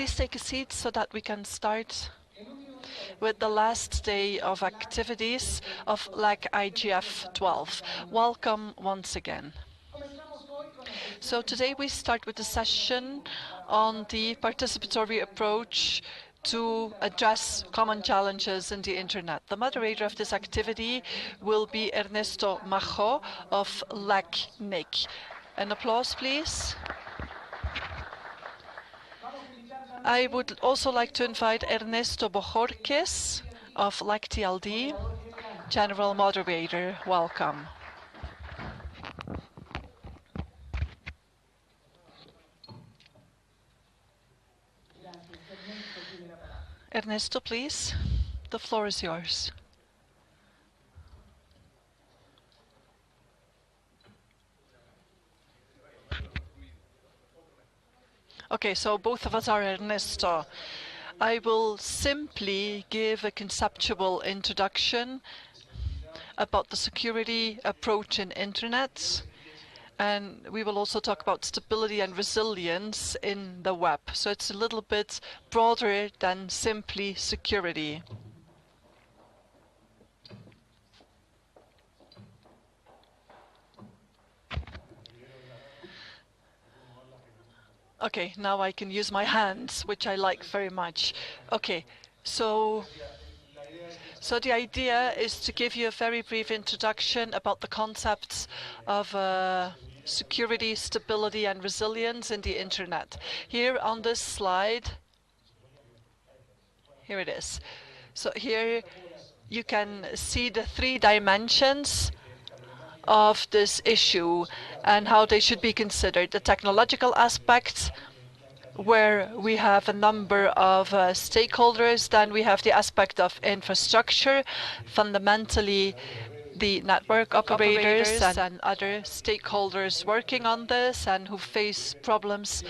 please take a seat so that we can start with the last day of activities of LACIGF 12. Welcome once again. So today we start with a session on the participatory approach to address common challenges in the Internet. The moderator of this activity will be Ernesto Majo of LACNIC. An applause, please. I would also like to invite Ernesto Bojorquez of LACTLD, General Moderator. Welcome. Ernesto, please. The floor is yours. Okay, so both of us are Ernesto. I will simply give a conceptual introduction about the security approach in Internet, and we will also talk about stability and resilience in the web. So it's a little bit broader than simply security. Okay, now I can use my hands, which I like very much. Okay, so the idea is to give you a very brief introduction about the concepts of security, stability, and resilience in the Internet. Here on this slide, here it is. So here you can see the 3 dimensions of this issue and how they should be considered. The technological aspect, where we have a number of stakeholders. Then we have the aspect of infrastructure, fundamentally the network operators and other stakeholders working on this and who face problems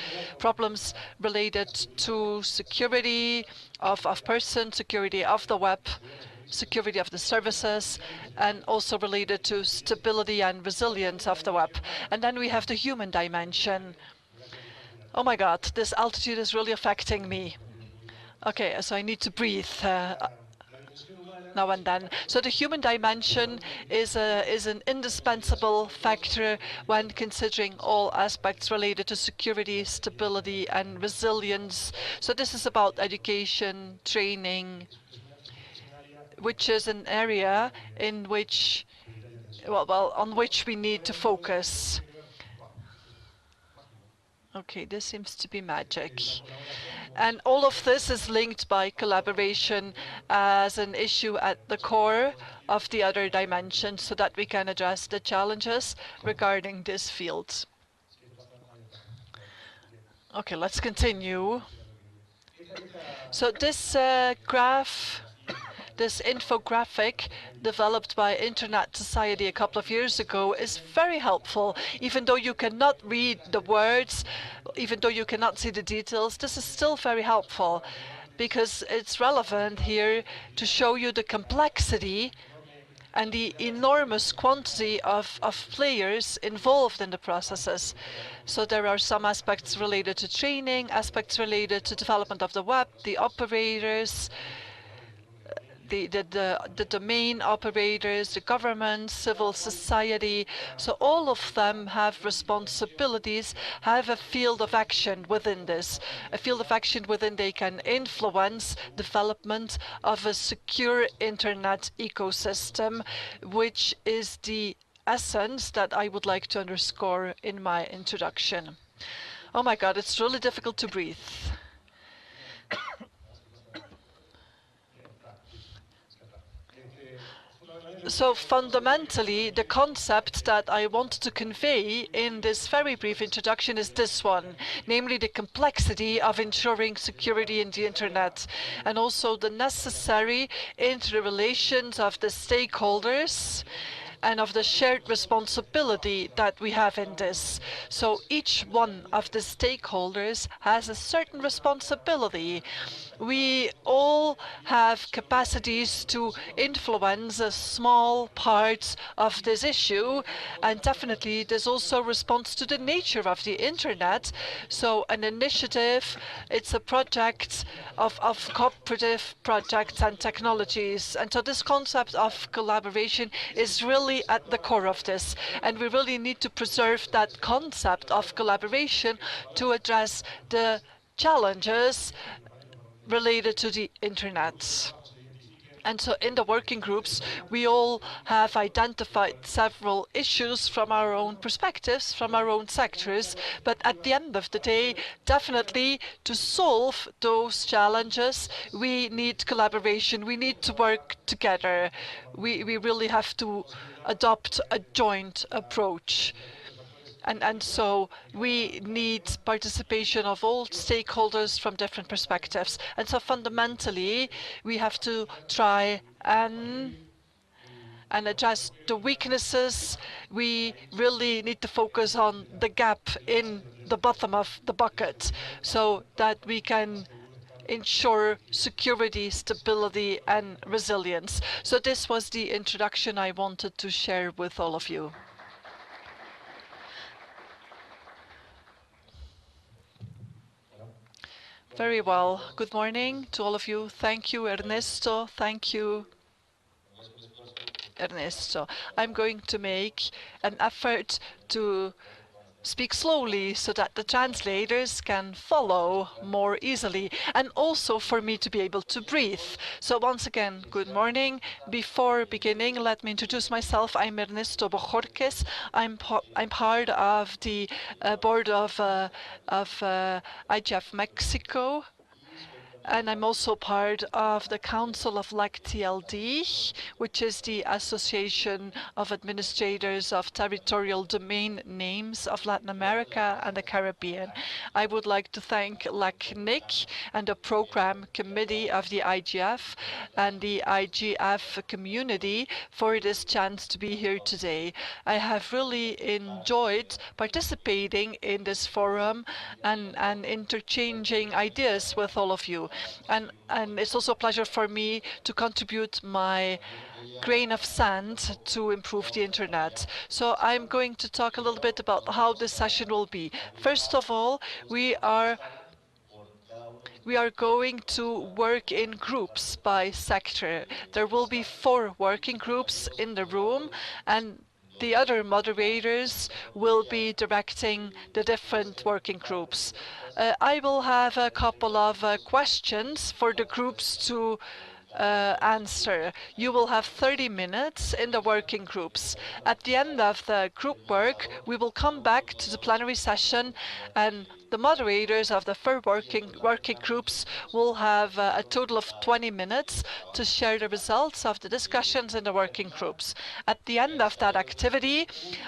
related to security of persons, security of the web, security of the services, and also related to stability and resilience of the web. And then we have the human dimension. Oh my God, this altitude is really affecting me. Okay, so I need to breathe now and then. So the human dimension is an indispensable factor when considering all aspects related to security, stability, and resilience. So this is about education, training, which is an area in which, on which we need to focus. Okay, this seems to be magic. And all of this is linked by collaboration as an issue at the core of the other dimensions so that we can address the challenges regarding this field. Okay, let's continue. So this graph, this infographic developed by Internet Society a couple of years ago is very helpful. Even though you cannot read the words, even though you cannot see the details, this is still very helpful because it's relevant here to show you the complexity and the enormous quantity of players involved in the processes. So there are some aspects related to training, aspects related to development of the web, the operators, the domain operators, the government, civil society. So all of them have responsibilities, have a field of action within this, a field of action within they can influence development of a secure internet ecosystem, which is the essence that I would like to underscore in my introduction. Oh my God, it's really difficult to breathe. So fundamentally, the concept that I wanted to convey in this very brief introduction is this one, namely the complexity of ensuring security in the Internet, and also the necessary interrelations of the stakeholders and of the shared responsibility that we have in this. So each one of the stakeholders has a certain responsibility. We all have capacities to influence a small part of this issue, and definitely there's also response to the nature of the internet. So an initiative, it's a project of cooperative projects and technologies. And so this concept of collaboration is really at the core of this. And we really need to preserve that concept of collaboration to address the challenges related to the internet. And so in the working groups, we all have identified several issues from our own perspectives, from our own sectors. But at the end of the day, definitely to solve those challenges, we need collaboration. We need to work together. We really have to adopt a joint approach. And so we need participation of all stakeholders from different perspectives. And so fundamentally, we have to try and address the weaknesses. We really need to focus on the gap in the bottom of the bucket so that we can ensure security, stability, and resilience. So this was the introduction I wanted to share with all of you. Very well. Good morning to all of you. Thank you, Ernesto. Thank you, Ernesto. I'm going to make an effort to speak slowly so that the translators can follow more easily, and also for me to be able to breathe. So once again, good morning. Before beginning, let me introduce myself. I'm Ernesto Bojorquez. I'm part of the board of IGF Mexico, and I'm also part of the Council of LACTLD, which is the Association of Administrators of Territorial Domain Names of Latin America and the Caribbean. I would like to thank LACNIC and the Program Committee of the IGF and the IGF community for this chance to be here today. I have really enjoyed participating in this forum and interchanging ideas with all of you. And it's also a pleasure for me to contribute my grain of sand to improve the internet. So I'm going to talk a little bit about how this session will be. First of all, we are going to work in groups by sector. There will be 4 working groups in the room, and the other moderators will be directing the different working groups. I will have a couple of questions for the groups to answer. You will have 30 minutes in the working groups. At the end of the group work, we will come back to the plenary session, and the moderators of the 4 working groups will have a total of 20 minutes to share the results of the discussions in the working groups. At the end of that activity,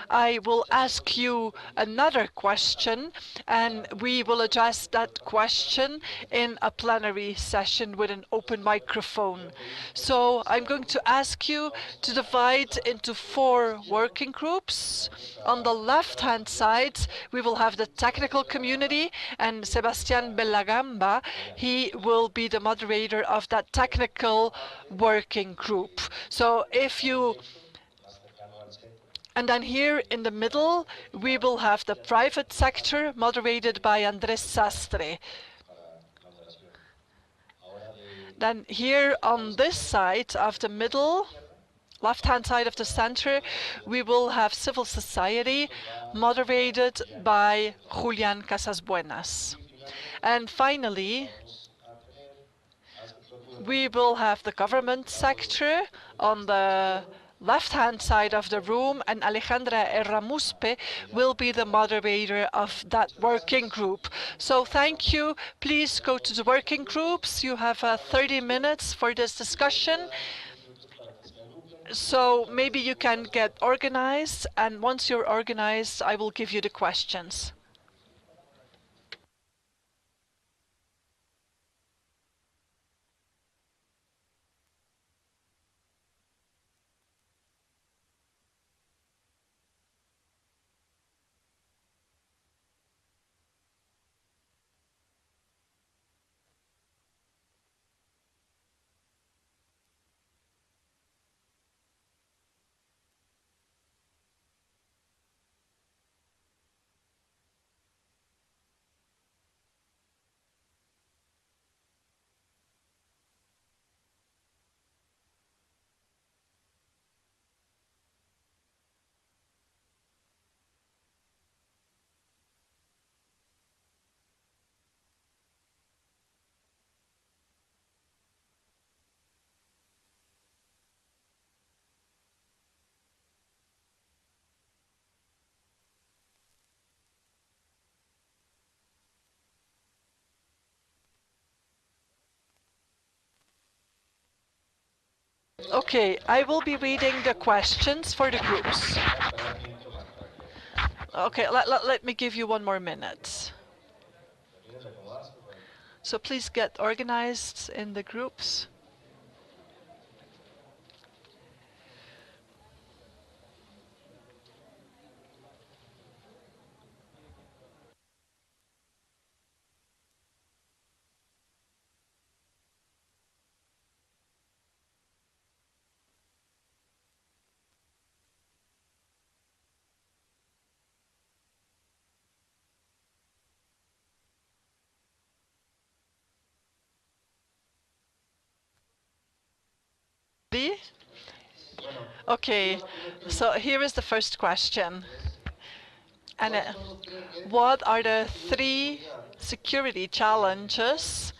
I will ask you another question, and we will address that question in a plenary session with an open microphone. So I'm going to ask you to divide into 4 working groups. On the left-hand side, we will have the technical community, and Sebastián Bellagamba, he will be the moderator of that technical working group. So and then here in the middle, we will have the private sector moderated by Andrés Sastre. Then here on this side of the middle, left-hand side of the center, we will have civil society moderated by Julián Casasbuenas. And finally, we will have the government sector on the left-hand side of the room, and Alejandra Erramuspe will be the moderator of that working group. So thank you. Please go to the working groups. You have 30 minutes for this discussion. So maybe you can get organized, and once you're organized, I will give you the questions. Okay, I will be reading the questions for the groups. Okay, let me give you 1 more minute. So please get organized in the groups. Ready? Okay, so here is the first question. And what are the 3 security challenges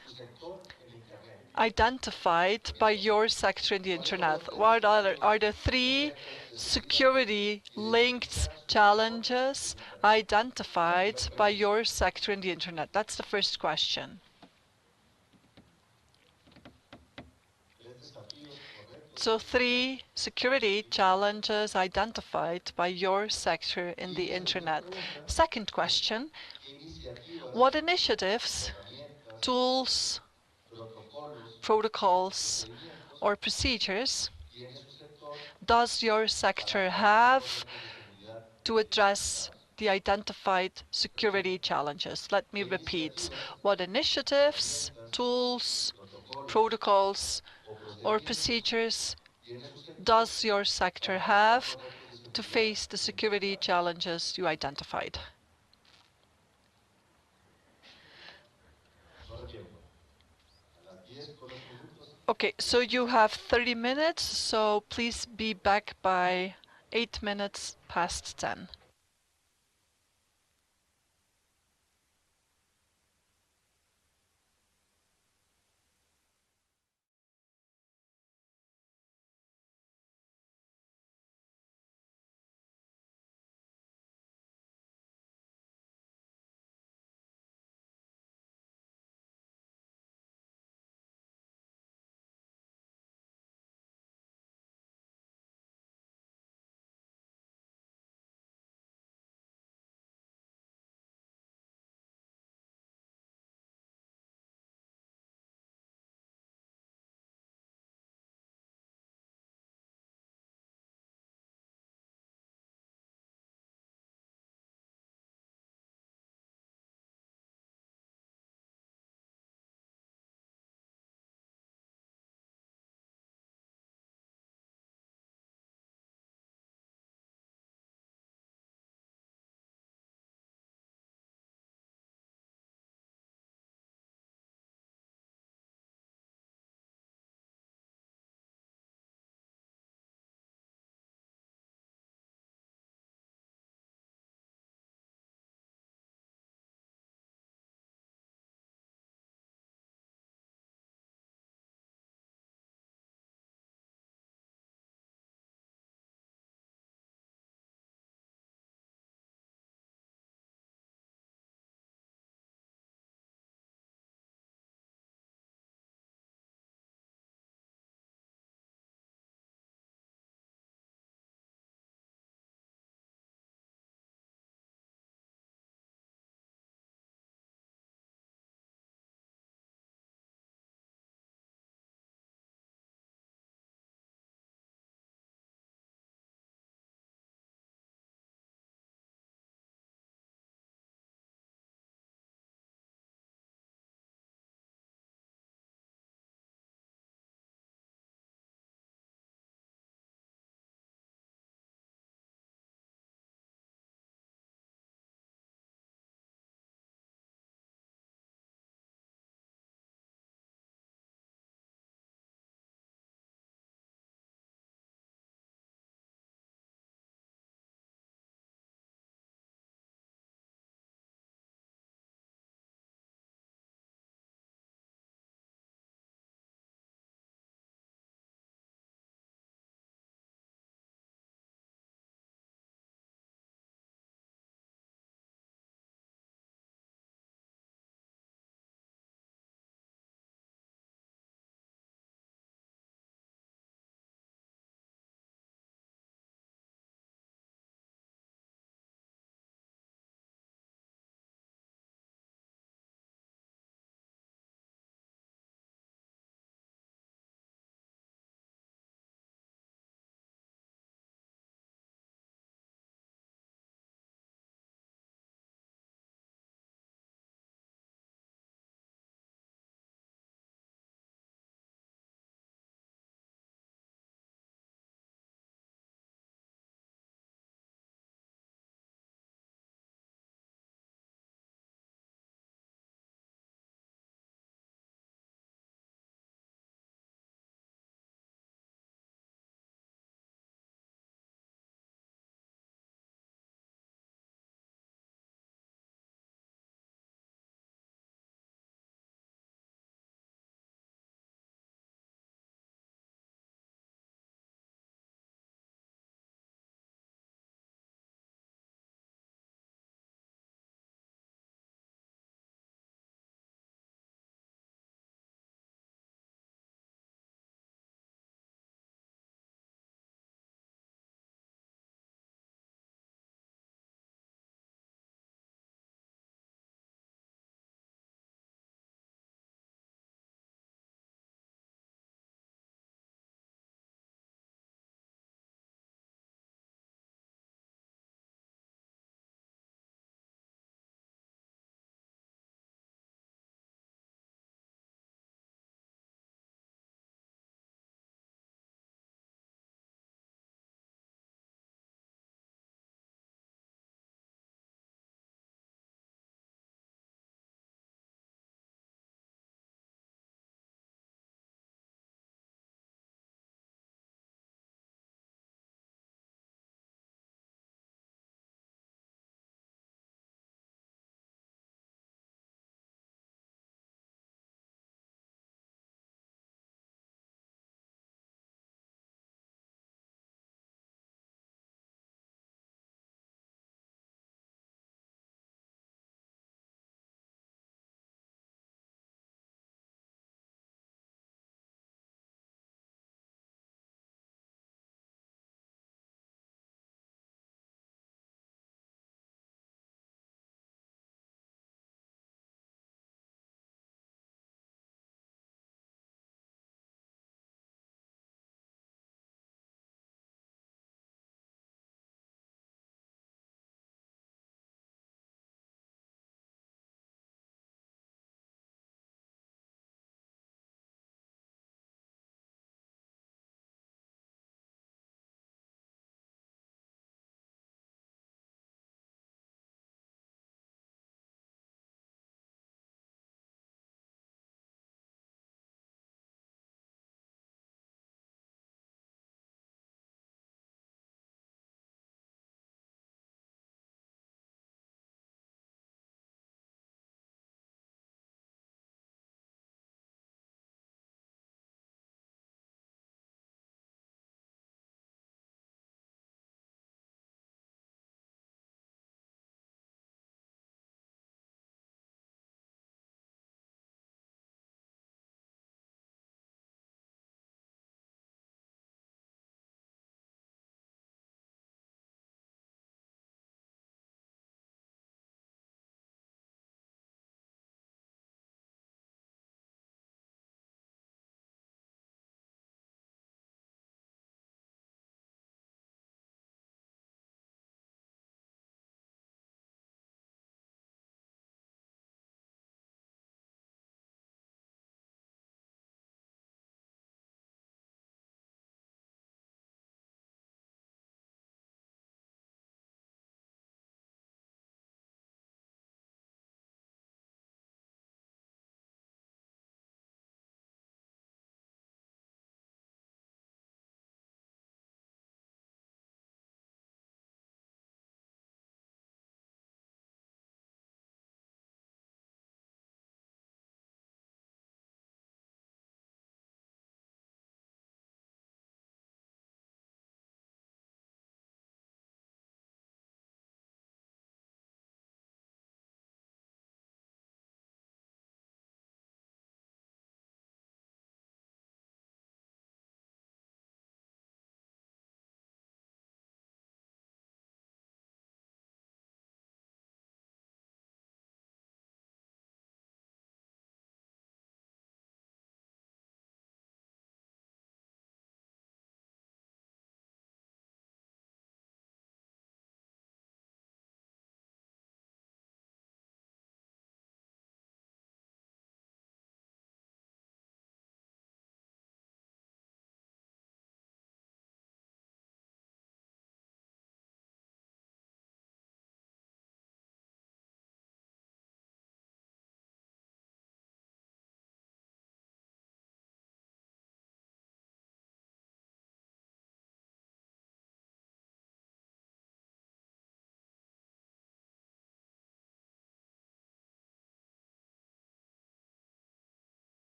identified by your sector in the Internet? What are the 3 security-linked challenges identified by your sector in the Internet? That's the first question. So 3 security challenges identified by your sector in the Internet. Second question, what initiatives, tools, protocols, or procedures does your sector have to address the identified security challenges? Let me repeat. What initiatives, tools, protocols, or procedures does your sector have to face the security challenges you identified? Okay, so you have 30 minutes, so please be back by 8 minutes past 10.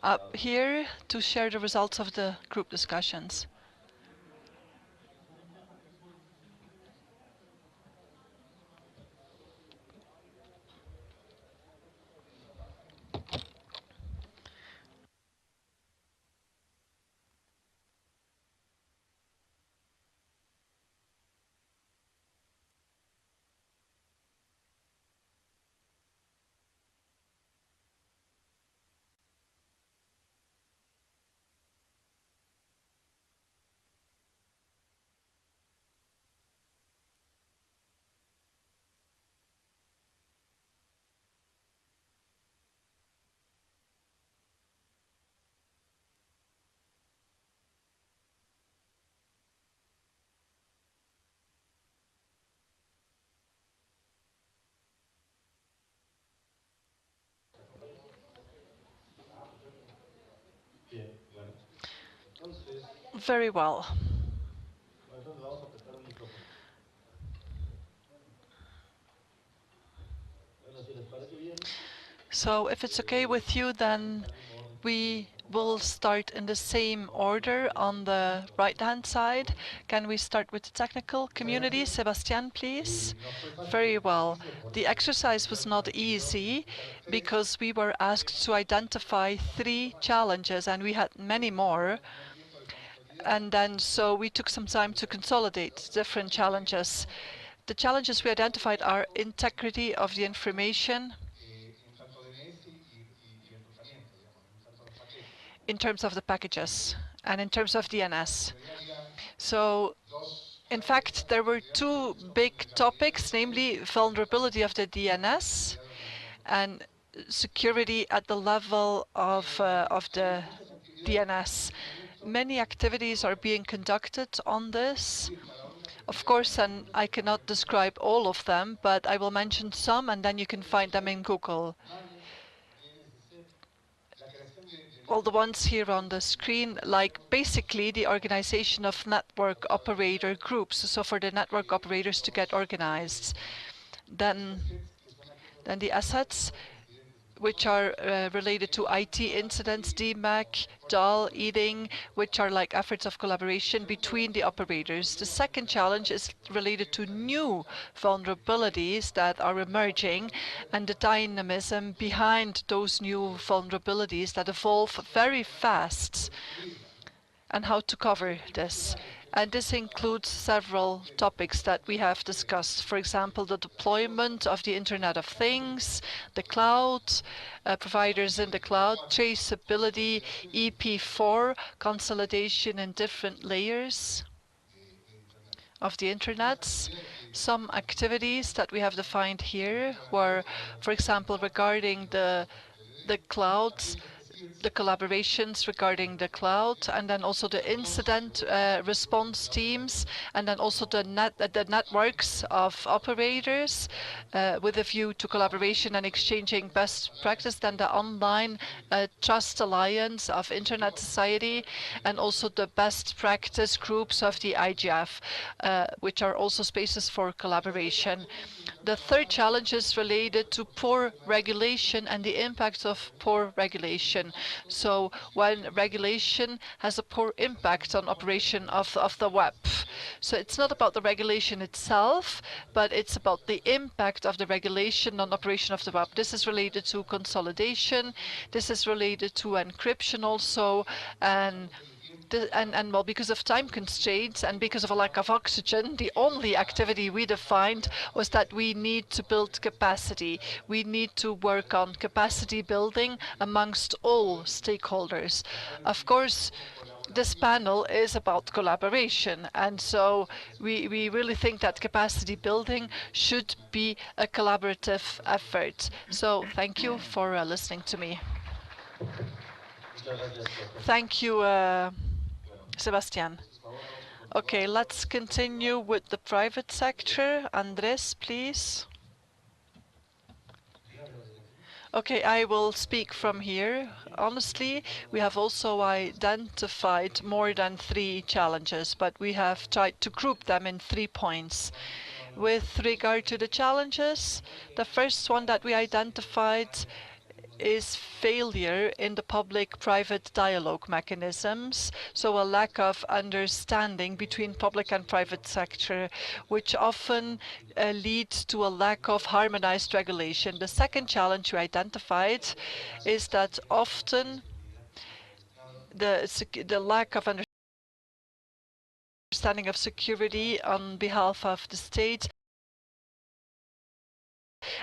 up here to share the results of the group discussions. Very well. So if it's okay with you, then we will start in the same order on the right-hand side. Can we start with the technical community? Sebastian, please. Very well. The exercise was not easy because we were asked to identify 3 challenges, and we had many more. And then so we took some time to consolidate different challenges. The challenges we identified are integrity of the information in terms of the packages and in terms of DNS. So in fact, there were 2 big topics, namely vulnerability of the DNS and security at the level of the DNS. Many activities are being conducted on this. Of course, and I cannot describe all of them, but I will mention some, and then you can find them in Google. All the ones here on the screen, like basically the organization of network operator groups, so for the network operators to get organized. Then the assets, which are related to IT incidents, DMAC, DAL, EDING, which are like efforts of collaboration between the operators. The second challenge is related to new vulnerabilities that are emerging and the dynamism behind those new vulnerabilities that evolve very fast, and how to cover this. And this includes several topics that we have discussed. For example, the deployment of the Internet of Things, the cloud, providers in the cloud, traceability, EP4, consolidation in different layers of the Internet. Some activities that we have defined here were, for example, regarding the clouds, the collaborations regarding the cloud, and then also the incident response teams, and then also the networks of operators with a view to collaboration and exchanging best practice, then the online trust alliance of Internet Society, and also the best practice groups of the IGF, which are also spaces for collaboration. The third challenge is related to poor regulation and the impact of poor regulation. So when regulation has a poor impact on operation of the web. So it's not about the regulation itself, but it's about the impact of the regulation on operation of the web. This is related to consolidation. This is related to encryption also, and well, because of time constraints and because of a lack of oxygen, the only activity we defined was that we need to build capacity. We need to work on capacity building amongst all stakeholders. Of course, this panel is about collaboration, and so we really think that capacity building should be a collaborative effort. So thank you for listening to me. Thank you, Sebastian. Okay, let's continue with the private sector. Andres, please. Okay, I will speak from here. Honestly, we have also identified more than 3 challenges, but we have tried to group them in 3 points. With regard to the challenges, the first one that we identified is failure in the public-private dialogue mechanisms, so a lack of understanding between public and private sector, which often leads to a lack of harmonized regulation. The second challenge we identified is that often the lack of understanding of security on behalf of the state,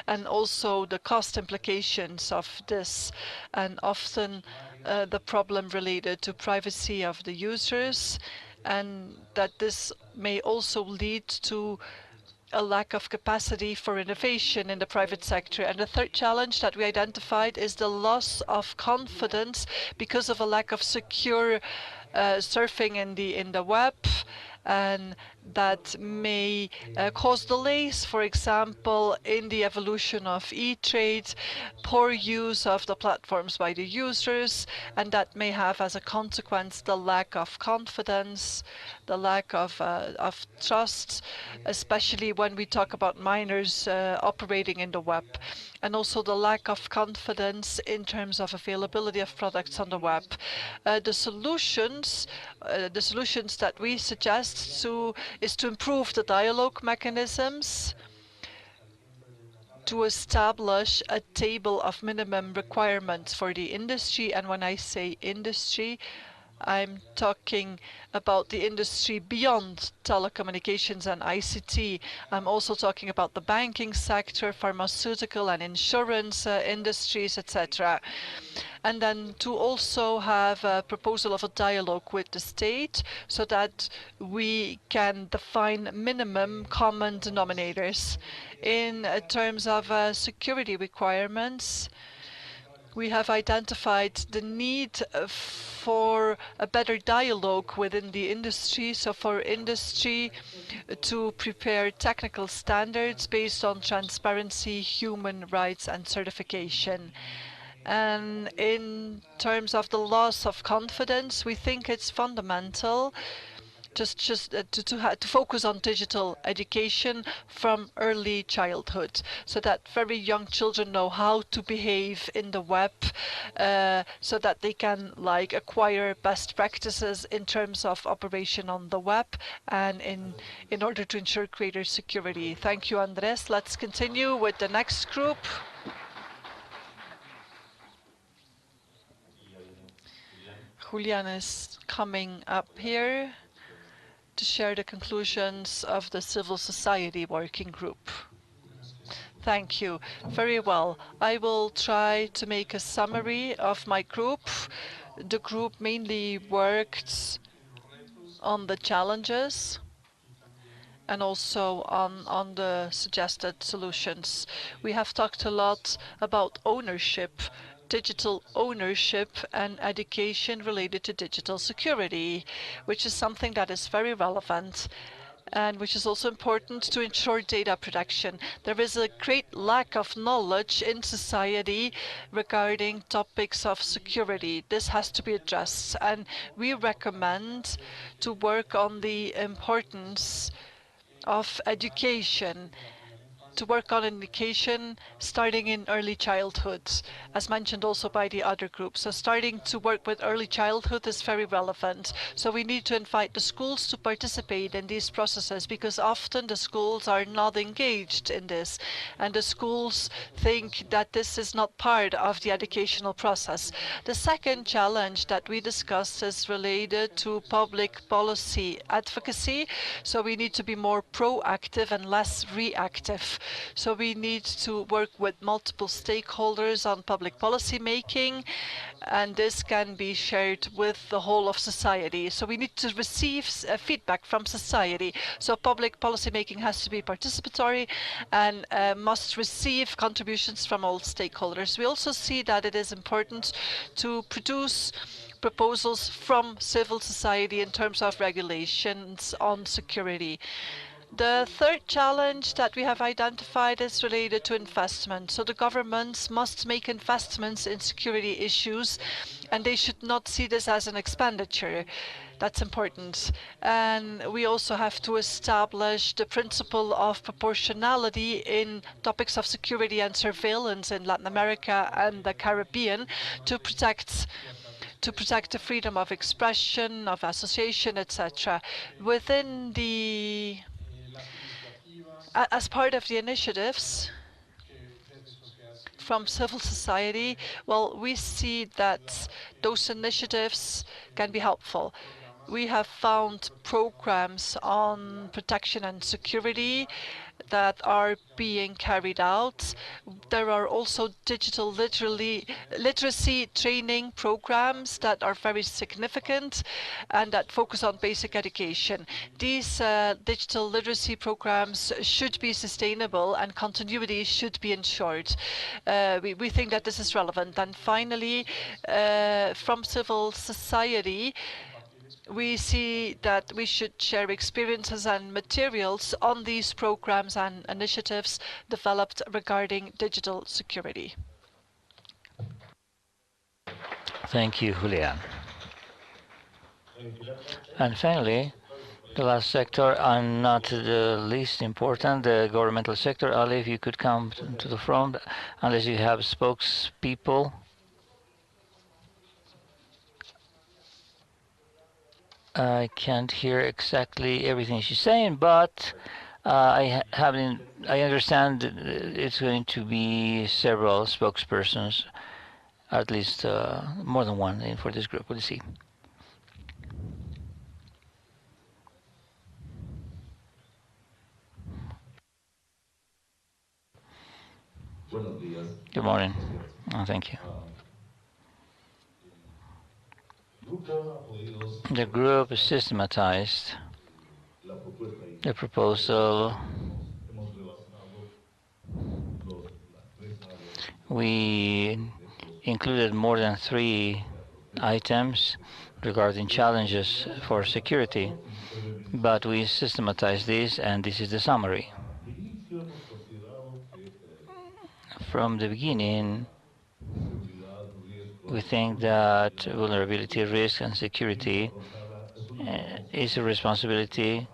and also the cost implications of this, and often the problem related to privacy of the users, and that this may also lead to a lack of capacity for innovation in the private sector. And the third challenge that we identified is the loss of confidence because of a lack of secure surfing in the web, and that may cause delays, for example, in the evolution of e-trade, poor use of the platforms by the users, and that may have as a consequence the lack of confidence, the lack of trust, especially when we talk about minors operating in the web, and also the lack of confidence in terms of availability of products on the web. The solutions that we suggest is to improve the dialogue mechanisms, to establish a table of minimum requirements for the industry. And when I say industry, I'm talking about the industry beyond telecommunications and ICT. I'm also talking about the banking sector, pharmaceutical and insurance industries, etc. And then to also have a proposal of a dialogue with the state so that we can define minimum common denominators. In terms of security requirements, we have identified the need for a better dialogue within the industry, so for industry to prepare technical standards based on transparency, human rights, and certification. And in terms of the loss of confidence, we think it's fundamental to focus on digital education from early childhood, so that very young children know how to behave in the web, so that they can acquire best practices in terms of operation on the web, and in order to ensure greater security. Thank you, Andres. Let's continue with the next group. Julian is coming up here to share the conclusions of the civil society working group. Thank you. Very well. I will try to make a summary of my group. The group mainly worked on the challenges and also on the suggested solutions. We have talked a lot about ownership, digital ownership, and education related to digital security, which is something that is very relevant and which is also important to ensure data protection. There is a great lack of knowledge in society regarding topics of security. This has to be addressed, and we recommend to work on the importance of education, to work on education starting in early childhood, as mentioned also by the other groups. So starting to work with early childhood is very relevant. So we need to invite the schools to participate in these processes, because often the schools are not engaged in this, and the schools think that this is not part of the educational process. The second challenge that we discussed is related to public policy advocacy. So we need to be more proactive and less reactive. So we need to work with multiple stakeholders on public policy making, and this can be shared with the whole of society. So we need to receive feedback from society. So public policy making has to be participatory and must receive contributions from all stakeholders. We also see that it is important to produce proposals from civil society in terms of regulations on security. The third challenge that we have identified is related to investment. So the governments must make investments in security issues and they should not see this as an expenditure. That's important. And we also have to establish the principle of proportionality in topics of security and surveillance in Latin America and the Caribbean to protect the freedom of expression, of association, etc. Within the as part of the initiatives from civil society, well, we see that those initiatives can be helpful. We have found programs on protection and security that are being carried out. There are also digital literacy training programs that are very significant and that focus on basic education. These digital literacy programs should be sustainable and continuity should be ensured. We think that this is relevant. And finally, from civil society, we see that we should share experiences and materials on these programs and initiatives developed regarding digital security. Thank you, Julian. And finally, the last sector, and not the least important, the governmental sector. Ali, if you could come to the front, unless you have spokespeople. I can't hear exactly everything she's saying, but I understand it's going to be several spokespersons, at least more than one for this group. We'll see. Good morning. Oh, thank you. The group systematized the proposal. We included more than 3 items regarding challenges for security, but we systematized this, and this is the summary. From the beginning, we think that vulnerability, risk, and security is a responsibility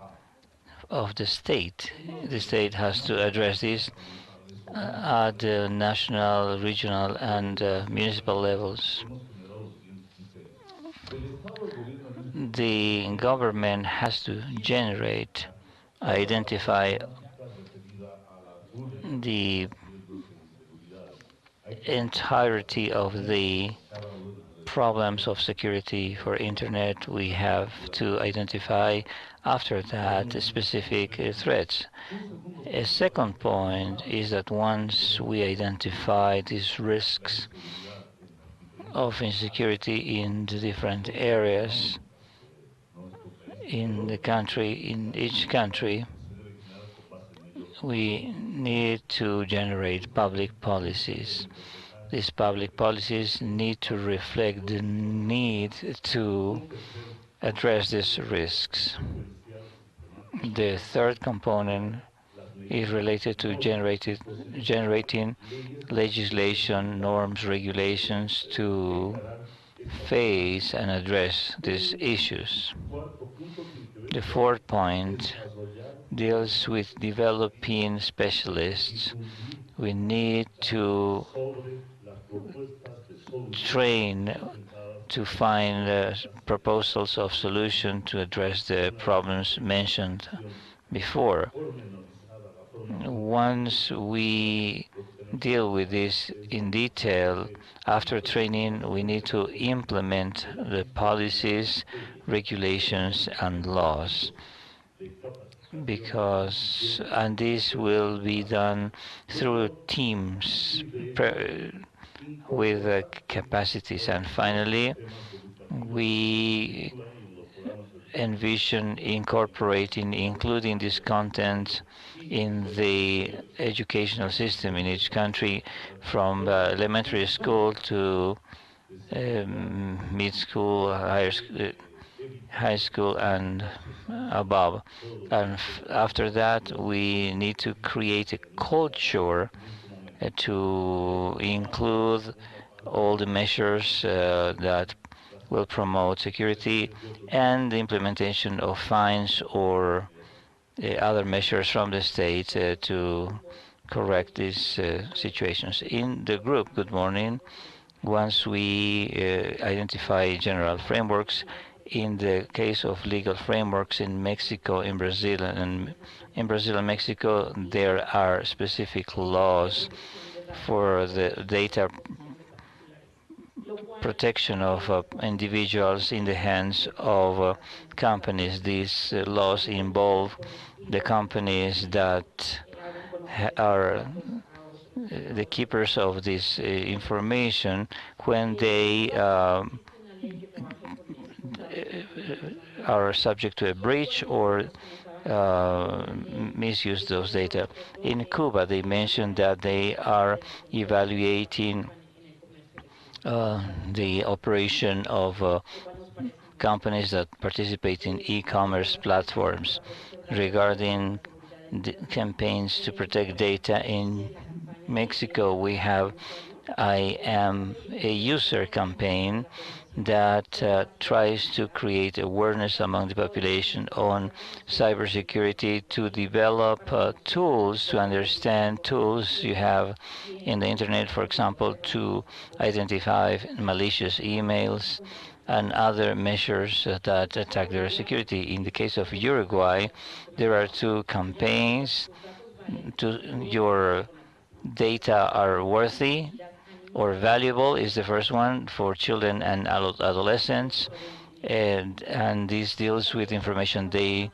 of the state. The state has to address this at the national, regional, and municipal levels. The government has to generate, identify the entirety of the problems of security for Internet. We have to identify after that specific threats. A second point is that once we identify these risks of insecurity in the different areas in the country, in each country, we need to generate public policies. These public policies need to reflect the need to address these risks. The third component is related to generating legislation, norms, regulations to face and address these issues. The fourth point deals with developing specialists. We need to train to find proposals of solution to address the problems mentioned before. Once we deal with this in detail, after training, we need to implement the policies, regulations, and laws. And this will be done through teams with capacities. And finally, we envision including this content in the educational system in each country, from elementary school to mid-school, high school, and above. And after that, we need to create a culture to include all the measures that will promote security, and the implementation of fines or other measures from the state to correct these situations. In the group, good morning, once we identify general frameworks, in the case of legal frameworks in Mexico, in Brazil, and Mexico, there are specific laws for the data protection of individuals in the hands of companies. These laws involve the companies that are the keepers of this information when they are subject to a breach or misuse those data. In Cuba, they mentioned that they are evaluating the operation of companies that participate in e-commerce platforms regarding the campaigns to protect data. In Mexico, we have I am a user campaign that tries to create awareness among the population on cybersecurity, to develop tools to understand tools you have in the internet, for example, to identify malicious emails and other measures that attack their security. In the case of Uruguay, there are two campaigns. Your data are worthy or valuable is the first one for children and adolescents, and this deals with information they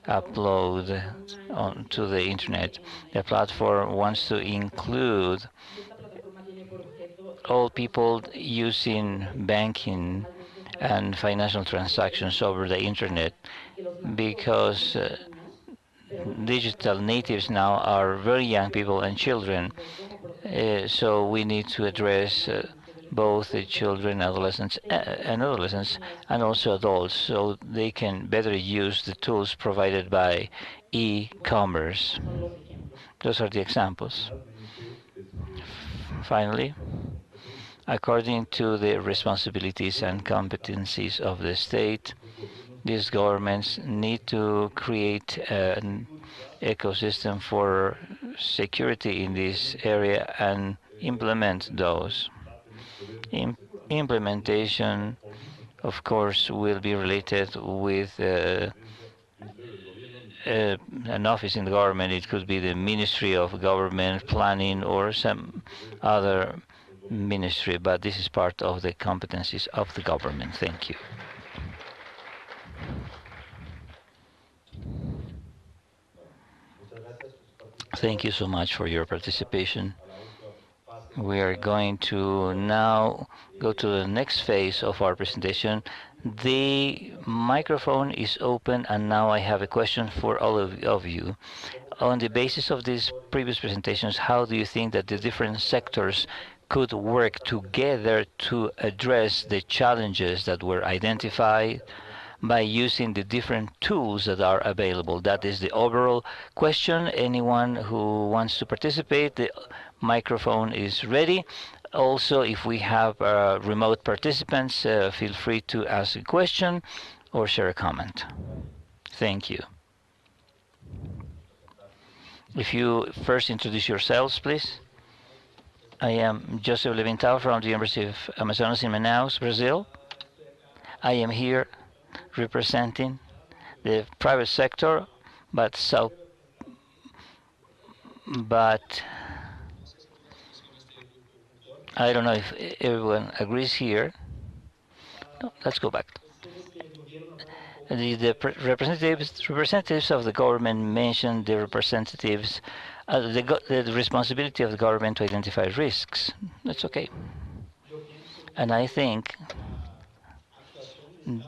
upload onto the internet. The platform wants to include all people using banking and financial transactions over the internet, because digital natives now are very young people and children. So we need to address both the children, adolescents, and also adults, so they can better use the tools provided by e-commerce. Those are the examples. Finally, according to the responsibilities and competencies of the state, these governments need to create an ecosystem for security in this area and implement those. Implementation, of course, will be related with an office in the government. It could be the Ministry of Government Planning or some other ministry, but this is part of the competencies of the government. Thank you. Thank you so much for your participation. We are going to now go to the next phase of our presentation. The microphone is open, and now I have a question for all of you. On the basis of these previous presentations, how do you think that the different sectors could work together to address the challenges that were identified by using the different tools that are available? That is the overall question. Anyone who wants to participate, the microphone is ready. Also, if we have remote participants, feel free to ask a question or share a comment. Thank you. If you first introduce yourselves, please. I am Joseph Levintal from the University of Amazonas in Manaus, Brazil. I am here representing the private sector, but I don't know if everyone agrees here. No, let's go back. The representatives of the government mentioned the representatives, the responsibility of the government to identify risks. That's okay. And I think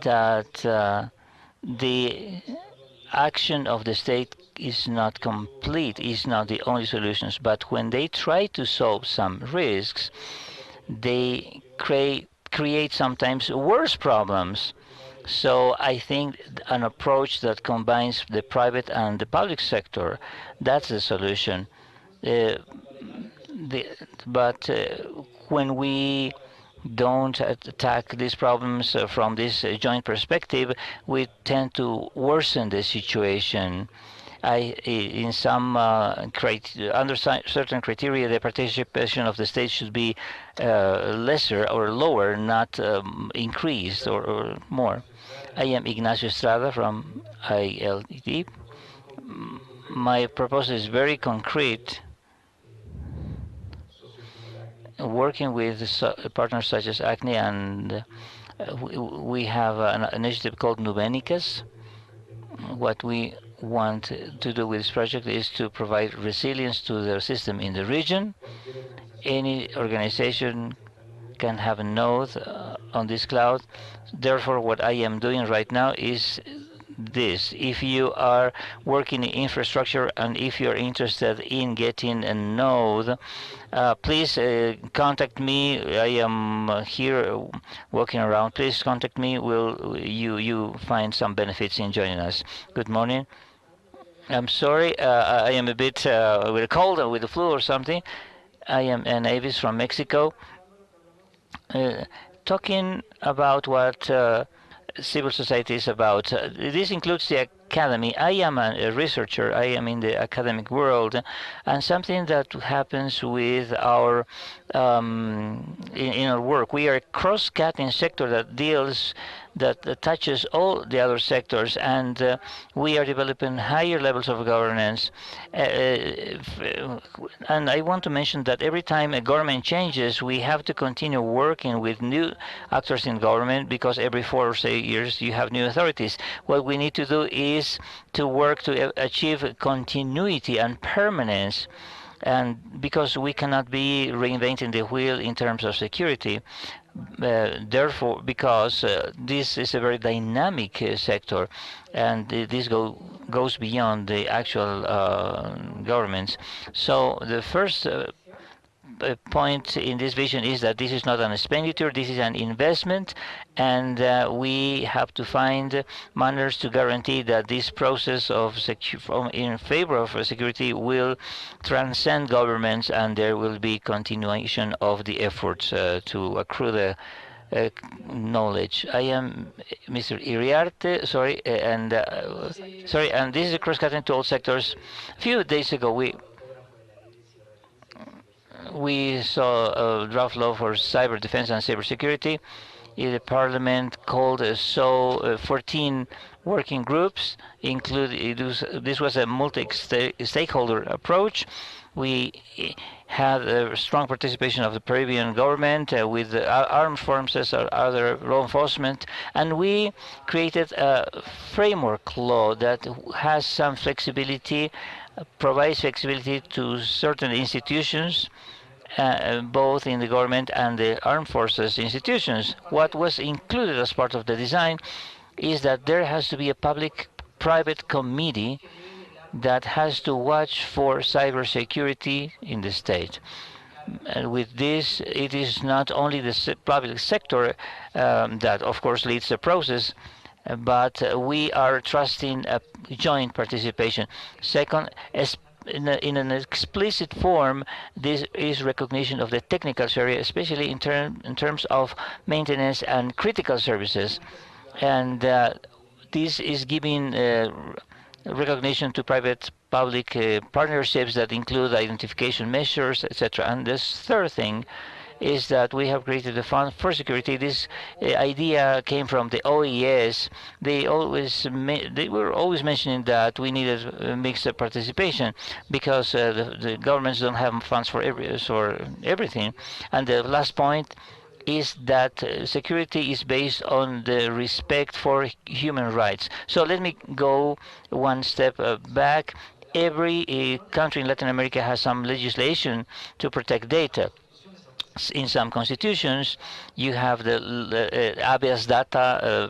that the action of the state is not complete, is not the only solutions, but when they try to solve some risks, they create sometimes worse problems. So I think an approach that combines the private and the public sector, that's the solution. But when we don't attack these problems from this joint perspective, we tend to worsen the situation. In some under certain criteria, the participation of the state should be lesser or lower, not increased or more. I am Ignacio Estrada from ILT. My proposal is very concrete, working with partners such as ACNE, and we have an initiative called Nubenicas. What we want to do with this project is to provide resilience to the system in the region. Any organization can have a node on this cloud. Therefore, what I am doing right now is this. If you are working in infrastructure and if you're interested in getting a node, please contact me. I am here walking around. Please contact me. Will you find some benefits in joining us? Good morning. I'm sorry, I am a bit with a cold or with the flu or something. I am an Avis from Mexico. Talking about what civil society is about. This includes the academy. I am a researcher. I am in the academic world, and something that happens with our in our work. We are a cross-cutting sector that touches all the other sectors, and we are developing higher levels of governance. And I want to mention that every time a government changes, we have to continue working with new actors in government, because every 4 or 6 years you have new authorities. What we need to do is to work to achieve continuity and permanence, and because we cannot be reinventing the wheel in terms of security. Therefore, because this is a very dynamic sector, and this goes beyond the actual governments. So the first point in this vision is that this is not an expenditure, this is an investment, and we have to find manners to guarantee that this process of in favor of security will transcend governments, and there will be continuation of the efforts to accrue the knowledge. I am Mr. Iriarte, and this is a cross-cutting to all sectors. A few days ago, we saw a draft law for cyber defense and cyber security. The Parliament called 14 working groups. This was a multi-stakeholder approach. We had a strong participation of the Peruvian government with armed forces or other law enforcement, and we created a framework law that has some flexibility, provides flexibility to certain institutions, both in the government and the armed forces institutions. What was included as part of the design is that there has to be a public-private committee that has to watch for cybersecurity in the state. And with this, it is not only the public sector that, of course, leads the process, but we are trusting a joint participation. Second, in an explicit form, this is recognition of the technical area, especially in terms of maintenance and critical services. And this is giving recognition to private-public partnerships that include identification measures, etc. And this third thing is that we have created a fund for security. This idea came from the OES. They were always mentioning that we needed a mixed participation, because the governments don't have funds for everything. And the last point is that security is based on the respect for human rights. So let me go one step back. Every country in Latin America has some legislation to protect data. In some constitutions, you have the habeas data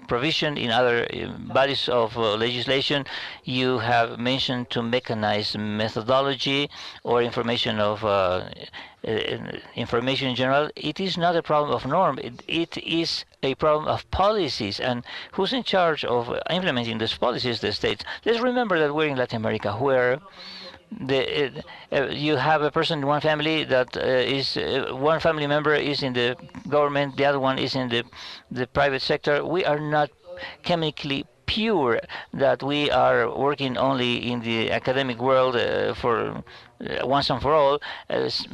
provision. In other bodies of legislation, you have mentioned to mechanize methodology or information of information in general. It is not a problem of norm. It is a problem of policies, and who's in charge of implementing these policies? The states. Let's remember that we're in Latin America, where you have a person in one family that is one family member is in the government, the other one is in the private sector. We are not chemically pure, that we are working only in the academic world for once and for all.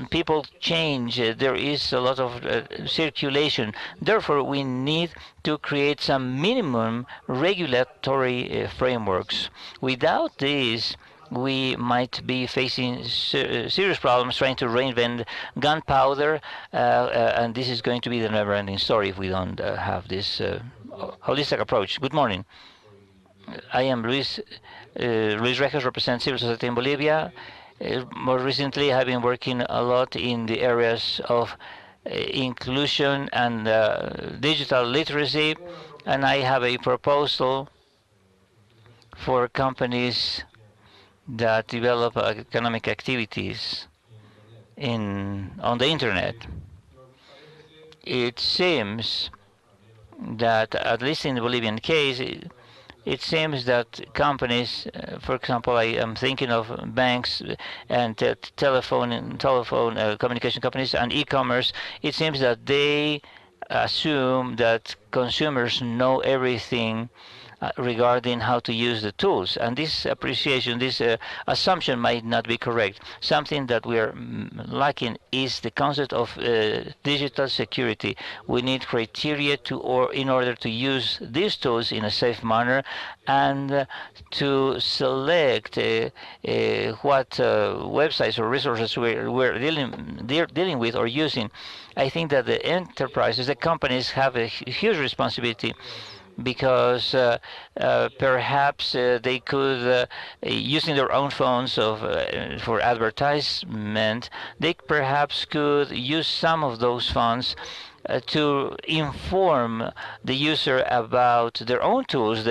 People change, there is a lot of circulation. Therefore, we need to create some minimum regulatory frameworks. Without this, we might be facing serious problems trying to reinvent gunpowder, and this is going to be the never-ending story if we don't have this holistic approach. Good morning. I am Luis Rejas, represent civil society in Bolivia. More recently, I've been working a lot in the areas of inclusion and digital literacy, and I have a proposal for companies that develop economic activities on the internet. It seems that, at least in the Bolivian case, it seems that companies, for example, I am thinking of banks and telephone communication companies and e-commerce. It seems that they assume that consumers know everything regarding how to use the tools, and this appreciation, this assumption might not be correct. Something that we are lacking is the concept of digital security. We need criteria in order to use these tools in a safe manner, and to select what websites or resources we're dealing with or using. I think that the enterprises, the companies, have a huge responsibility, because perhaps they could, using their own phones for advertisement, they perhaps could use some of those funds to inform the user about their own tools,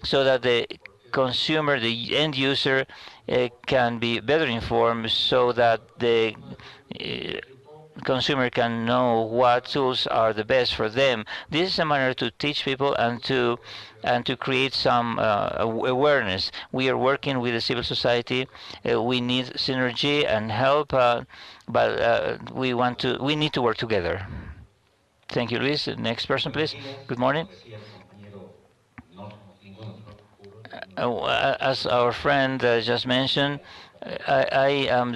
so that the consumer, the end user, can be better informed, so that the consumer can know what tools are the best for them. This is a manner to teach people and to create some awareness. We are working with the civil society. We need synergy and help, but we need to work together. Thank you, Luis. Next person, please. Good morning. As our friend just mentioned, I am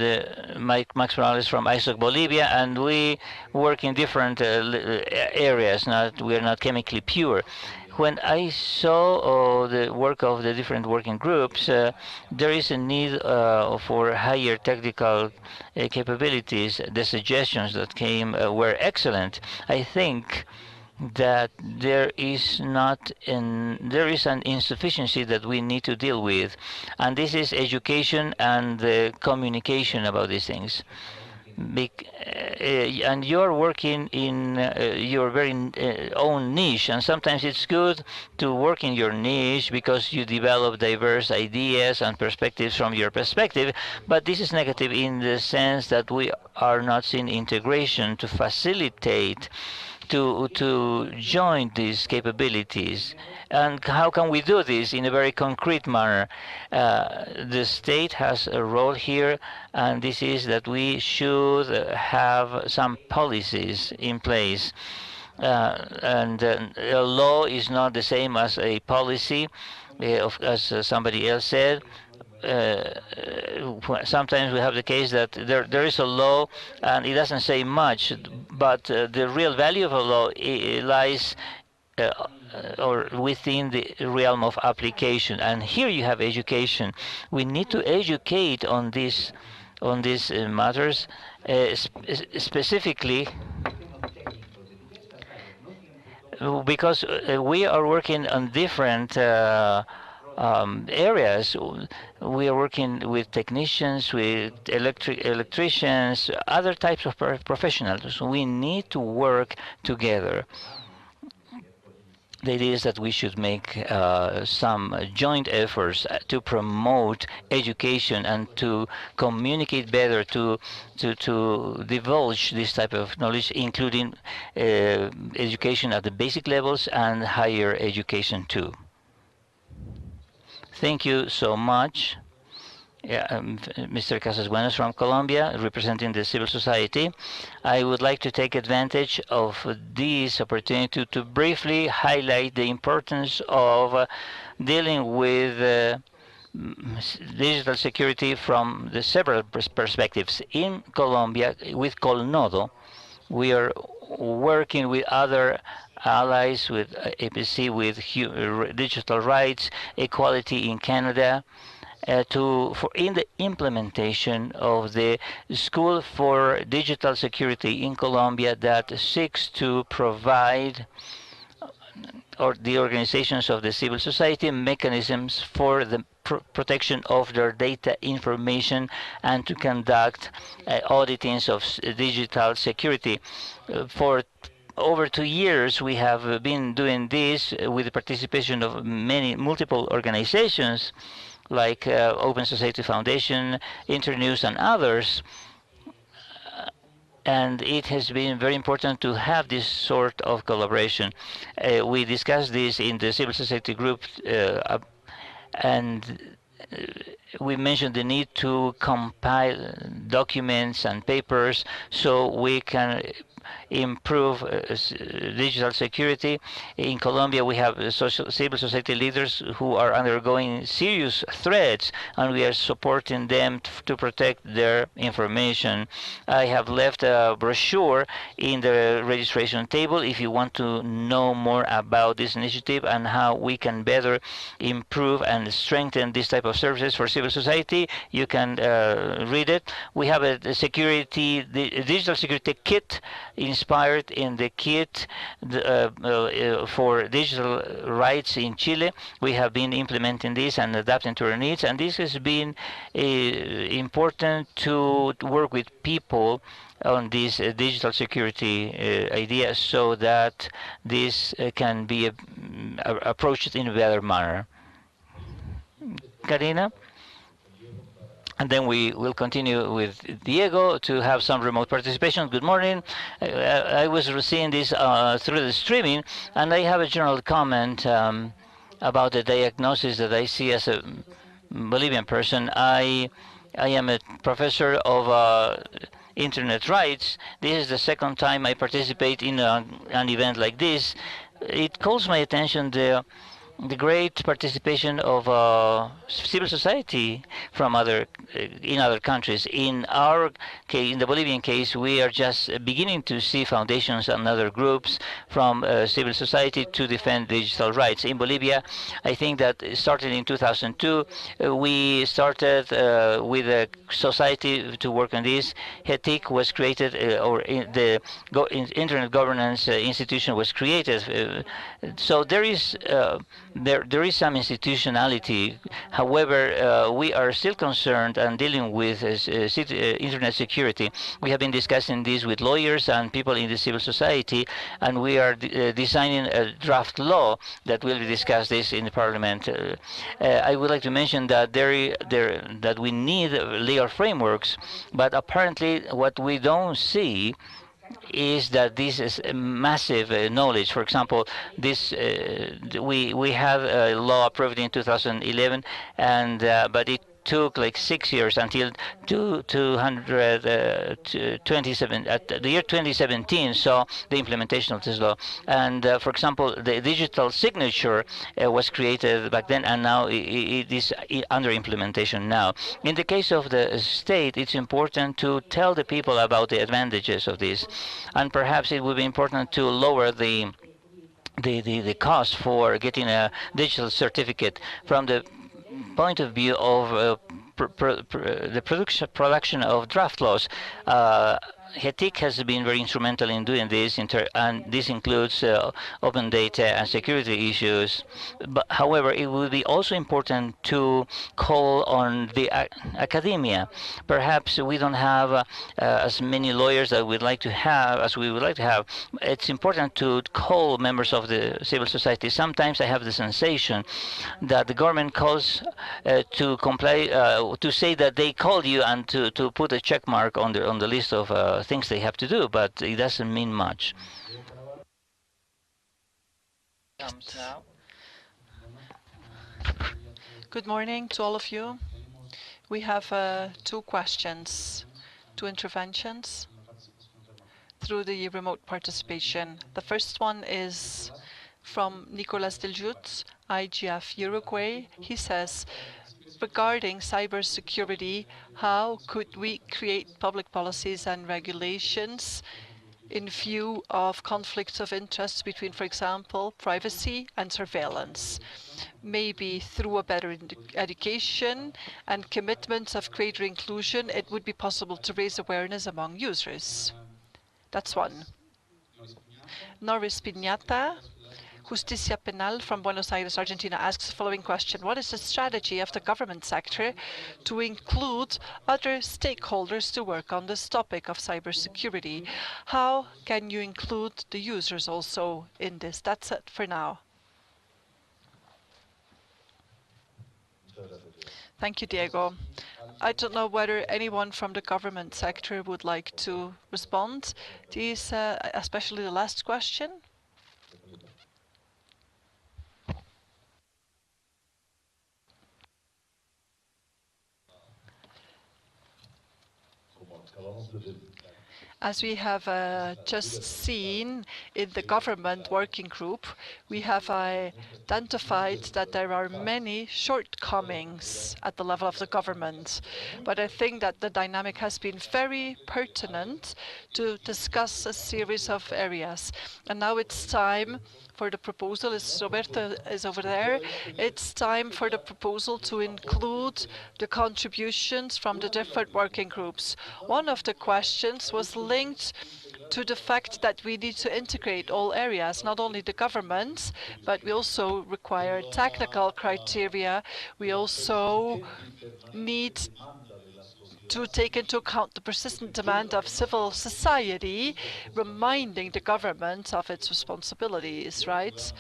Max Morales from ISOC Bolivia, and we work in different areas. We are not chemically pure. When I saw the work of the different working groups, there is a need for higher technical capabilities. The suggestions that came were excellent. I think that there is an insufficiency that we need to deal with, and this is education and the communication about these things. And you're working in your very own niche, and sometimes it's good to work in your niche because you develop diverse ideas and perspectives from your perspective, but this is negative in the sense that we are not seeing integration to facilitate to join these capabilities. And how can we do this in a very concrete manner? The state has a role here, and this is that we should have some policies in place. And a law is not the same as a policy, as somebody else said. Sometimes we have the case that there is a law and it doesn't say much, but the real value of a law lies or within the realm of application. And here you have education. We need to educate on these matters, specifically because we are working on different areas. We are working with technicians, with electricians, other types of professionals. We need to work together. The idea is that we should make some joint efforts to promote education and to communicate better, to divulge this type of knowledge, including education at the basic levels and higher education too. Thank you so much. Mr. Casas Buenos from Colombia, representing the civil society. I would like to take advantage of this opportunity to briefly highlight the importance of dealing with digital security from the several perspectives. In Colombia, with Colnodo, we are working with other allies, with APC, with digital rights, equality in Canada, in the implementation of the School for Digital Security in Colombia that seeks to provide or the organizations of the civil society mechanisms for the protection of their data information and to conduct auditings of digital security. For over 2 years, we have been doing this with the participation of multiple organizations like Open Society Foundation, Internews, and others. And it has been very important to have this sort of collaboration. We discussed this in the civil society group, and we mentioned the need to compile documents and papers so we can improve digital security. In Colombia, we have civil society leaders who are undergoing serious threats, and we are supporting them to protect their information. I have left a brochure in the registration table if you want to know more about this initiative and how we can better improve and strengthen this type of services for civil society. You can read it. We have a digital security kit inspired in the kit for digital rights in Chile. We have been implementing this and adapting to our needs, and this has been important to work with people on this digital security idea so that this can be approached in a better manner. Karina? And then we will continue with Diego to have some remote participation. Good morning. I was seeing this through the streaming, and I have a general comment about the diagnosis that I see as a Bolivian person. I am a professor of Internet rights. This is the second time I participate in an event like this. It calls my attention the great participation of civil society from in other countries. In our case, in the Bolivian case, we are just beginning to see foundations and other groups from civil society to defend digital rights. In Bolivia, I think that starting in 2002, we started with a society to work on this. HETIC was created, the Internet Governance Institution was created. So there is there is some institutionality. However, we are still concerned and dealing with internet security. We have been discussing this with lawyers and people in the civil society, and we are designing a draft law that will discuss this in the parliament. I would like to mention that that we need legal frameworks, but apparently what we don't see is that this is massive knowledge. For example, this we have a law approved in 2011, and but it took like 6 years until 227 at the year 2017. So the implementation of this law, and for example, the digital signature was created back then, and now it is under implementation now. In the case of the state, it's important to tell the people about the advantages of this, and perhaps it would be important to lower the cost for getting a digital certificate from the point of view of the production of draft laws. HETIC has been very instrumental in doing this, and this includes open data and security issues. But however, it would be also important to call on the academia. Perhaps we don't have as many lawyers that we'd like to have as we would like to have. It's important to call members of the civil society. Sometimes I have the sensation that the government calls to comply, to say that they called you and to put a check mark on the list of things they have to do, but it doesn't mean much. Good morning to all of you. We have two questions, two interventions through the remote participation. The first one is from Nicolas Deljut, IGF Uruguay. He says, regarding cybersecurity, how could we create public policies and regulations in view of conflicts of interest between, for example, privacy and surveillance? Maybe through a better education and commitments of greater inclusion, it would be possible to raise awareness among users. That's one. Norris Piñata, Justicia Penal from Buenos Aires, Argentina, asks the following question. What is the strategy of the government sector to include other stakeholders to work on this topic of cybersecurity? How can you include the users also in this? That's it for now. Thank you, Diego. I don't know whether anyone from the government sector would like to respond. These, especially the last question. As we have just seen in the government working group, we have identified that there are many shortcomings at the level of the government. But I think that the dynamic has been very pertinent to discuss a series of areas. And now it's time for the proposal, as Roberto is over there, it's time for the proposal to include the contributions from the different working groups. One of the questions was linked to the fact that we need to integrate all areas, not only the government, but we also require technical criteria. We also need to take into account the persistent demand of civil society, reminding the government of its responsibilities, right?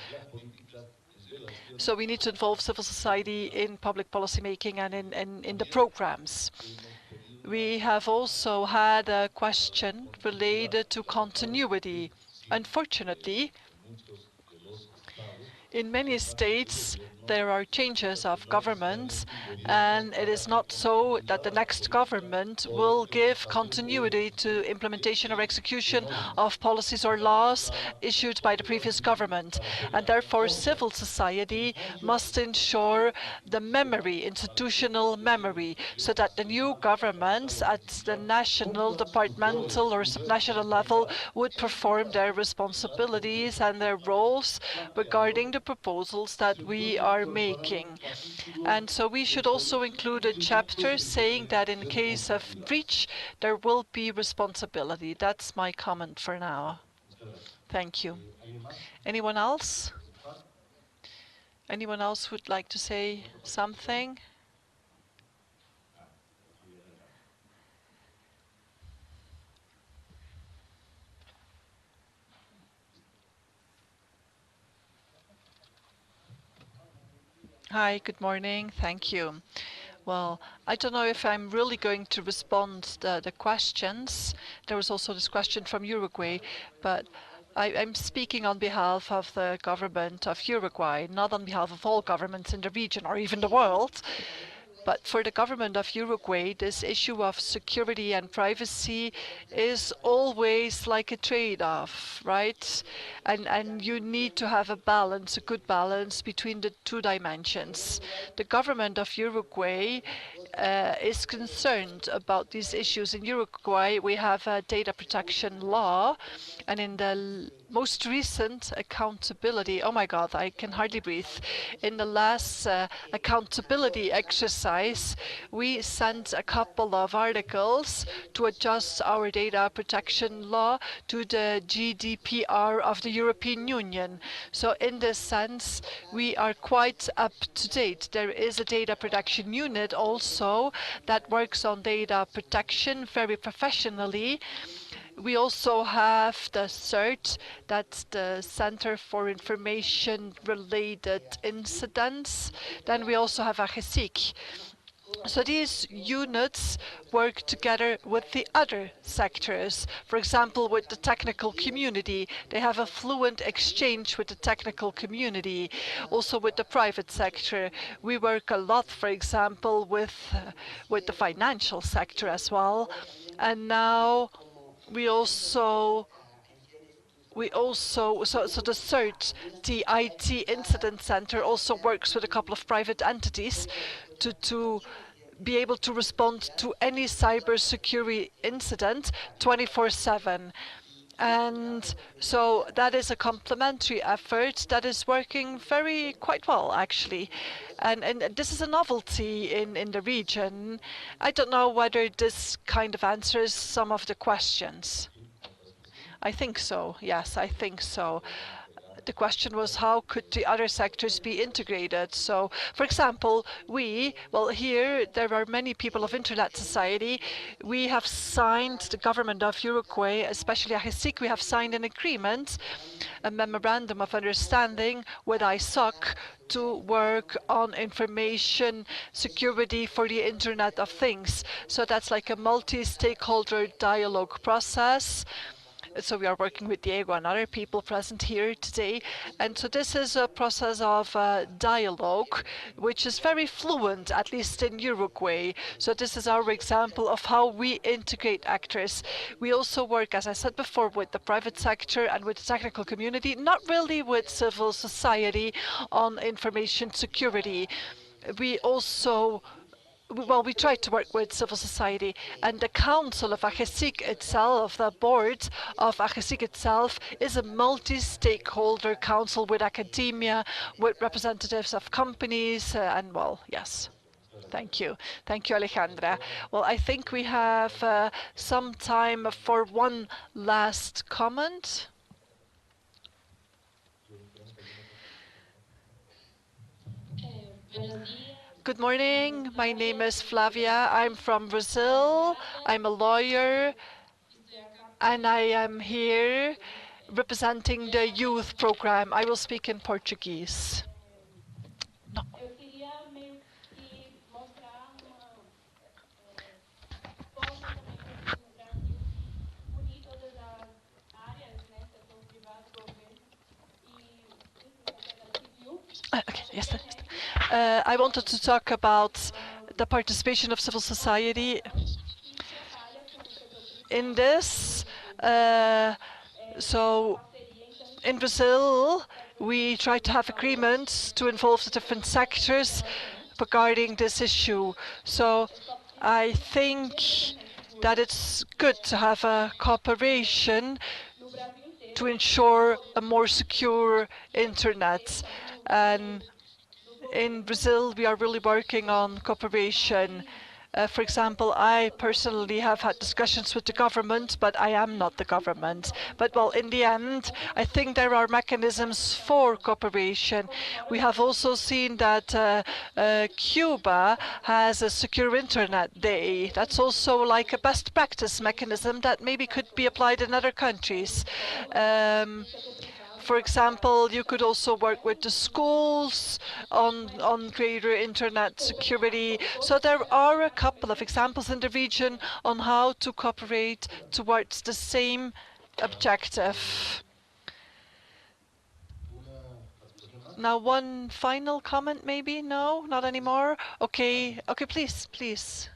So we need to involve civil society in public policy making and in the programs. We have also had a question related to continuity. Unfortunately, in many states, there are changes of governments, and it is not so that the next government will give continuity to implementation or execution of policies or laws issued by the previous government. And therefore, civil society must ensure the memory, institutional memory, so that the new governments at the national, departmental, or subnational level would perform their responsibilities and their roles regarding the proposals that we are making. And so we should also include a chapter saying that in case of breach, there will be responsibility. That's my comment for now. Thank you. Anyone else? Anyone else would like to say something? Hi, good morning. Thank you. Well, I don't know if I'm really going to respond to the questions. There was also this question from Uruguay, but I'm speaking on behalf of the government of Uruguay, not on behalf of all governments in the region or even the world. But for the government of Uruguay, this issue of security and privacy is always like a trade-off, right? And you need to have a balance, a good balance between the two dimensions. The government of Uruguay is concerned about these issues. In Uruguay, we have a data protection law, and in the most recent accountability, oh my God, I can hardly breathe. In the last accountability exercise, we sent a couple of articles to adjust our data protection law to the GDPR of the European Union. So in this sense, we are quite up to date. There is a data protection unit also that works on data protection very professionally. We also have the CERT, that's the Center for Information Related Incidents. Then we also have AGESIC. So these units work together with the other sectors. For example, with the technical community, they have a fluent exchange with the technical community. Also with the private sector, we work a lot, for example, with the financial sector as well. And now we also so the CERT, the IT Incident Center, also works with a couple of private entities to be able to respond to any cybersecurity incident 24/7. And so that is a complementary effort that is working quite well, actually. And this is a novelty in the region. I don't know whether this kind of answers some of the questions. I think so. Yes, I think so. The question was how could the other sectors be integrated? So, for example, well, here there are many people of Internet Society. We have signed, the government of Uruguay, especially AGESIC, we have signed an agreement, a memorandum of understanding with ISOC to work on information security for the Internet of Things. So that's like a multi-stakeholder dialogue process. So we are working with Diego and other people present here today. And so this is a process of dialogue, which is very fluent, at least in Uruguay. So this is our example of how we integrate actors. We also work, as I said before, with the private sector and with the technical community, not really with civil society on information security. We also we try to work with civil society, and the council of AGESIC itself, the board of AGESIC itself, is a multi-stakeholder council with academia, with representatives of companies, and well, yes. Thank you. Thank you, Alejandra. Well, I think we have some time for one last comment. Good morning. My name is Flavia. I'm from Brazil. I'm a lawyer, and I am here representing the youth program. I will speak in Portuguese. No. Okay, yes. I wanted to talk about the participation of civil society in this. So in Brazil, we try to have agreements to involve the different sectors regarding this issue. So I think that it's good to have a cooperation to ensure a more secure internet. And in Brazil, we are really working on cooperation. For example, I personally have had discussions with the government, but I am not the government. But well, in the end, I think there are mechanisms for cooperation. We have also seen that Cuba has a secure internet day. That's also like a best practice mechanism that maybe could be applied in other countries. For example, you could also work with the schools on greater internet security. So there are a couple of examples in the region on how to cooperate towards the same objective. Now, one final comment, maybe? No, not anymore? Okay, okay, please.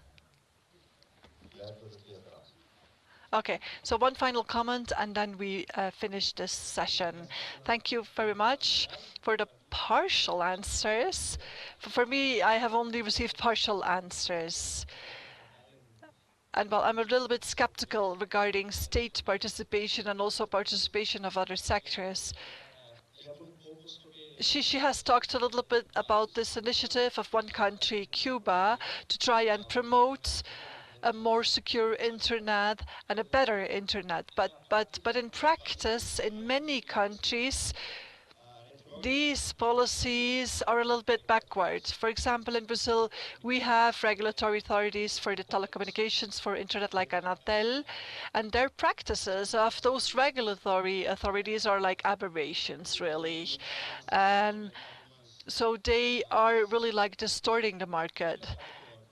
Okay, so one final comment, and then we finish this session. Thank you very much for the partial answers. For me, I have only received partial answers. And well, I'm a little bit skeptical regarding state participation and also participation of other sectors. She has talked a little bit about this initiative of one country, Cuba, to try and promote a more secure internet and a better internet. But in practice, in many countries, these policies are a little bit backwards. For example, in Brazil, we have regulatory authorities for the telecommunications for internet like Anatel, and their practices of those regulatory authorities are like aberrations, really. And so they are really like distorting the market.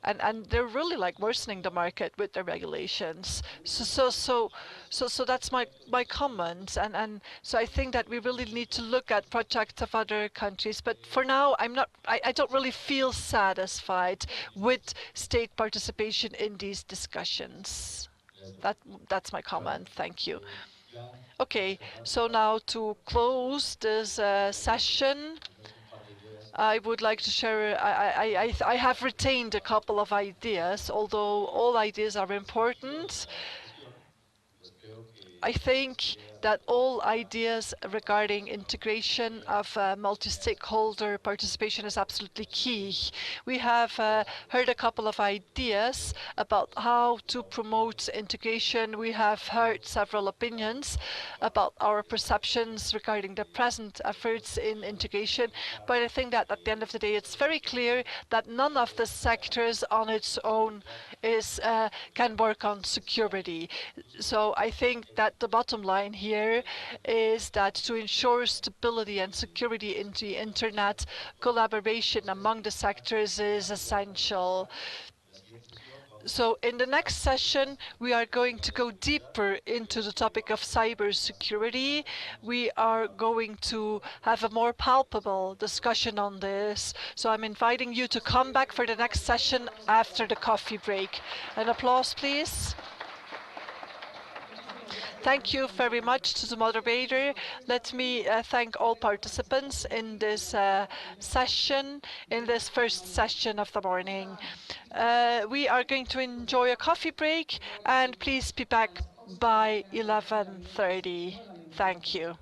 and they're really like worsening the market with their regulations. So that's my comment, and so I think that we really need to look at projects of other countries. But for now, I don't really feel satisfied with state participation in these discussions. That that's my comment. Thank you. Okay, so now to close this session, I would like to share. I have retained a couple of ideas, although all ideas are important. I think that all ideas regarding integration of multi-stakeholder participation is absolutely key. We have heard a couple of ideas about how to promote integration. We have heard several opinions about our perceptions regarding the present efforts in integration, but I think that at the end of the day, it's very clear that none of the sectors on its own can work on security. So I think that the bottom line here is that to ensure stability and security in the internet, collaboration among the sectors is essential. So in the next session, we are going to go deeper into the topic of cybersecurity. We are going to have a more palpable discussion on this. So I'm inviting you to come back for the next session after the coffee break. An applause, please. Thank you very much to the moderator. Let me thank all participants in this session, in this first session of the morning. We are going to enjoy a coffee break, and please be back by 11:30. Thank you.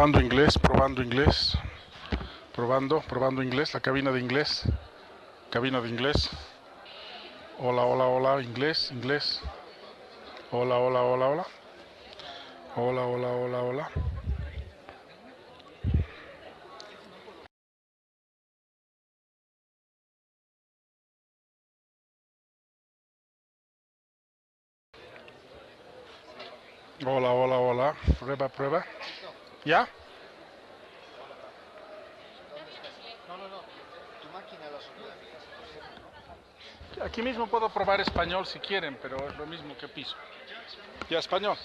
Probando inglés, probando inglés. Probando inglés, la cabina de inglés. Cabina de inglés. Hola, hola, hola, inglés, inglés. Hola, hola, hola, hola. Hola, hola, hola, hola. Hola, hola, hola. Prueba, prueba. ¿Ya? Aquí mismo puedo probar español si quieren, pero es lo mismo que piso. Ya, español.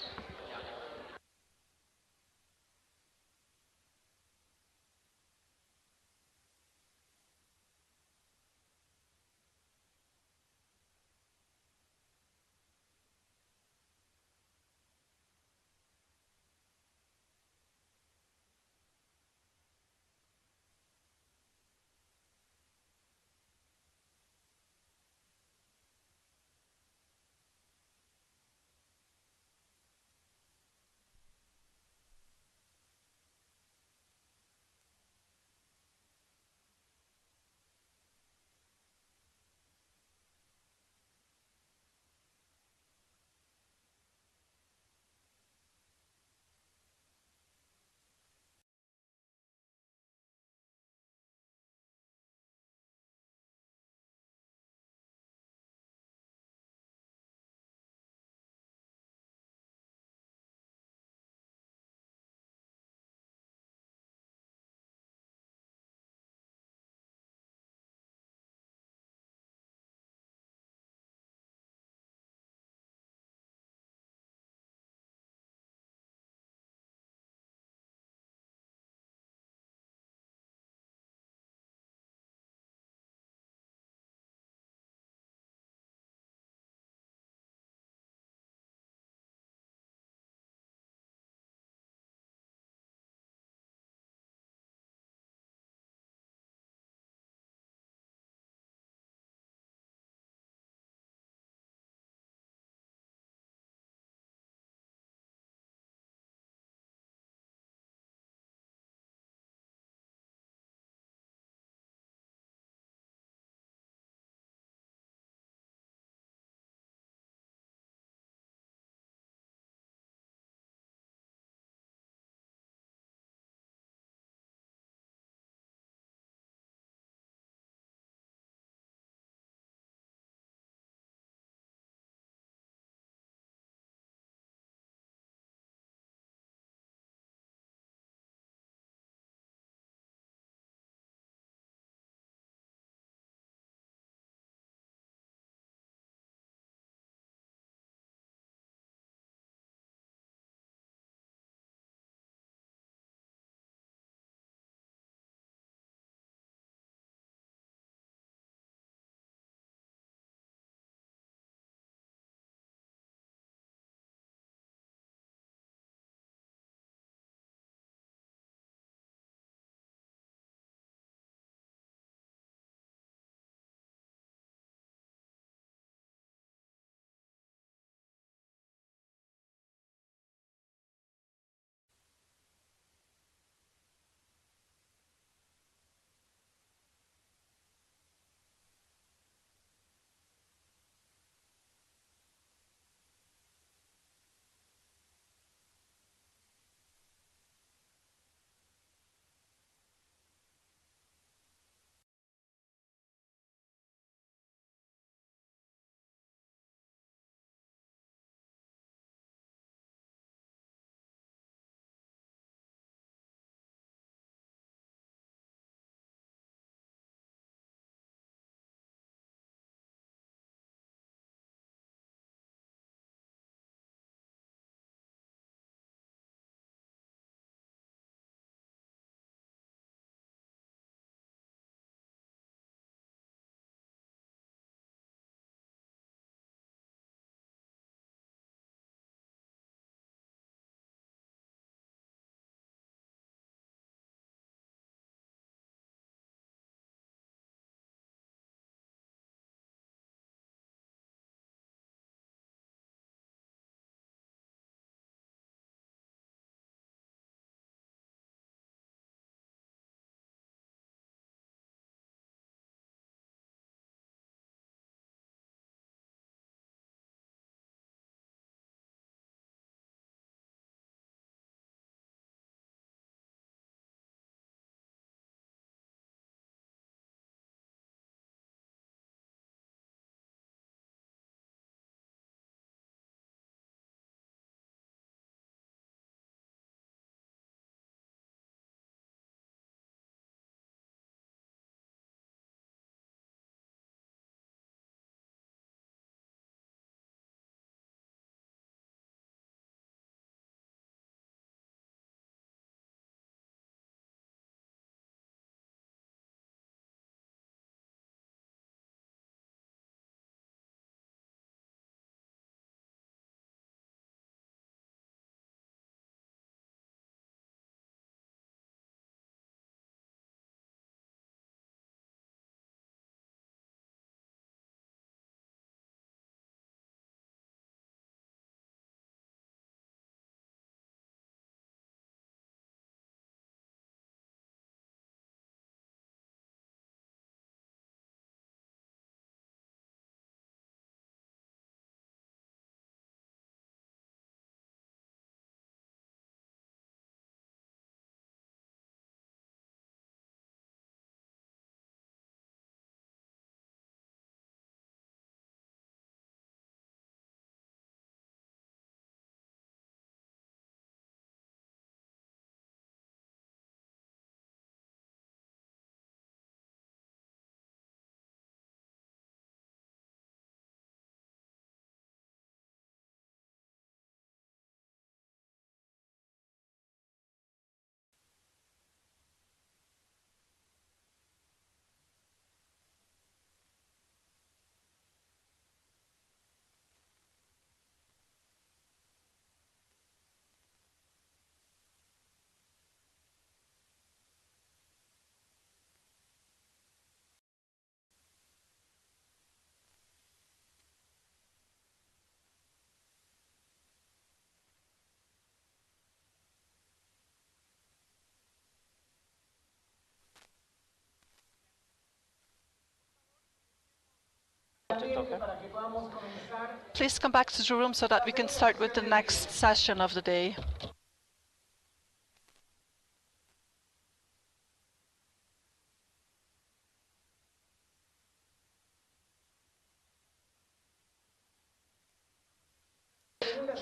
Please come back to the room so that we can start with the next session of the day.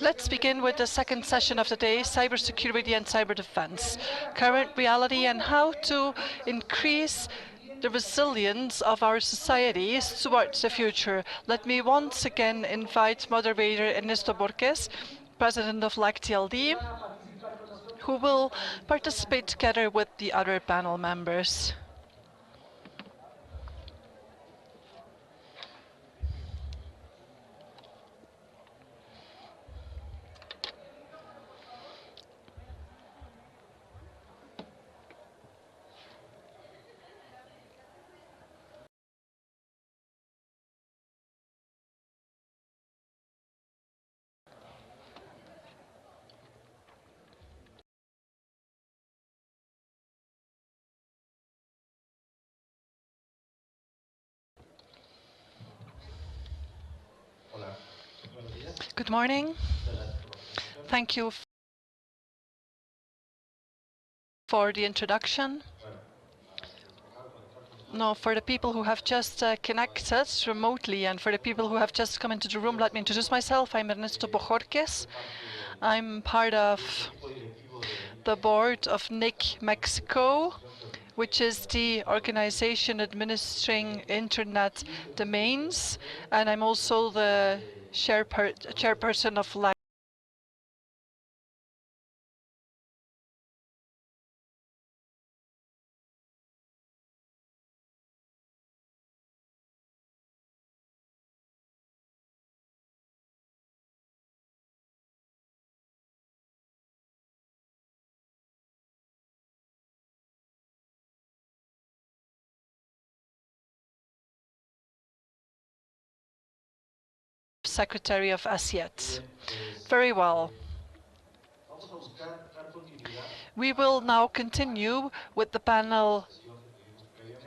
Let's begin with the second session of the day, cybersecurity and cyber defense, current reality and how to increase the resilience of our societies towards the future. Let me once again invite moderator Ernesto Borges, president of LACTLD, who will participate together with the other panel members. Good morning. Thank you for the introduction. No, for the people who have just connected remotely and for the people who have just come into the room, let me introduce myself. I'm Ernesto Borges. I'm part of the board of NIC Mexico, which is the organization administering internet domains, and I'm also the chairperson of Secretary of ASIET. Very well. We will now continue with the panel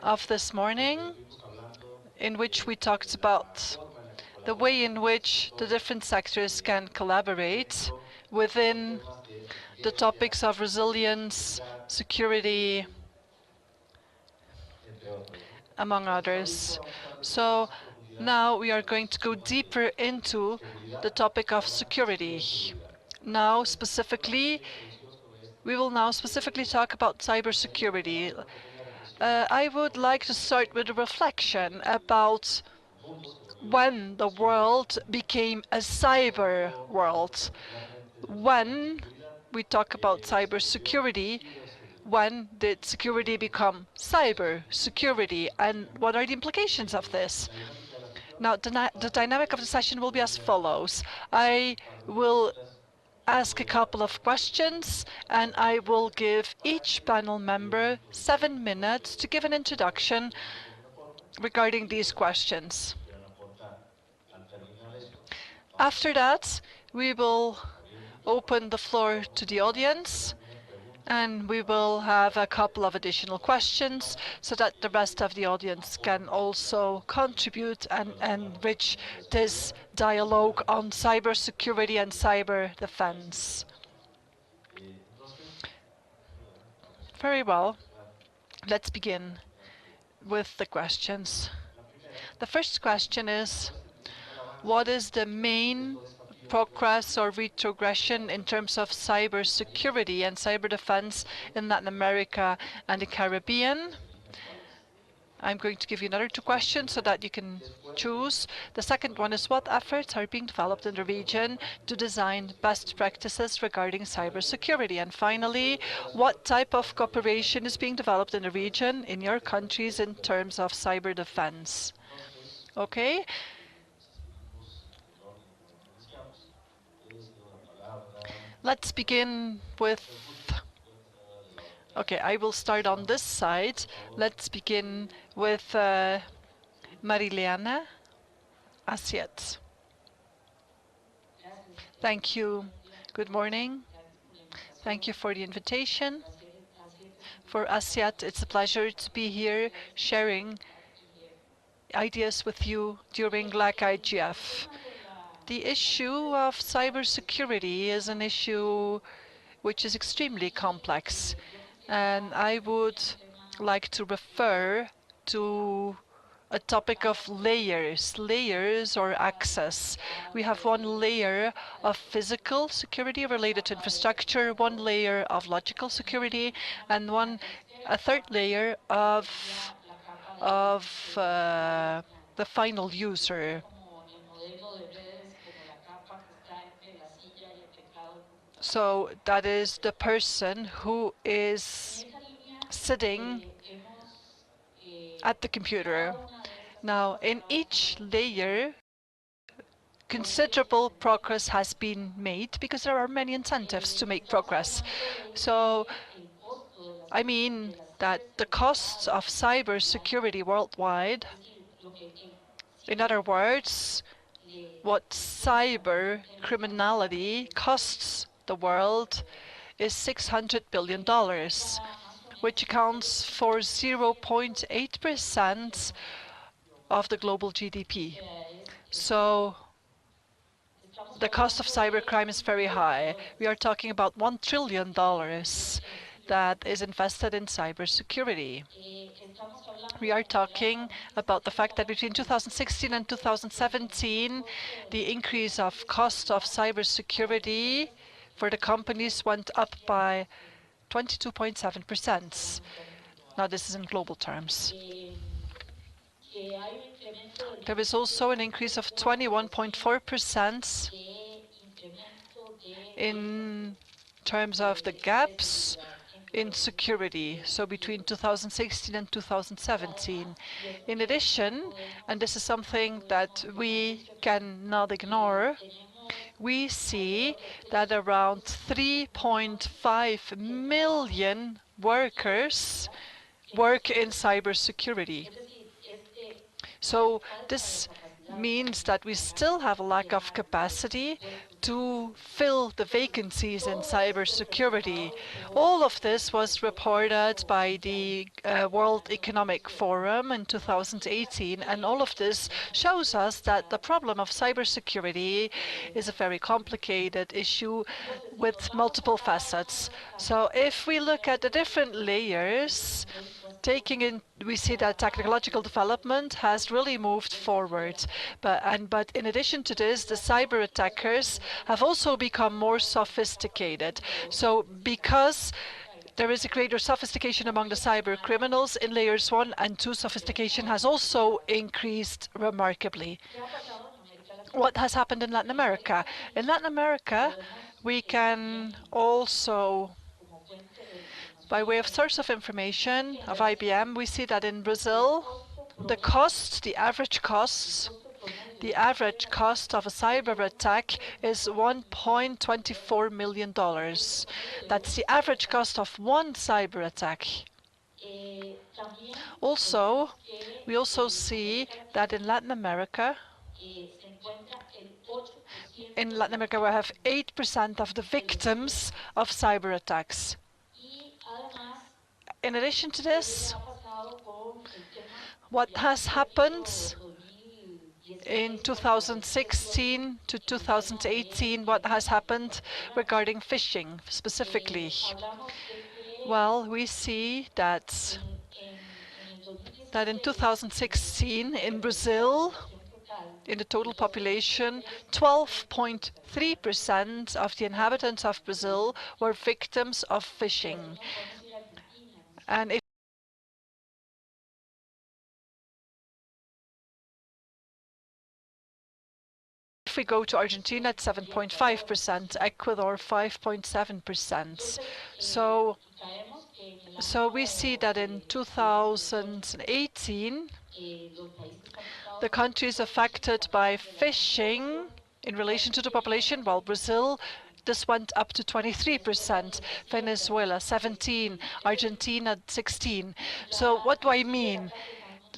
of this morning, in which we talked about the way in which the different sectors can collaborate within the topics of resilience, security, among others. So now we are going to go deeper into the topic of security. Now specifically, we will now specifically talk about cybersecurity. I would like to start with a reflection about when the world became a cyber world. When we talk about cybersecurity, when did security become cyber security, and what are the implications of this? Now, the dynamic of the session will be as follows. I will ask a couple of questions, and I will give each panel member 7 minutes to give an introduction regarding these questions. After that, we will open the floor to the audience, and we will have a couple of additional questions so that the rest of the audience can also contribute and enrich this dialogue on cybersecurity and cyber defense. Very well. Let's begin with the questions. The first question is, what is the main progress or retrogression in terms of cybersecurity and cyber defense in Latin America and the Caribbean? I'm going to give you another 2 questions so that you can choose. The second one is, what efforts are being developed in the region to design best practices regarding cybersecurity? And finally, what type of cooperation is being developed in the region, in your countries, in terms of cyber defense? Okay. Let's begin with... Okay, I will start on this side. Let's begin with Mariliana Asiet. Thank you. Good morning. Thank you for the invitation. For Asiet, it's a pleasure to be here sharing ideas with you during LACIGF. The issue of cybersecurity is an issue which is extremely complex, and I would like to refer to a topic of layers or access. We have one layer of physical security related to infrastructure, one layer of logical security, and a third layer of the final user. So that is the person who is sitting at the computer. Now, in each layer, considerable progress has been made because there are many incentives to make progress. So, I mean that the costs of cybersecurity worldwide, in other words, what cyber criminality costs the world is $600 billion, which accounts for 0.8% of the global GDP. So the cost of cybercrime is very high. We are talking about $1 trillion that is invested in cybersecurity. We are talking about the fact that between 2016 and 2017, the increase of cost of cybersecurity for the companies went up by 22.7%. Now, this is in global terms. There is also an increase of 21.4% in terms of the gaps in security, so between 2016 and 2017. In addition, and this is something that we cannot ignore, we see that around 3.5 million workers work in cybersecurity. So this means that we still have a lack of capacity to fill the vacancies in cybersecurity. All of this was reported by the World Economic Forum in 2018, and all of this shows us that the problem of cybersecurity is a very complicated issue with multiple facets. So if we look at the different layers, we see that technological development has really moved forward. But in addition to this, the cyber attackers have also become more sophisticated. So because there is a greater sophistication among the cyber criminals in layers 1 and 2, sophistication has also increased remarkably. What has happened in Latin America? In Latin America, we can also, by way of source of information of IBM, we see that in Brazil, the average cost of a cyber attack is $1.24 million. That's the average cost of one cyber attack. Also, we also see that in Latin America, we have 8% of the victims of cyber attacks. In addition to this, what has happened in 2016 to 2018, what has happened regarding phishing specifically? Well, we see that in 2016 in Brazil, in the total population, 12.3% of the inhabitants of Brazil were victims of phishing. And if we go to Argentina, it's 7.5%, Ecuador 5.7%. So we see that in 2018, the countries affected by phishing in relation to the population, while Brazil, this went up to 23%, Venezuela 17%, Argentina 16%. So what do I mean?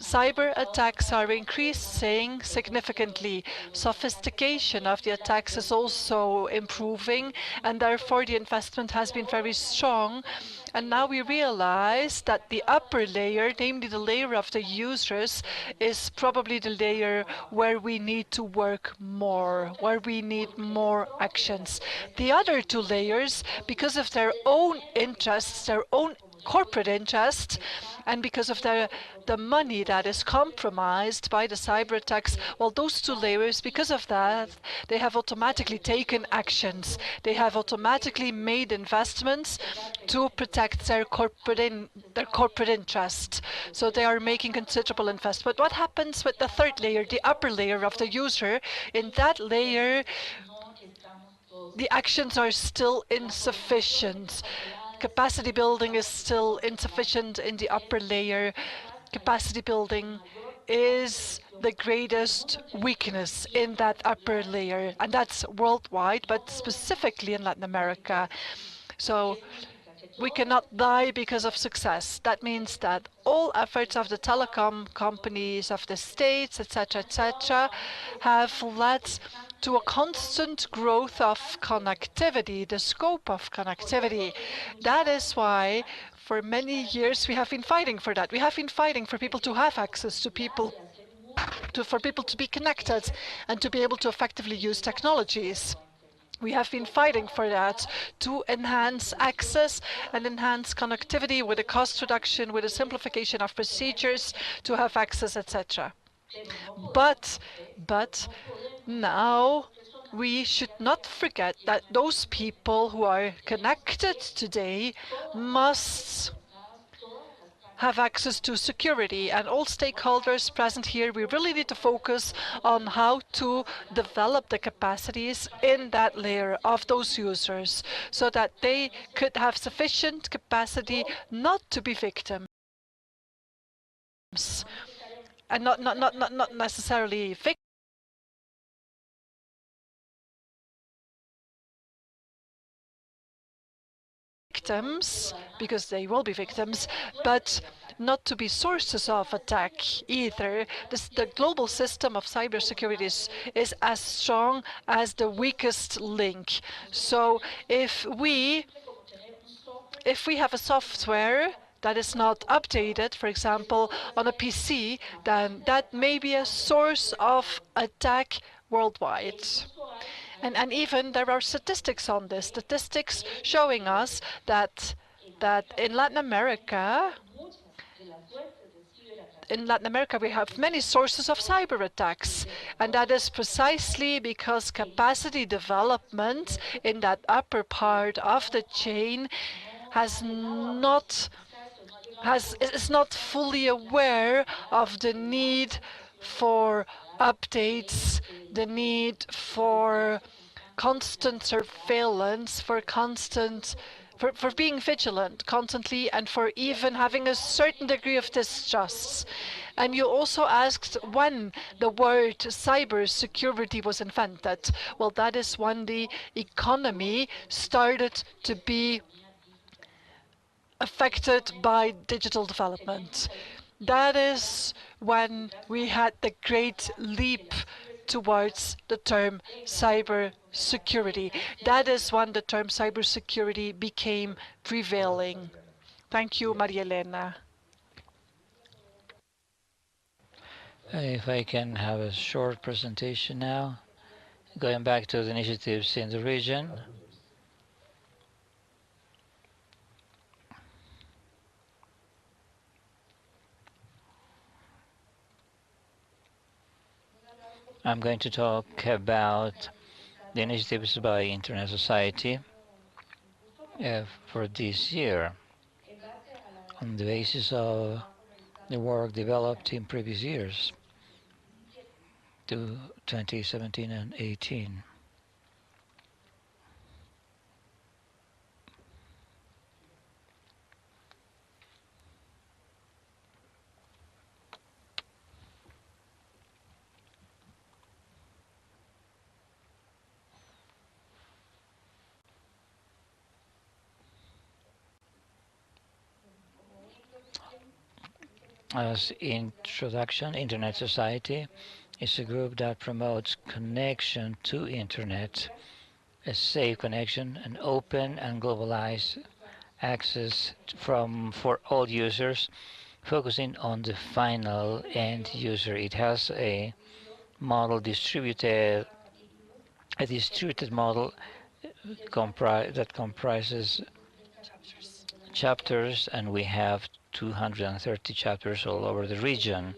cyber attacks are increasing significantly. Sophistication of the attacks is also improving, and therefore the investment has been very strong. And now we realize that the upper layer, namely the layer of the users, is probably the layer where we need to work more, where we need more actions. The other two layers, because of their own interests, their own corporate interest, and because of the money that is compromised by the cyber attacks, well, those two layers, because of that, they have automatically taken actions. They have automatically made investments to protect their corporate interest. So they are making considerable investment. What happens with the third layer, the upper layer of the user? In that layer, the actions are still insufficient. Capacity building is still insufficient in the upper layer. Capacity building is the greatest weakness in that upper layer, and that's worldwide, but specifically in Latin America. So we cannot die because of success. That means that all efforts of the telecom companies, of the states, etc., have led to a constant growth of connectivity, the scope of connectivity. That is why for many years we have been fighting for that. We have been fighting for people to have access to people, for people to be connected and to be able to effectively use technologies. We have been fighting for that, to enhance access and enhance connectivity with a cost reduction, with a simplification of procedures to have access, etc. But now we should not forget that those people who are connected today must have access to security, and all stakeholders present here, we really need to focus on how to develop the capacities in that layer of those users so that they could have sufficient capacity not to be victims, and not necessarily victims, because they will be victims, but not to be sources of attack either. The global system of cybersecurity is as strong as the weakest link. So if we have a software that is not updated, for example, on a PC, then that may be a source of attack worldwide. And even there are statistics on this, statistics showing us that in Latin America, we have many sources of cyber attacks, and that is precisely because capacity development in that upper part of the chain is not fully aware of the need for updates, the need for constant surveillance, for being vigilant constantly, and for even having a certain degree of distrust. And you also asked when the word cybersecurity was invented. Well, that is when the economy started to be affected by digital development. That is when we had the great leap towards the term cybersecurity. That is when the term cybersecurity became prevailing. Thank you, Maria Elena. If I can have a short presentation now, going back to the initiatives in the region. I'm going to talk about the initiatives by Internet Society for this year on the basis of the work developed in previous years to 2017 and 18. As introduction, Internet Society is a group that promotes connection to Internet, a safe connection, an open and globalized access for all users, focusing on the final end user. It has a distributed model that comprises chapters, and we have 230 chapters all over the region.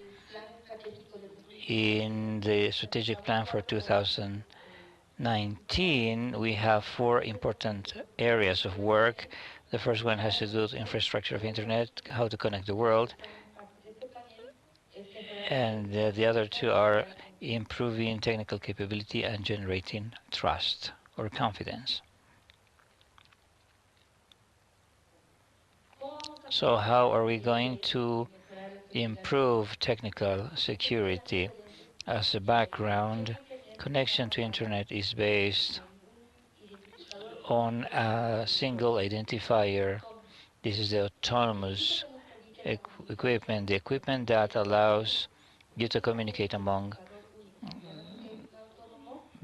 In the strategic plan for 2019, we have four important areas of work. The first one has to do with infrastructure of Internet, how to connect the world, and the other two are improving technical capability and generating trust or confidence. So how are we going to improve technical security? As a background, connection to Internet is based on a single identifier. This is the autonomous equipment, the equipment that allows you to communicate among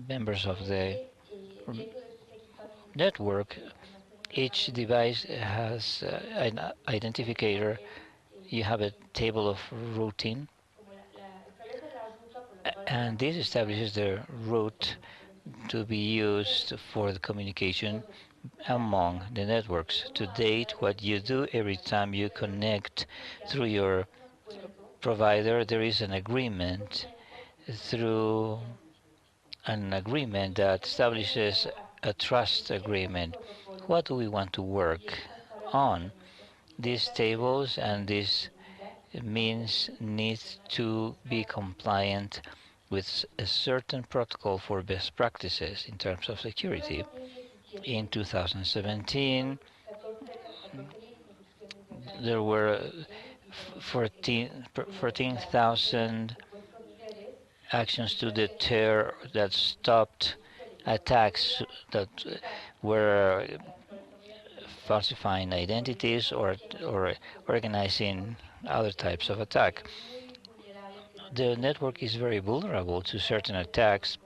members of the network. Each device has an identifier. You have a table of routing, and this establishes the route to be used for the communication among the networks. To date, what you do every time you connect through your provider, there is an agreement that establishes a trust agreement. What do we want to work on? These tables and these means need to be compliant with a certain protocol for best practices in terms of security. In 2017, there were 14,000 actions to deter that stopped attacks that were falsifying identities or organizing other types of attack. The network is very vulnerable to certain attacks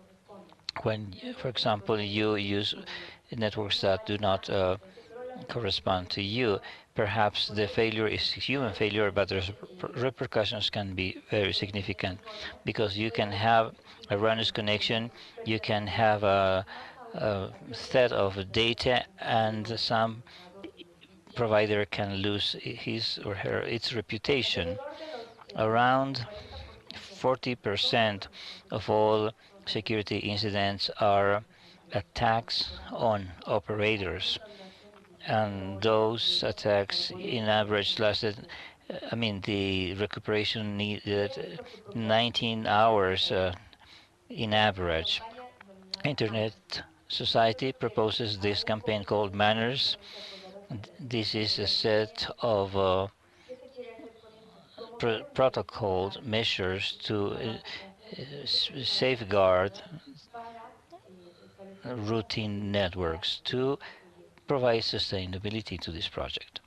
when, for example, you use networks that do not correspond to you. Perhaps the failure is human failure, but the repercussions can be very significant because you can have a erroneous connection, you can have a set of data, and some provider can lose his or her its reputation. Around 40% of all security incidents are attacks on operators, and those attacks in average lasted, the recuperation needed 19 hours in average. Internet Society proposes this campaign called Manners. This is a set of protocol measures to safeguard routine networks to provide sustainability to this project.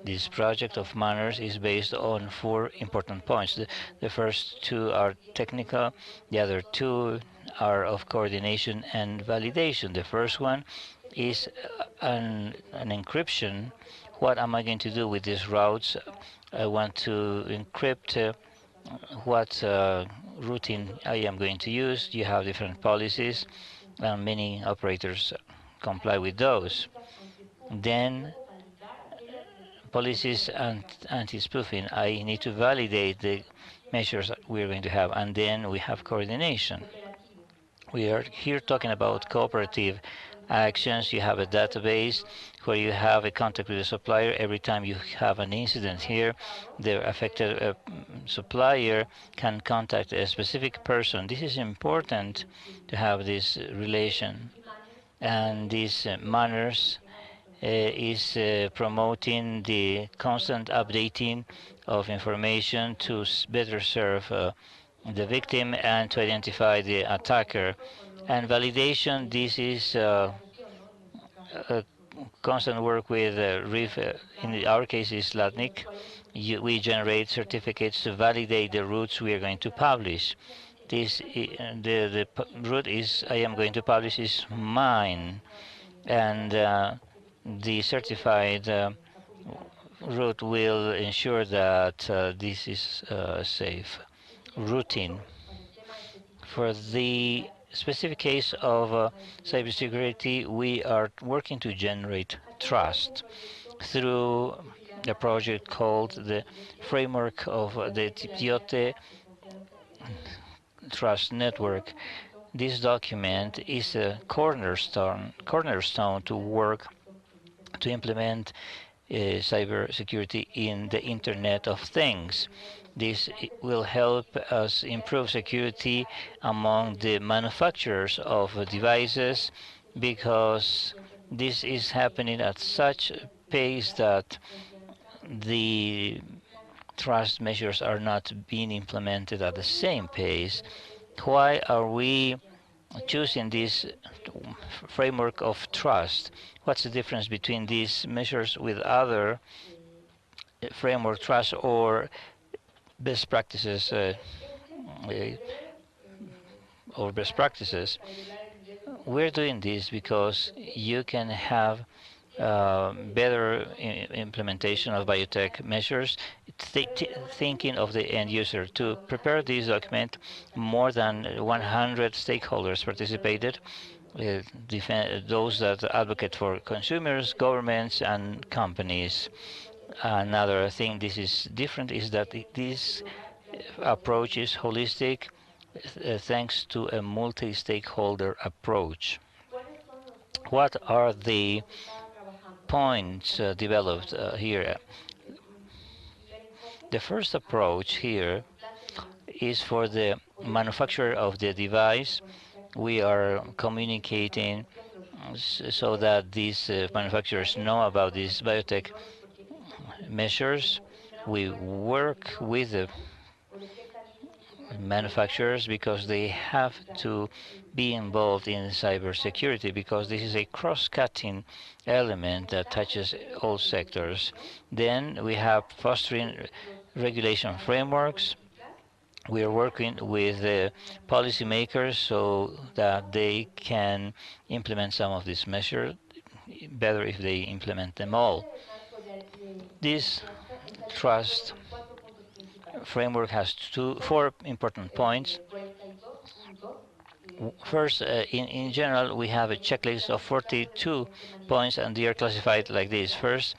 This project of manners is based on four important points. The first two are technical, the other two are of coordination and validation. The first one is an encryption. What am I going to do with these routes? I want to encrypt what routing I am going to use. You have different policies, and many operators comply with those. Then policies and anti-spoofing. I need to validate the measures that we're going to have, and then we have coordination. We are here talking about cooperative actions. You have a database where you have a contact with the supplier. Every time you have an incident here, the affected supplier can contact a specific person. This is important to have this relation, and these manners is promoting the constant updating of information to better serve the victim and to identify the attacker. And validation, this is a constant work with RIF, in our case is LATNIC. We generate certificates to validate the routes we are going to publish. The route is I am going to publish is mine, and the certified route will ensure that this is safe routing. For the specific case of cybersecurity, we are working to generate trust through a project called the Framework of the Tiote Trust Network. This document is a cornerstone to work to implement cybersecurity in the Internet of Things. This will help us improve security among the manufacturers of devices, because this is happening at such a pace that the trust measures are not being implemented at the same pace. Why are we choosing this framework of trust? What's the difference between these measures with other framework trust or best practices or best practices? We're doing this because you can have better implementation of biotech measures, thinking of the end user. To prepare this document, more than 100 stakeholders participated, those that advocate for consumers, governments, and companies. Another thing this is different is that this approach is holistic, thanks to a multi-stakeholder approach. What are the points developed here? The first approach here is for the manufacturer of the device. We are communicating so that these manufacturers know about these biotech measures. We work with the manufacturers because they have to be involved in cybersecurity, because this is a cross-cutting element that touches all sectors. Then we have fostering regulation frameworks. We are working with policymakers so that they can implement some of these measures better if they implement them all. This trust framework has four important points. First, in general, we have a checklist of 42 points, and they are classified like this. First,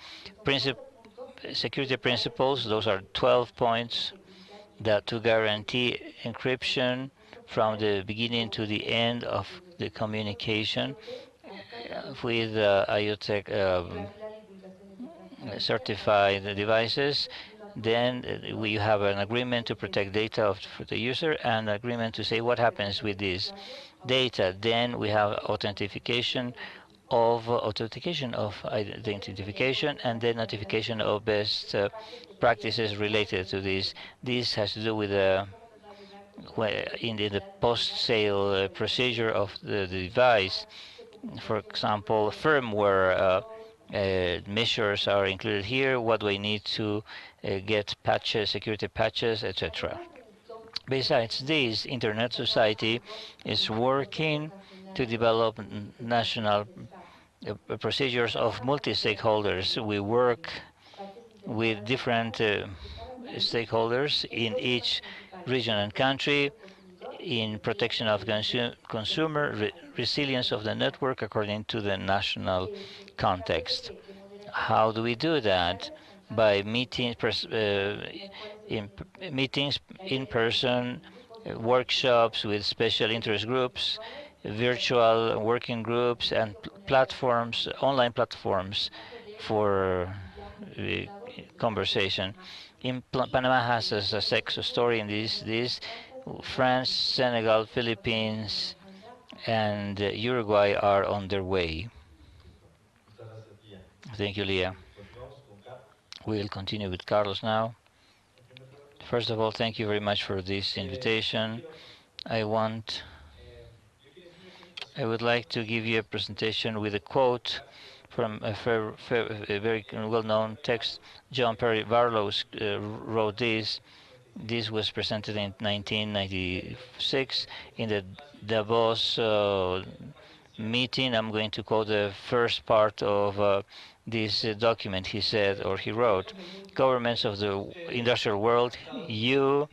security principles. Those are 12 points that to guarantee encryption from the beginning to the end of the communication with IoTech certified devices. Then we have an agreement to protect data of the user, and an agreement to say what happens with this data. Then we have authentication of identification, and then notification of best practices related to this. This has to do with in the post-sale procedure of the device. For example, firmware measures are included here. What do I need to get patches, security patches, etc. Besides this, Internet Society is working to develop national procedures of multi-stakeholders. We work with different stakeholders in each region and country in protection of consumer resilience of the network according to the national context. How do we do that? By meetings in person, workshops with special interest groups, virtual working groups, and platforms, online platforms for conversation. Panama has a success story in this. France, Senegal, Philippines, and Uruguay are on their way. Thank you, Leah. We'll continue with Carlos now. First of all, thank you very much for this invitation. I want I would like to give you a presentation with a quote from a very well-known text. John Perry Barlow wrote this. This was presented in 1996 in the Davos meeting. I'm going to quote the first part of this document. He said, or he wrote, governments of the industrial world, you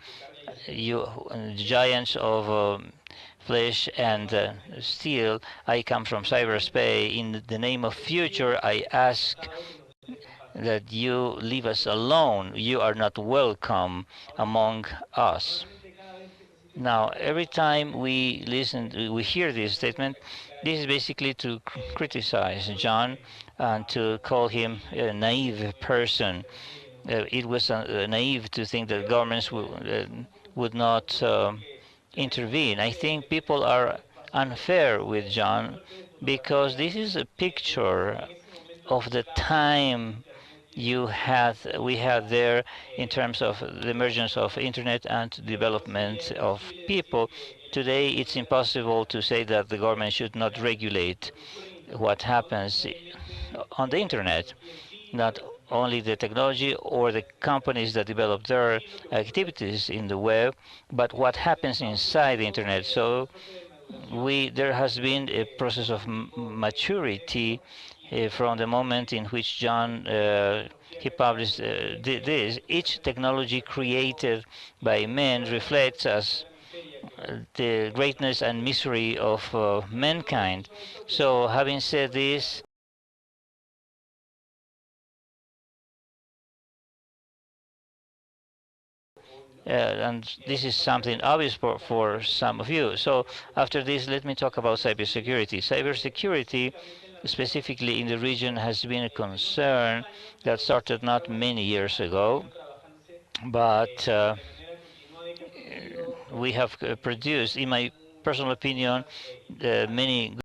giants of flesh and steel, I come from cyberspace. In the name of future, I ask that you leave us alone. You are not welcome among us. Now, every time we listen, we hear this statement, this is basically to criticize John and to call him a naive person. It was naive to think that governments would not intervene. I think people are unfair with John because this is a picture of the time we had there in terms of the emergence of internet and development of people. Today it's impossible to say that the government should not regulate what happens on the internet, not only the technology or the companies that develop their activities in the web, but what happens inside the internet. So there has been a process of maturity from the moment in which John he published this. Each technology created by men reflects as the greatness and misery of mankind. So having said this, and this is something obvious for some of you. So after this, let me talk about cybersecurity. Cybersecurity, specifically in the region, has been a concern that started not many years ago, but we have produced, in my personal opinion, many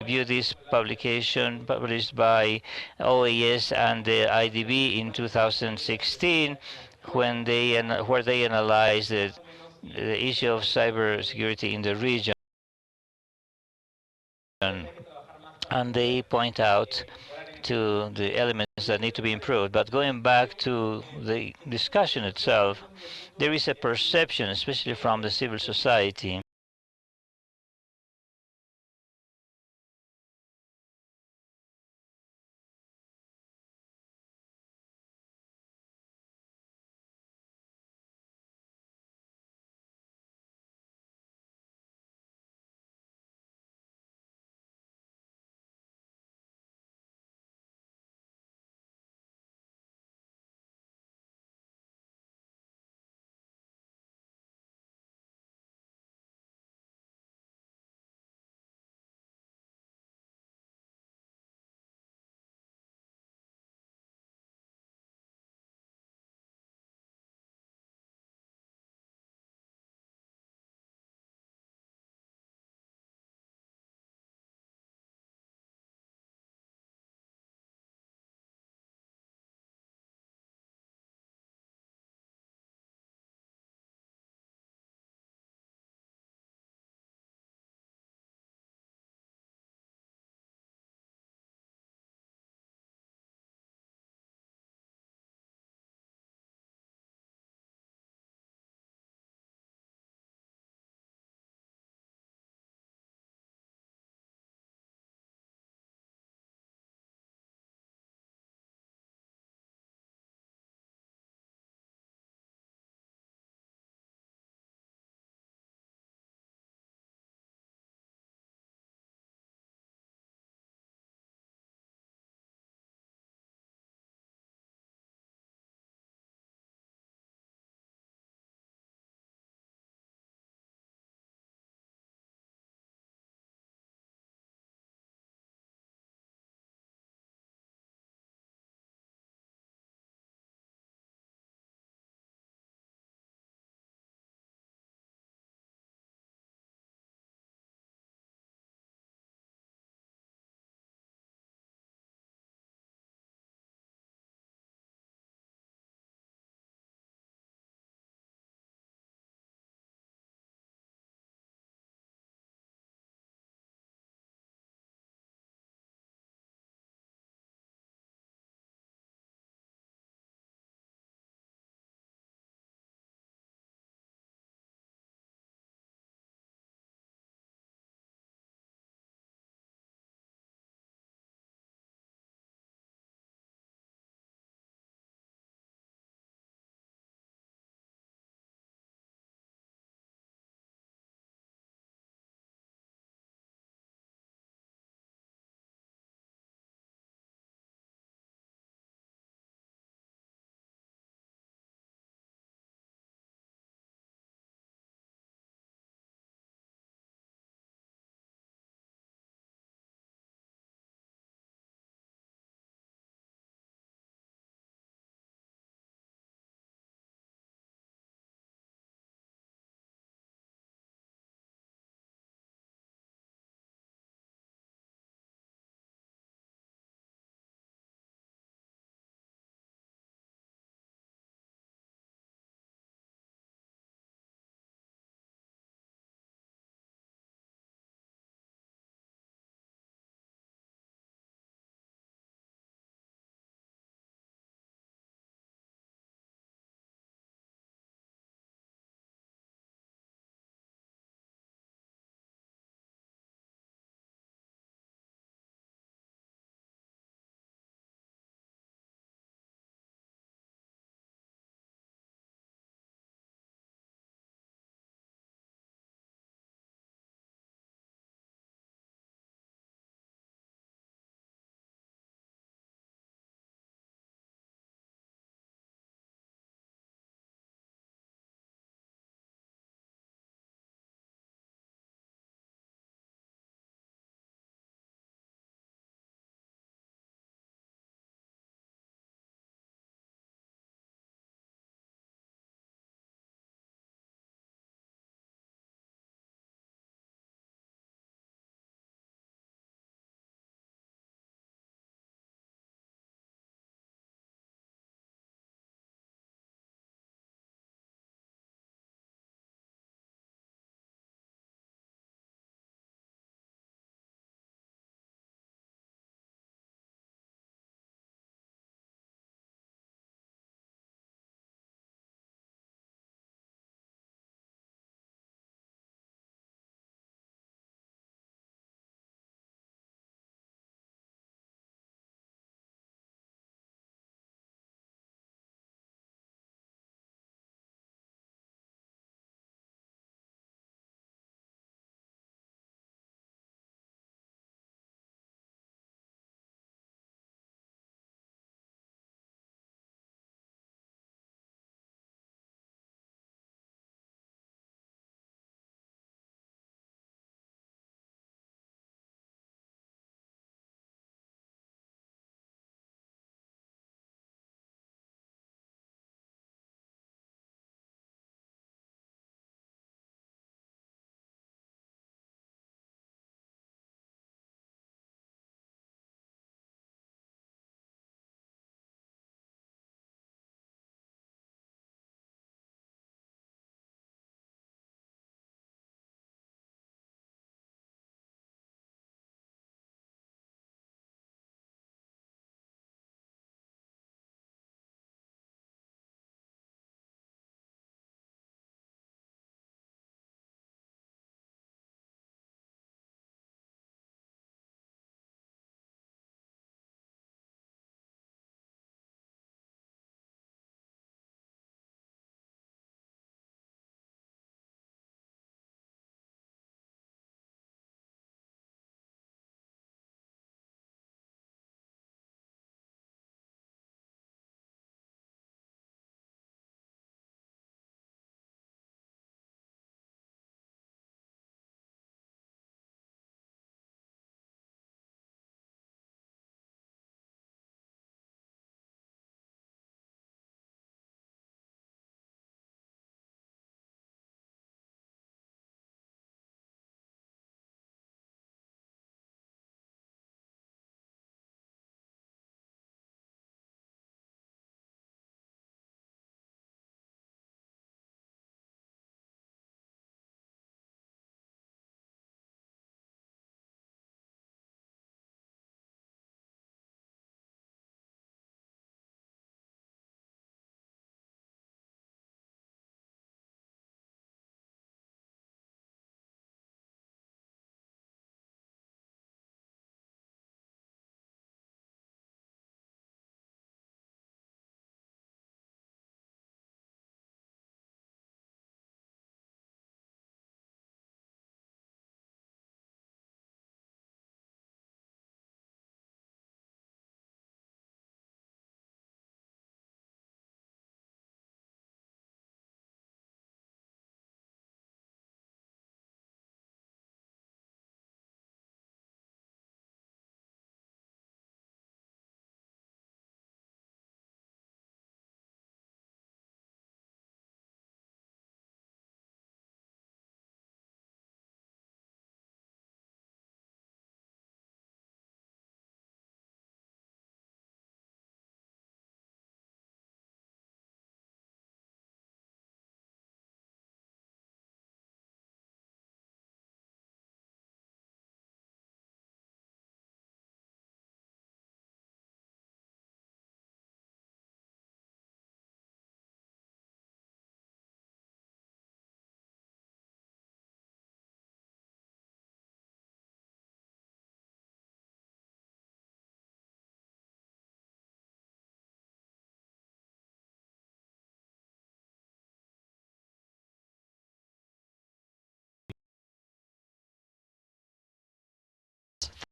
review this publication published by OAS and the IDB in 2016, where they analyzed the issue of cybersecurity in the region, and they point out to the elements that need to be improved. But going back to the discussion itself, there is a perception, especially from the civil society,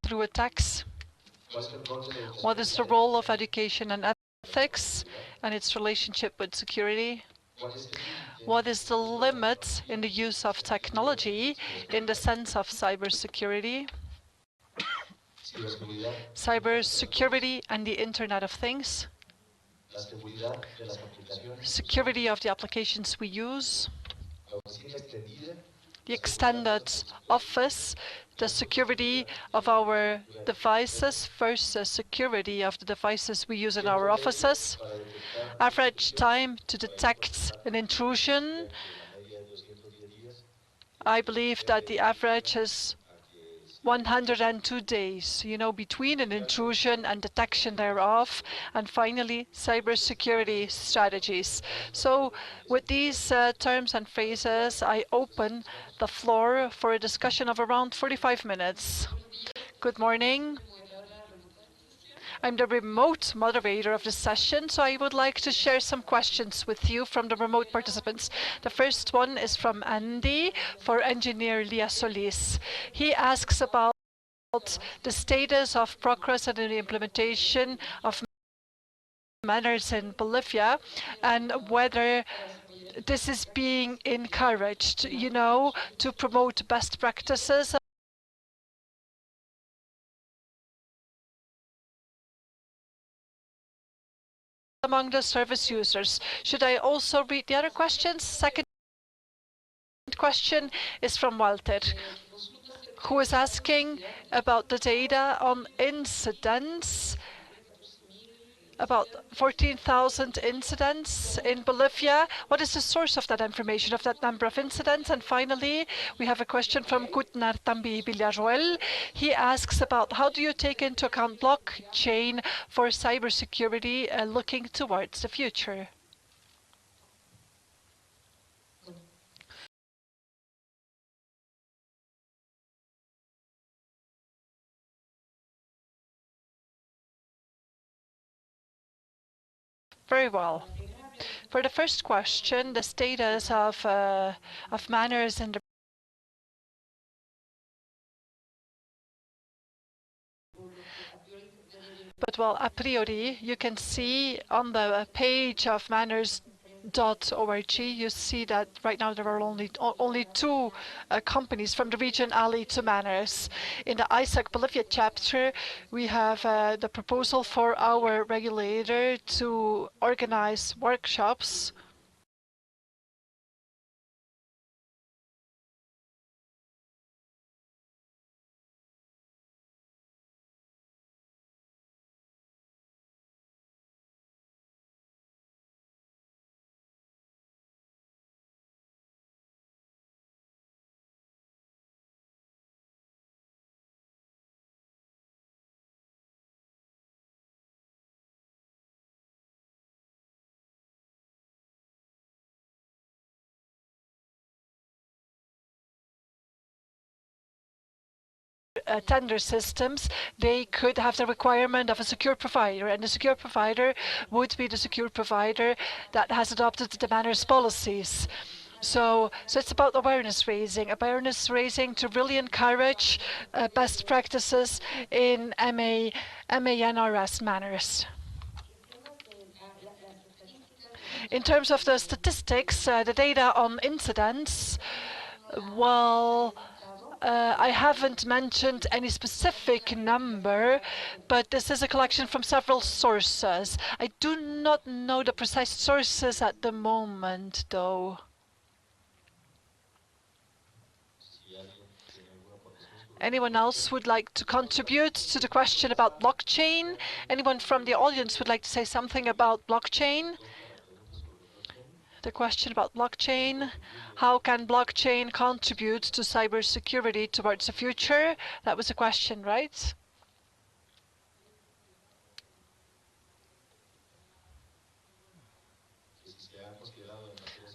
through attacks? What is the role of education and ethics and its relationship with security? What is the limit in the use of technology in the sense of cybersecurity? Cybersecurity and the Internet of Things. Security of the applications we use. The extended office, the security of our devices versus security of the devices we use in our offices. Average time to detect an intrusion. I believe that the average is 102 days, between an intrusion and detection thereof. And finally, cybersecurity strategies. So with these terms and phrases, I open the floor for a discussion of around 45 minutes. Good morning. I'm the remote moderator of the session, so I would like to share some questions with you from the remote participants. The first one is from Andy for engineer Lia Solis. He asks about the status of progress and the implementation of manners in Bolivia and whether this is being encouraged, to promote best practices among the service users. Should I also read the other questions? Second question is from Walter, who is asking about the data on incidents, about 14,000 incidents in Bolivia. What is the source of that information, of that number of incidents? And finally, we have a question from Gutnar Tambi Villaruel. He asks about how do you take into account blockchain for cybersecurity looking towards the future? Very well. For the first question, the status of manners in the but well, a priori, you can see on the page of manners.org, you see that right now there are only two companies from the region ally to manners. In the ISOC Bolivia Chapter, we have the proposal for our regulator to organize workshops tender systems. They could have the requirement of a secure provider, and the secure provider would be the secure provider that has adopted the manners policies. So it's about awareness raising to really encourage best practices in MANRS manners. In terms of the statistics, the data on incidents, well, I haven't mentioned any specific number, but this is a collection from several sources. I do not know the precise sources at the moment, though. Anyone else would like to contribute to the question about blockchain? Anyone from the audience would like to say something about blockchain? The question about blockchain. How can blockchain contribute to cybersecurity towards the future? That was a question, right?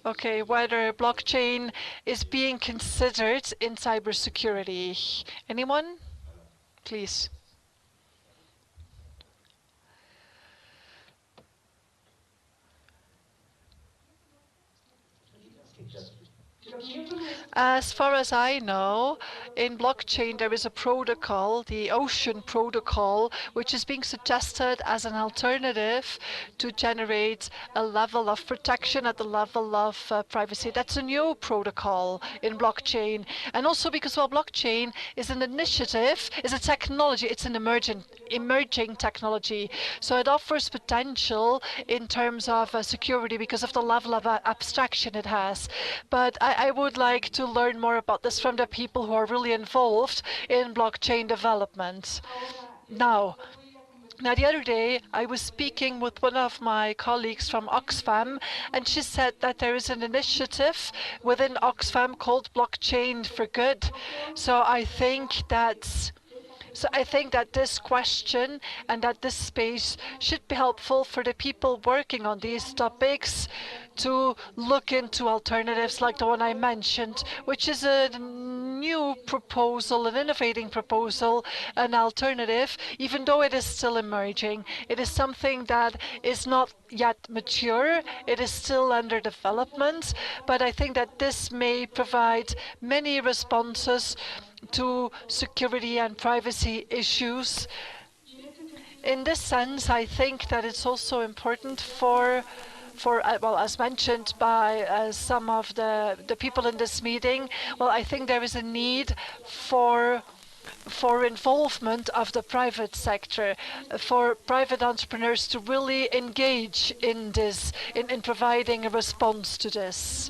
Okay, whether blockchain is being considered in cybersecurity. Anyone? Please. As far as I know, in blockchain there is a protocol, the Ocean Protocol, which is being suggested as an alternative to generate a level of protection at the level of privacy. That's a new protocol in blockchain. And also because, well, blockchain is an initiative, is a technology, it's an emerging technology. So it offers potential in terms of security because of the level of abstraction it has. But I would like to learn more about this from the people who are really involved in blockchain development. Now, the other day, I was speaking with one of my colleagues from Oxfam, and she said that there is an initiative within Oxfam called Blockchain for Good. So I think that this question and that this space should be helpful for the people working on these topics to look into alternatives like the one I mentioned, which is a new proposal, an innovating proposal, an alternative, even though it is still emerging. It is something that is not yet mature, it is still under development, but I think that this may provide many responses to security and privacy issues. In this sense, I think that it's also important for well, as mentioned by some of the people in this meeting, well, I think there is a need for involvement of the private sector, for private entrepreneurs to really engage in this, in providing a response to this.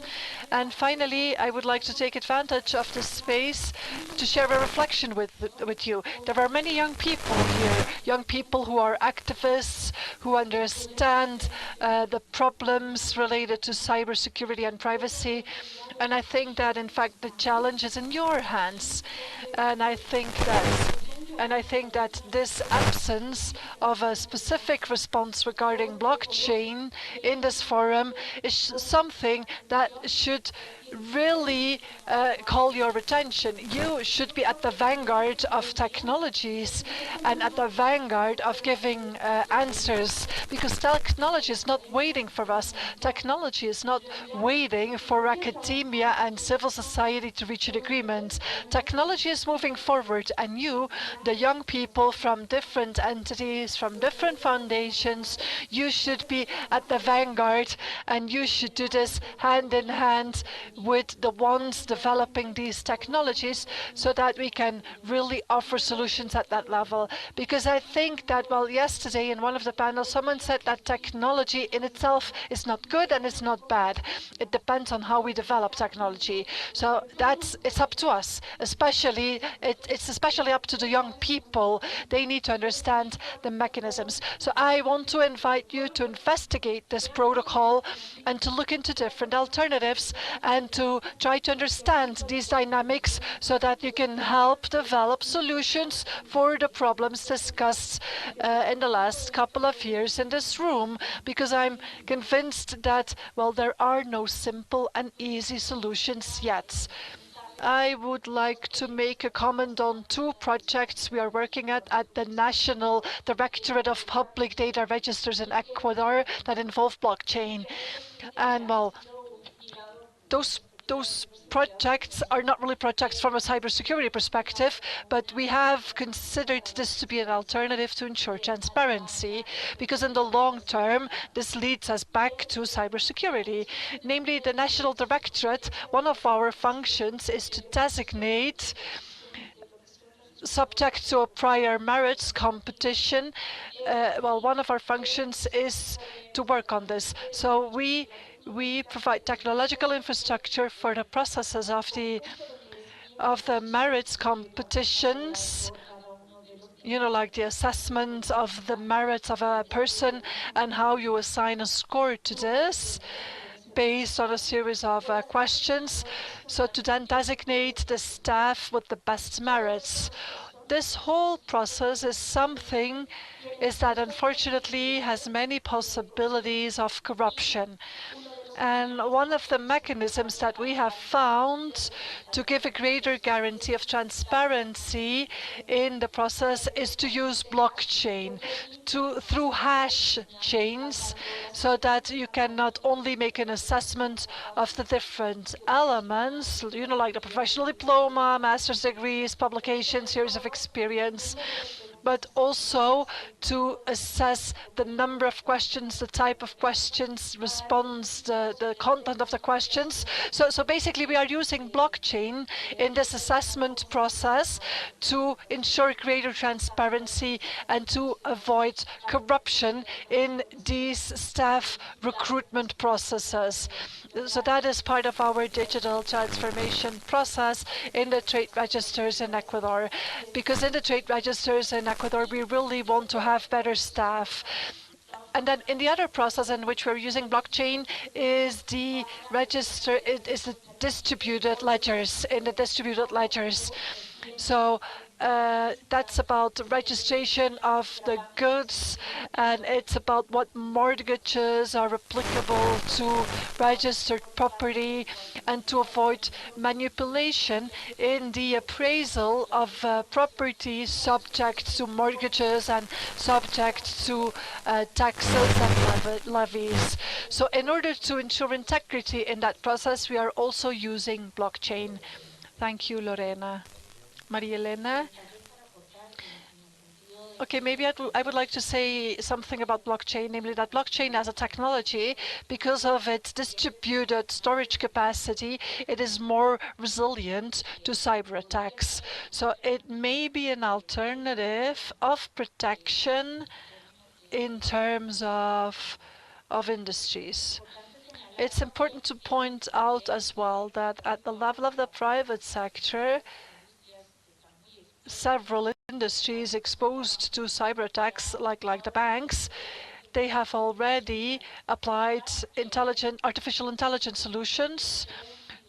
And finally, I would like to take advantage of this space to share a reflection with you. There are many young people here, young people who are activists, who understand the problems related to cybersecurity and privacy. And I think that, in fact, the challenge is in your hands. And I think that this absence of a specific response regarding blockchain in this forum is something that should really call your attention. You should be at the vanguard of technologies and at the vanguard of giving answers, because technology is not waiting for us. Technology is not waiting for academia and civil society to reach an agreement. Technology is moving forward, and you, the young people from different entities, from different foundations, you should be at the vanguard, and you should do this hand in hand with the ones developing these technologies so that we can really offer solutions at that level. Because I think that, well, yesterday in one of the panels, someone said that technology in itself is not good and it's not bad. It depends on how we develop technology. So it's up to us, especially, it's especially up to the young people. They need to understand the mechanisms. So I want to invite you to investigate this protocol and to look into different alternatives and to try to understand these dynamics so that you can help develop solutions for the problems discussed in the last couple of years in this room, because I'm convinced that, well, there are no simple and easy solutions yet. I would like to make a comment on two projects we are working at the National Directorate of Public Data Registers in Ecuador that involve blockchain. And, well, those projects are not really projects from a cybersecurity perspective, but we have considered this to be an alternative to ensure transparency, because in the long term, this leads us back to cybersecurity. Namely, the National Directorate, one of our functions is to designate, subject to a prior merits competition. Well, one of our functions is to work on this. So we provide technological infrastructure for the processes of the merits competitions, like the assessment of the merits of a person and how you assign a score to this based on a series of questions, so to then designate the staff with the best merits. This whole process is something that unfortunately has many possibilities of corruption. And one of the mechanisms that we have found to give a greater guarantee of transparency in the process is to use blockchain through hash chains, so that you can not only make an assessment of the different elements, like the professional diploma, master's degrees, publications, years of experience, but also to assess the number of questions, the type of questions, response, the content of the questions. So basically we are using blockchain in this assessment process to ensure greater transparency and to avoid corruption in these staff recruitment processes. So that is part of our digital transformation process in the trade registers in Ecuador. Because in the trade registers in Ecuador, we really want to have better staff. And then in the other process in which we're using blockchain is the distributed ledgers, in the distributed ledgers. So that's about registration of the goods, and it's about what mortgages are applicable to registered property, and to avoid manipulation in the appraisal of property subject to mortgages and subject to taxes and levies. So in order to ensure integrity in that process, we are also using blockchain. Thank you, Lorena. Maria Elena? Okay, maybe I would like to say something about blockchain, namely that blockchain as a technology, because of its distributed storage capacity, it is more resilient to cyber attacks. So it may be an alternative of protection in terms of industries. It's important to point out as well that at the level of the private sector, several industries exposed to cyber attacks, like the banks, they have already applied artificial intelligence solutions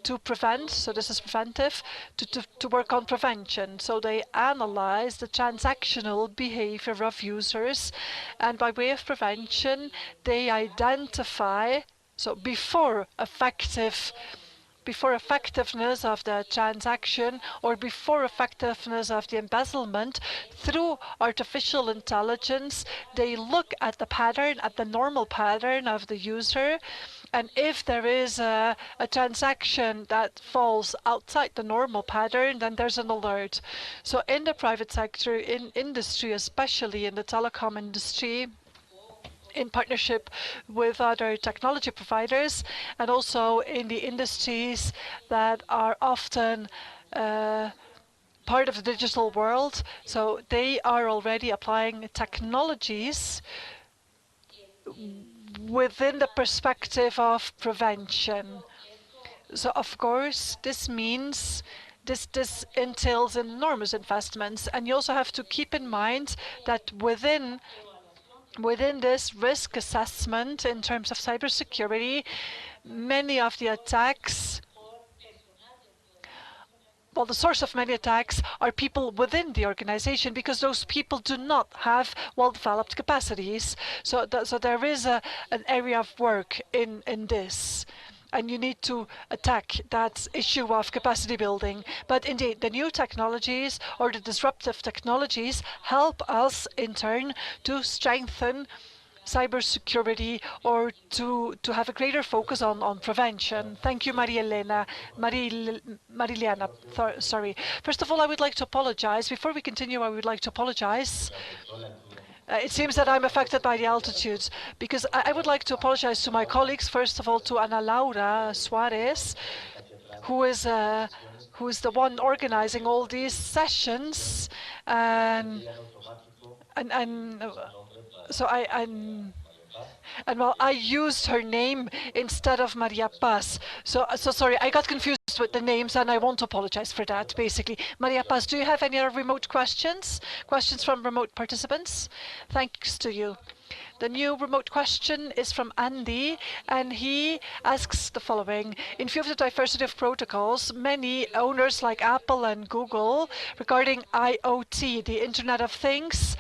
to prevent, so this is preventive, to work on prevention. So they analyze the transactional behavior of users, and by way of prevention, they identify, so before effectiveness of the transaction or before effectiveness of the embezzlement, through artificial intelligence, they look at the pattern, at the normal pattern of the user, and if there is a transaction that falls outside the normal pattern, then there's an alert. So in the private sector, in industry, especially in the telecom industry, in partnership with other technology providers, and also in the industries that are often part of the digital world. So they are already applying technologies within the perspective of prevention. So of course, this means this entails enormous investments, and you also have to keep in mind that within this risk assessment in terms of cybersecurity, many of the attacks, well, the source of many attacks are people within the organization, because those people do not have well-developed capacities. So there is an area of work in this. And you need to attack that issue of capacity building. But indeed, the new technologies or the disruptive technologies help us in turn to strengthen cybersecurity, or to have a greater focus on prevention. Thank you, Mariliana. Sorry. First of all, I would like to apologize. Before we continue, I would like to apologize. It seems that I'm affected by the altitudes, because I would like to apologize to my colleagues. First of all, to Ana Laura Suarez, who is the one organizing all these sessions, so well, I used her name instead of Maria Paz. So sorry, I got confused with the names, and I want to apologize for that, basically. Maria Paz, do you have any other remote questions? Questions from remote participants? Thanks to you. The new remote question is from Andy, and he asks the following. In view of the diversity of protocols, many owners like Apple and Google, regarding IoT, the Internet of Things,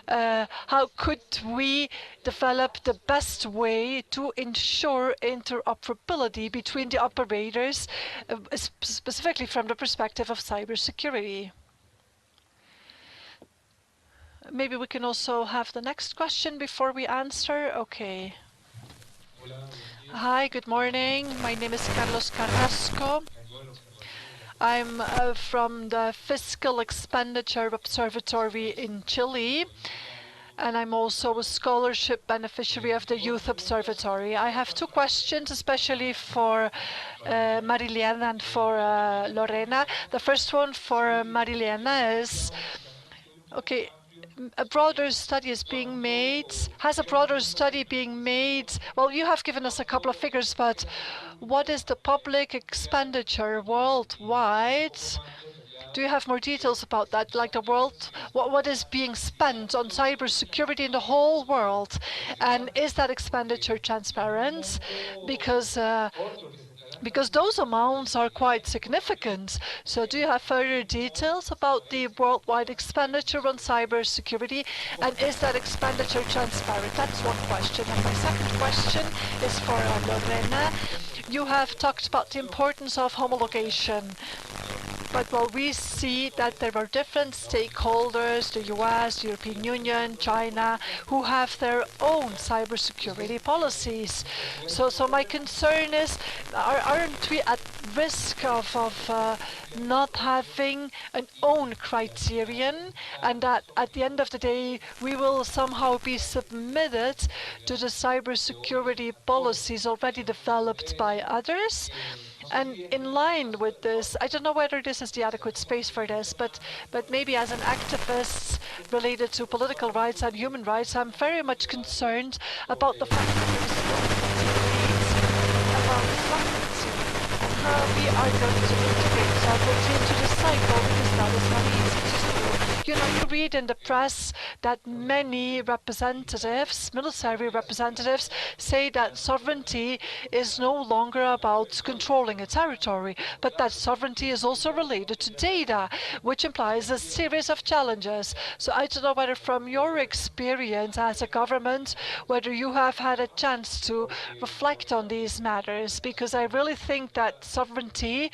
how could we develop the best way to ensure interoperability between the operators, specifically from the perspective of cybersecurity? Maybe we can also have the next question before we answer. Okay. Hi, good morning. My name is Carlos Carrasco. I'm from the Fiscal Expenditure Observatory in Chile, and I'm also a scholarship beneficiary of the Youth Observatory. I have two questions, especially for Marilena and for Lorena. The first one for Marilena is, okay, a broader study is being made. Has a broader study being made? Well, you have given us a couple of figures, but what is the public expenditure worldwide? Do you have more details about that? Like the world, what is being spent on cybersecurity in the whole world? And is that expenditure transparent? Because those amounts are quite significant. So do you have further details about the worldwide expenditure on cybersecurity? And is that expenditure transparent? That's one question. And my second question is for Lorena. You have talked about the importance of homologation. But well, we see that there are different stakeholders, the US, the European Union, China, who have their own cybersecurity policies. So my concern is, aren't we at risk of not having an own criterion, and that at the end of the day, we will somehow be submitted to the cybersecurity policies already developed by others? And in line with this, I don't know whether this is the adequate space for this, but maybe as an activist related to political rights and human rights, I'm very much concerned about the fact that there is about sovereignty and how we are going to integrate sovereignty into the cycle, because that is not easy to do. You know, you read in the press that many representatives, military representatives, say that sovereignty is no longer about controlling a territory, but that sovereignty is also related to data, which implies a series of challenges. So I don't know whether from your experience as a government, whether you have had a chance to reflect on these matters, because I really think that sovereignty,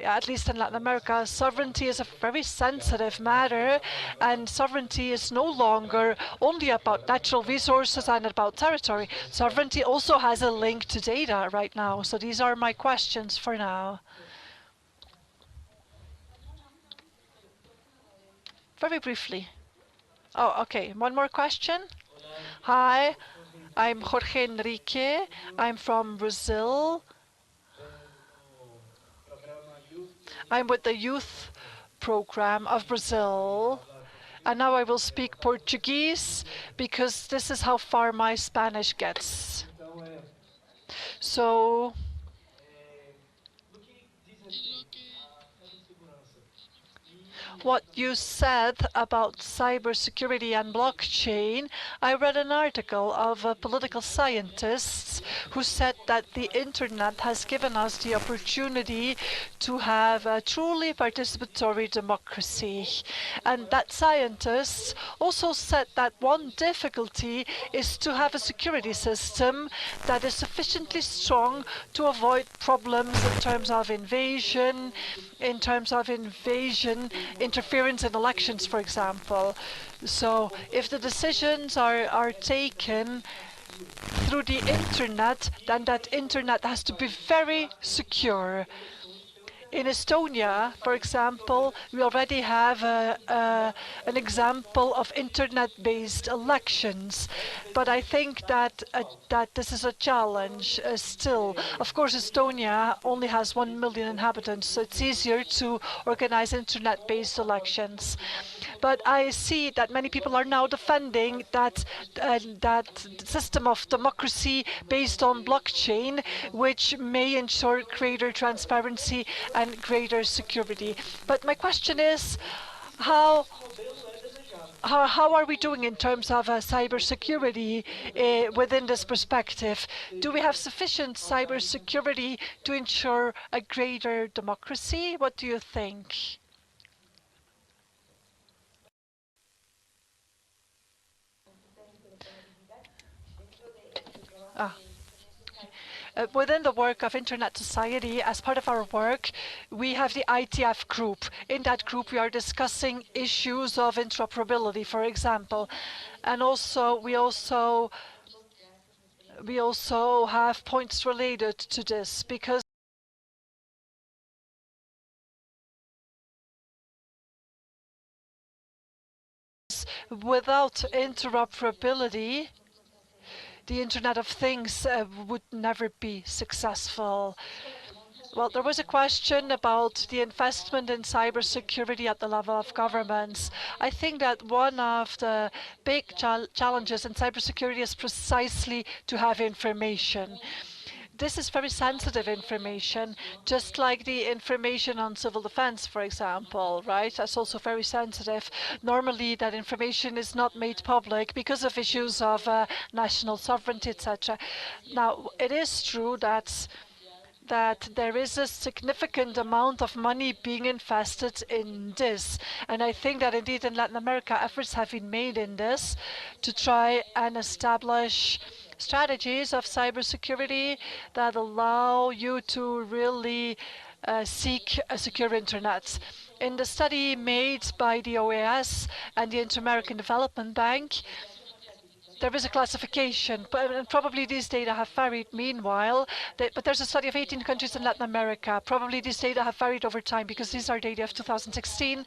at least in Latin America, sovereignty is a very sensitive matter, and sovereignty is no longer only about natural resources and about territory. Sovereignty also has a link to data right now. So these are my questions for now. Very briefly. Oh, okay. One more question. Hi, I'm Jorge Enrique. I'm from Brazil. I'm with the youth program of Brazil. And now I will speak Portuguese because this is how far my Spanish gets. So, what you said about cybersecurity and blockchain, I read an article of political scientists who said that the internet has given us the opportunity to have a truly participatory democracy. And that scientists also said that one difficulty is to have a security system that is sufficiently strong to avoid problems in terms of invasion, interference in elections, for example. So if the decisions are taken through the internet, then that internet has to be very secure. In Estonia, for example, we already have an example of internet-based elections, but I think that this is a challenge still. Of course, Estonia only has 1 million inhabitants, so it's easier to organize internet-based elections. But I see that many people are now defending that system of democracy based on blockchain, which may ensure greater transparency and greater security. But my question is, how how are we doing in terms of cybersecurity within this perspective? Do we have sufficient cybersecurity to ensure a greater democracy? What do you think? Ah. Within the work of Internet Society, as part of our work, we have the ITF group. In that group, we are discussing issues of interoperability, for example. And also, we also have points related to this, because without interoperability, the Internet of Things would never be successful. Well, there was a question about the investment in cybersecurity at the level of governments. I think that one of the big challenges in cybersecurity is precisely to have information. This is very sensitive information, just like the information on civil defense, for example, right? That's also very sensitive. Normally, that information is not made public because of issues of national sovereignty, etc. Now, it is true that there is a significant amount of money being invested in this. And I think that indeed in Latin America, efforts have been made in this to try and establish strategies of cybersecurity that allow you to really seek a secure internet. In the study made by the OAS and the Inter-American Development Bank, there is a classification, and probably these data have varied meanwhile. But there's a study of 18 countries in Latin America. Probably these data have varied over time because these are data of 2016.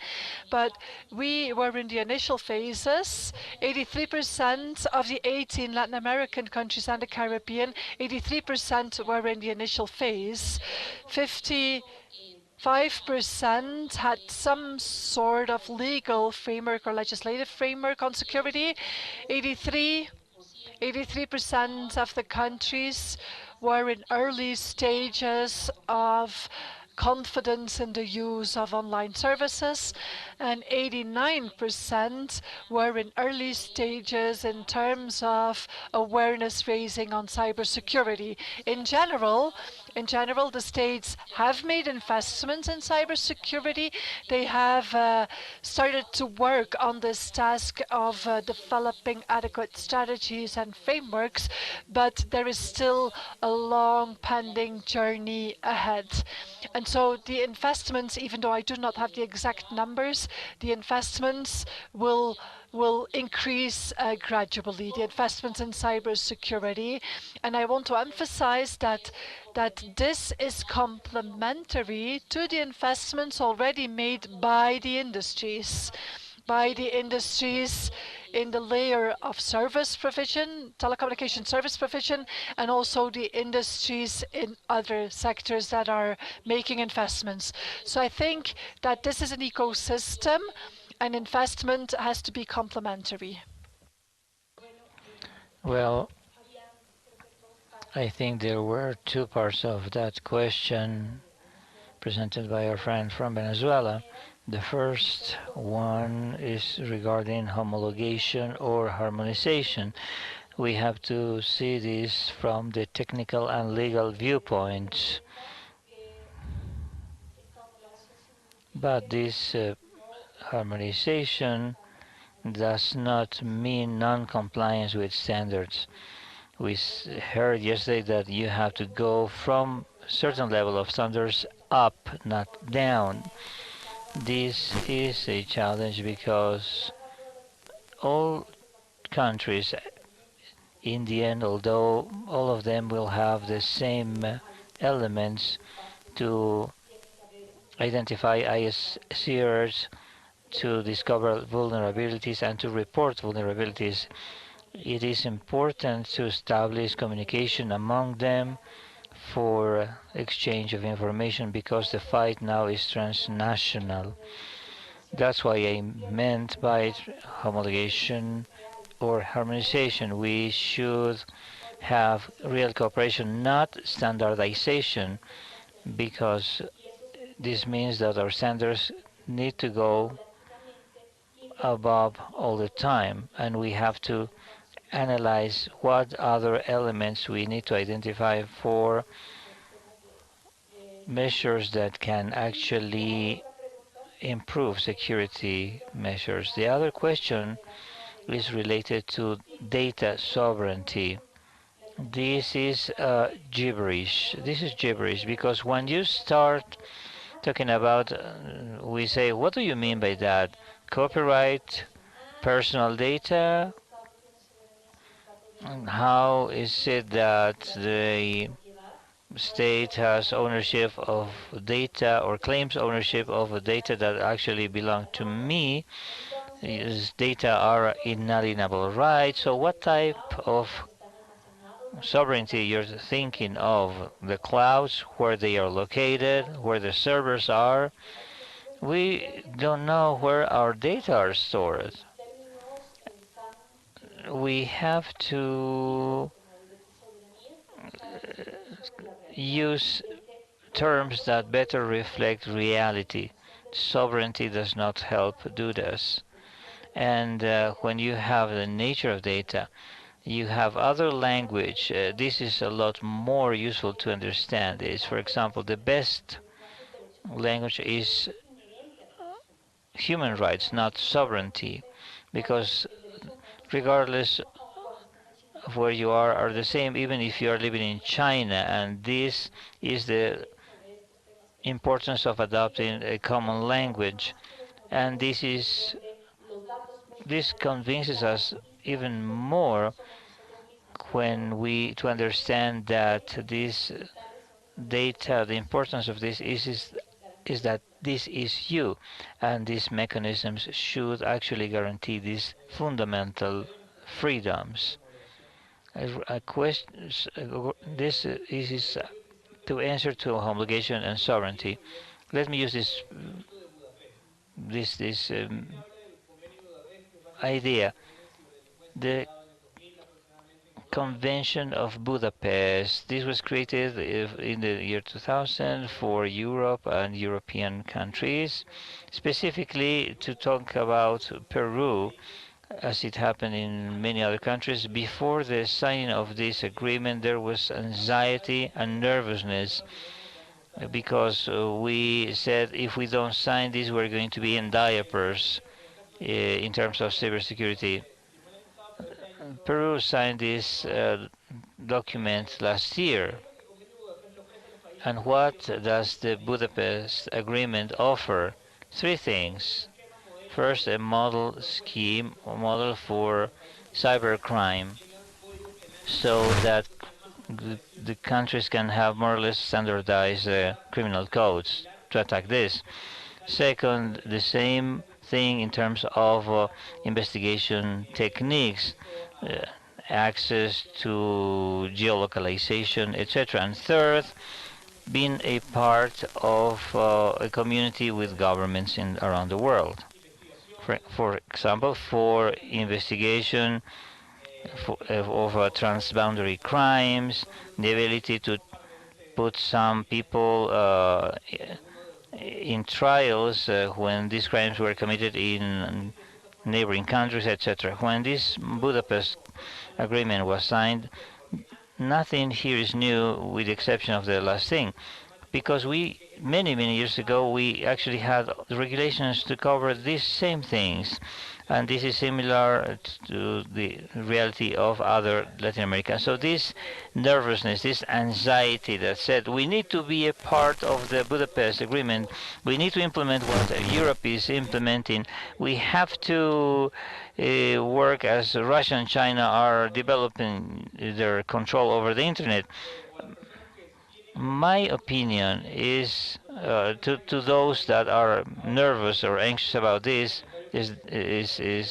But we were in the initial phases. 83% of the 18 Latin American countries and the Caribbean, 83% were in the initial phase. 5% had some sort of legal framework or legislative framework on security. 83% of the countries were in early stages of confidence in the use of online services, and 89% were in early stages in terms of awareness raising on cybersecurity. In general, the states have made investments in cybersecurity. They have started to work on this task of developing adequate strategies and frameworks, but there is still a long pending journey ahead. And so the investments, even though I do not have the exact numbers, the investments will increase gradually, the investments in cybersecurity. And I want to emphasize that this is complementary to the investments already made by the industries. In the layer of service provision, telecommunication service provision, and also the industries in other sectors that are making investments. So I think that this is an ecosystem, and investment has to be complementary. Well, I think there were two parts of that question presented by our friend from Venezuela. The first one is regarding homologation or harmonization. We have to see this from the technical and legal viewpoints. But this harmonization does not mean non-compliance with standards. We heard yesterday that you have to go from a certain level of standards up, not down. This is a challenge because all countries, in the end, although all of them will have the same elements to identify ISCRs, to discover vulnerabilities and to report vulnerabilities, it is important to establish communication among them for exchange of information because the fight now is transnational. That's why I meant by homologation or harmonization. We should have real cooperation, not standardization, because this means that our standards need to go above all the time, and we have to analyze what other elements we need to identify for measures that can actually improve security measures. The other question is related to data sovereignty. This is gibberish. This is gibberish because when you start talking about, we say, what do you mean by that? Copyright, personal data? And how is it that the state has ownership of data or claims ownership of data that actually belong to me? Is data are inalienable rights? So what type of sovereignty you're thinking of? The clouds, where they are located, where the servers are? We don't know where our data are stored. We have to use terms that better reflect reality. Sovereignty does not help do this. And when you have the nature of data, you have other language. This is a lot more useful to understand. Is, for example, the best language is human rights, not sovereignty, because regardless of where you are the same, even if you are living in China, and this is the importance of adopting a common language, and this convinces us even more when we to understand that this data, the importance of this is that this is you, and these mechanisms should actually guarantee these fundamental freedoms. A question, this is to answer to obligation and sovereignty. Let me use this idea. The Convention of Budapest. This was created in the year 2000 for Europe and European countries, specifically to talk about Peru, as it happened in many other countries. Before the signing of this agreement, there was anxiety and nervousness because we said if we don't sign this, we're going to be in diapers in terms of cybersecurity. Peru signed this document last year. And what does the Budapest Agreement offer? Three things. First, a model scheme, a model for cybercrime, so that the countries can have more or less standardized criminal codes to attack this. Second, the same thing in terms of investigation techniques, uh, access to geolocalization, etc. And third, being a part of a community with governments around the world. For example, for investigation of transboundary crimes, the ability to put some people in trials when these crimes were committed in neighboring countries, etc. When this Budapest Agreement was signed, nothing here is new with the exception of the last thing, because we many years ago we actually had regulations to cover these same things, and this is similar to the reality of other Latin America. So this nervousness, this anxiety that said we need to be a part of the Budapest Agreement, we need to implement what Europe is implementing, we have to work as Russia and China are developing their control over the internet. My opinion is to those that are nervous or anxious about this is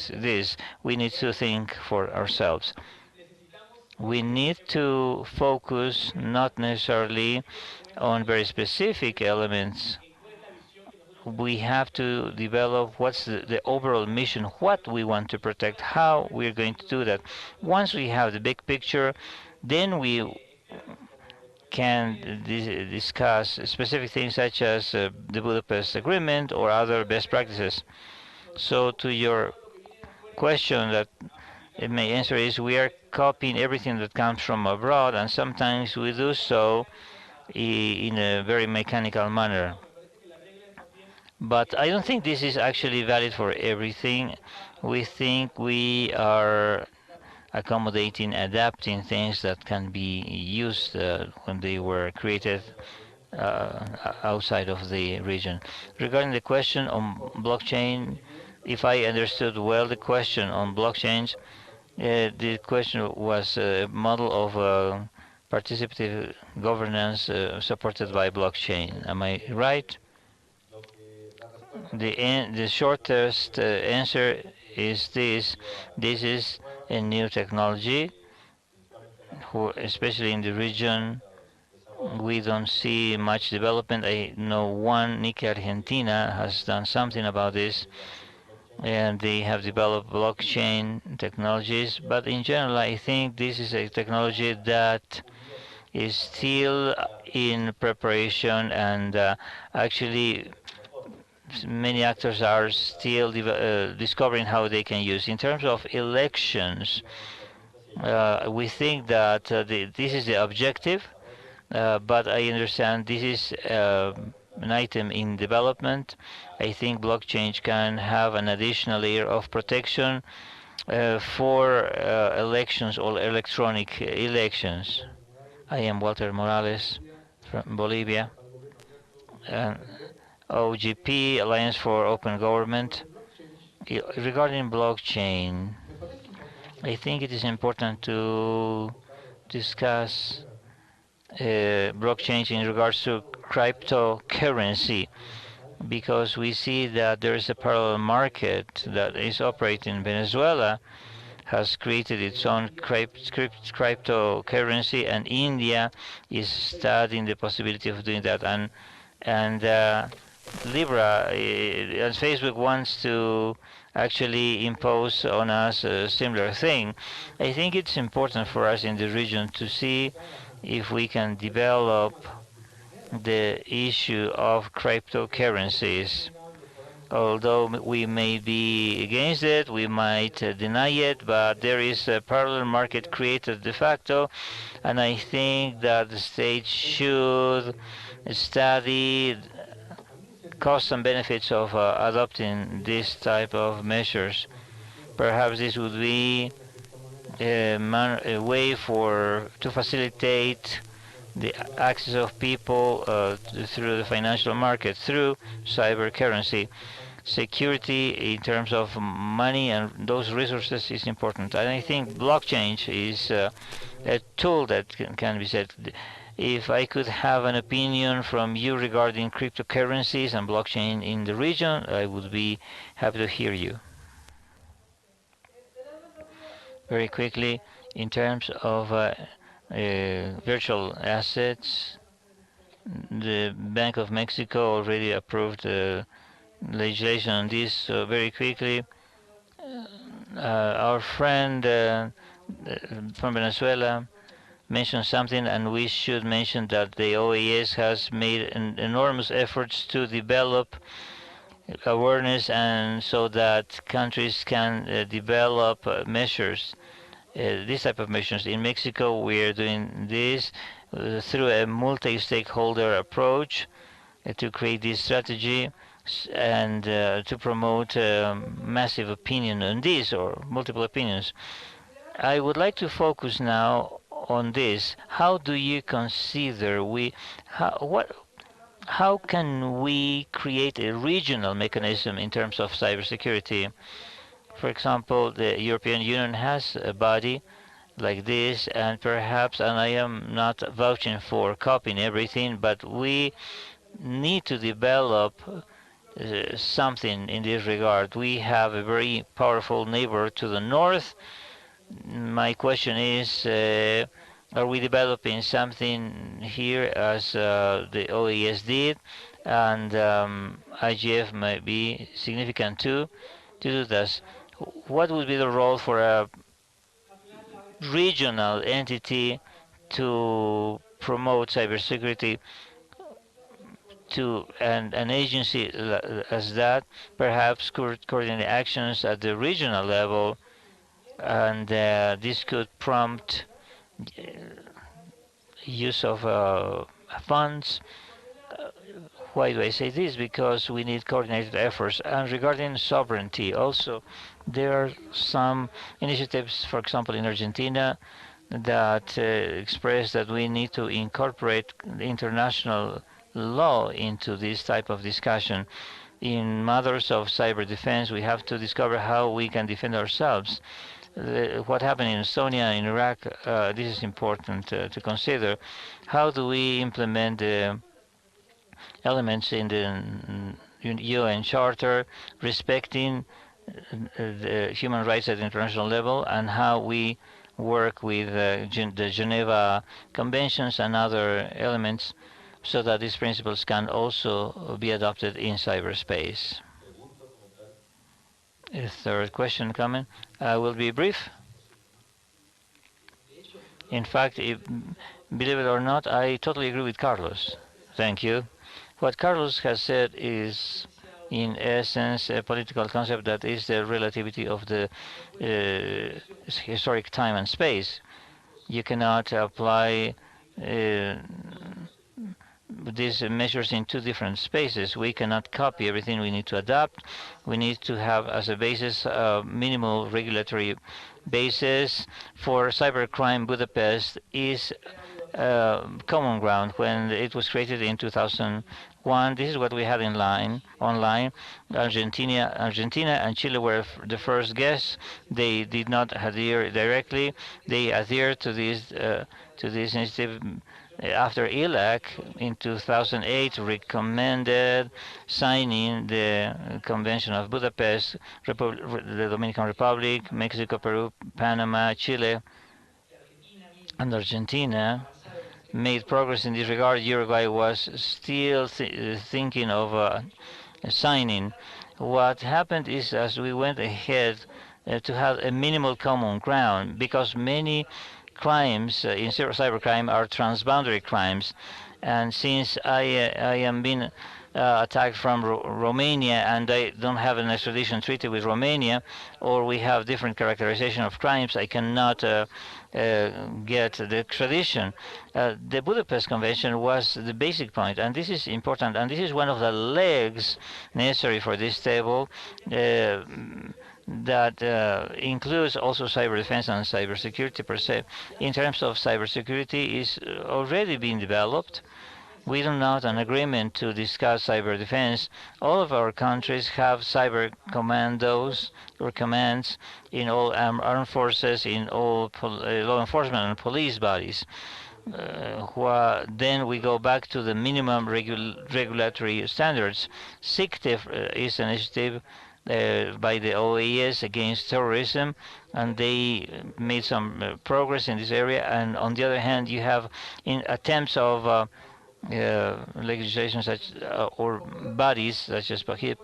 this: we need to think for ourselves. We need to focus not necessarily on very specific elements. We have to develop what's the overall mission, what we want to protect, how we're going to do that. Once we have the big picture, then we can discuss specific things such as the Budapest Agreement or other best practices. So to your question that it may answer is we are copying everything that comes from abroad, and sometimes we do so in a very mechanical manner. But I don't think this is actually valid for everything. We think we are accommodating, adapting things that can be used when they were created outside of the region. Regarding the question on blockchain, if I understood well the question on blockchains, the question was a model of participative governance supported by blockchain. Am I right? The shortest answer is this. This is a new technology, especially in the region. We don't see much development. I know one, Nikkei Argentina, has done something about this, and they have developed blockchain technologies. But in general, I think this is a technology that is still in preparation, and actually many actors are still discovering how they can use. In terms of elections, we think that this is the objective, but I understand this is an item in development. I think blockchain can have an additional layer of protection for elections or electronic elections. I am Walter Morales from Bolivia. OGP, Alliance for Open Government. Regarding blockchain, I think it is important to discuss blockchain in regards to cryptocurrency, because we see that there is a parallel market that is operating in Venezuela, has created its own cryptocurrency, and India is studying the possibility of doing that. And Libra, as Facebook wants to actually impose on us a similar thing. I think it's important for us in the region to see if we can develop the issue of cryptocurrencies. Although we may be against it, we might deny it, but there is a parallel market created de facto, and I think that the state should study costs and benefits of adopting this type of measures. Perhaps this would be a way to facilitate the access of people through the financial market, through cyber currency. Security in terms of money and those resources is important. And I think blockchain is a tool that can be said. If I could have an opinion from you regarding cryptocurrencies and blockchain in the region, I would be happy to hear you. Very quickly, in terms of virtual assets, the Bank of Mexico already approved legislation on this. So very quickly, our friend from Venezuela mentioned something, and we should mention that the OAS has made enormous efforts to develop awareness, and so that countries can develop measures, this type of measures. In Mexico, we are doing this through a multi-stakeholder approach to create this strategy and to promote massive opinion on this, or multiple opinions. I would like to focus now on this. How do you consider how can we create a regional mechanism in terms of cybersecurity? For example, the European Union has a body like this, and perhaps, and I am not vouching for copying everything, but we need to develop something in this regard. We have a very powerful neighbor to the north. My question is, are we developing something here as the OAS did? And IGF might be significant too to do this. What would be the role for a regional entity to promote cybersecurity, to an agency as that, perhaps coordinate actions at the regional level, and this could prompt use of funds. Why do I say this? Because we need coordinated efforts. And regarding sovereignty, also, there are some initiatives, for example, in Argentina, that express that we need to incorporate international law into this type of discussion. In matters of cyber defense, we have to discover how we can defend ourselves. What happened in Estonia, in Iraq, this is important to consider. How do we implement the elements in the UN Charter, respecting the human rights at the international level, and how we work with the Geneva Conventions and other elements so that these principles can also be adopted in cyberspace. A third question coming. I will be brief. In fact, believe it or not, I totally agree with Carlos. Thank you. What Carlos has said is, in essence, a political concept that is the relativity of the historic time and space. You cannot apply these measures in two different spaces. We cannot copy everything. We need to adapt. We need to have as a basis a minimal regulatory basis. For cybercrime, Budapest is common ground. When it was created in 2001, this is what we had online. Argentina and Chile were the first guests. They did not adhere directly. They adhered to this initiative after ILAC in 2008 recommended signing the Convention of Budapest. The Dominican Republic, Mexico, Peru, Panama, Chile, and Argentina made progress in this regard. Uruguay was still thinking of signing. What happened is, as we went ahead to have a minimal common ground, because many crimes in cybercrime are transboundary crimes, and since I am being attacked from Romania and I don't have an extradition treaty with Romania, or we have different characterization of crimes, I cannot get the extradition. The Budapest Convention was the basic point, and this is important, and this is one of the legs necessary for this table that includes also cyber defense and cybersecurity per se. In terms of cybersecurity, is already being developed. We do not an agreement to discuss cyber defense. All of our countries have cyber commandos or commands in all armed forces, in all law enforcement and police bodies. Then we go back to the minimum regulatory standards. SIGTEF is an initiative by the OAS against terrorism, and they made some progress in this area. And on the other hand, you have in attempts of legislation such or bodies such as PAHIP.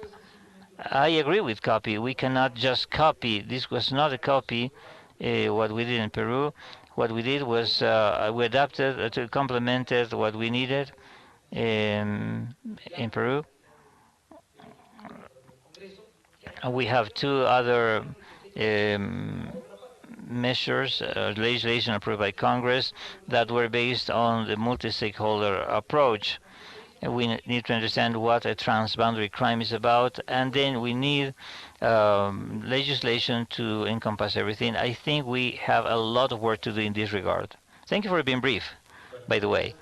I agree with copy. We cannot just copy. This was not a copy. What we did in Peru, what we did was we adapted to complemented what we needed in Peru. We have two other measures, legislation approved by Congress that were based on the multi-stakeholder approach. We need to understand what a transboundary crime is about, and then we need legislation to encompass everything. I think we have a lot of work to do in this regard. Thank you for being brief, by the way.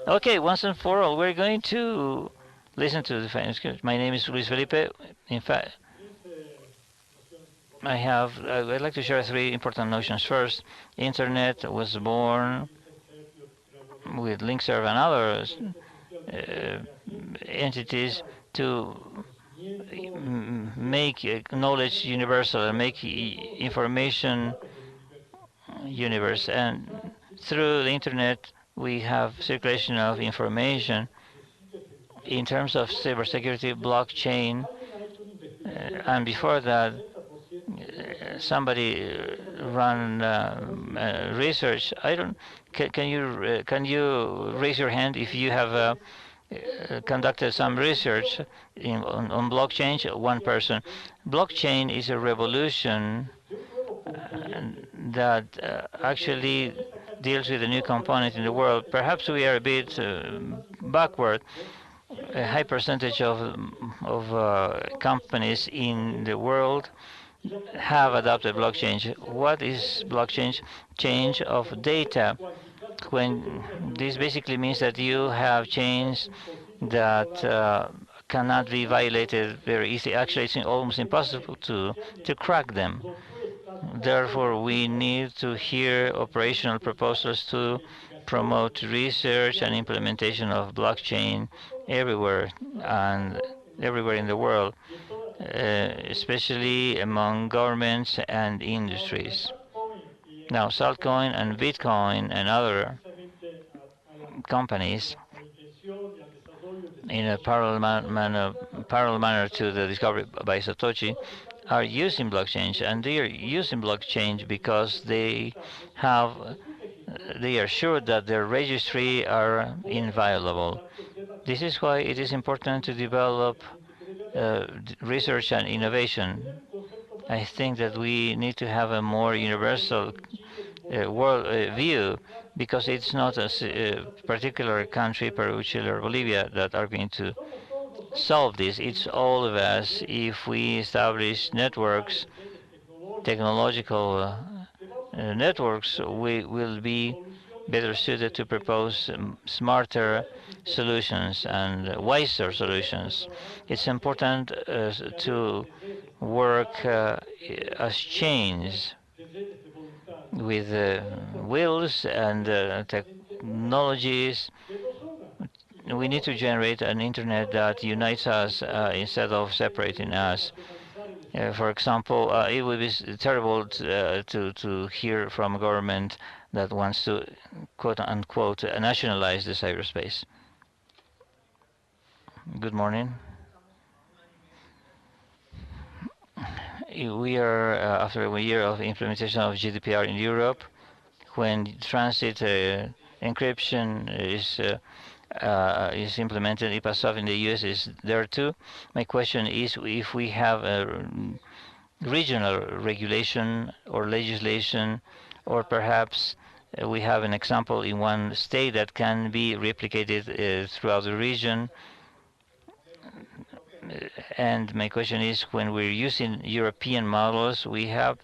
Okay, once and for all, we're going to listen to the finance. My name is Luis Felipe. In fact, I'd like to share three important notions. First, Internet was born with LinkServe and other entities to make knowledge universal and make information universe. And through the Internet, we have circulation of information. In terms of cybersecurity, blockchain, and before that, somebody run research. I don't. Can you raise your hand if you have conducted some research on blockchain. One person, blockchain is a revolution that actually deals with a new component in the world. Perhaps we are a bit backward. A high percentage of companies in the world have adopted blockchain. What is blockchain? Change of data. When this basically means that you have chains that cannot be violated very easily. Actually, it's almost impossible to crack them. Therefore, we need to hear operational proposals to promote research and implementation of blockchain everywhere and everywhere in the world, especially among governments and industries. Now, Saltcoin and Bitcoin and other companies, in a parallel manner to the discovery by Satoshi, are using blockchain, and they are using blockchain because they are sure that their registry are inviolable. This is why it is important to develop research and innovation. I think that we need to have a more universal world view, because it's not a particular country, Peru, Chile, or Bolivia, that are going to solve this. It's all of us. If we establish networks, technological networks, we will be better suited to propose smarter solutions and wiser solutions. It's important to work as chains with wills and technologies. We need to generate an internet that unites us instead of separating us. For example, it would be terrible to hear from a government that wants to, quote unquote, nationalize the cyberspace. Good morning. We are after a year of implementation of GDPR in Europe, when transit encryption is implemented. IPASOF in the US is there too. My question is if we have a regional regulation or legislation, or perhaps we have an example in one state that can be replicated throughout the region. And my question is, when we're using European models, we have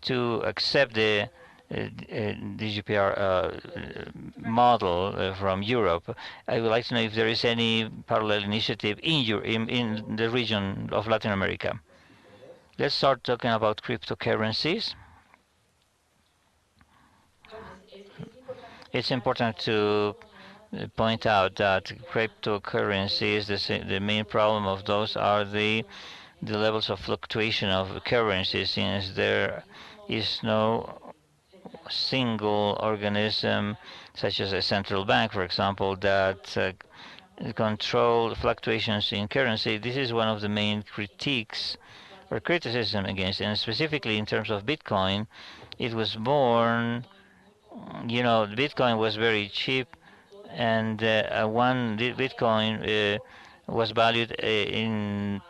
to accept the GDPR model from Europe. I would like to know if there is any parallel initiative in the region of Latin America. Let's start talking about cryptocurrencies. It's important to point out that cryptocurrencies, the main problem of those are the levels of fluctuation of currencies, since there is no single organism, such as a central bank, for example, that control fluctuations in currency. This is one of the main critiques or criticism against, and specifically in terms of Bitcoin, it was born, Bitcoin was very cheap, and one Bitcoin was valued in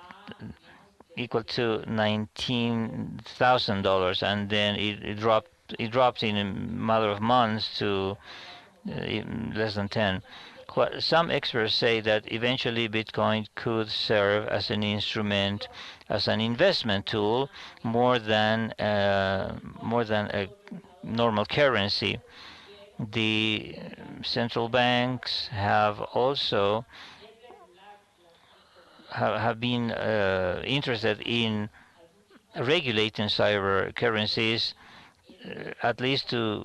equal to $19,000, and then it dropped in a matter of months to less than 10. Some experts say that eventually Bitcoin could serve as an instrument, as an investment tool, more than a normal currency. The central banks have also have been interested in regulating cyber currencies, at least to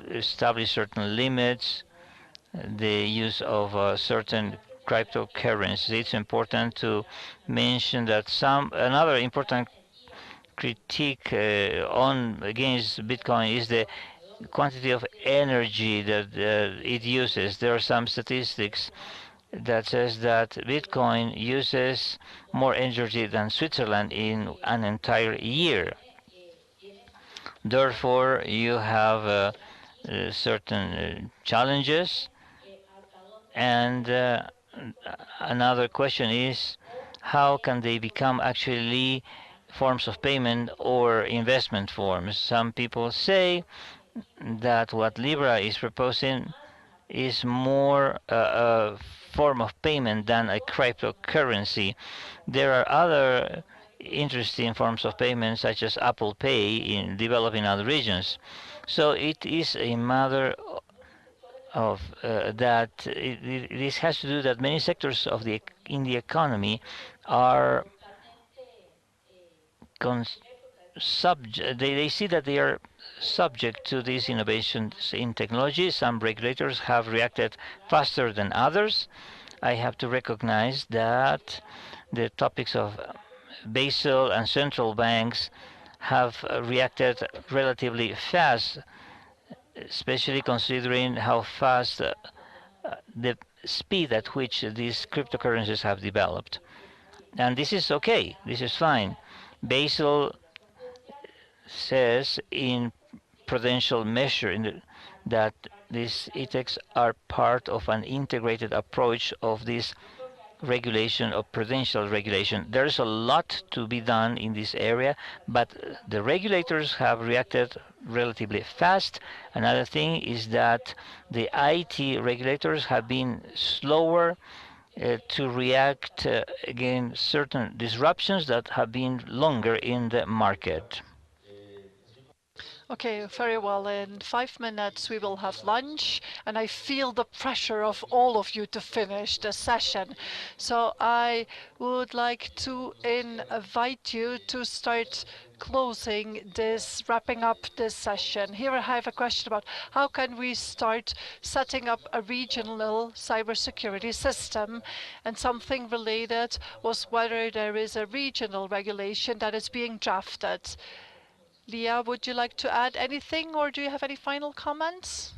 establish certain limits, the use of certain cryptocurrencies. It's important to mention that another important critique against Bitcoin is the quantity of energy that it uses. There are some statistics that says that Bitcoin uses more energy than Switzerland in an entire year. Therefore, you have certain challenges, and Another question is, how can they become actually forms of payment or investment forms? Some people say that what Libra is proposing is more a form of payment than a cryptocurrency. There are other interesting forms of payment, such as Apple Pay, in developing other regions. So it is a matter of this has to do that many sectors of in the economy are they see that they are subject to these innovations in technology. Some regulators have reacted faster than others. I have to recognize that the topics of Basel and central banks have reacted relatively fast, especially considering how fast the speed at which these cryptocurrencies have developed. And this is okay, this is fine. Basel says in prudential measure that these ETECs are part of an integrated approach of this regulation, of prudential regulation. There's a lot to be done in this area, but the regulators have reacted relatively fast. Another thing is that the IT regulators have been slower to react against certain disruptions that have been longer in the market. Okay, very well. In 5 minutes, we will have lunch, and I feel the pressure of all of you to finish the session. So I would like to invite you to start closing this, wrapping up this session. Here I have a question about how can we start setting up a regional cybersecurity system, and something related was whether there is a regional regulation that is being drafted. Leah, would you like to add anything, or do you have any final comments?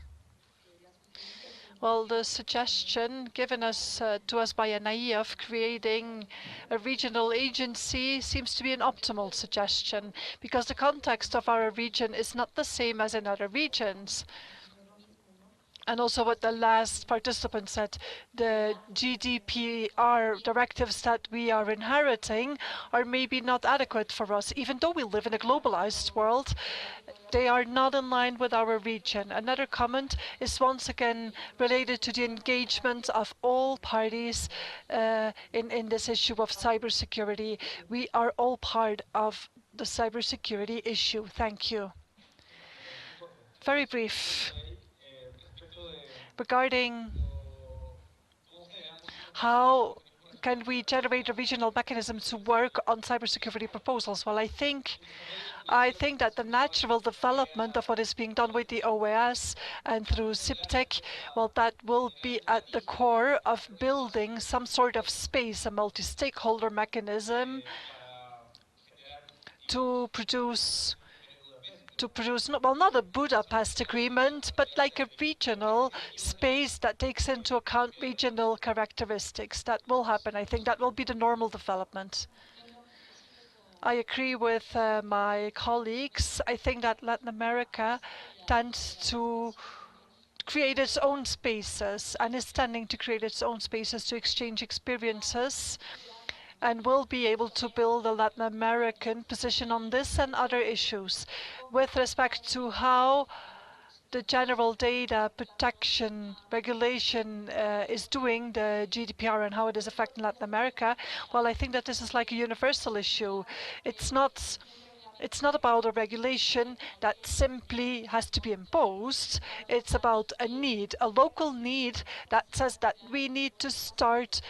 Well, the suggestion given to us by NIE of creating a regional agency seems to be an optimal suggestion, because the context of our region is not the same as in other regions. And also what the last participant said, the GDPR directives that we are inheriting are maybe not adequate for us. Even though we live in a globalized world, they are not in line with our region. Another comment is once again related to the engagement of all parties in this issue of cybersecurity. We are all part of the cybersecurity issue. Thank you. Very brief. Regarding how can we generate a regional mechanism to work on cybersecurity proposals? Well, I think that the natural development of what is being done with the OAS and through CIPTEC, well, that will be at the core of building some sort of space, a multi-stakeholder mechanism to produce well, not a Budapest agreement, but like a regional space that takes into account regional characteristics. That will happen. I think that will be the normal development. I agree with my colleagues. I think that Latin America tends to create its own spaces and is tending to create its own spaces to exchange experiences, and will be able to build a Latin American position on this and other issues. With respect to how the general data protection regulation is doing, the GDPR, and how it is affecting Latin America, well, I think that this is like a universal issue. It's not about a regulation that simply has to be imposed. It's about a need, a local need that says that we need to start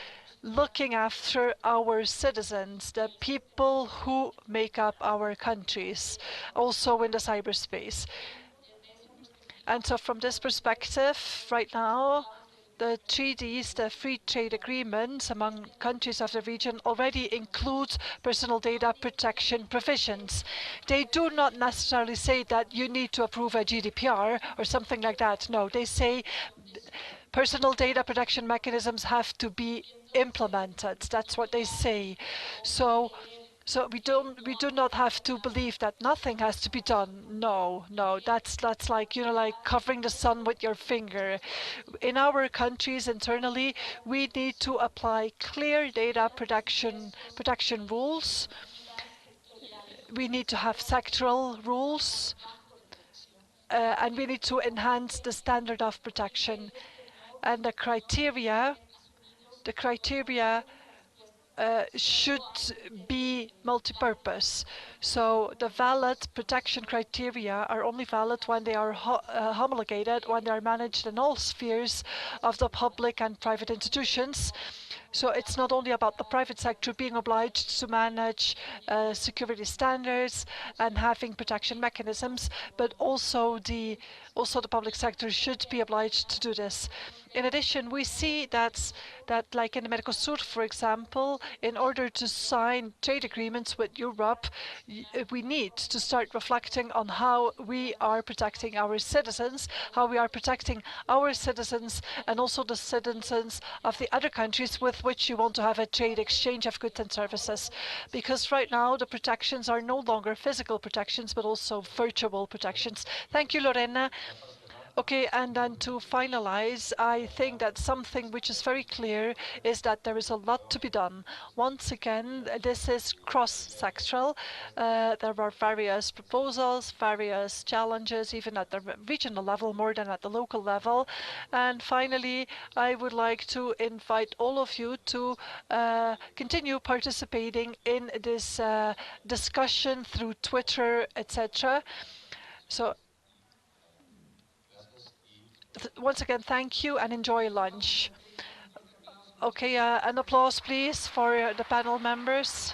looking after our citizens, the people who make up our countries, also in the cyberspace. And so from this perspective, right now, the treaties, the free trade agreements among countries of the region already include personal data protection provisions. They do not necessarily say that you need to approve a GDPR or something like that. No, they say personal data protection mechanisms have to be implemented. That's what they say. So So we do not have to believe that nothing has to be done. No, no, that's like, like covering the sun with your finger. In our countries internally, we need to apply clear data protection rules. We need to have sectoral rules, and we need to enhance the standard of protection. And the criteria should be multi-purpose. So the valid protection criteria are only valid when they are homologated, when they are managed in all spheres of the public and private institutions. So it's not only about the private sector being obliged to manage security standards and having protection mechanisms, but also the public sector should be obliged to do this. In addition, we see that like in the Mercosur, for example, in order to sign trade agreements with Europe, we need to start reflecting on how we are protecting our citizens, and also the citizens of the other countries with which you want to have a trade exchange of goods and services. Because right now the protections are no longer physical protections, but also virtual protections. Thank you, Lorena. Okay, and then to finalize, I think that something which is very clear is that there is a lot to be done. Once again, this is cross-sectoral. There are various proposals, various challenges, even at the regional level more than at the local level. And finally, I would like to invite all of you to continue participating in this discussion through Twitter, etc. So once again, thank you and enjoy lunch. Okay, an applause, please, for the panel members.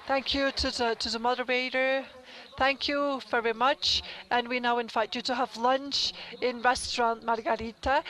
Thank you to the moderator. Thank you very much. And we now invite you to have lunch in restaurant Margarita.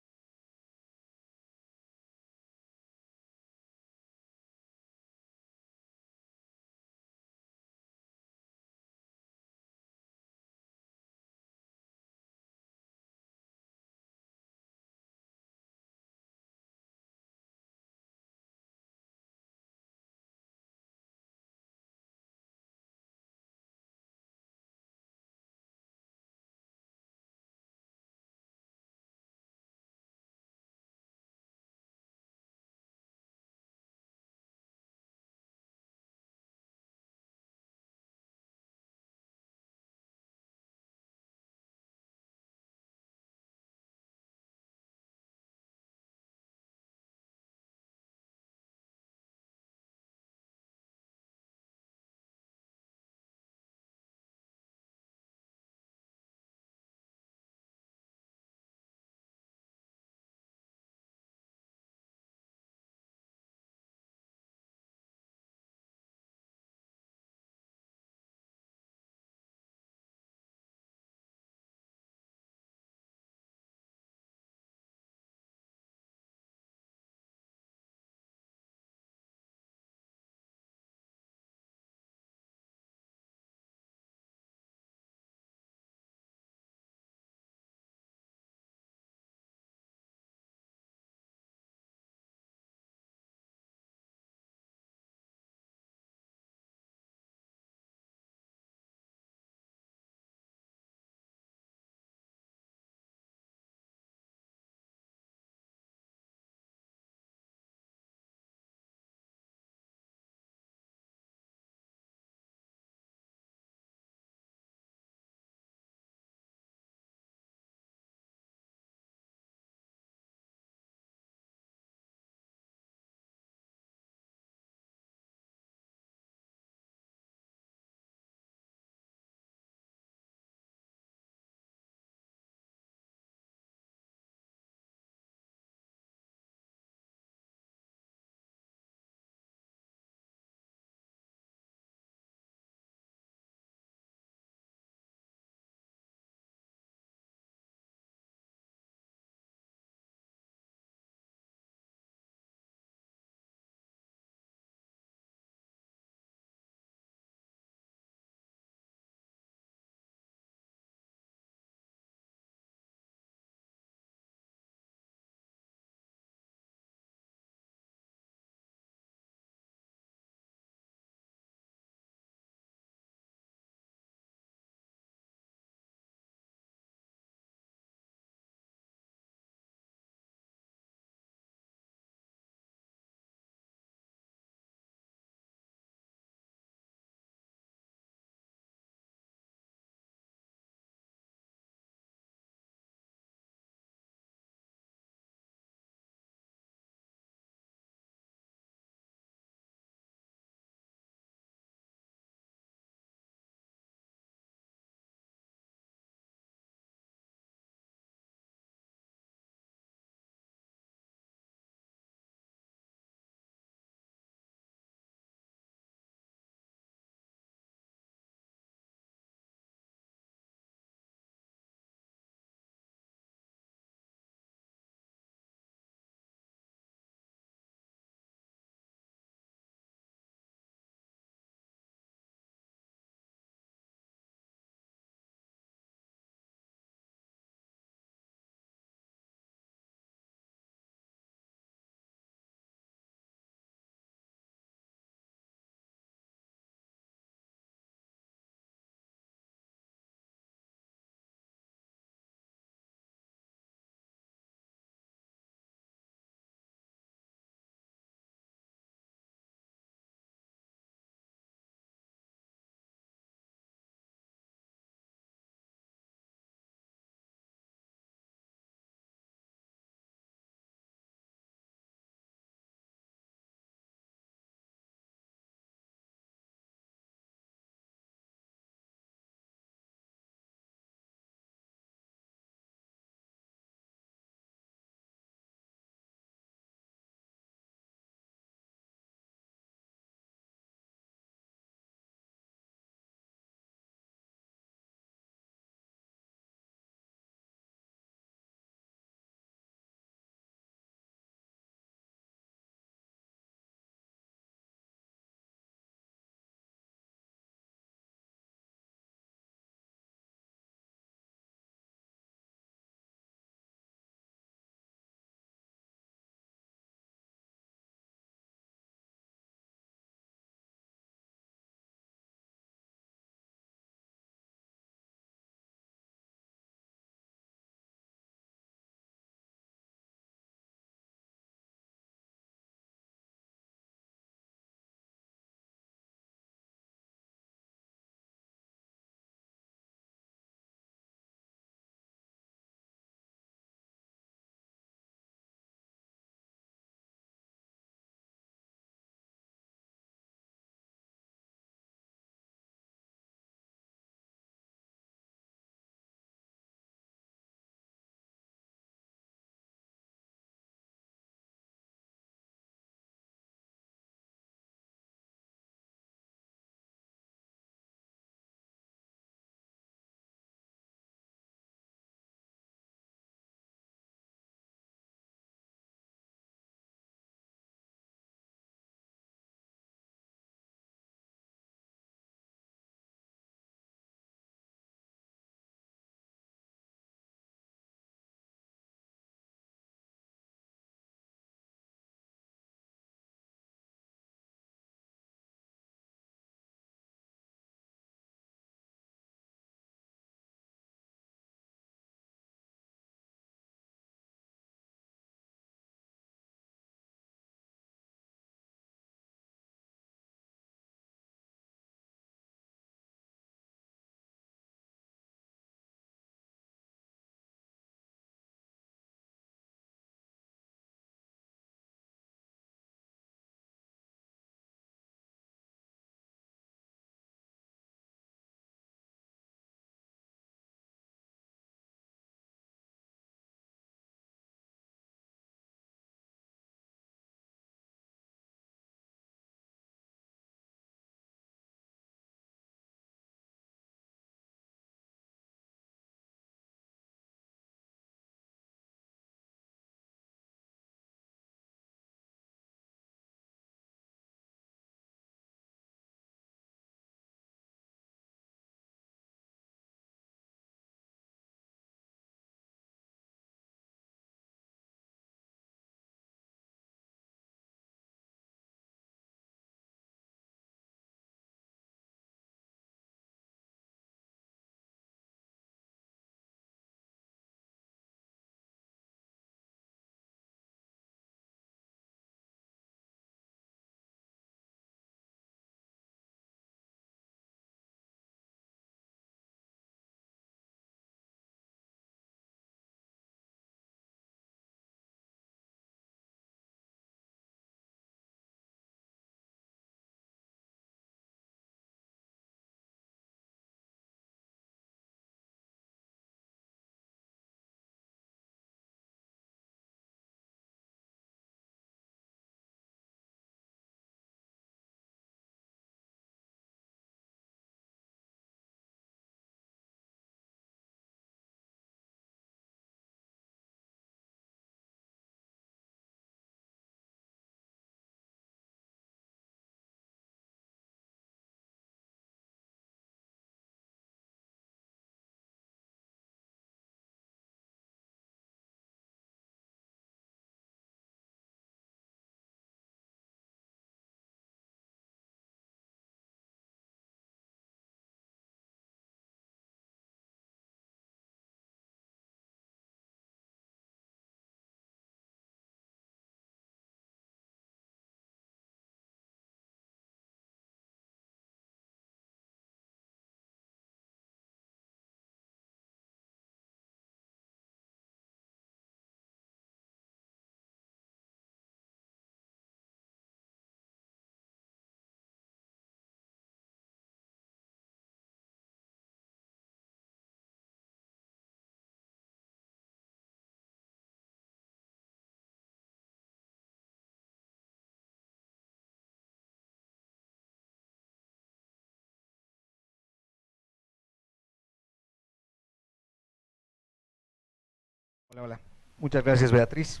Hola, hola. Muchas gracias, Beatriz.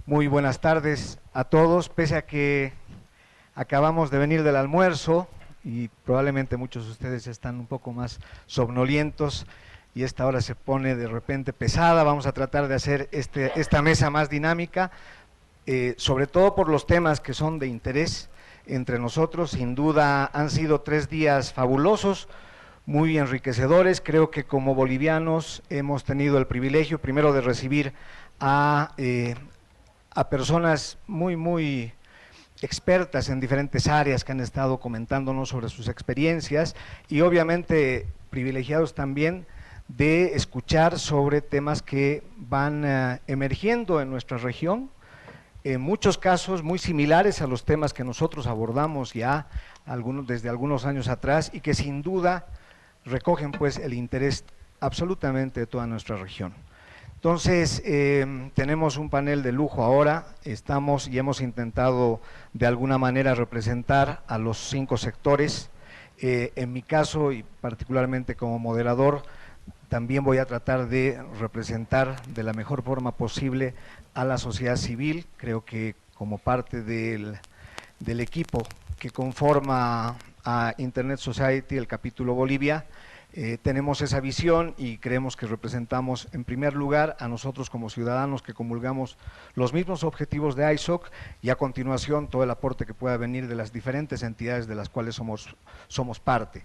Muy buenas tardes a todos. Pese a que acabamos de venir del almuerzo y probablemente muchos de ustedes están un poco más somnolientos y esta hora se pone de repente pesada, vamos a tratar de hacer esta mesa más dinámica, sobre todo por los temas que son de interés entre nosotros. Sin duda han sido 3 días fabulosos, muy enriquecedores. Creo que como bolivianos hemos tenido el privilegio primero de recibir a personas muy expertas en diferentes áreas que han estado comentándonos sobre sus experiencias y obviamente privilegiados también de escuchar sobre temas que van emergiendo en nuestra región, en muchos casos muy similares a los temas que nosotros abordamos ya desde algunos años atrás y que sin duda recogen pues el interés absolutamente de toda nuestra región. Entonces, tenemos un panel de lujo ahora, estamos y hemos intentado de alguna manera representar a los 5 sectores. En mi caso, y particularmente como moderador, también voy a tratar de representar de la mejor forma posible a la sociedad civil. Creo que como parte del equipo que conforma a Internet Society, el capítulo Bolivia, tenemos esa visión y creemos que representamos en primer lugar a nosotros como ciudadanos que comulgamos los mismos objetivos de ISOC y a continuación todo el aporte que pueda venir de las diferentes entidades de las cuales somos parte.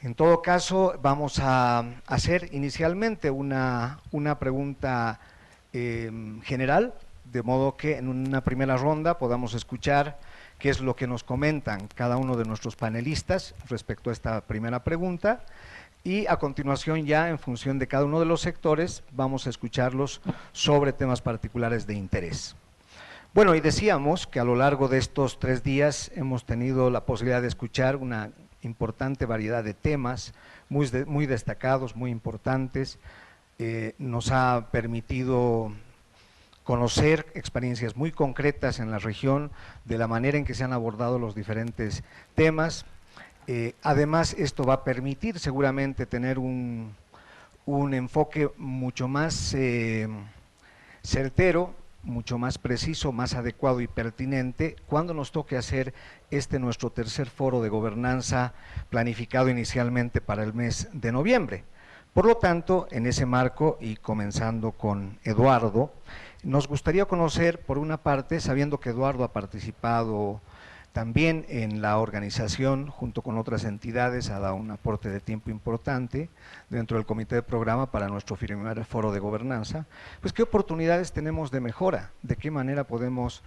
En todo caso, vamos a hacer inicialmente una pregunta general, de modo que en una primera ronda podamos escuchar qué es lo que nos comentan cada uno de nuestros panelistas respecto a esta primera pregunta. Y a continuación ya en función de cada uno de los sectores vamos a escucharlos sobre temas particulares de interés. Bueno, y decíamos que a lo largo de estos 3 días hemos tenido la posibilidad de escuchar una importante variedad de temas muy destacados, muy importantes. Nos ha permitido conocer experiencias muy concretas en la región de la manera en que se han abordado los diferentes temas. Además, esto va a permitir seguramente tener un enfoque mucho más certero, mucho más preciso, más adecuado y pertinente cuando nos toque hacer nuestro tercer foro de gobernanza planificado inicialmente para el mes de noviembre. Por lo tanto, en ese marco y comenzando con Eduardo, nos gustaría conocer por una parte, sabiendo que Eduardo ha participado también en la organización, junto con otras entidades, ha dado un aporte de tiempo importante dentro del comité de programa para nuestro primer foro de gobernanza. Pues, ¿qué oportunidades tenemos de mejora? ¿De qué manera podemos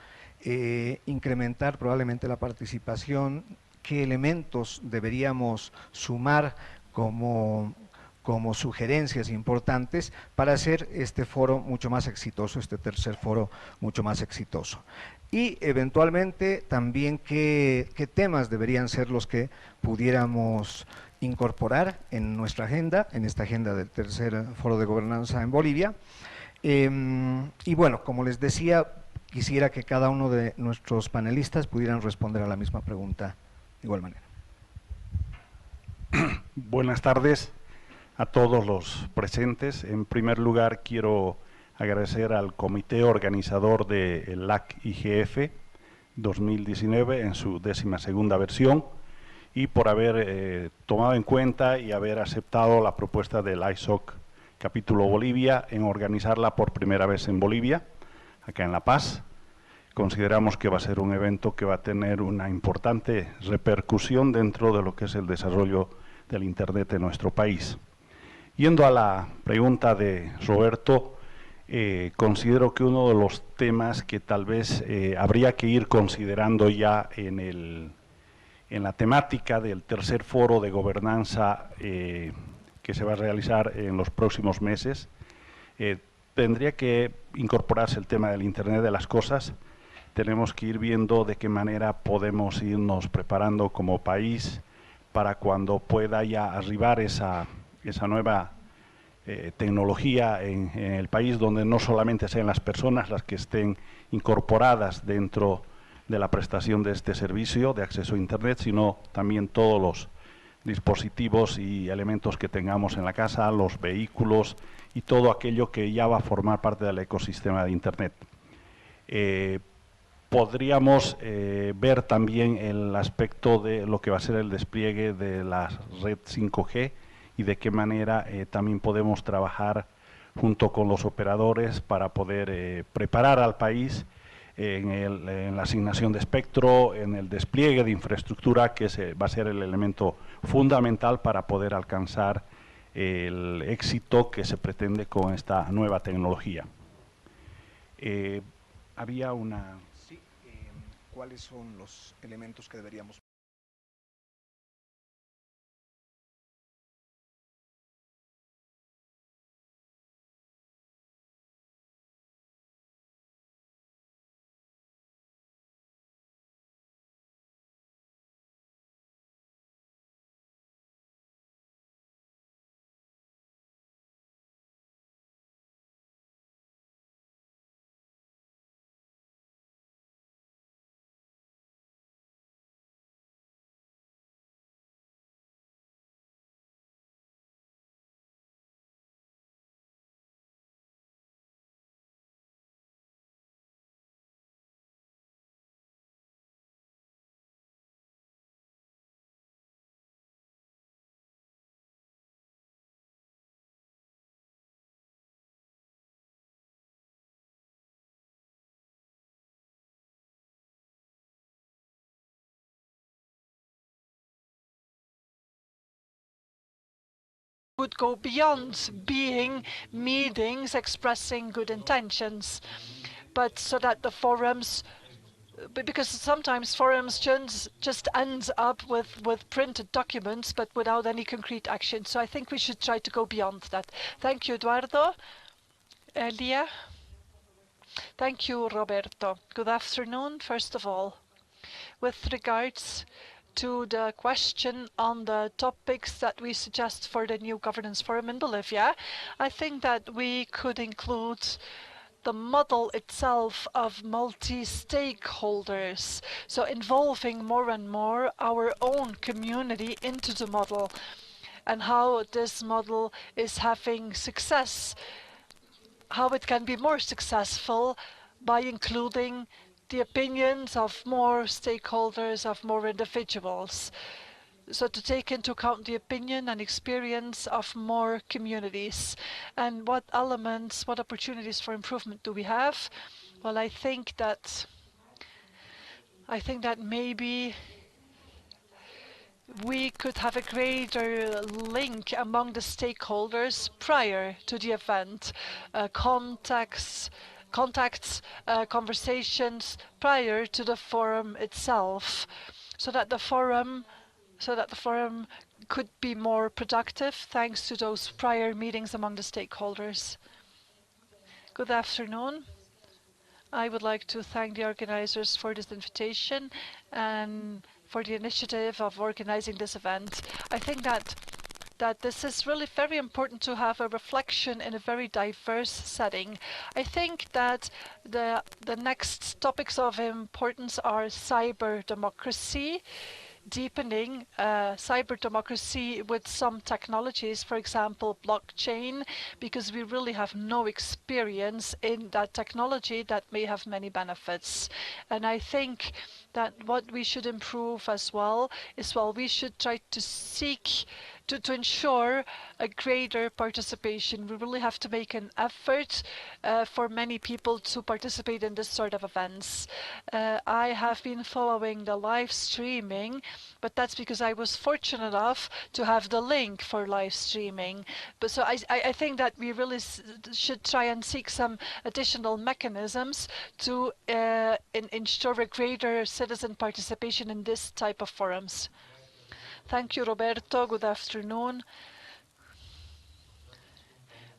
incrementar probablemente la participación? ¿Qué elementos deberíamos sumar como sugerencias importantes para hacer este foro mucho más exitoso, este tercer foro mucho más exitoso? Y eventualmente también qué temas deberían ser los que pudiéramos incorporar en nuestra agenda, en esta agenda del tercer foro de gobernanza en Bolivia. Y bueno, como les decía, quisiera que cada uno de nuestros panelistas pudieran responder a la misma pregunta de igual manera. Buenas tardes a todos los presentes. En primer lugar, quiero agradecer al comité organizador del LACIGF 2019 en su 12ª versión y por haber tomado en cuenta y haber aceptado la propuesta del ISOC capítulo Bolivia en organizarla por primera vez en Bolivia, acá en La Paz. Consideramos que va a ser un evento que va a tener una importante repercusión dentro de lo que es el desarrollo del Internet en nuestro país. Yendo a la pregunta de Roberto, considero que uno de los temas que tal vez habría que ir considerando ya en la temática del tercer foro de gobernanza que se va a realizar en los próximos meses, tendría que incorporarse el tema del Internet de las cosas. Tenemos que ir viendo de qué manera podemos irnos preparando como país para cuando pueda ya arribar esa nueva tecnología en el país, donde no solamente sean las personas las que estén incorporadas dentro de la prestación de este servicio de acceso a Internet, sino también todos los dispositivos y elementos que tengamos en la casa, los vehículos y todo aquello que ya va a formar parte del ecosistema de Internet. Podríamos ver también el aspecto de lo que va a ser el despliegue de la red 5G y de qué manera también podemos trabajar junto con los operadores para poder preparar al país en la asignación de espectro, en el despliegue de infraestructura, que va a ser el elemento fundamental para poder alcanzar el éxito que se pretende con esta nueva tecnología. Había una... Sí, ¿cuáles son los elementos que deberíamos? Would go beyond being meetings expressing good intentions, but so that the forums, because sometimes forums just ends up with printed documents but without any concrete action. So I think we should try to go beyond that. Thank you, Eduardo. Elia. Thank you, Roberto. Good afternoon, first of all. With regards to the question on the topics that we suggest for the new governance forum in Bolivia, I think that we could include the model itself of multi-stakeholders, so involving more and more our own community into the model, and how this model is having success, how it can be more successful by including the opinions of more stakeholders, of more individuals. So to take into account the opinion and experience of more communities. And what elements, what opportunities for improvement do we have? Well, I think that maybe we could have a greater link among the stakeholders prior to the event, contacts, conversations prior to the forum itself, so that the forum could be more productive thanks to those prior meetings among the stakeholders. Good afternoon. I would like to thank the organizers for this invitation and for the initiative of organizing this event. I think that this is really very important to have a reflection in a very diverse setting. I think that the next topics of importance are cyber democracy, deepening cyber democracy with some technologies, for example, blockchain, because we really have no experience in that technology that may have many benefits. And I think that what we should improve as well is, well, we should try to seek to ensure a greater participation. We really have to make an effort for many people to participate in this sort of events. I have been following the live streaming, but that's because I was fortunate enough to have the link for live streaming. But so I think that we really should try and seek some additional mechanisms to ensure a greater citizen participation in this type of forums. Thank you, Roberto. Good afternoon.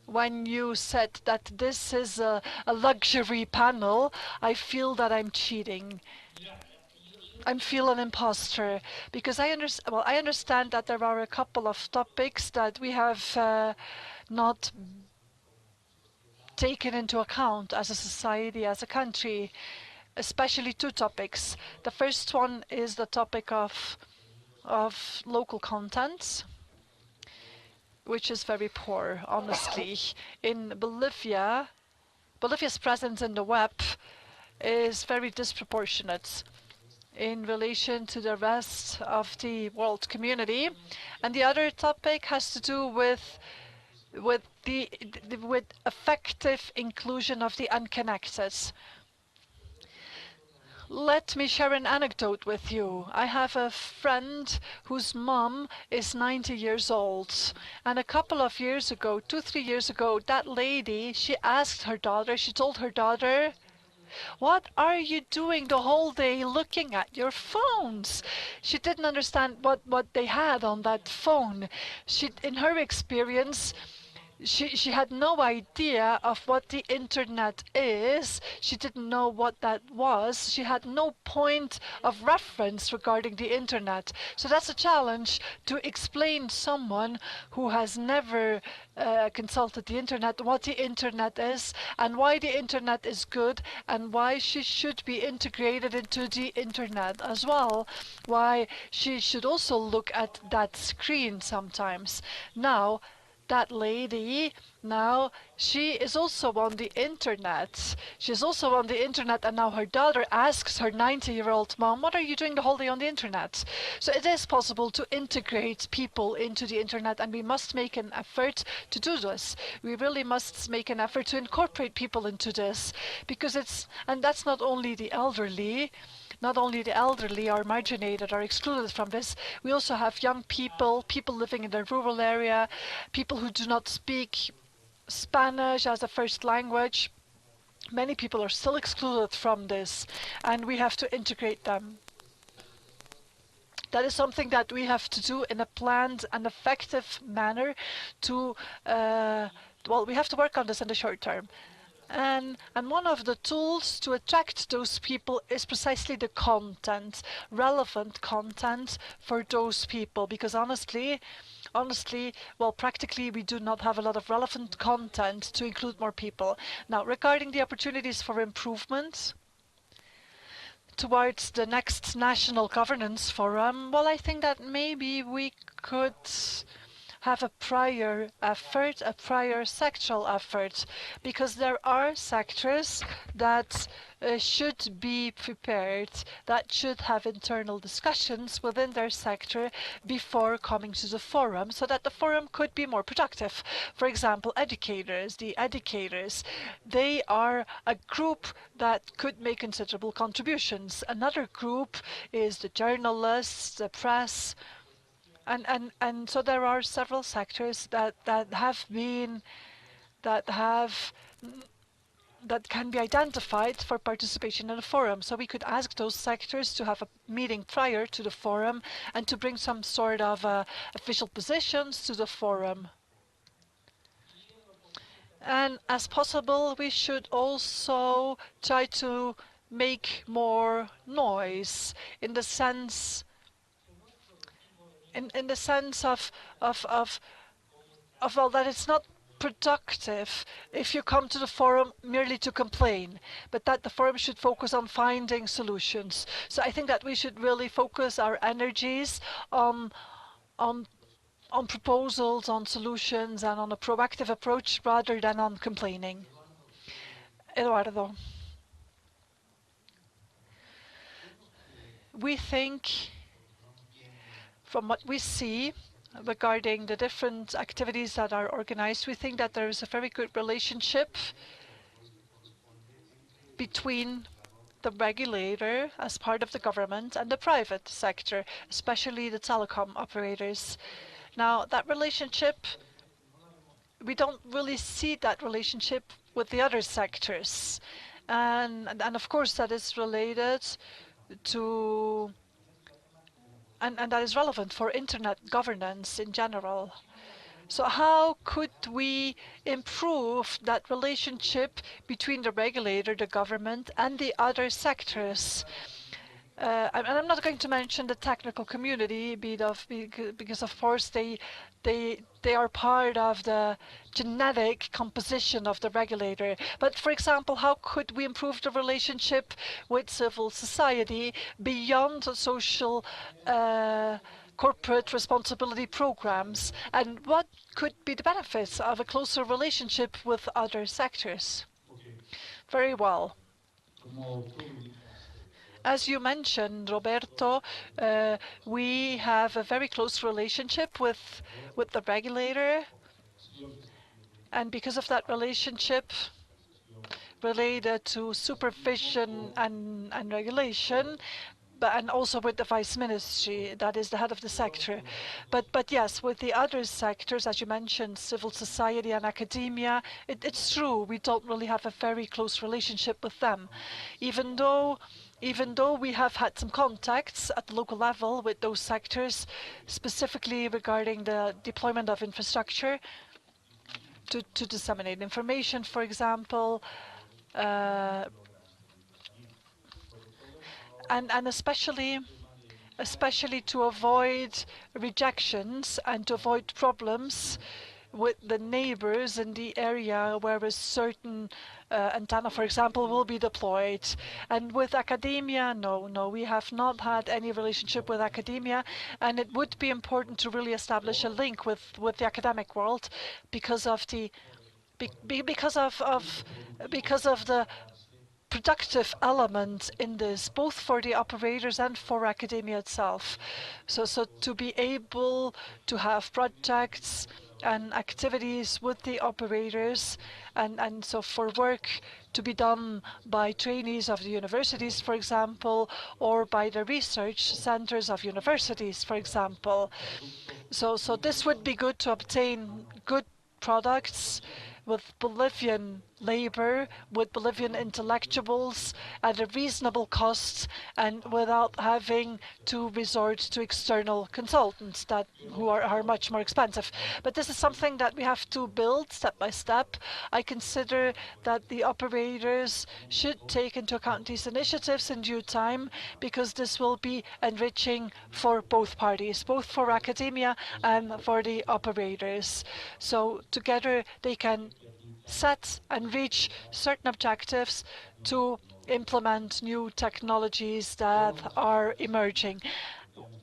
When you said that this is a luxury panel, I feel that I'm cheating. I feel an imposter because I understand that there are a couple of topics that we have not taken into account as a society, as a country, especially two topics. The first one is the topic of of local content, which is very poor, honestly. In Bolivia, Bolivia's presence in the web is very disproportionate in relation to the rest of the world community. And the other topic has to do with effective inclusion of the unconnected. Let me share an anecdote with you. I have a friend whose mom is 90 years old. And a couple of years ago, 2-3 years ago, that lady, she told her daughter, "What are you doing the whole day looking at your phones?" She didn't understand what they had on that phone. In her experience, she had no idea of what the internet is. She didn't know what that was. She had no point of reference regarding the internet. So that's a challenge to explain someone who has never consulted the internet what the internet is and why the internet is good and why she should be integrated into the internet as well. Why she should also look at that screen sometimes. Now, that lady, now she is also on the internet. She's also on the internet, and now her daughter asks her 90-year-old mom, "What are you doing the whole day on the internet?" So it is possible to integrate people into the internet, and we must make an effort to do this. We really must make an effort to incorporate people into this, because and that's not only the elderly. Not only the elderly are marginated or excluded from this, we also have young people, people living in the rural area, people who do not speak Spanish as a first language. Many people are still excluded from this, and we have to integrate them. That is something that we have to do in a planned and effective manner to, well, we have to work on this in the short term. And one of the tools to attract those people is precisely the content, relevant content for those people. Because honestly, well, practically we do not have a lot of relevant content to include more people. Now, regarding the opportunities for improvement towards the next National Governance Forum, well, I think that maybe we could have a prior effort, a prior sectoral effort, because there are sectors that should be prepared, that should have internal discussions within their sector before coming to the forum, so that the forum could be more productive. For example, educators, they are a group that could make considerable contributions. Another group is the journalists, the press, and so there are several sectors that can be identified for participation in the forum. So we could ask those sectors to have a meeting prior to the forum and to bring some sort of official positions to the forum. And as possible, we should also try to make more noise in the sense of well, that it's not productive if you come to the forum merely to complain, but that the forum should focus on finding solutions. So I think that we should really focus our energies on proposals, on solutions, and on a proactive approach rather than on complaining. Eduardo, we think, from what we see regarding the different activities that are organized, we think that there is a very good relationship between the regulator as part of the government and the private sector, especially the telecom operators. Now, that relationship, we don't really see that relationship with the other sectors. And of course, that is related to and that is relevant for internet governance in general. So how could we improve that relationship between the regulator, the government, and the other sectors? And I'm not going to mention the technical community because of course they are part of the genetic composition of the regulator. But for example, how could we improve the relationship with civil society beyond the social corporate responsibility programs, and what could be the benefits of a closer relationship with other sectors? Very well. As you mentioned, Roberto, we have a very close relationship with the regulator, and because of that relationship related to supervision and regulation, and also with the Vice Ministry, that is the head of the sector. But yes, with the other sectors, as you mentioned, civil society and academia, it's true, we don't really have a very close relationship with them. Even though we have had some contacts at the local level with those sectors, specifically regarding the deployment of infrastructure to disseminate information, for example, and especially to avoid rejections and to avoid problems with the neighbors in the area where a certain antenna, for example, will be deployed. And with academia, no, we have not had any relationship with academia, and it would be important to really establish a link with the academic world because of the because of the productive element in this, both for the operators and for academia itself. So to be able to have projects and activities with the operators, and so for work to be done by trainees of the universities, for example, or by the research centers of universities, for example. So this would be good to obtain good products with Bolivian labor, with Bolivian intellectuals at a reasonable cost, and without having to resort to external consultants who are much more expensive. But this is something that we have to build step by step. I consider that the operators should take into account these initiatives in due time, because this will be enriching for both parties, both for academia and for the operators. So together they can set and reach certain objectives to implement new technologies that are emerging.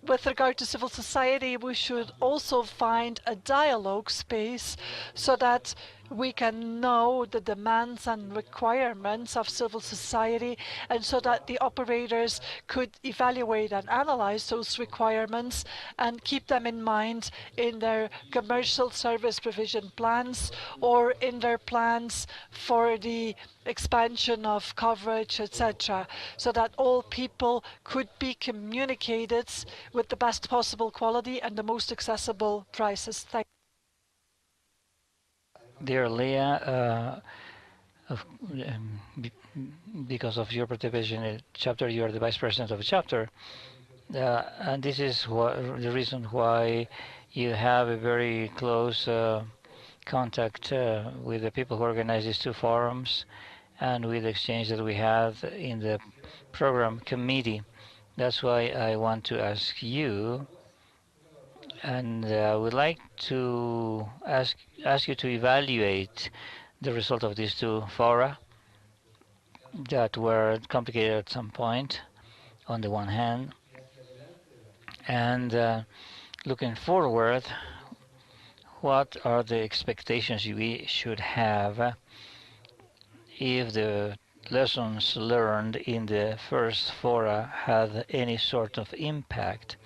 With regard to civil society, we should also find a dialogue space so that we can know the demands and requirements of civil society, and so that the operators could evaluate and analyze those requirements and keep them in mind in their commercial service provision plans or in their plans for the expansion of coverage, etc., so that all people could be communicated with the best possible quality and the most accessible prices. Thank Dear Leah, because of your participation in the chapter, you are the vice president of the chapter, and this is the reason why you have a very close contact with the people who organize these two forums, and with the exchange that we had in the program committee. That's why I want to ask you, and I would like to ask you to evaluate the result of these two fora that were complicated at some point, on the one hand, and looking forward, what are the expectations we should have if the lessons learned in the first fora had any sort of impact?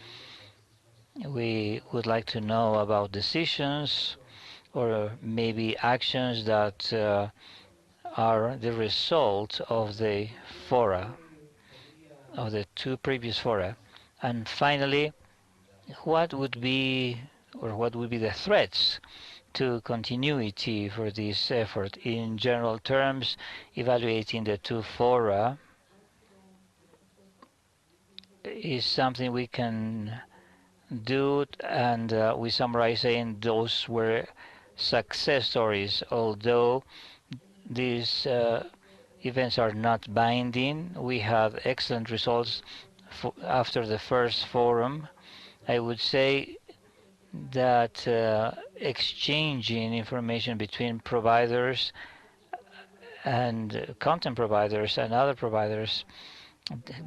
We would like to know about decisions or maybe actions that are the result of the fora, of the two previous fora. And finally, what would be the threats to continuity for this effort? In general terms, evaluating the two fora is something we can do, and we summarize saying those were success stories, although these events are not binding. We have excellent results after the first forum. I would say that exchanging information between providers and content providers and other providers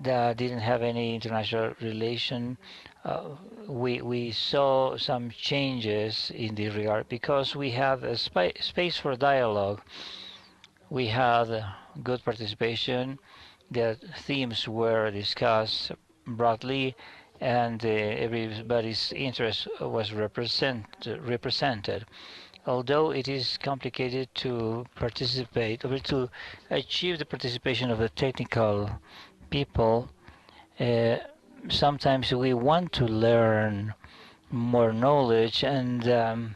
that didn't have any international relation, we saw some changes in this regard because we have a space for dialogue. We had good participation. The themes were discussed broadly, and everybody's interest was represented. Although it is complicated to participate or to achieve the participation of the technical people, sometimes we want to learn more knowledge, and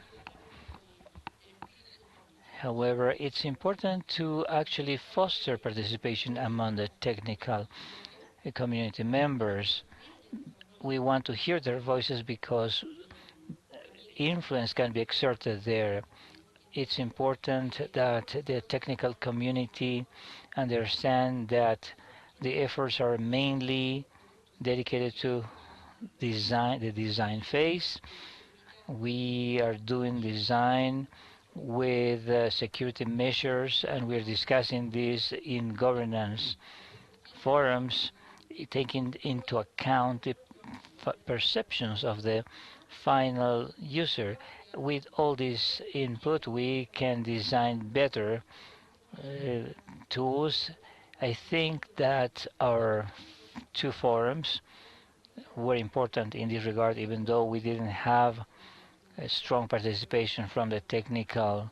however, it's important to actually foster participation among the technical community members. We want to hear their voices because influence can be exerted there. It's important that the technical community understand that the efforts are mainly dedicated to the design phase. We are doing design with security measures, and we're discussing this in governance forums, taking into account the perceptions of the final user. With all this input, we can design better tools. I think that our two forums were important in this regard, even though we didn't have a strong participation from the technical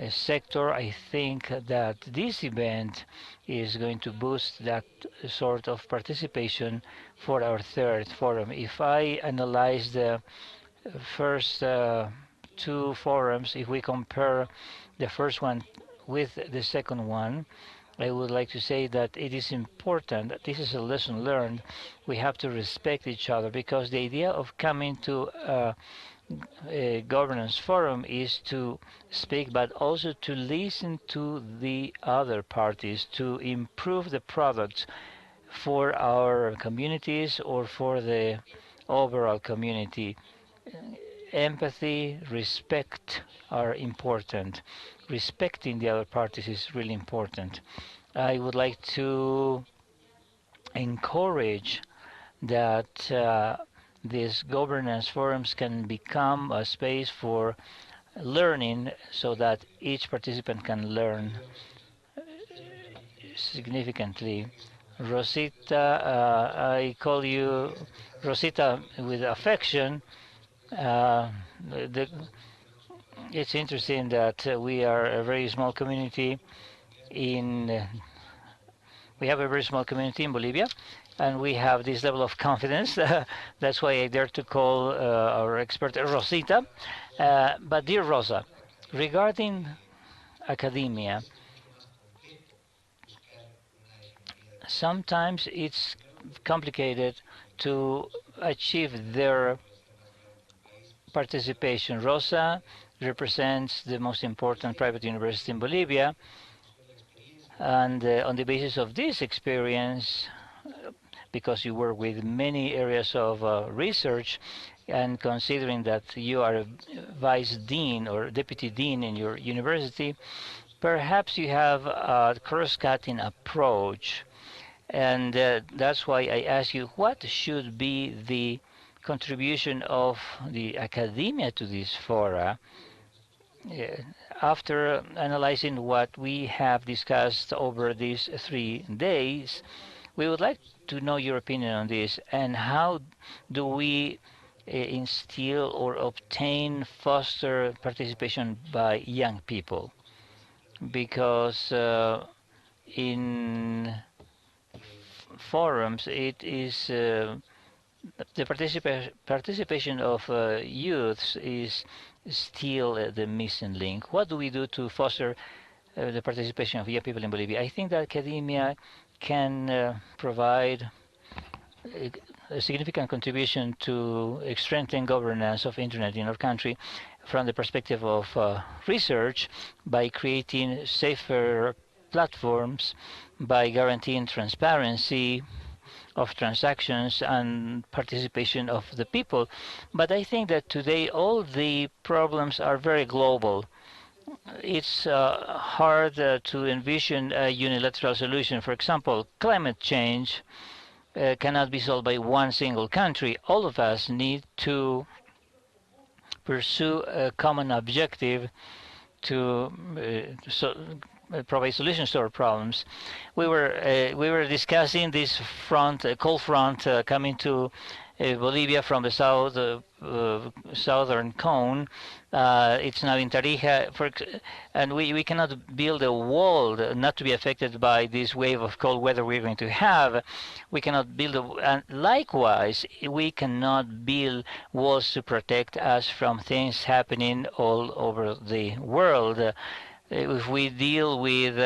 sector. I think that this event is going to boost that sort of participation for our third forum. If I analyze the first two forums, if we compare the first one with the second one, I would like to say that it is important, this is a lesson learned, we have to respect each other, because the idea of coming to a governance forum is to speak, but also to listen to the other parties, to improve the products for our communities or for the overall community. Empathy, respect are important. Respecting the other parties is really important. I would like to encourage that these governance forums can become a space for learning, so that each participant can learn significantly. Rosita, I call you Rosita with affection. The, it's interesting that we are a very small community in we have a very small community in Bolivia, and we have this level of confidence. That's why I dare to call our expert Rosita. But dear Rosa, regarding academia, sometimes it's complicated to achieve their participation. Rosa represents the most important private university in Bolivia, and on the basis of this experience, because you work with many areas of research, and considering that you are a vice dean or deputy dean in your university, perhaps you have a cross-cutting approach. And that's why I ask you, what should be the contribution of the academia to this fora? After analyzing what we have discussed over these 3 days, we would like to know your opinion on this, and how do we instill or obtain foster participation by young people? Because in forums, it is the participation of youths is still the missing link. What do we do to foster the participation of young people in Bolivia? I think that academia can provide a significant contribution to strengthen governance of internet in our country from the perspective of research, by creating safer platforms, by guaranteeing transparency of transactions and participation of the people. But I think that today all the problems are very global. it's hard to envision a unilateral solution. For example, climate change cannot be solved by one single country. All of us need to pursue a common objective to provide solutions to our problems. We were discussing this front, cold front coming to Bolivia from the southern cone. It's now in Tarija, and we cannot build a wall not to be affected by this wave of cold weather we're going to have. We cannot build and likewise, we cannot build walls to protect us from things happening all over the world. If we deal with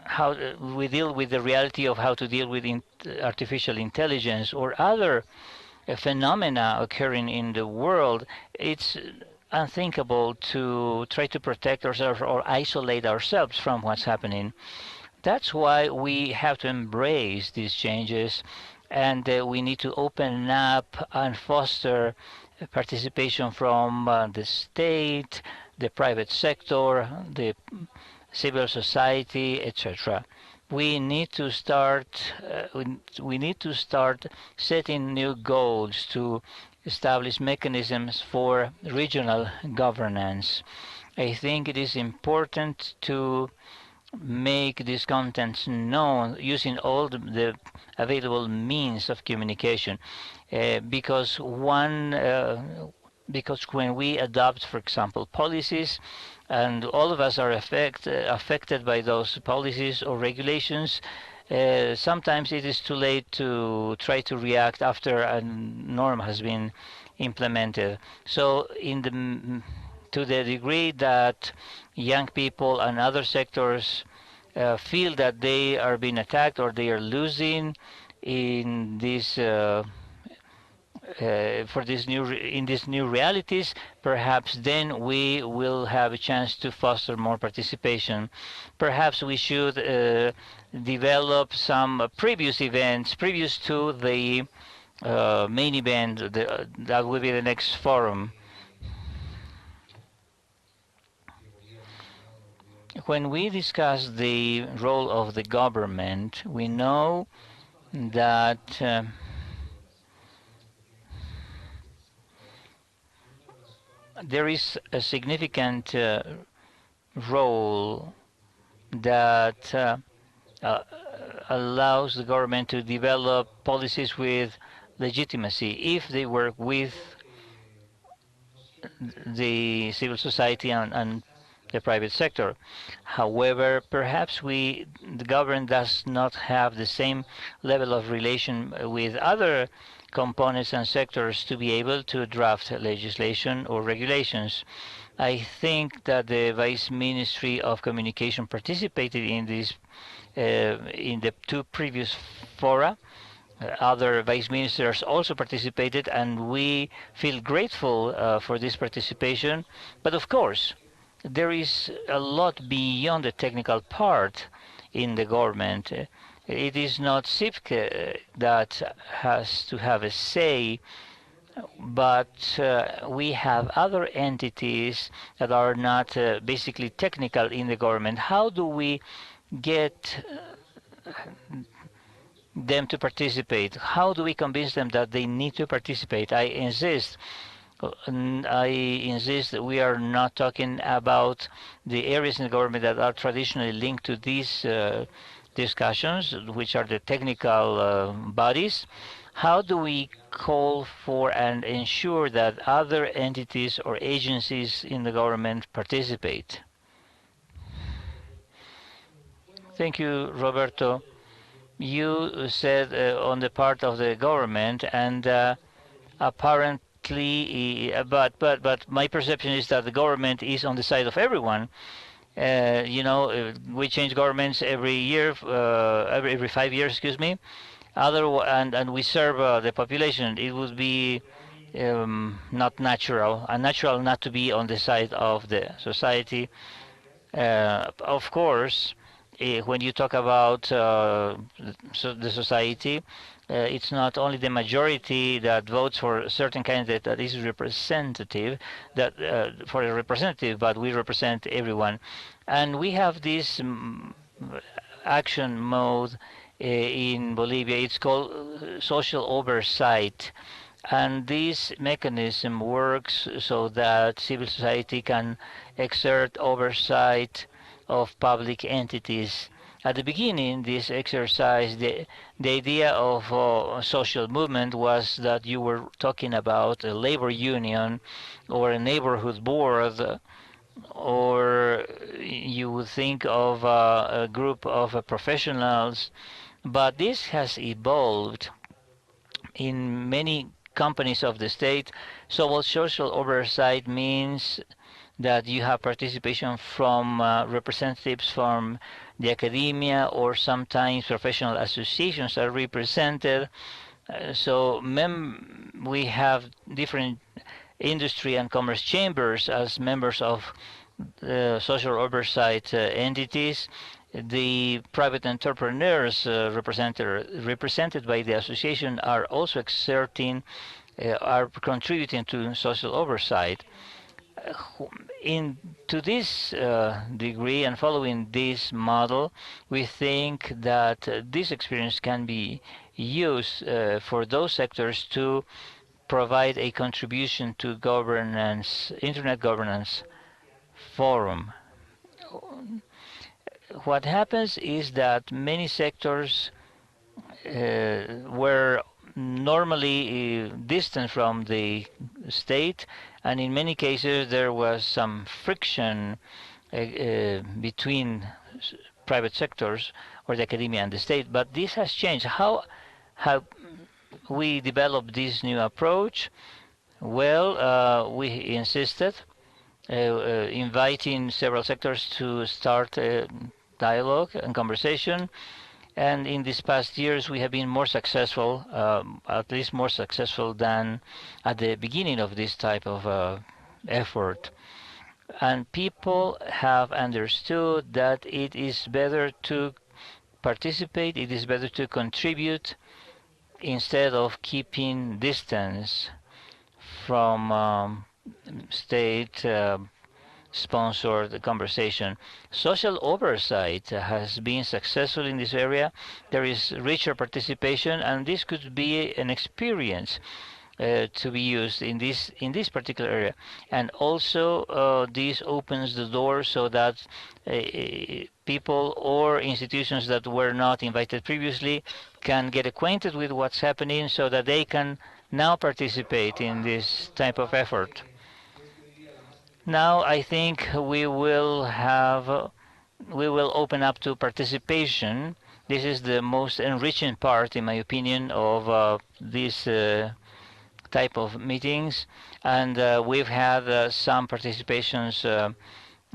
how we deal with the reality of how to deal with artificial intelligence or other phenomena occurring in the world, it's unthinkable to try to protect ourselves or isolate ourselves from what's happening. That's why we have to embrace these changes, and we need to open up and foster participation from the state, the private sector, the civil society, etc. We need to start. We need to start setting new goals to establish mechanisms for regional governance. I think it is important to make these contents known using all the available means of communication, because when we adopt, for example, policies, and all of us are affected by those policies or regulations, sometimes it is too late to try to react after a norm has been implemented. So to the degree that young people and other sectors feel that they are being attacked or they are losing in this in these new realities, perhaps then we will have a chance to foster more participation. Perhaps we should develop some previous events previous to the main event that will be the next forum. When we discuss the role of the government, we know that there is a significant role that allows the government to develop policies with legitimacy if they work with the civil society and the private sector. However, perhaps the government does not have the same level of relation with other components and sectors to be able to draft legislation or regulations. I think that the Vice Ministry of Communication participated in this in the two previous fora. Other vice ministers also participated, and we feel grateful for this participation. But of course, there is a lot beyond the technical part in the government. It is not CIPC that has to have a say, but we have other entities that are not basically technical in the government. How do we get them to participate? How do we convince them that they need to participate? I insist that we are not talking about the areas in the government that are traditionally linked to these discussions, which are the technical bodies. How do we call for and ensure that other entities or agencies in the government participate? Thank you, Roberto. You said on the part of the government, and apparently, but my perception is that the government is on the side of everyone. You know, we change governments every year, every 5 years, excuse me. And we serve the population. It would be not natural, unnatural not to be on the side of the society. Of course, when you talk about the society, it's not only the majority that votes for a certain candidate that is representative, that for a representative, but we represent everyone. And we have this action mode in Bolivia. It's called social oversight. And this mechanism works so that civil society can exert oversight of public entities. At the beginning, this exercise, the idea of a social movement was that you were talking about a labor union or a neighborhood board, or you would think of a group of professionals. But this has evolved in many companies of the state. So social oversight means that you have participation from representatives from the academia, or sometimes professional associations are represented. So we have different industry and commerce chambers as members of social oversight entities. The private entrepreneurs represented by the association are also are contributing to social oversight. To this degree, and following this model, we think that this experience can be used for those sectors to provide a contribution to governance, internet governance forum. What happens is that many sectors were normally distant from the state, and in many cases there was some friction between private sectors or the academia and the state. But this has changed. How have we developed this new approach? Well, we insisted inviting several sectors to start a dialogue and conversation. And in these past years, we have been more successful, at least more successful than at the beginning of this type of effort. And people have understood that it is better to participate, it is better to contribute instead of keeping distance from state sponsored conversation. Social oversight has been successful in this area. There is richer participation, and this could be an experience to be used in this particular area. And also this opens the door so that people or institutions that were not invited previously can get acquainted with what's happening, so that they can now participate in this type of effort. Now I think we will open up to participation. This is the most enriching part, in my opinion, of this type of meetings. And we've had some participations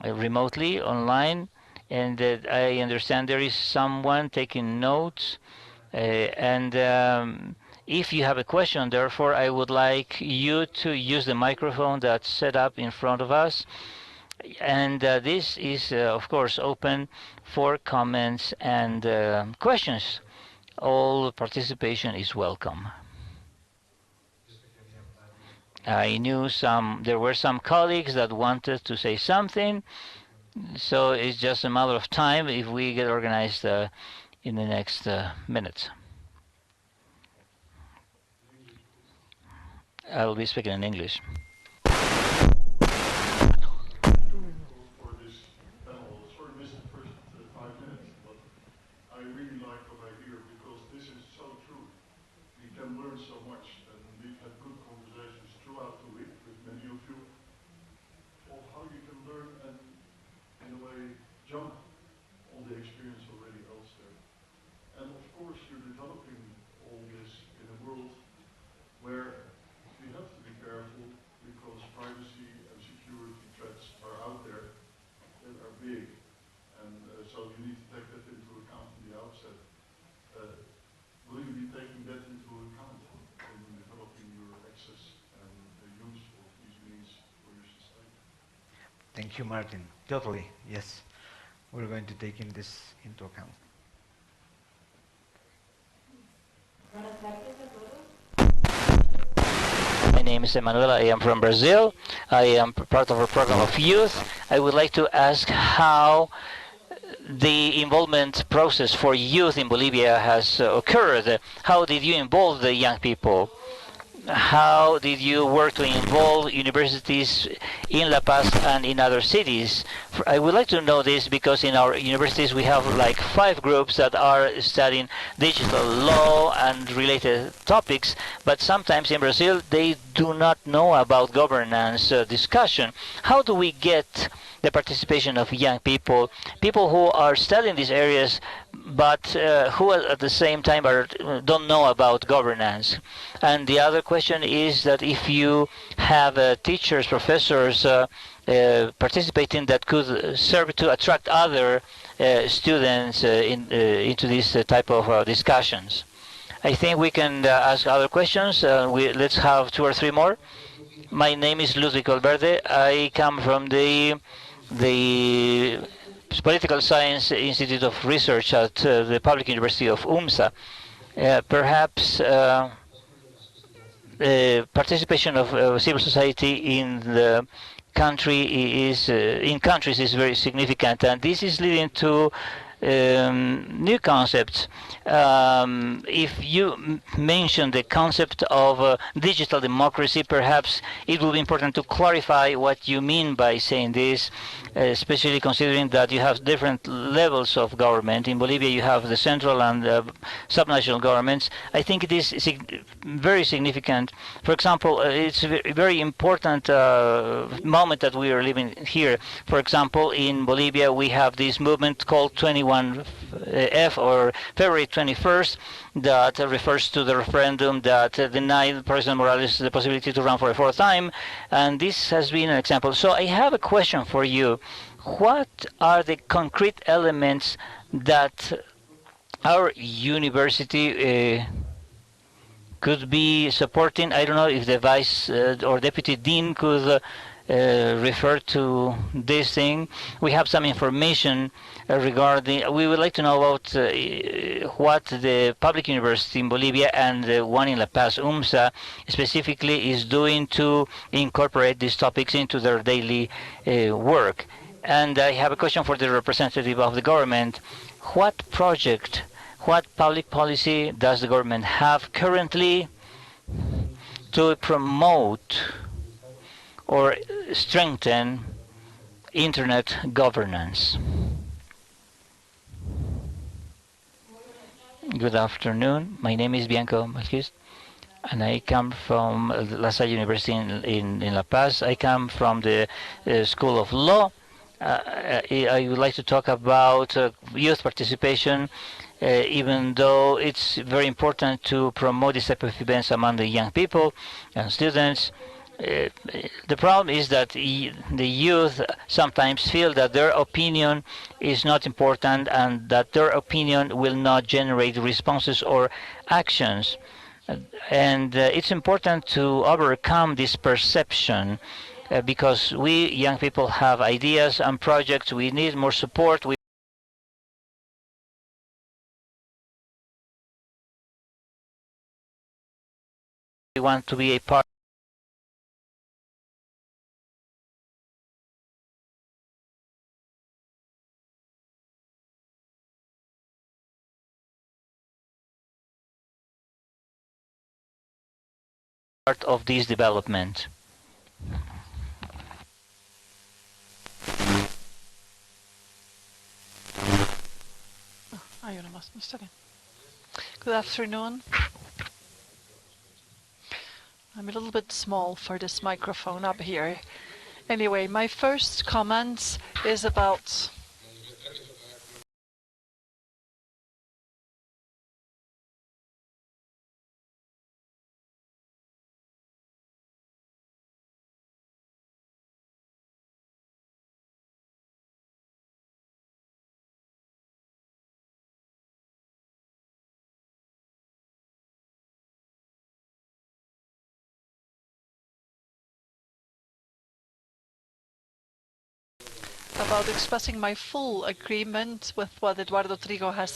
remotely online, and I understand there is someone taking notes. If you have a question, therefore, I would like you to use the microphone that's set up in front of us. And this is, of course, open for comments and questions. All participation is welcome. I knew there were some colleagues that wanted to say something, so it's just a matter of time if we get organized in the next minutes. I will be speaking in English. I really like what I hear, because this is so true. We can learn so much, and we've had good conversations throughout the week with many of you of how you can learn and, in a way, jump on the experience already elsewhere. And of course, you're developing all this in a world where we have to be careful, because privacy and security threats are out there that are big. And so you need to take that into account from the outset. Will you be taking that into account in developing your access and the use of these means for your society? Thank you, Martin. Totally, yes. We're going to take this into account. My name is Emanuela. I am from Brazil. I am part of a program of youth. I would like to ask how the involvement process for youth in Bolivia has occurred. How did you involve the young people? How did you work to involve universities in La Paz and in other cities? I would like to know this because in our universities we have like 5 groups that are studying digital law and related topics, but sometimes in Brazil they do not know about governance discussion. How do we get the participation of young people, people who are studying these areas, but who at the same time don't know about governance? And the other question is that if you have teachers, professors participating that could serve to attract other students into this type of discussions. I think we can ask other questions. Let's have 2 or 3 more. My name is Ludwig Valverde. I come from the Political Science Institute of Research at the Public University of UMSA. Perhaps participation of civil society in the country is in countries is very significant, and this is leading to new concepts. If you mention the concept of digital democracy, perhaps it will be important to clarify what you mean by saying this, especially considering that you have different levels of government. In Bolivia, you have the central and subnational governments. I think it is very significant. For example, it's a very important moment that we are living here. For example, in Bolivia, we have this movement called 21F, or February 21st, that refers to the referendum that denied President Morales the possibility to run for a 4th time, and this has been an example. So I have a question for you. What are the concrete elements that our university could be supporting? I don't know if the vice or deputy dean could refer to this thing. We have some information regarding, we would like to know about what the public university in Bolivia and the one in La Paz, UMSA, specifically is doing to incorporate these topics into their daily work. And I have a question for the representative of the government. What project, what public policy does the government have currently to promote or strengthen internet governance? Good afternoon. My name is Bianco Malquis, and I come from La Salle University in La Paz. I come from the School of Law. I would like to talk about youth participation, even though it's very important to promote this type of events among the young people and students. The problem is that the youth sometimes feel that their opinion is not important and that their opinion will not generate responses or actions. And it's important to overcome this perception because we young people have ideas and projects. We need more support. We want to be a part of this development. Good afternoon. I'm a little bit small for this microphone up here. Anyway, my first comment is about expressing my full agreement with what Eduardo Trigo has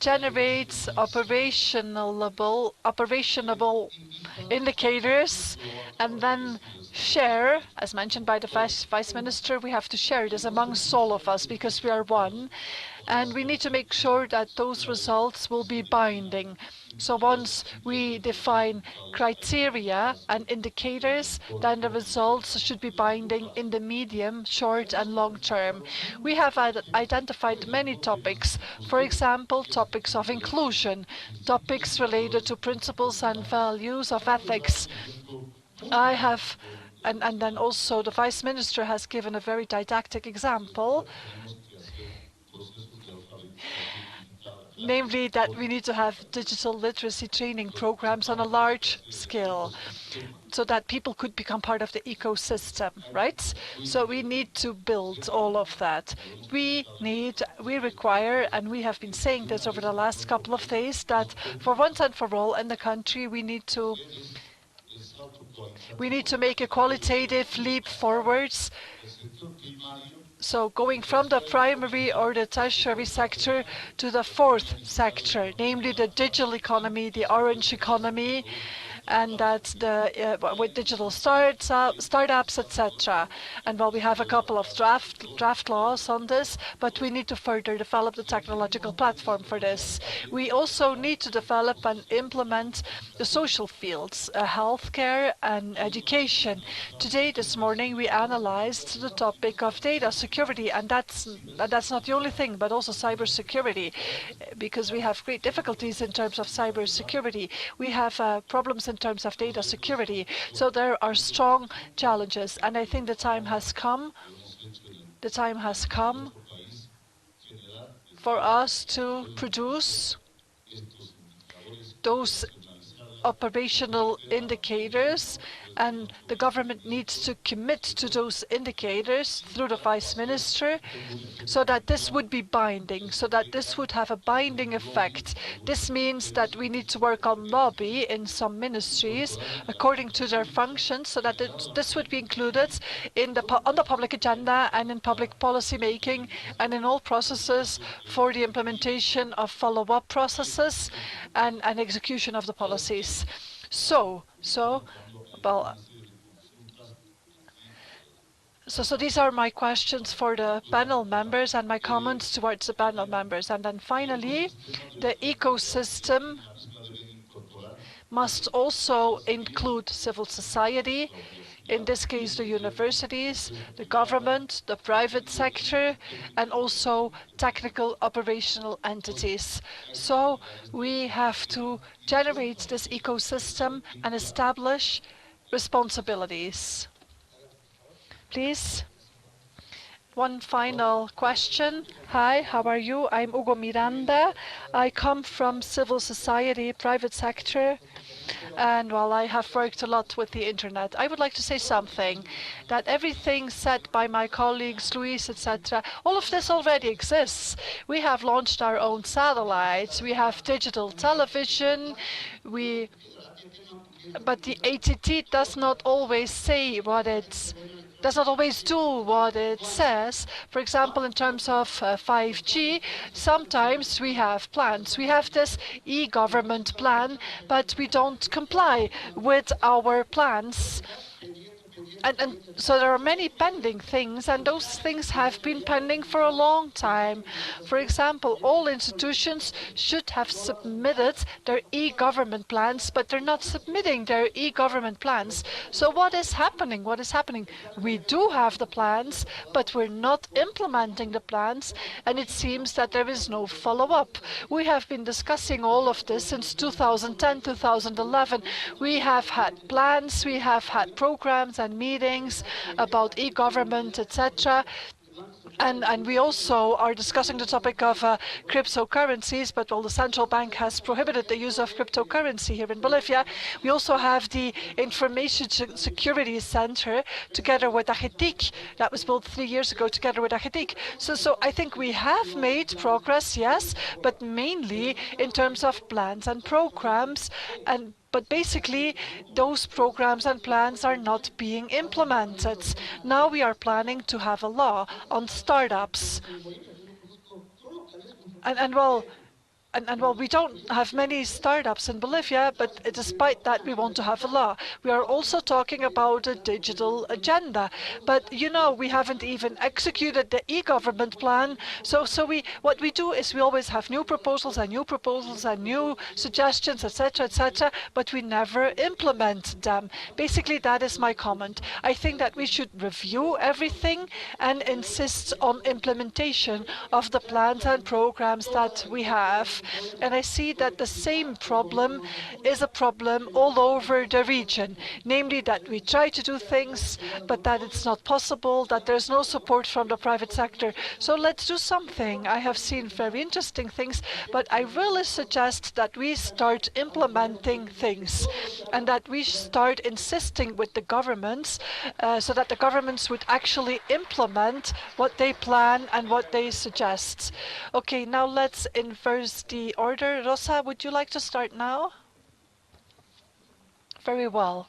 generates operationable indicators and then share, as mentioned by the Vice Minister, we have to share this amongst all of us because we are one, and we need to make sure that those results will be binding. So once we define criteria and indicators, then the results should be binding in the medium, short and long term. We have identified many topics, for example, topics of inclusion, topics related to principles and values of ethics. I have, and then also the Vice Minister has given a very didactic example, namely that we need to have digital literacy training programs on a large scale so that people could become part of the ecosystem, right? So we need to build all of that. We require, and we have been saying this over the last couple of days, that for once and for all in the country, we need to make a qualitative leap forwards. So going from the primary or the tertiary sector to the fourth sector, namely the digital economy, the orange economy, and that's with digital startups, etc. And well, we have a couple of draft laws on this, but we need to further develop the technological platform for this. We also need to develop and implement the social fields, healthcare and education. Today, this morning, we analyzed the topic of data security, and that's not the only thing, but also cybersecurity, because we have great difficulties in terms of cybersecurity. We have problems in terms of data security. So there are strong challenges, and I think the time has come for us to produce those operational indicators, and the government needs to commit to those indicators through the Vice Minister so that this would be binding, so that this would have a binding effect. This means that we need to work on lobby in some ministries according to their functions so that this would be included on the public agenda and in public policy making and in all processes for the implementation of follow-up processes and execution of the policies. So these are my questions for the panel members and my comments towards the panel members. And then finally, the ecosystem must also include civil society, in this case the universities, the government, the private sector, and also technical operational entities. So we have to generate this ecosystem and establish responsibilities. Please. One final question. Hi, how are you? I'm Hugo Miranda. I come from civil society, private sector, and while I have worked a lot with the internet, I would like to say something, that everything said by my colleagues, Luis, etc., all of this already exists. We have launched our own satellites, we have digital television, but the ATT does not always say what does not always do what it says. For example, in terms of 5G, sometimes we have plans. We have this e-government plan, but we don't comply with our plans. And so there are many pending things, and those things have been pending for a long time. For example, all institutions should have submitted their e-government plans, but they're not submitting their e-government plans. So what is happening? What is happening? We do have the plans, but we're not implementing the plans, and it seems that there is no follow-up. We have been discussing all of this since 2010, 2011. We have had plans, we have had programs and meetings about e-government, etc. And we also are discussing the topic of cryptocurrencies, but while the central bank has prohibited the use of cryptocurrency here in Bolivia, we also have the Information Security Center together with AGETIC. That was built 3 years ago together with AGETIC. So I think we have made progress, yes, but mainly in terms of plans and programs, but basically, those programs and plans are not being implemented. Now we are planning to have a law on startups. and well, well, we don't have many startups in Bolivia, but despite that, we want to have a law. We are also talking about a digital agenda. But, you know, we haven't even executed the e-government plan. So what we do is we always have new proposals and new suggestions, etc., but we never implement them. Basically, that is my comment. I think that we should review everything and insist on implementation of the plans and programs that we have. And I see that the same problem is a problem all over the region, namely that we try to do things, but that it's not possible, that there's no support from the private sector. So let's do something. I have seen very interesting things, but I really suggest that we start implementing things and that we start insisting with the governments so that the governments would actually implement what they plan and what they suggest. Okay, now let's inverse the order. Rosa, would you like to start now? Very well.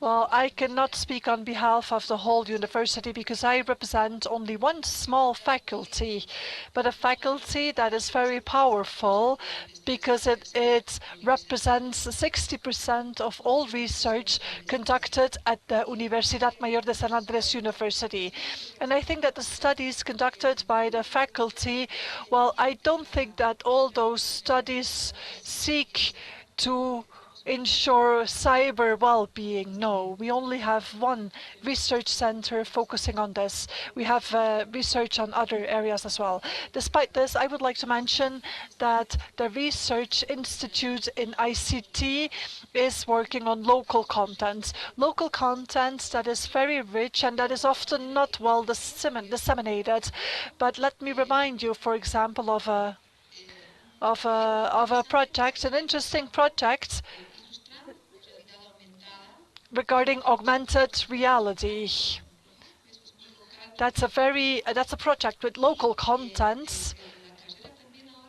Well, I cannot speak on behalf of the whole university because I represent only one small faculty, but a faculty that is very powerful because it represents 60% of all research conducted at the Universidad Mayor de San Andrés University. And I think that the studies conducted by the faculty, well, I don't think that all those studies seek to ensure cyber well-being. No, we only have one research center focusing on this. We have research on other areas as well. Despite this, I would like to mention that the Research Institute in ICT is working on local content that is very rich and that is often not well disseminated. But let me remind you, for example, of a project, an interesting project regarding augmented reality. That's a project with local contents,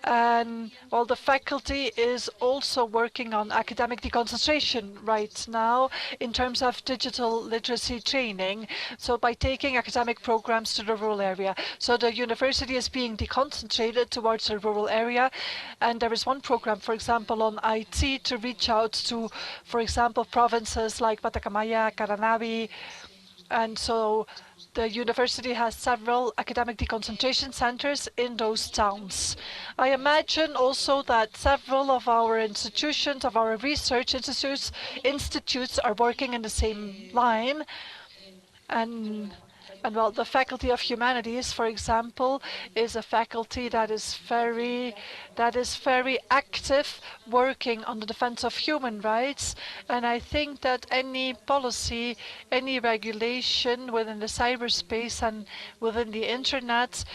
and well, the faculty is also working on academic deconcentration right now in terms of digital literacy training. So by taking academic programs to the rural area. So the university is being deconcentrated towards the rural area. And there is one program, for example, on IT to reach out to, for example, provinces like Patacamaya, Caranavi. And so the university has several academic deconcentration centers in those towns. I imagine also that several of our institutions, of our research institutes are working in the same line. And well, the Faculty of Humanities, for example, is a faculty that is very active, working on the defense of human rights. And I think that any policy, any regulation within the cyberspace and within the internet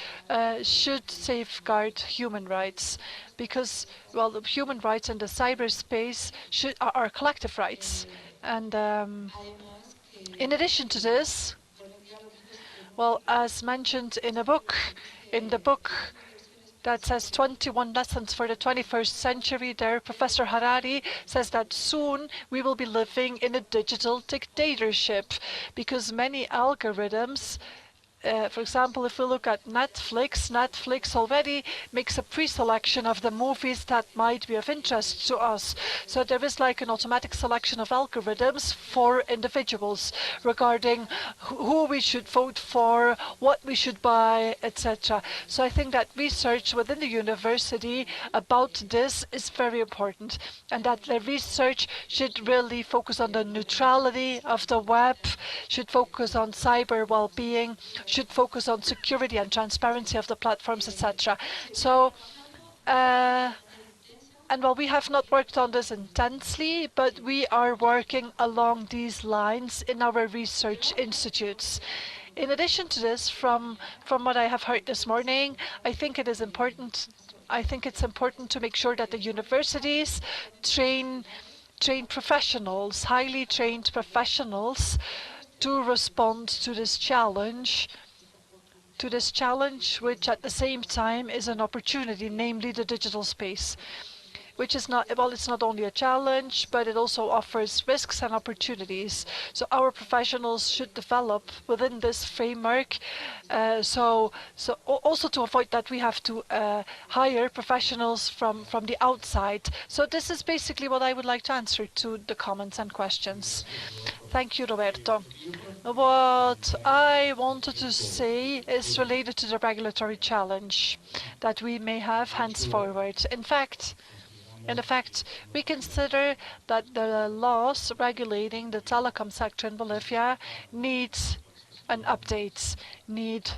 should safeguard human rights, because, well, the human rights in the cyberspace are collective rights. And in addition to this, well, as mentioned in the book that says 21 lessons for the 21st century, there Professor Harari says that soon we will be living in a digital dictatorship because many algorithms, for example, if we look at Netflix already makes a pre-selection of the movies that might be of interest to us. So there is like an automatic selection of algorithms for individuals regarding who we should vote for, what we should buy, etc. So I think that research within the university about this is very important, and that the research should really focus on the neutrality of the web, should focus on cyber well-being, should focus on security and transparency of the platforms, etc. So, and well, we have not worked on this intensely, but we are working along these lines in our research institutes. In addition to this, from what I have heard this morning, I think it's important to make sure that the universities train professionals, highly trained professionals, to respond to this challenge, which at the same time is an opportunity, namely the digital space. which is not, well, it's not only a challenge, but it also offers risks and opportunities. So our professionals should develop within this framework. Also to avoid that, we have to hire professionals from the outside. So this is basically what I would like to answer to the comments and questions. Thank you, Roberto. What I wanted to say is related to the regulatory challenge that we may have henceforward. In fact, we consider that the laws regulating the telecom sector in Bolivia need an update, need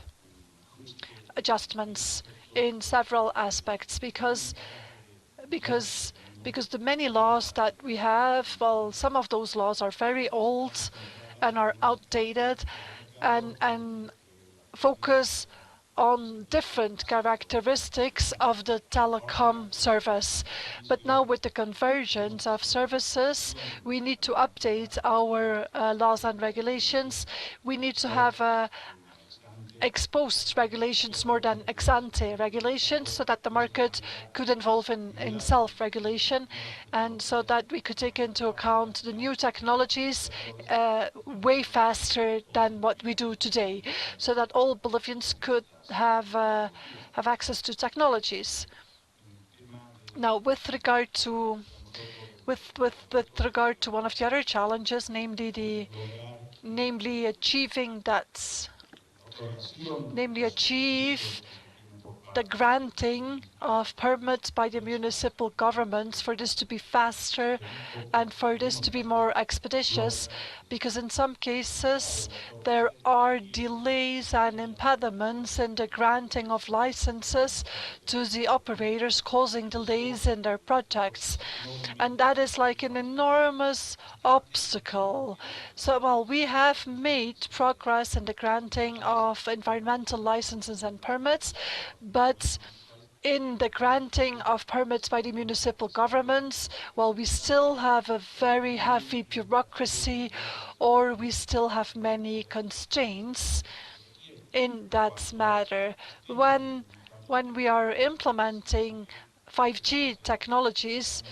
adjustments in several aspects because the many laws that we have, well, some of those laws are very old and are outdated and focus on different characteristics of the telecom service. But now with the convergence of services, we need to update our laws and regulations. We need to have ex-post regulations more than ex-ante regulations so that the market could evolve in self-regulation and so that we could take into account the new technologies way faster than what we do today, so that all Bolivians could have access to technologies. Now, with regard to one of the other challenges, namely achieve the granting of permits by the municipal governments, for this to be faster and for this to be more expeditious, because in some cases there are delays and impediments in the granting of licenses to the operators, causing delays in their projects. And that is like an enormous obstacle. So, well, we have made progress in the granting of environmental licenses and permits, but in the granting of permits by the municipal governments, well, we still have a very heavy bureaucracy, or we still have many constraints in that matter. When we are implementing 5G technologies,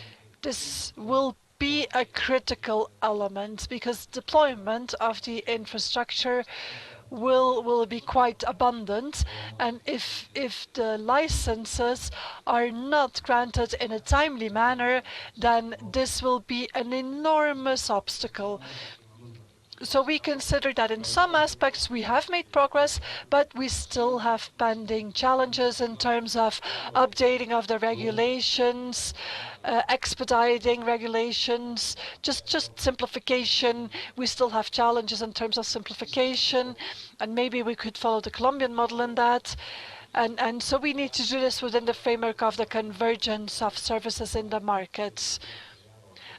this will be a critical element because deployment of the infrastructure will be quite abundant, and if the licenses are not granted in a timely manner, then this will be an enormous obstacle. So we consider that in some aspects we have made progress, but we still have pending challenges in terms of updating of the regulations, expediting regulations, just simplification. We still have challenges in terms of simplification, and maybe we could follow the Colombian model in that. And so we need to do this within the framework of the convergence of services in the markets.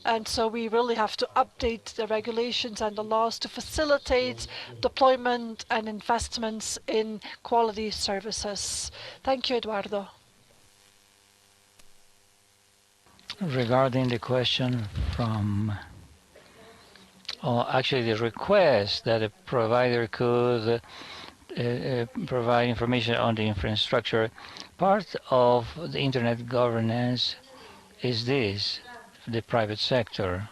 And so we really have to update the regulations and the laws to facilitate deployment and investments in quality services. Thank you, Eduardo. Regarding the question from, actually the request that a provider could provide information on the infrastructure, part of the internet governance is this. The private sector.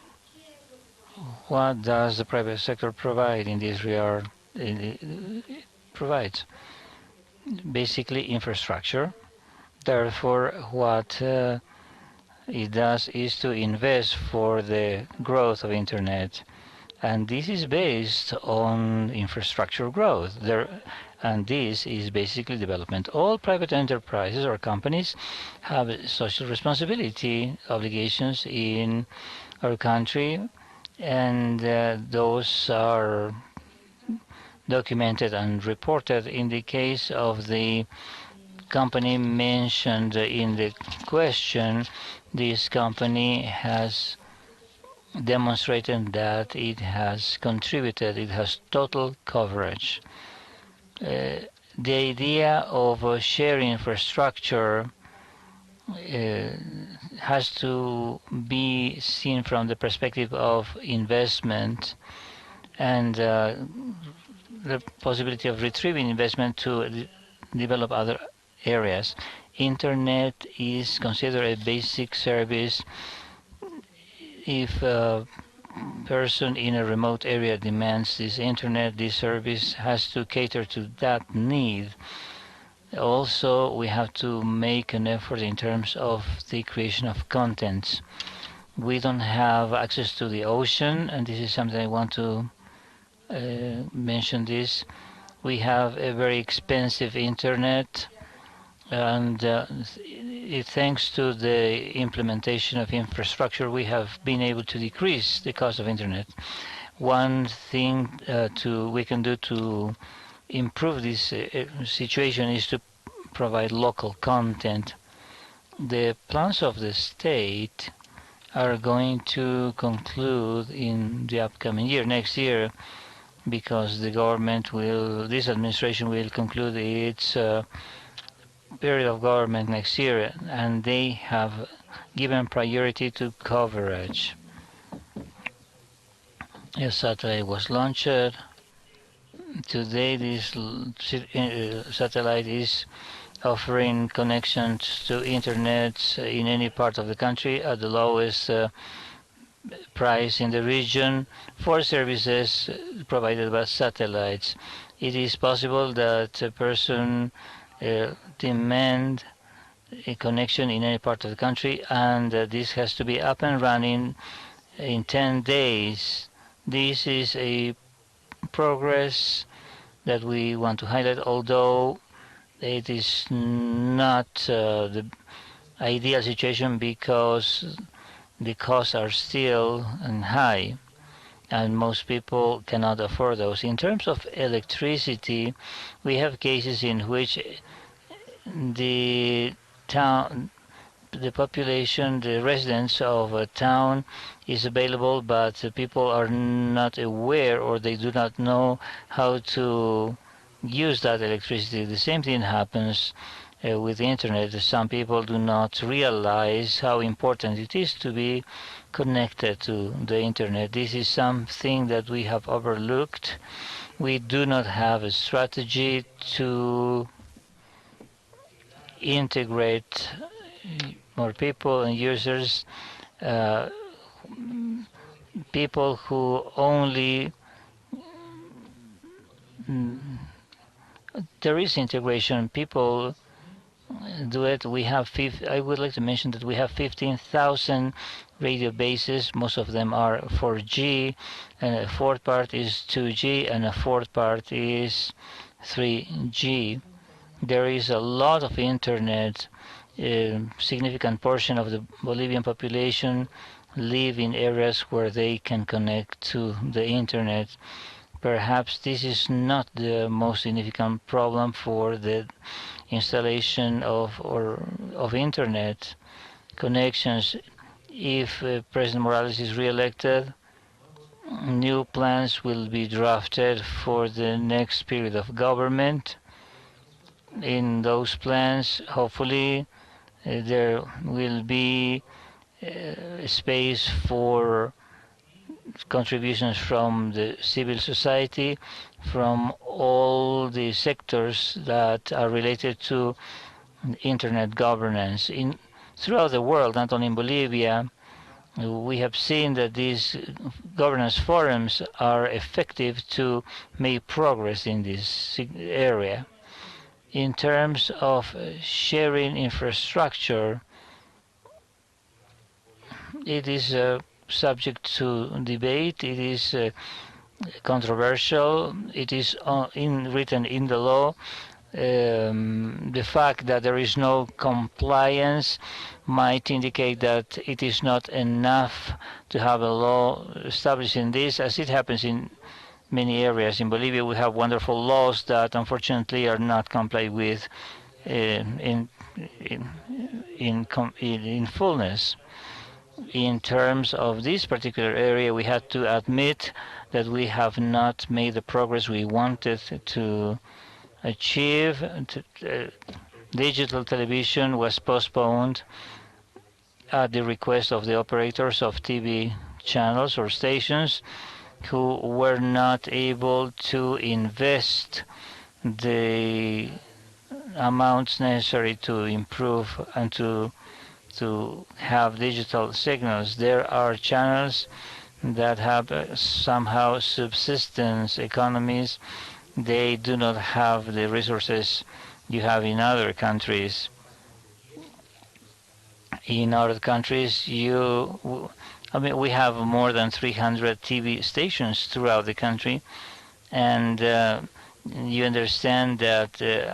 What does the private sector provide in this regard? It provides basically infrastructure. Therefore, what it does is to invest for the growth of internet, and this is based on infrastructure growth. And this is basically development. All private enterprises or companies have social responsibility obligations in our country, and those are documented and reported. In the case of the company mentioned in the question, this company has demonstrated that it has contributed, it has total coverage. The idea of sharing infrastructure has to be seen from the perspective of investment and the possibility of retrieving investment to develop other areas. Internet is considered a basic service. If a person in a remote area demands this internet, this service has to cater to that need. Also, we have to make an effort in terms of the creation of contents. We don't have access to the ocean, and this is something I want to mention this. We have a very expensive internet, and thanks to the implementation of infrastructure, we have been able to decrease the cost of internet. One thing we can do to improve this situation is to provide local content. The plans of the state are going to conclude in the upcoming year, next year, because the government this administration will conclude its period of government next year, and they have given priority to coverage. A satellite was launched. Today, this satellite is offering connections to internet in any part of the country at the lowest price in the region for services provided by satellites. It is possible that a person demand a connection in any part of the country, and this has to be up and running in 10 days. This is a progress that we want to highlight, although it is not the ideal situation because the costs are still high and most people cannot afford those. In terms of electricity, we have cases in which the population, the residents of a town is available, but people are not aware or they do not know how to use that electricity. The same thing happens with the internet. Some people do not realize how important it is to be connected to the internet. This is something that we have overlooked. We do not have a strategy to integrate more people and users, people who only there is integration. People do it. I would like to mention that we have 15,000 radio bases. Most of them are 4G, and a fourth part is 2G, and a fourth part is 3G. There is a lot of internet. A significant portion of the Bolivian population live in areas where they can connect to the internet. Perhaps this is not the most significant problem for the installation of internet connections. If President Morales is re-elected, new plans will be drafted for the next period of government. In those plans, hopefully, there will be space for contributions from the civil society, from all the sectors that are related to internet governance. Throughout the world, not only in Bolivia, we have seen that these governance forums are effective to make progress in this area. In terms of sharing infrastructure, it is subject to debate. It is controversial. It is written in the law. The fact that there is no compliance might indicate that it is not enough to have a law establishing this, as it happens in many areas. In Bolivia, we have wonderful laws that unfortunately are not complied with in fullness. In terms of this particular area, we had to admit that we have not made the progress we wanted to achieve. Digital television was postponed at the request of the operators of TV channels or stations, who were not able to invest the amounts necessary to improve and to have digital signals. There are channels that have somehow subsistence economies. They do not have the resources you have in other countries. In other countries, we have more than 300 TV stations throughout the country, and you understand that the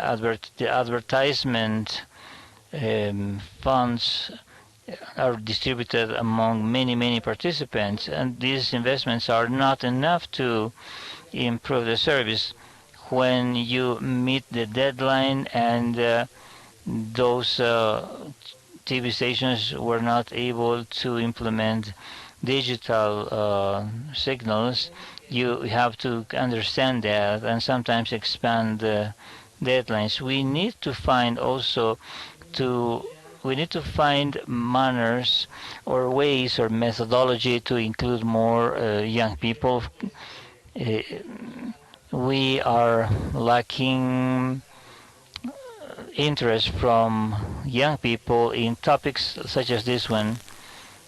advertisement funds are distributed among many participants, and these investments are not enough to improve the service. When you meet the deadline and those TV stations were not able to implement digital signals, you have to understand that and sometimes expand the deadlines. We need to find manners or ways or methodology to include more young people. We are lacking interest from young people in topics such as this one.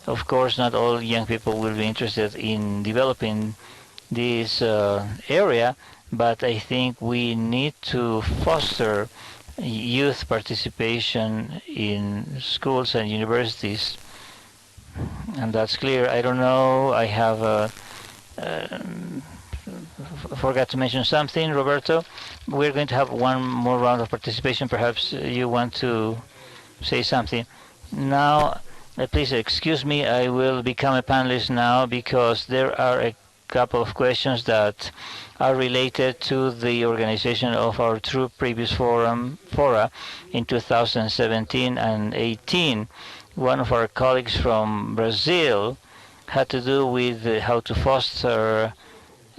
Of course, not all young people will be interested in developing this area, but I think we need to foster youth participation in schools and universities, and that's clear. I don't know, I have forgot to mention something, Roberto. We're going to have one more round of participation. Perhaps you want to say something. Now, please excuse me, I will become a panelist now because there are a couple of questions that are related to the organization of our two previous fora in 2017 and 18. One of our colleagues from Brazil had to do with how to foster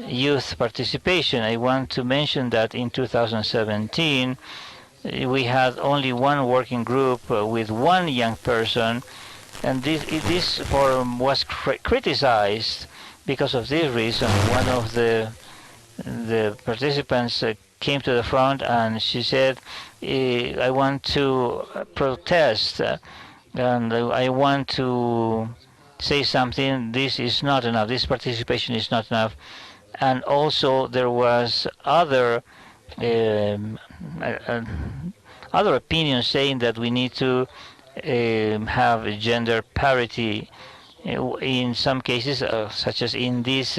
youth participation. I want to mention that in 2017 we had only one working group with one young person, and this forum was criticized because of this reason. One of the participants came to the front and she said, I want to protest and I want to say something. This is not enough. This participation is not enough. And also there was other opinions saying that we need to have gender parity. In some cases, such as in this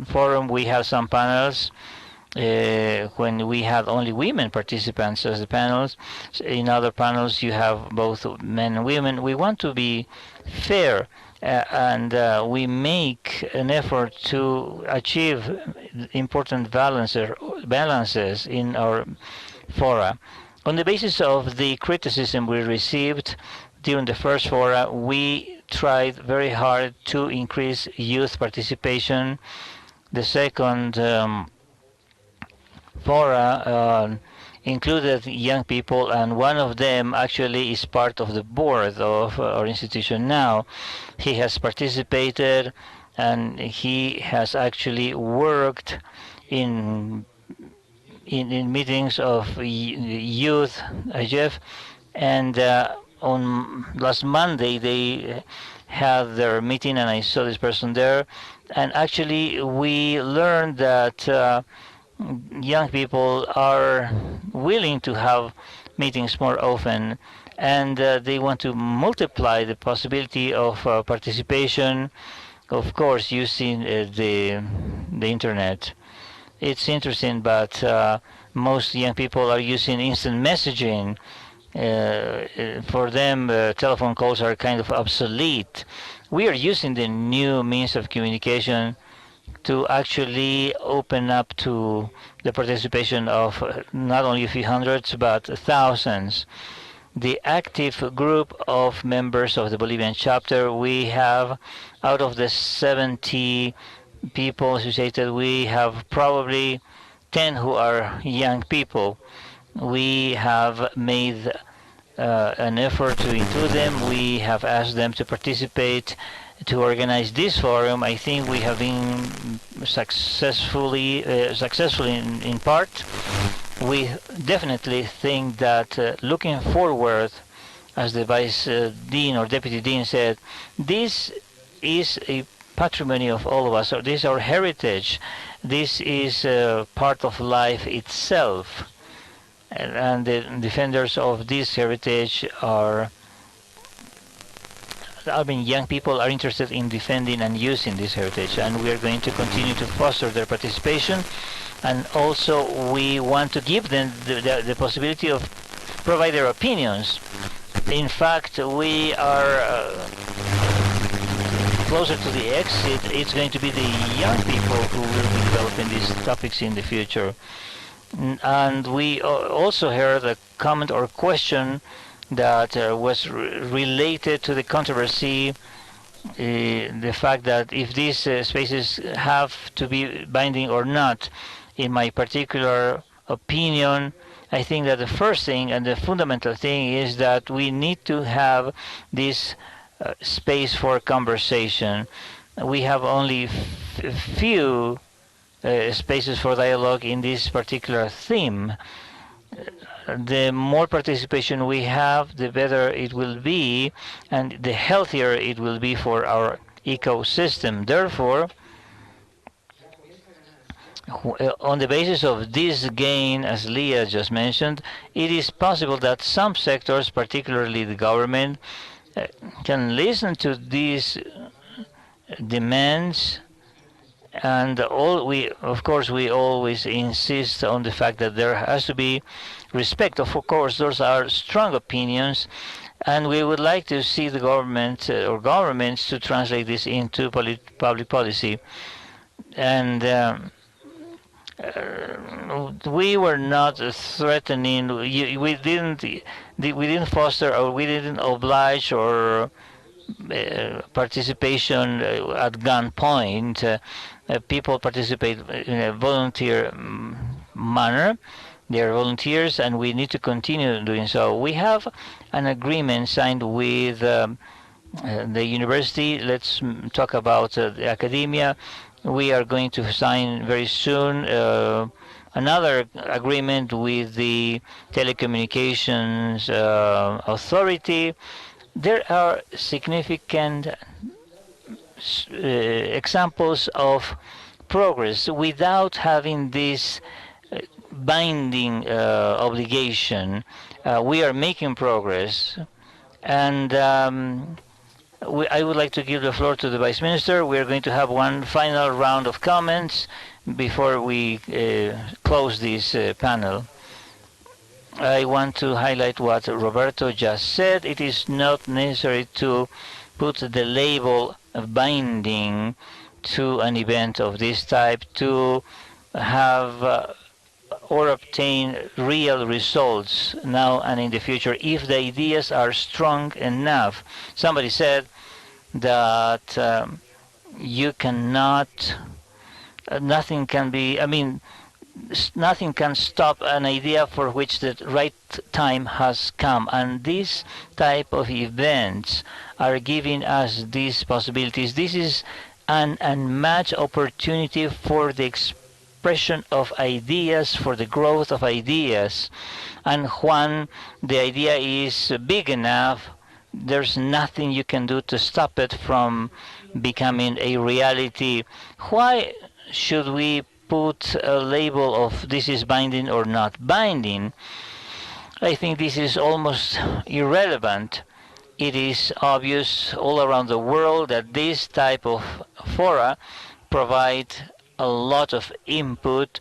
forum, we have some panels when we had only women participants as the panels. In other panels, you have both men and women. We want to be fair, and we make an effort to achieve important balances in our fora. On the basis of the criticism we received during the first fora, we tried very hard to increase youth participation. The second fora included young people, and one of them actually is part of the board of our institution now. He has participated and he has actually worked in meetings of youth IGF, and on last Monday they had their meeting and I saw this person there, and actually we learned that young people are willing to have meetings more often, and they want to multiply the possibility of participation, of course using the internet. It's interesting, but most young people are using instant messaging. For them, telephone calls are kind of obsolete. We are using the new means of communication to actually open up to the participation of not only a few hundreds but thousands. The active group of members of the Bolivian chapter, we have, out of the 70 people associated, we have probably 10 who are young people. We have made an effort to include them. We have asked them to participate to organize this forum. I think we have been successful in part. we definitely think that looking forward, as the Vice Dean or Deputy Dean said, this is a patrimony of all of us, or this is our heritage. This is part of life itself. And the defenders of this heritage are, I mean, young people are interested in defending and using this heritage, and we are going to continue to foster their participation. And also, we want to give them the possibility of provide their opinions. In fact, we are closer to the exit. It's going to be the young people who will be developing these topics in the future. And we also heard a comment or question that was related to the controversy, the fact that if these spaces have to be binding or not. In my particular opinion, I think that the first thing and the fundamental thing is that we need to have this space for conversation. We have only few spaces for dialogue in this particular theme. The more participation we have, the better it will be, and the healthier it will be for our ecosystem. Therefore, on the basis of this gain, as Leah just mentioned, it is possible that some sectors, particularly the government, can listen to these demands. And of course, we always insist on the fact that there has to be respect. Of course, those are strong opinions, and we would like to see the government or governments to translate this into public policy. And we were not threatening. We didn't foster, or we didn't oblige, or participation at gunpoint. People participate in a volunteer manner. They are volunteers, and we need to continue doing so. We have an agreement signed with the university. Let's talk about the academia. We are going to sign very soon another agreement with the telecommunications authority. There are significant examples of progress without having this binding obligation. We are making progress, and I would like to give the floor to the Vice Minister. We are going to have one final round of comments before we close this panel. I want to highlight what Roberto just said. It is not necessary to put the label of binding to an event of this type to have or obtain real results now and in the future if the ideas are strong enough. Somebody said that you cannot, nothing can be, I mean, nothing can stop an idea for which the right time has come, and these type of events are giving us these possibilities. This is an unmatched opportunity for the expression of ideas, for the growth of ideas, and when the idea is big enough, there's nothing you can do to stop it from becoming a reality. Why should we put a label of this is binding or not binding? I think this is almost irrelevant. It is obvious all around the world that this type of fora provide a lot of input.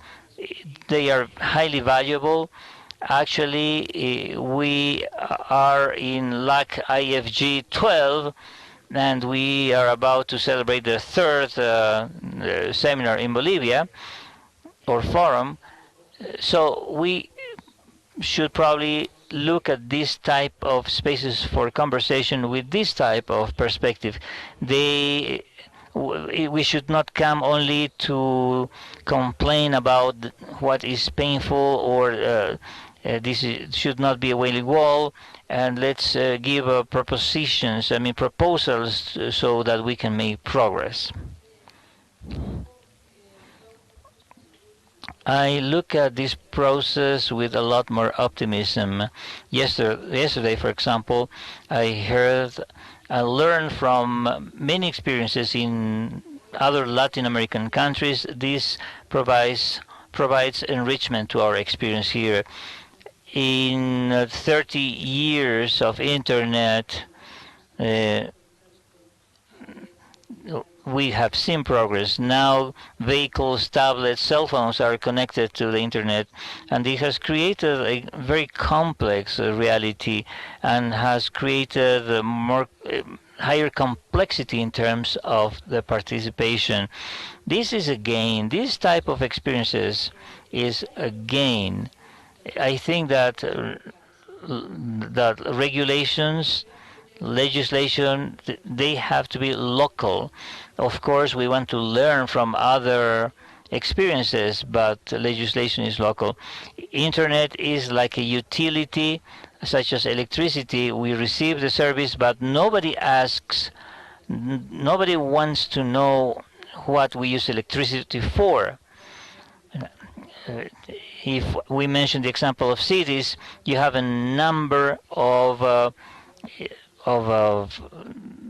They are highly valuable. Actually, we are in LACIGF 12, and we are about to celebrate the third seminar in Bolivia, or forum. So we should probably look at this type of spaces for conversation with this type of perspective. We should not come only to complain about what is painful, or this should not be a wailing wall, and let's give propositions, I mean proposals, so that we can make progress. I look at this process with a lot more optimism. Yesterday, for example, I learned from many experiences in other Latin American countries. This provides enrichment to our experience here. In 30 years of internet, uh, we have seen progress. Now vehicles, tablets, cell phones are connected to the internet, and it has created a very complex reality and has created a more higher complexity in terms of the participation. This is a gain. This type of experiences is a gain. I think that that regulations, legislation, they have to be local. Of course, we want to learn from other experiences, but legislation is local. Internet is like a utility, such as electricity. We receive the service, but nobody asks, nobody wants to know what we use electricity for. If we mention the example of cities, you have a number of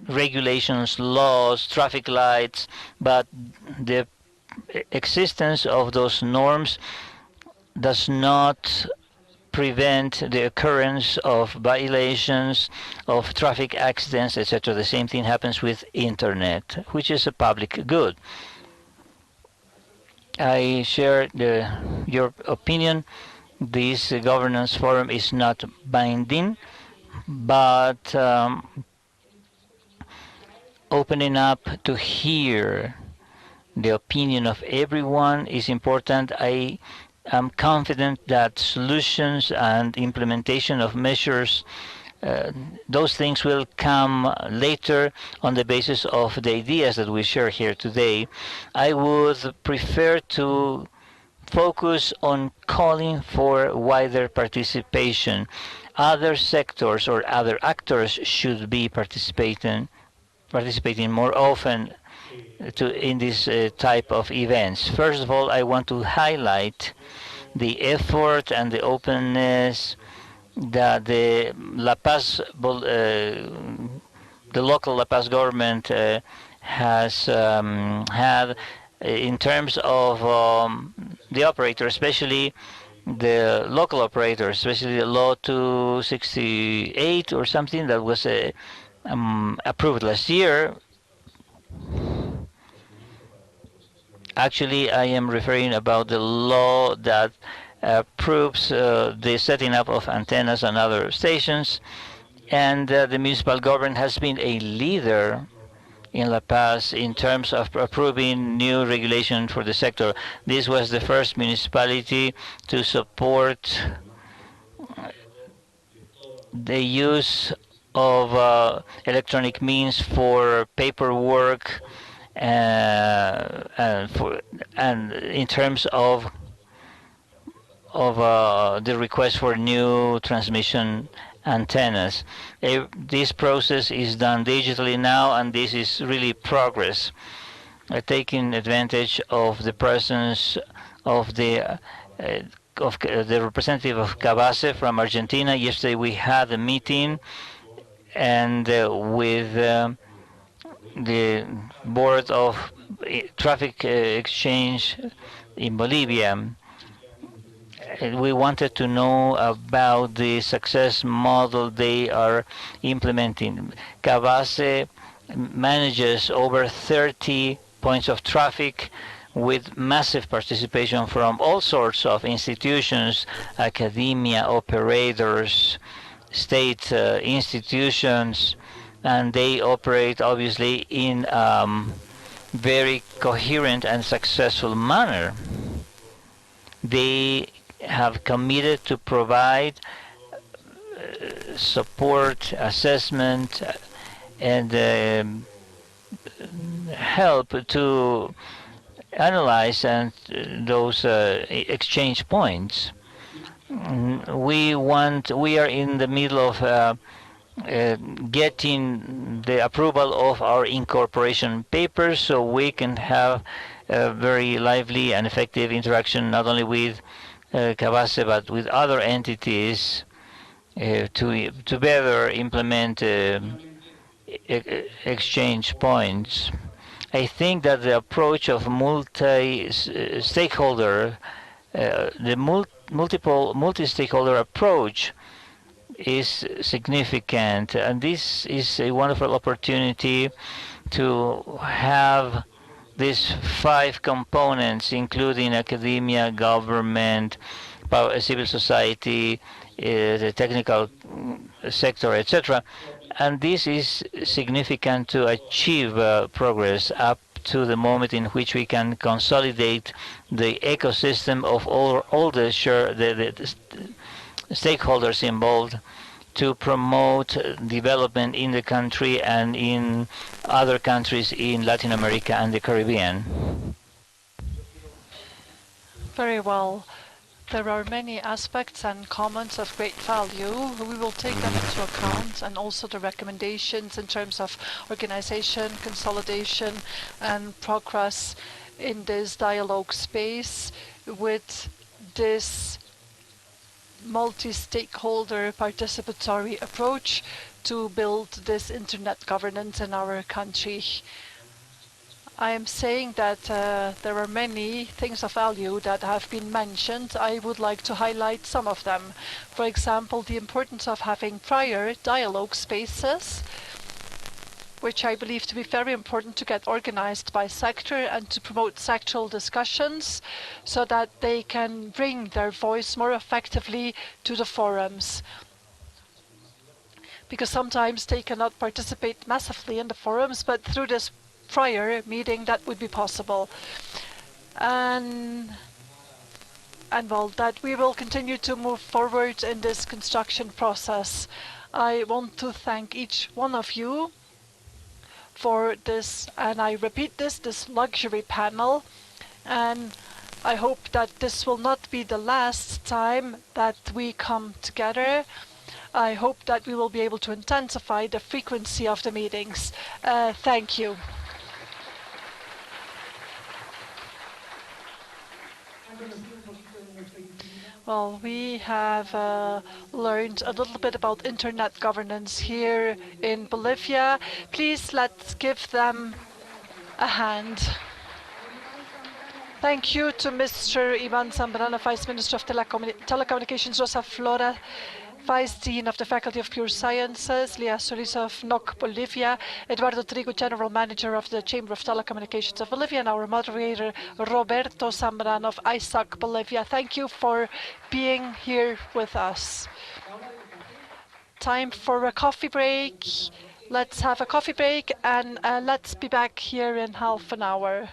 regulations, laws, traffic lights, but the existence of those norms does not prevent the occurrence of violations, of traffic accidents, etc. The same thing happens with internet, which is a public good. I share your opinion. This governance forum is not binding, but opening up to hear the opinion of everyone is important. I am confident that solutions and implementation of measures, those things will come later on the basis of the ideas that we share here today. I would prefer to focus on calling for wider participation. Other sectors or other actors should be participating more often in this type of events. First of all, I want to highlight the effort and the openness that the local La Paz government has had in terms of the operator, especially the local operator, especially the Law 268 or something that was approved last year. Actually, I am referring about the law that approves the setting up of antennas on other stations, and the municipal government has been a leader in La Paz in terms of approving new regulation for the sector. This was the first municipality to support the use of electronic means for paperwork and in terms of the request for new transmission antennas. This process is done digitally now, and this is really progress. Taking advantage of the presence of the representative of Cabase from Argentina. Yesterday we had a meeting and with the board of traffic exchange in Bolivia. We wanted to know about the success model they are implementing. Cabase manages over 30 points of traffic with massive participation from all sorts of institutions, academia, operators, state institutions, and they operate obviously in very coherent and successful manner. They have committed to provide support, assessment, and help to analyze and those exchange points. We are in the middle of getting the approval of our incorporation papers so we can have very lively and effective interaction not only with Cabase but with other entities to better implement exchange points. I think that the approach of multi-stakeholder, the multi-stakeholder approach is significant, and this is a wonderful opportunity to have these 5 components, including academia, government, civil society, the technical sector, etc. And this is significant to achieve progress up to the moment in which we can consolidate the ecosystem of all the stakeholders involved to promote development in the country and in other countries in Latin America and the Caribbean. Very well. There are many aspects and comments of great value. We will take them into account, and also the recommendations in terms of organization, consolidation, and progress in this dialogue space with this multi-stakeholder participatory approach to build this internet governance in our country. I am saying that there are many things of value that have been mentioned. I would like to highlight some of them. For example, the importance of having prior dialogue spaces, which I believe to be very important to get organized by sector and to promote sectoral discussions so that they can bring their voice more effectively to the forums. Because sometimes they cannot participate massively in the forums, but through this prior meeting that would be possible. And well, that we will continue to move forward in this construction process. I want to thank each one of you for this, and I repeat this luxury panel, and I hope that this will not be the last time that we come together. I hope that we will be able to intensify the frequency of the meetings. Thank you. Well, we have learned a little bit about internet governance here in Bolivia. Please let's give them a hand. Thank you to Mr. Ivan Zambrano, Vice Minister of Telecommunications, Rosa Flora, Vice Dean of the Faculty of Pure Sciences, Lia Solis of NOC Bolivia, Eduardo Trigo, General Manager of the Chamber of Telecommunications of Bolivia, and our moderator, Roberto Zambrano of ISOC Bolivia. Thank you for being here with us. Time for a coffee break. Let's have a coffee break, and let's be back here in half an hour.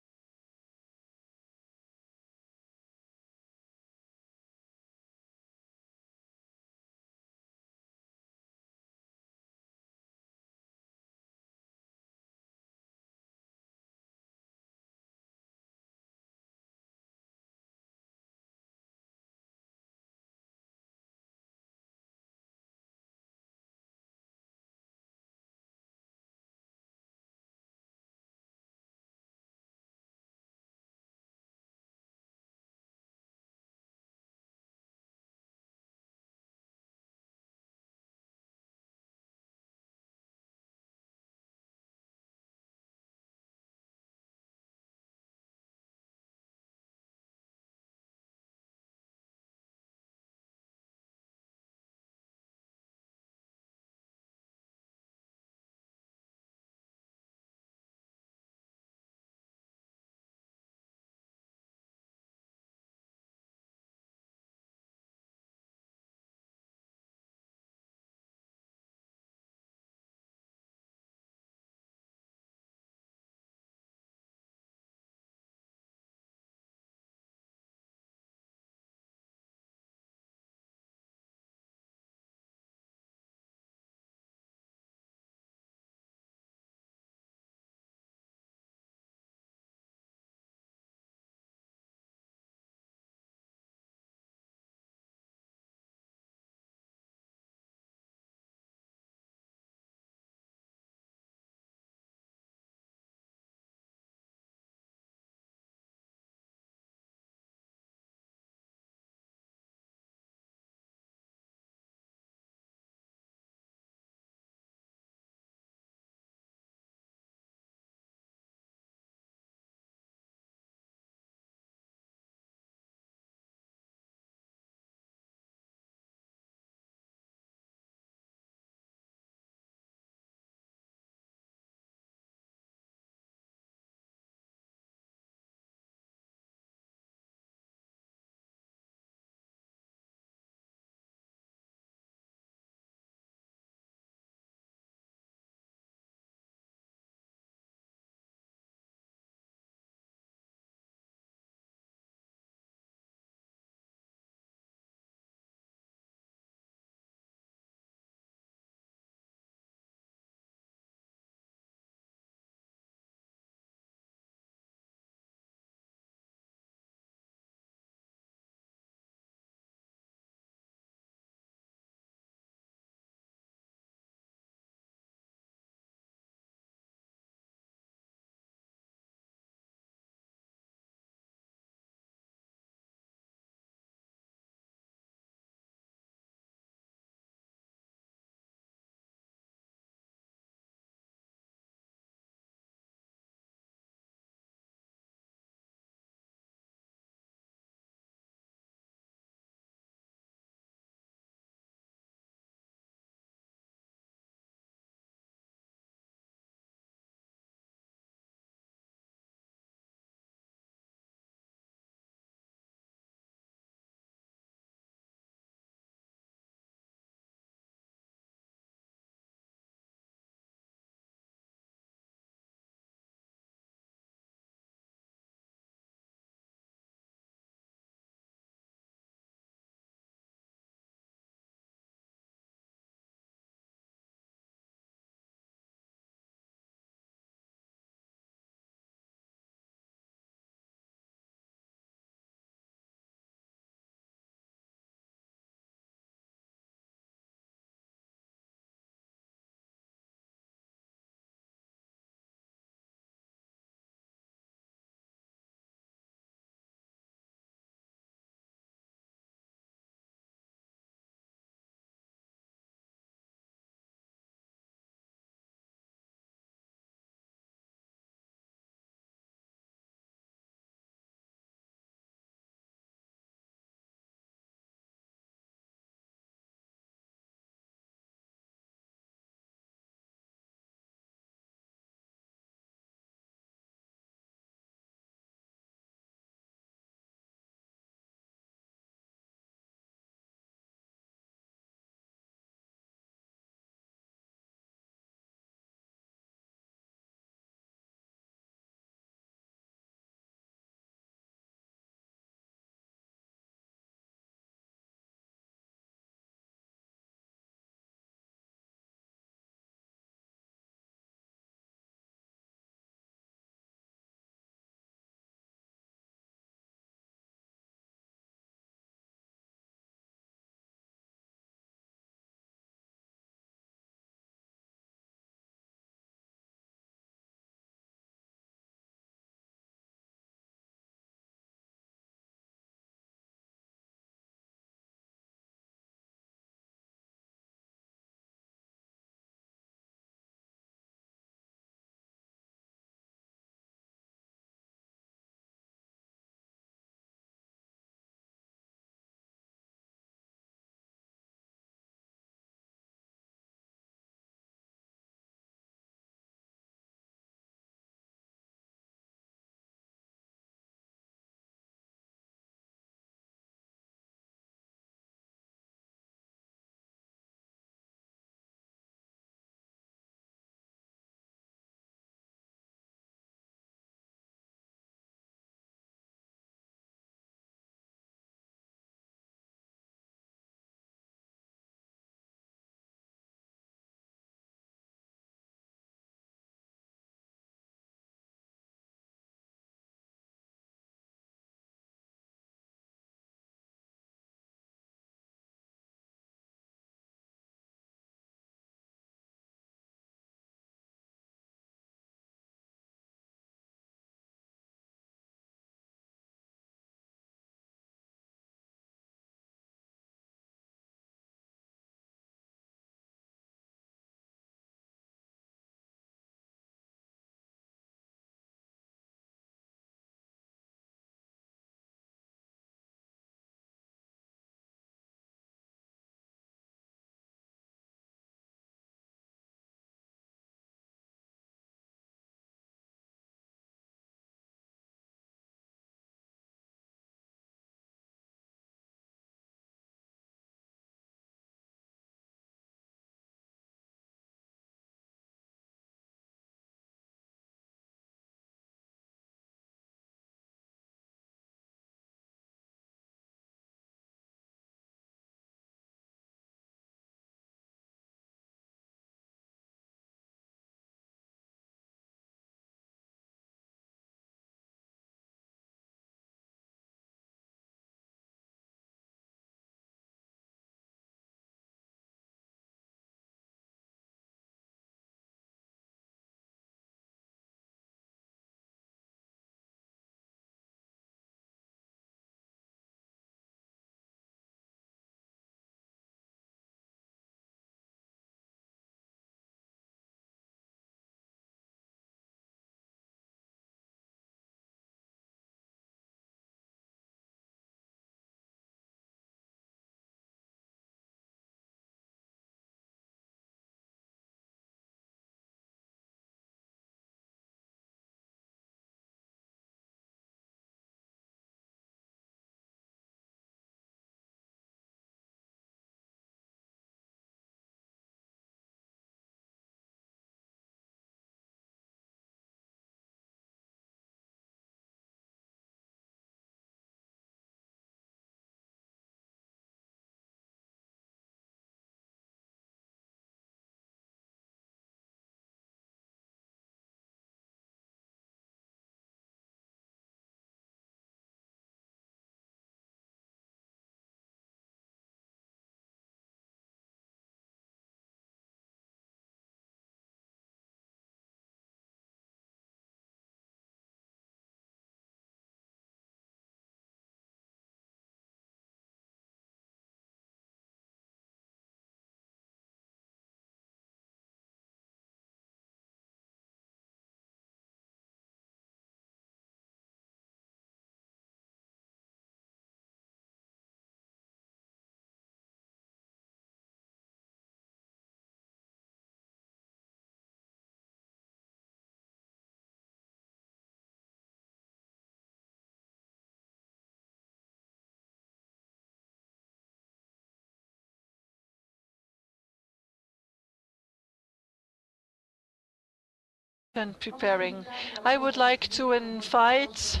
and preparing. I would like to invite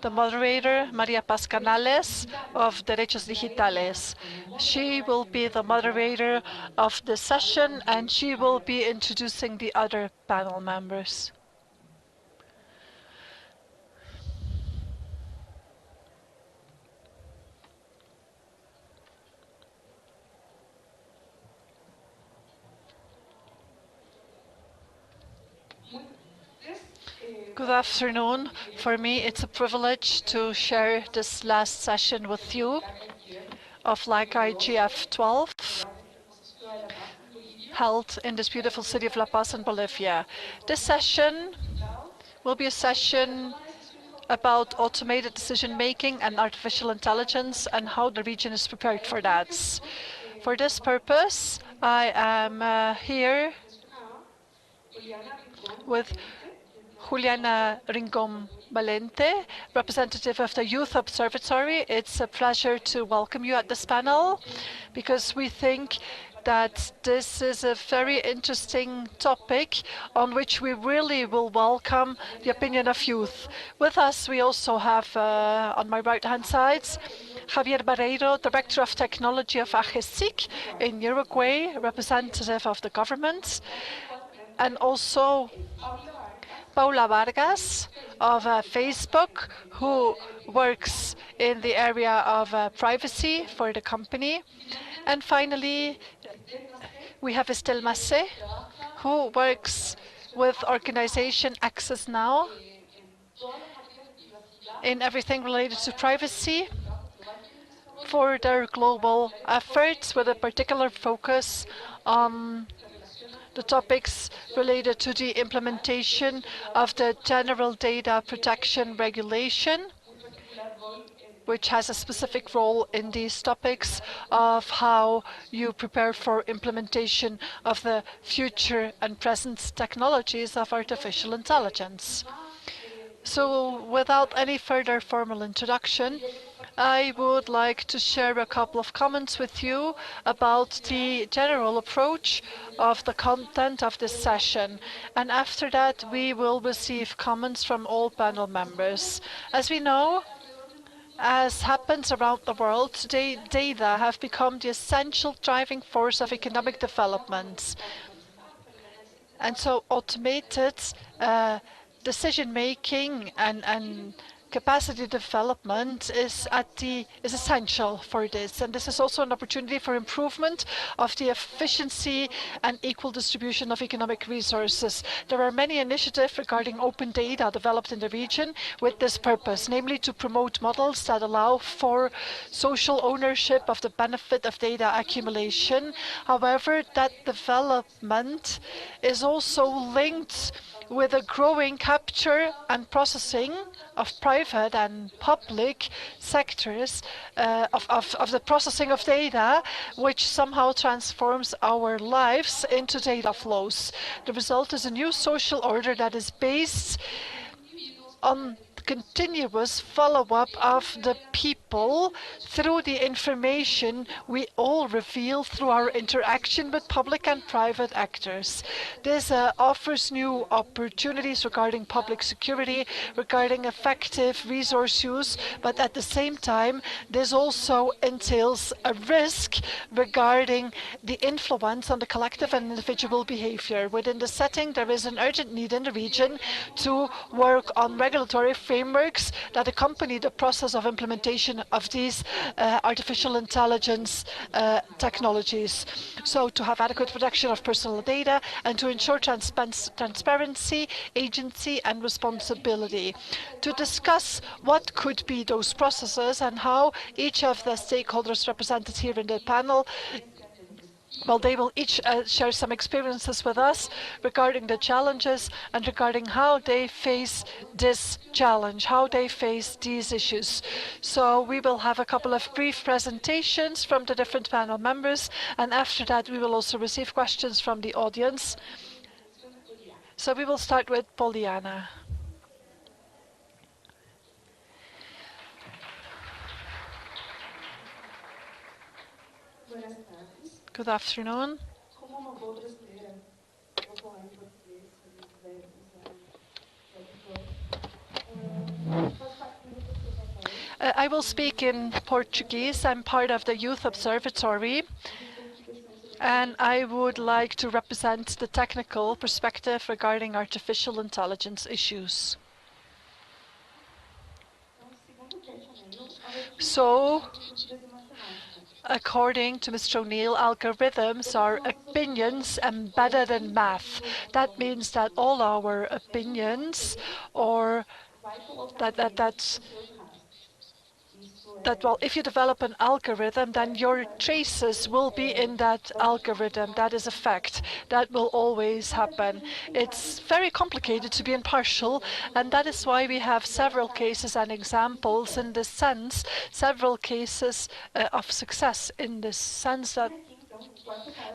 the moderator, María Paz Canales of Derechos Digitales. She will be the moderator of the session, and she will be introducing the other panel members. Good afternoon. For me, it's a privilege to share this last session with you of LACIGF 12, held in this beautiful city of La Paz in Bolivia. This session will be a session about automated decision-making and artificial intelligence and how the region is prepared for that. For this purpose, I am here with Juliana Rincón Valente, representative of the Youth Observatory. It's a pleasure to welcome you at this panel because we think that this is a very interesting topic on which we really will welcome the opinion of youth. With us, we also have, on my right-hand side, Javier Barreiro, Director of Technology of AGESIC in Uruguay, representative of the government, and also Paula Vargas of Facebook, who works in the area of privacy for the company. And finally, we have Estelle Massé, who works with organization Access Now in everything related to privacy for their global efforts, with a particular focus on the topics related to the implementation of the General Data Protection Regulation, which has a specific role in these topics of how you prepare for implementation of the future and present technologies of artificial intelligence. So without any further formal introduction, I would like to share a couple of comments with you about the general approach of the content of this session. And after that, we will receive comments from all panel members. As we know, as happens around the world, today data have become the essential driving force of economic development. And so automated decision-making and capacity development is essential for this, and this is also an opportunity for improvement of the efficiency and equal distribution of economic resources. There are many initiatives regarding open data developed in the region with this purpose, namely to promote models that allow for social ownership of the benefit of data accumulation. However, that development is also linked with a growing capture and processing of private and public sectors of the processing of data, which somehow transforms our lives into data flows. The result is a new social order that is based on continuous follow-up of the people through the information we all reveal through our interaction with public and private actors. This offers new opportunities regarding public security, regarding effective resource use, but at the same time, this also entails a risk regarding the influence on the collective and individual behavior. Within the setting, there is an urgent need in the region to work on regulatory frameworks that accompany the process of implementation of these artificial intelligence technologies. So to have adequate protection of personal data and to ensure transparency, agency and responsibility. To discuss what could be those processes and how each of the stakeholders represented here in the panel, well, they will each share some experiences with us regarding the challenges and regarding how they face this challenge, how they face these issues. So we will have a couple of brief presentations from the different panel members, and after that we will also receive questions from the audience. So we will start with Poliana. Good afternoon. I will speak in Portuguese. I'm part of the Youth Observatory, and I would like to represent the technical perspective regarding artificial intelligence issues. So, according to Mr. O'Neill, algorithms are opinions embedded in math. That means that all our opinions, or that well, if you develop an algorithm, then your traces will be in that algorithm. That is a fact. That will always happen. It's very complicated to be impartial, and that is why we have several cases and examples in this sense, several cases of success in this sense that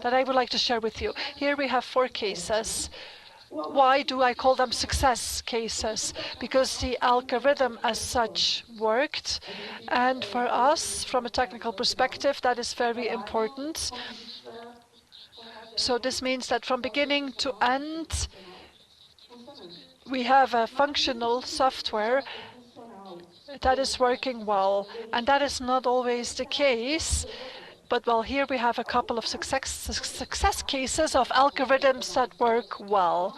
I would like to share with you. Here we have 4 cases. Why do I call them success cases? Because the algorithm as such worked, and for us, from a technical perspective, that is very important. So this means that from beginning to end, we have a functional software that is working well, and that is not always the case. But well, here we have a couple of success cases of algorithms that work well.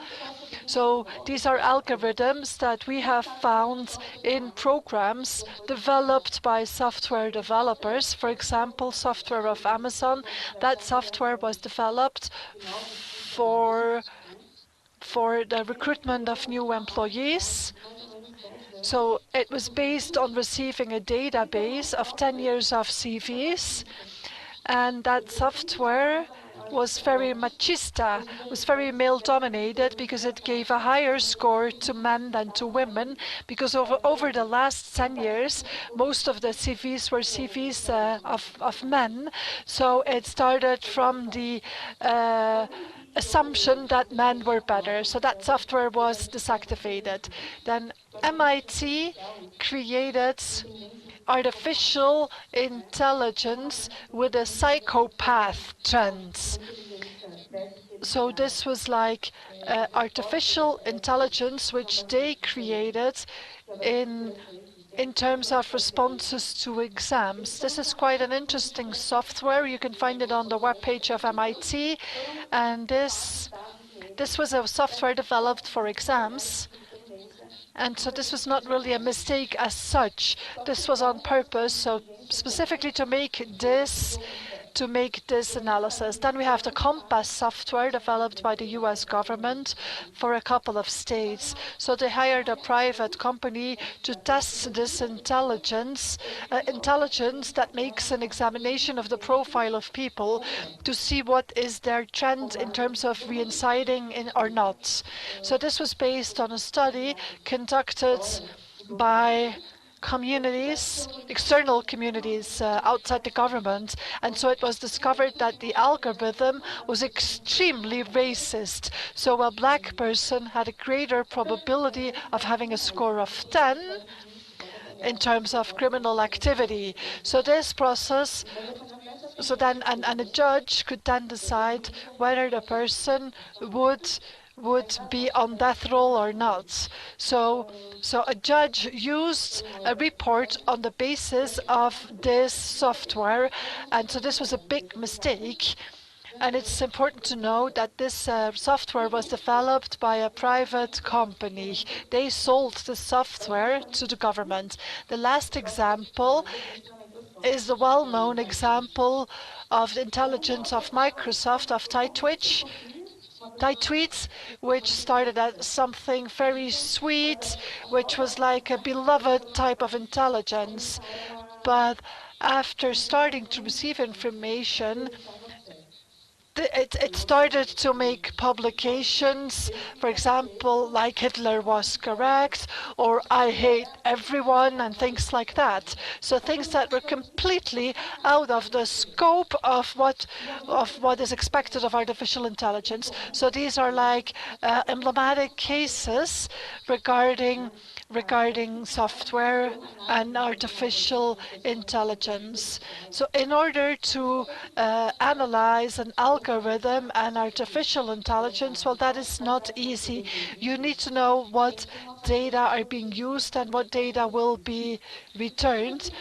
So these are algorithms that we have found in programs developed by software developers. For example, software of Amazon. That software was developed for the recruitment of new employees. So it was based on receiving a database of 10 years of CVs. And that software was very machista, was very male-dominated, because it gave a higher score to men than to women, because over the last 10 years, most of the CVs were CVs of men. So it started from the assumption that men were better. So that software was deactivated. Then MIT created artificial intelligence with a psychopath trend. So this was like artificial intelligence which they created in terms of responses to exams. This is quite an interesting software. You can find it on the webpage of MIT. And this was a software developed for exams. And so this was not really a mistake as such. This was on purpose, so specifically to make this analysis. Then we have the Compass software developed by the US government for a couple of states. So they hired a private company to test this intelligence that makes an examination of the profile of people to see what is their trend in terms of reinciting or not. So this was based on a study conducted by communities, external communities outside the government, and so it was discovered that the algorithm was extremely racist. So a black person had a greater probability of having a score of 10 in terms of criminal activity. So this process, and a judge could then decide whether the person would be on death row or not. So a judge used a report on the basis of this software, and so this was a big mistake. And it's important to know that this software was developed by a private company. They sold the software to the government. The last example is the well-known example of the intelligence of Microsoft, of TyTweets, which started as something very sweet, which was like a beloved type of intelligence. But after starting to receive information, it started to make publications, for example, like Hitler was correct, or I hate everyone, and things like that. So things that were completely out of the scope of what is expected of artificial intelligence. So these are like emblematic cases regarding software and artificial intelligence. So in order to analyze an algorithm algorithm and artificial intelligence, well, that is not easy. You need to know what data are being used and what data will be returned.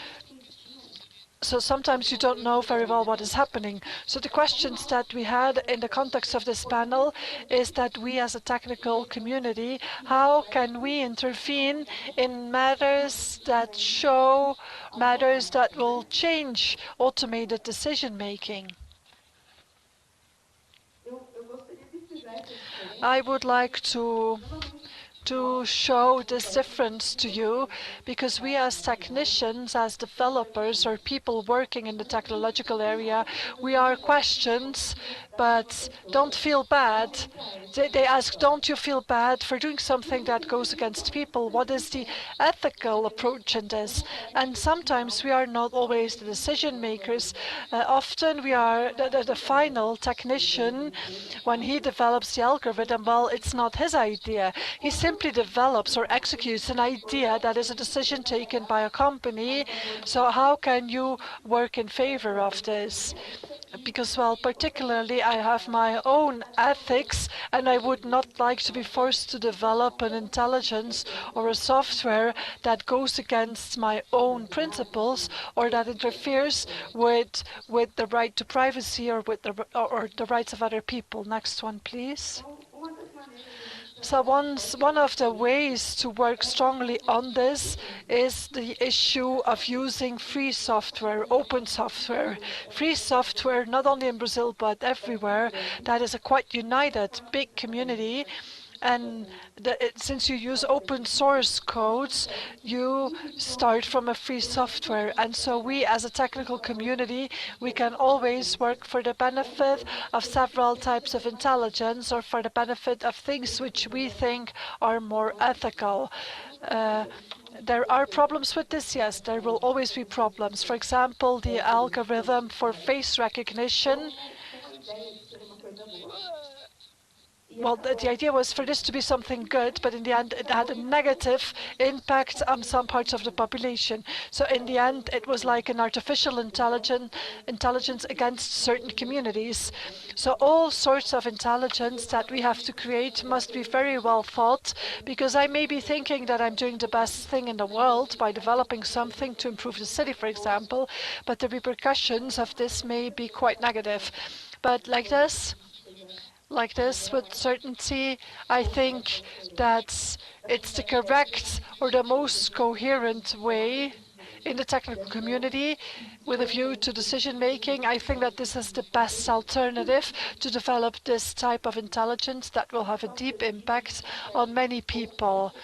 So sometimes you don't know very well what is happening. So the questions that we had in the context of this panel is that we as a technical community, how can we intervene in matters that show matters that will change automated decision making? I would like to show this difference to you, because we as technicians, as developers, or people working in the technological area, we are questions, but don't feel bad. They ask, don't you feel bad for doing something that goes against people? What is the ethical approach in this? And sometimes we are not always the decision makers. Often we are the final technician. When he develops the algorithm, well, it's not his idea. He simply develops or executes an idea that is a decision taken by a company. So how can you work in favor of this? Because, well, particularly I have my own ethics, and I would not like to be forced to develop an intelligence or a software that goes against my own principles or that interferes with the right to privacy or with the rights of other people. Next one, please. So one of the ways to work strongly on this is the issue of using free software, open software. Free software, not only in Brazil but everywhere, that is a quite united big community. And since you use open source codes, you start from a free software. And so we as a technical community, we can always work for the benefit of several types of intelligence or for the benefit of things which we think are more ethical. There are problems with this, yes, there will always be problems. For example, the algorithm for face recognition. Well, the idea was for this to be something good, but in the end it had a negative impact on some parts of the population. So in the end it was like an artificial intelligence against certain communities. So all sorts of intelligence that we have to create must be very well thought, because I may be thinking that I'm doing the best thing in the world by developing something to improve the city, for example, but the repercussions of this may be quite negative. But like this, with certainty, I think that it's the correct or the most coherent way in the technical community with a view to decision making. I think that this is the best alternative to develop this type of intelligence that will have a deep impact on many people.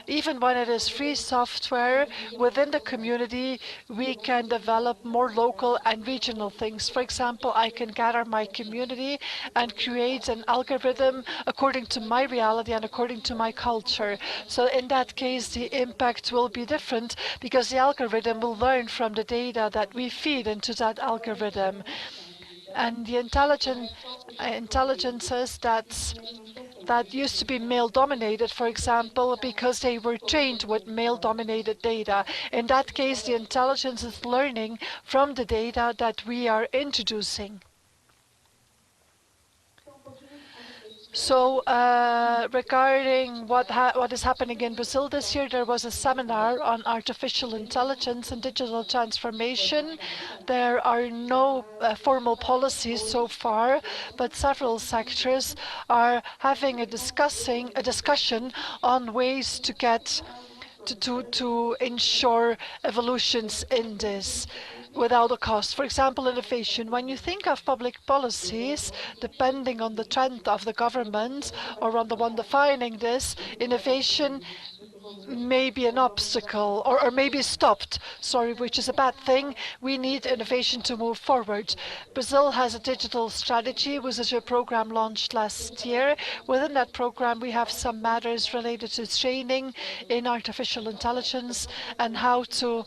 Even when it is free software, within the community we can develop more local and regional things. For example, I can gather my community and create an algorithm according to my reality and according to my culture. So in that case the impact will be different, because the algorithm will learn from the data that we feed into that algorithm. And the intelligences that used to be male-dominated, for example, because they were trained with male-dominated data. In that case, the intelligence is learning from the data that we are introducing. So regarding what is happening in Brazil this year, there was a seminar on artificial intelligence and digital transformation. There are no formal policies so far, but several sectors are having a discussion on ways to get to ensure evolutions in this without a cost. For example, innovation. When you think of public policies, depending on the trend of the government or on the one defining this, innovation may be an obstacle or may be stopped, which is a bad thing. We need innovation to move forward. Brazil has a digital strategy, which is a program launched last year. Within that program, we have some matters related to training in artificial intelligence and how to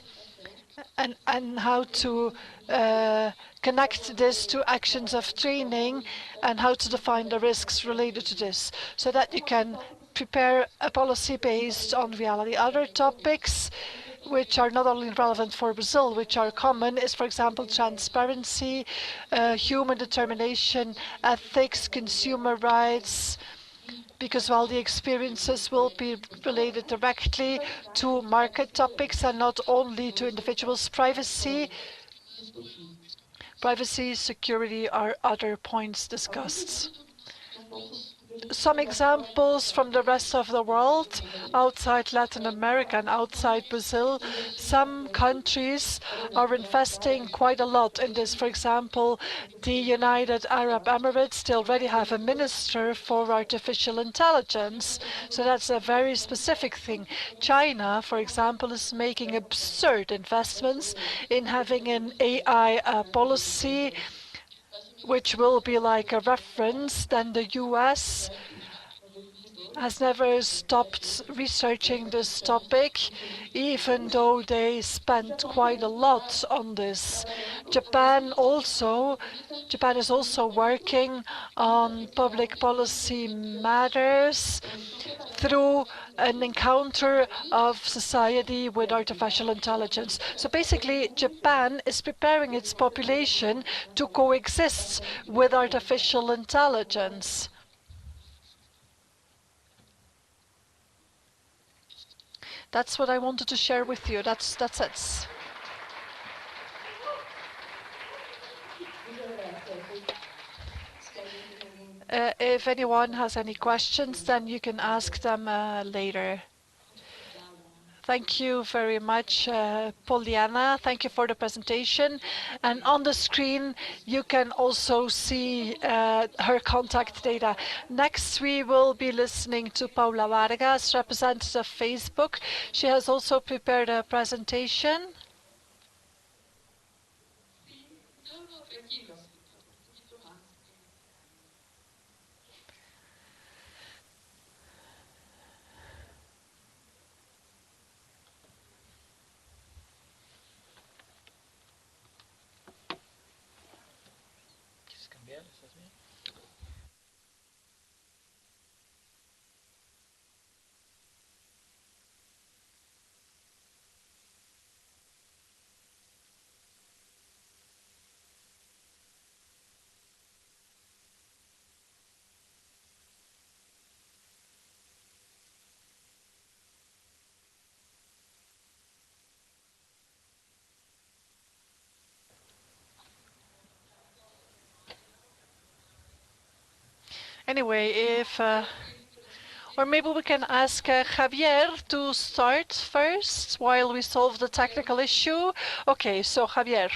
connect this to actions of training and how to define the risks related to this, so that you can prepare a policy based on reality. Other topics which are not only relevant for Brazil, which are common, is, for example, transparency, human determination, ethics, consumer rights, because while the experiences will be related directly to market topics and not only to individuals' privacy, security are other points discussed. Some examples from the rest of the world, outside Latin America and outside Brazil. Some countries are investing quite a lot in this. For example, the United Arab Emirates, they already have a minister for artificial intelligence. So that's a very specific thing. China, for example, is making absurd investments in having an AI policy which will be like a reference. Then the US has never stopped researching this topic, even though they spent quite a lot on this. Japan is also working on public policy matters through an encounter of society with artificial intelligence. So basically, Japan is preparing its population to coexist with artificial intelligence. That's what I wanted to share with you. That's it. If anyone has any questions, then you can ask them later. Thank you very much, Poliana. Thank you for the presentation. And on the screen, you can also see her contact data. Next, we will be listening to Paula Vargas, representative of Facebook. She has also prepared a presentation. Anyway, or maybe we can ask Javier to start first while we solve the technical issue. Okay, so Javier.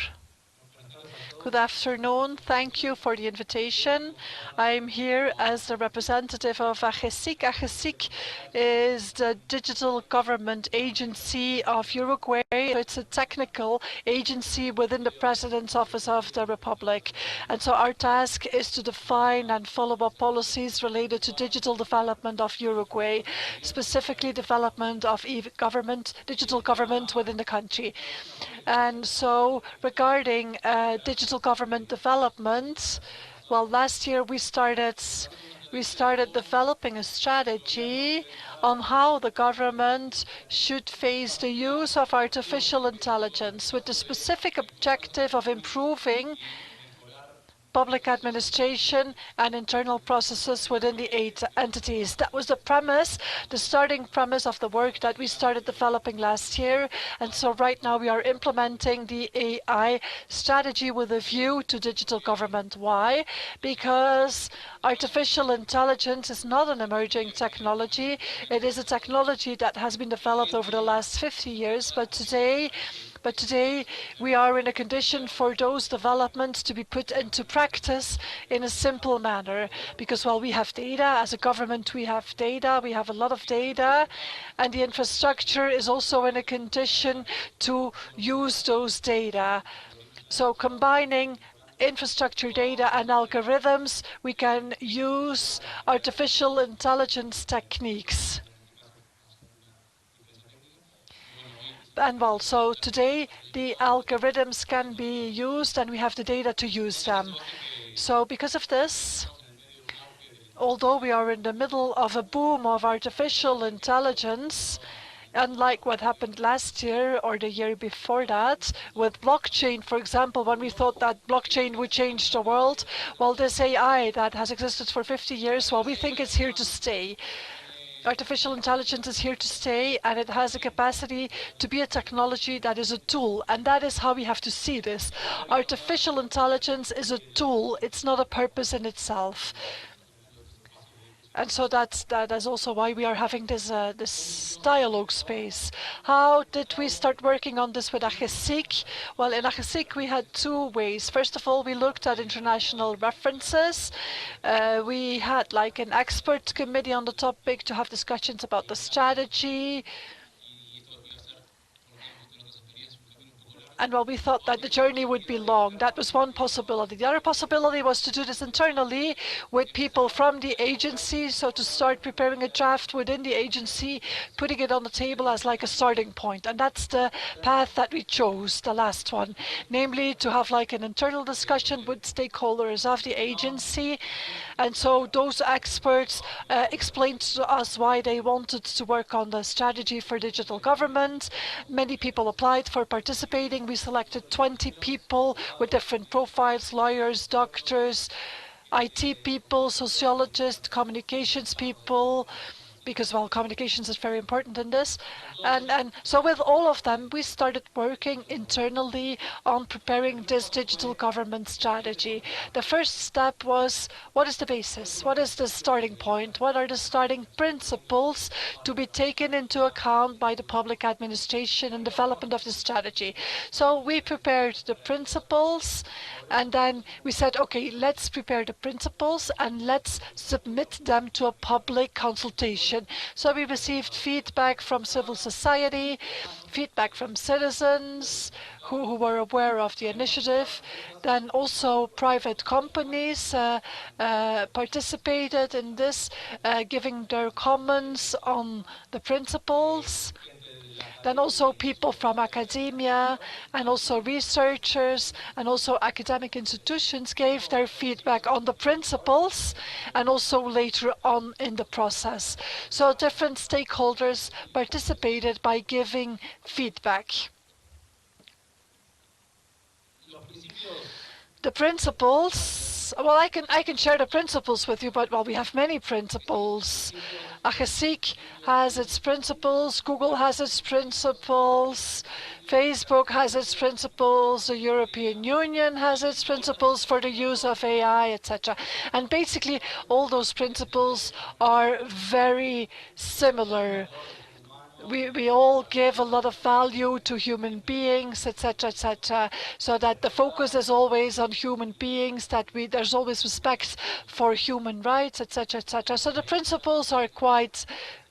Good afternoon. Thank you for the invitation. I'm here as the representative of AGESIC. AGESIC is the digital government agency of Uruguay. It's a technical agency within the President's Office of the Republic. And so our task is to define and follow up policies related to digital development of Uruguay, specifically development of digital government within the country. And so regarding digital government development, well, last year we started developing a strategy on how the government should face the use of artificial intelligence with the specific objective of improving public administration and internal processes within the 8 entities. That was the premise, the starting premise of the work that we started developing last year. And so right now we are implementing the AI strategy with a view to digital government. Why? Because artificial intelligence is not an emerging technology. It is a technology that has been developed over the last 50 years, but today we are in a condition for those developments to be put into practice in a simple manner. Because while we have data, as a government we have data, we have a lot of data, and the infrastructure is also in a condition to use those data. So combining infrastructure data and algorithms, we can use artificial intelligence techniques. And well, so today the algorithms can be used and we have the data to use them. So because of this, although we are in the middle of a boom of artificial intelligence, Unlike what happened last year or the year before that with blockchain, for example, when we thought that blockchain would change the world, well, this AI that has existed for 50 years, well, we think it's here to stay. Artificial intelligence is here to stay, and it has a capacity to be a technology that is a tool, and that is how we have to see this. Artificial intelligence is a tool, it's not a purpose in itself. And so that is also why we are having this dialogue space. How did we start working on this with AGESIC? Well, in AGESIC we had two ways. First of all, we looked at international references. We had like an expert committee on the topic to have discussions about the strategy. And well, we thought that the journey would be long. That was one possibility. The other possibility was to do this internally with people from the agency, so to start preparing a draft within the agency, putting it on the table as like a starting point. And that's the path that we chose, the last one, namely to have like an internal discussion with stakeholders of the agency. And so those experts explained to us why they wanted to work on the strategy for digital government. Many people applied for participating. We selected 20 people with different profiles: lawyers, doctors, IT people, sociologists, communications people, because, well, communications is very important in this. And so with all of them, we started working internally on preparing this digital government strategy. The first step was, what is the basis? What is the starting point? What are the starting principles to be taken into account by the public administration and development of the strategy? So we prepared the principles, and then we said, okay, let's prepare the principles and let's submit them to a public consultation. So we received feedback from civil society, feedback from citizens who were aware of the initiative. Then also private companies participated in this, giving their comments on the principles. Then also people from academia and also researchers and also academic institutions gave their feedback on the principles and also later on in the process. So different stakeholders participated by giving feedback. The principles, well, I can share the principles with you, but well, we have many principles. AGESIC has its principles, Google has its principles, Facebook has its principles, the European Union has its principles for the use of AI, etc. And basically all those principles are very similar. We all give a lot of value to human beings, etc., etc., so that the focus is always on human beings, that there's always respect for human rights, etc., etc. So the principles are quite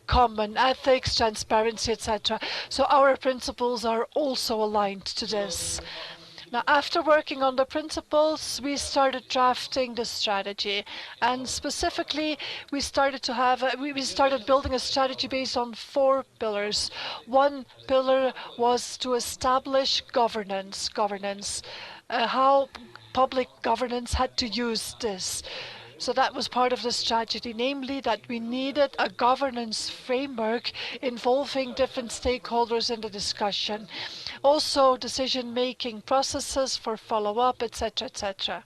common: ethics, transparency, etc. So our principles are also aligned to this. Now, after working on the principles, we started drafting the strategy, and specifically, we started building a strategy based on 4 pillars. One pillar was to establish governance, how public governance had to use this. So that was part of the strategy, namely that we needed a governance framework involving different stakeholders in the discussion. Also, decision-making processes for follow-up, etc., etc.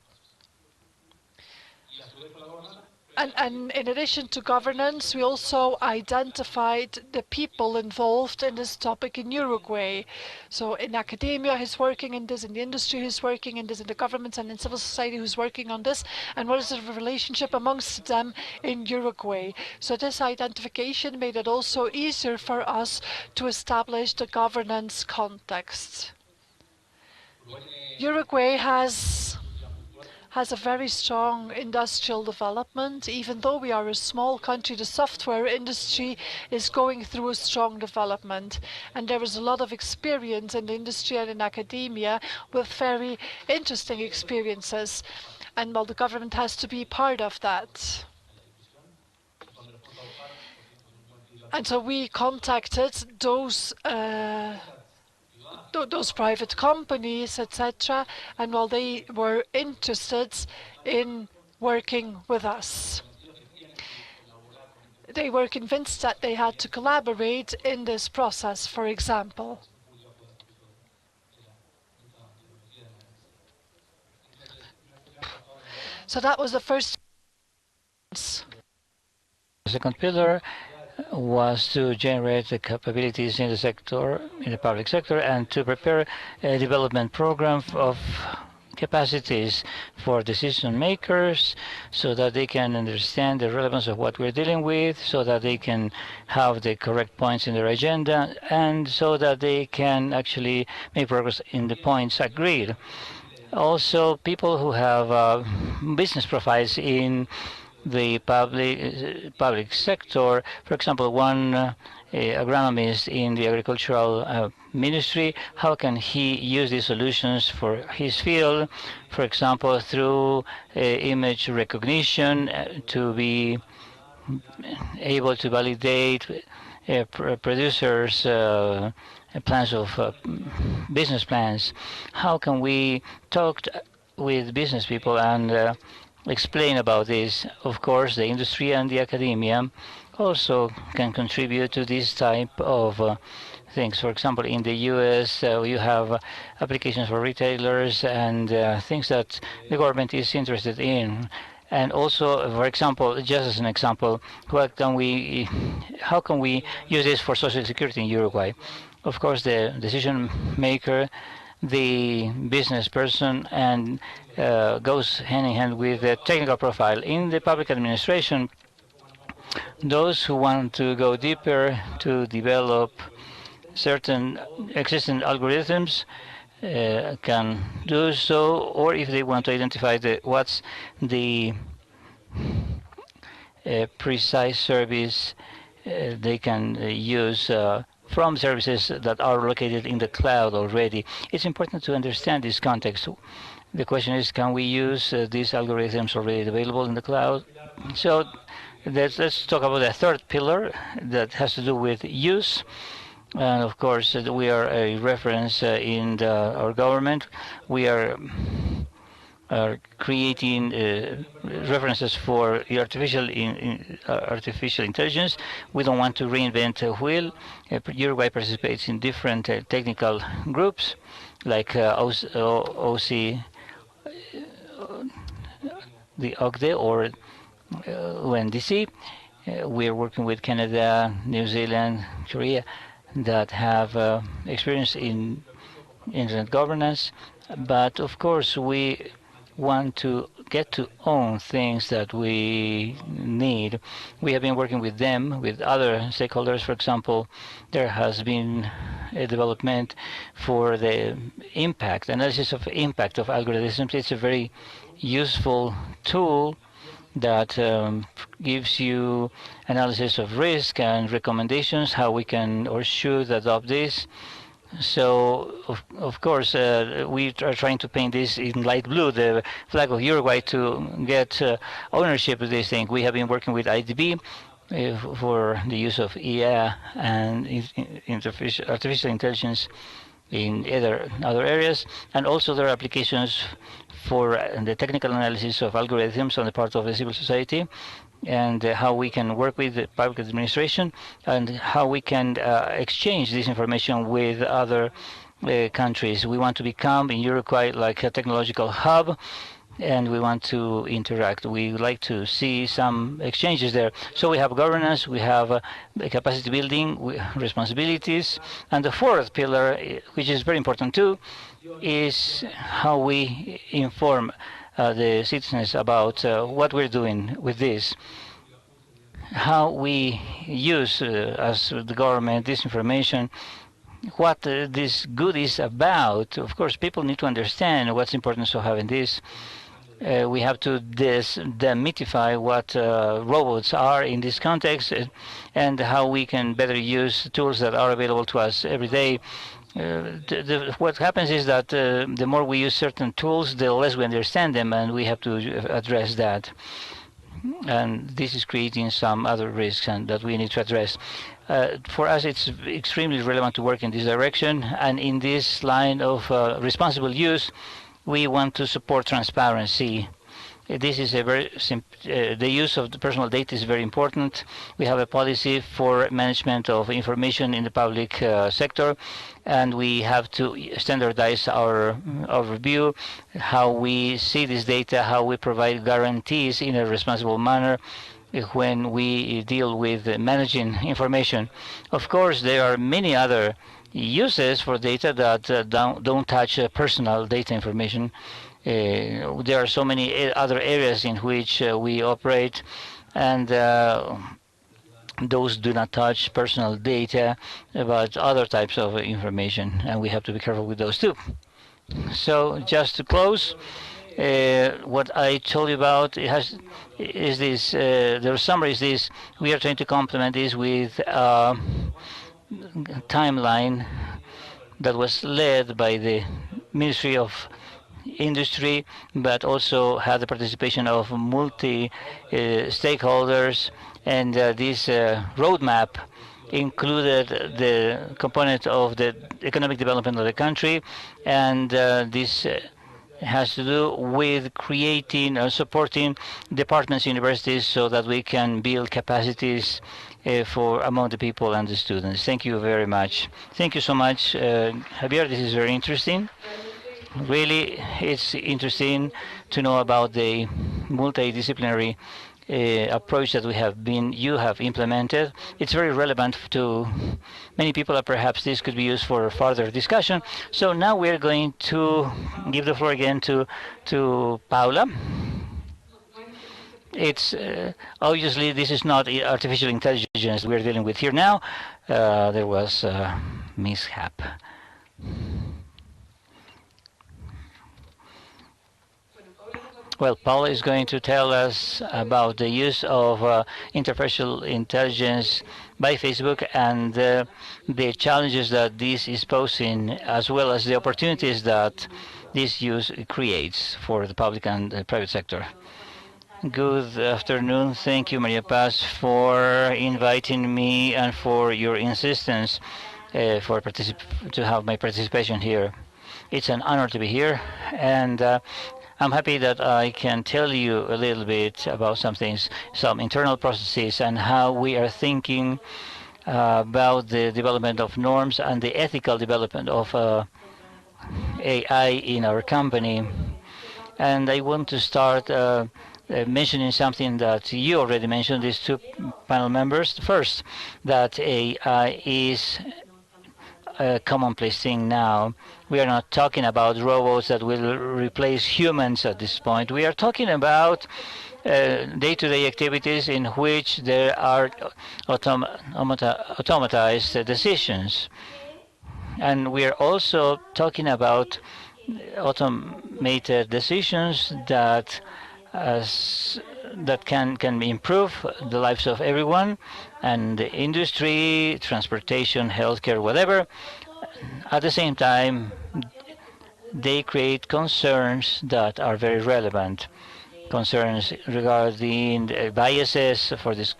And in addition to governance, we also identified the people involved in this topic in Uruguay. So in academia who's working in this, in the industry who's working in this, in the governments and in civil society who's working on this, and what is the relationship amongst them in Uruguay. So this identification made it also easier for us to establish the governance context. Uruguay has a very strong industrial development. Even though we are a small country, the software industry is going through a strong development. And there is a lot of experience in the industry and in academia with very interesting experiences. And well, the government has to be part of that. And so we contacted those private companies, etc., and well, they were interested in working with us. they were convinced that they had to collaborate in this process, for example. So that was the first. The second pillar was to generate the capabilities in the sector, in the public sector, and to prepare a development program of capacities for decision makers so that they can understand the relevance of what we're dealing with, so that they can have the correct points in their agenda, and so that they can actually make progress in the points agreed. Also, people who have business profiles in the public sector, for example, one agronomist in the agricultural ministry, how can he use these solutions for his field, for example, through image recognition to be able to validate producers' plans of business plans. How can we talk with business people and explain about this? Of course, the industry and the academia also can contribute to this type of things. For example, in the US, you have applications for retailers and things that the government is interested in. And also, for example, just as an example, how can we use this for social security in Uruguay? Of course, the decision maker, the business person, and goes hand in hand with the technical profile. In the public administration, those who want to go deeper to develop certain existing algorithms can do so, or if they want to identify what's the precise service they can use from services that are located in the cloud already. It's important to understand this context. The question is, can we use these algorithms already available in the cloud? So let's talk about the third pillar that has to do with use. And of course, we are a reference in our government. We are creating references for artificial intelligence. We don't want to reinvent a wheel. Uruguay participates in different technical groups like OC, the OCDE, or ONDC. We're working with Canada, New Zealand, Korea that have experience in internet governance. But of course, we want to get to own things that we need. We have been working with them, with other stakeholders. For example, there has been a development for the impact, analysis of impact of algorithms. It's a very useful tool that gives you analysis of risk and recommendations, how we can or should adopt this. So, of course, we are trying to paint this in light blue, the flag of Uruguay, to get ownership of this thing. We have been working with IDB for the use of IA and artificial intelligence in other areas, and also there are applications for the technical analysis of algorithms on the part of the civil society, and how we can work with the public administration, and how we can exchange this information with other countries. We want to become in Uruguay like a technological hub, and we want to interact. We would like to see some exchanges there. So we have governance, we have capacity building, responsibilities, and the fourth pillar, which is very important too, is how we inform the citizens about what we're doing with this, how we use as the government this information, what this good is about. Of course, people need to understand what's the importance of having this. We have to demystify what robots are in this context, and how we can better use tools that are available to us every day. What happens is that the more we use certain tools, the less we understand them, and we have to address that. And this is creating some other risks and that we need to address. For us, it's extremely relevant to work in this direction, and in this line of responsible use, we want to support transparency. This is a very the use of the personal data is very important. We have a policy for management of information in the public sector, and we have to standardize our overview, how we see this data, how we provide guarantees in a responsible manner when we deal with managing information. Of course, there are many other uses for data that don't touch personal data information. There are so many other areas in which we operate, and those do not touch personal data, but other types of information, and we have to be careful with those too. So just to close, what I told you about is this. The summary is this: we are trying to complement this with a timeline that was led by the Ministry of Industry, but also had the participation of multi-stakeholders, and this roadmap included the component of the economic development of the country, and this has to do with creating or supporting departments, universities, so that we can build capacities for among the people and the students. Thank you very much. Thank you so much, Javier. This is very interesting. Really, it's interesting to know about the multidisciplinary approach that you have implemented. It's very relevant to many people, and perhaps this could be used for further discussion. So now we're going to give the floor again to Paula. It's obviously this is not artificial intelligence we're dealing with here now. There was a mishap. Well, Paula is going to tell us about the use of artificial intelligence by Facebook and the challenges that this is posing, as well as the opportunities that this use creates for the public and the private sector. Good afternoon. Thank you, Maria Paz, for inviting me and for your insistence to have my participation here. It's an honor to be here, and I'm happy that I can tell you a little bit about some things, some internal processes, and how we are thinking about the development of norms and the ethical development of AI in our company. And I want to start mentioning something that you already mentioned, these two panel members. First, that AI is a commonplace thing now. We are not talking about robots that will replace humans at this point. We are talking about day-to-day activities in which there are automatized decisions. And we are also talking about automated decisions that can improve the lives of everyone, and the industry, transportation, healthcare, whatever. At the same time, they create concerns that are very relevant. Concerns regarding biases for this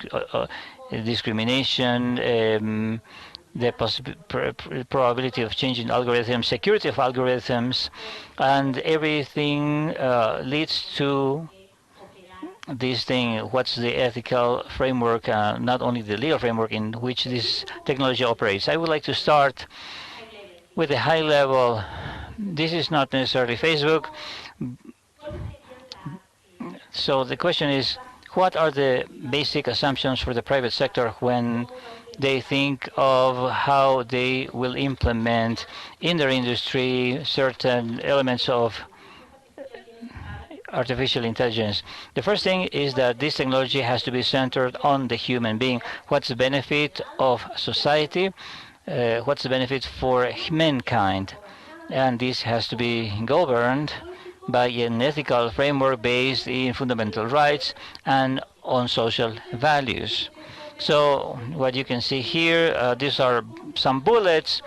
discrimination, the probability of changing algorithms, security of algorithms, and everything leads to this thing. What's the ethical framework, not only the legal framework in which this technology operates? I would like to start with a high level. This is not necessarily Facebook. So the question is, what are the basic assumptions for the private sector when they think of how they will implement in their industry certain elements of artificial intelligence? The first thing is that this technology has to be centered on the human being. What's the benefit of society? What's the benefit for mankind? And this has to be governed by an ethical framework based in fundamental rights and on social values. So what you can see here, these are some bullets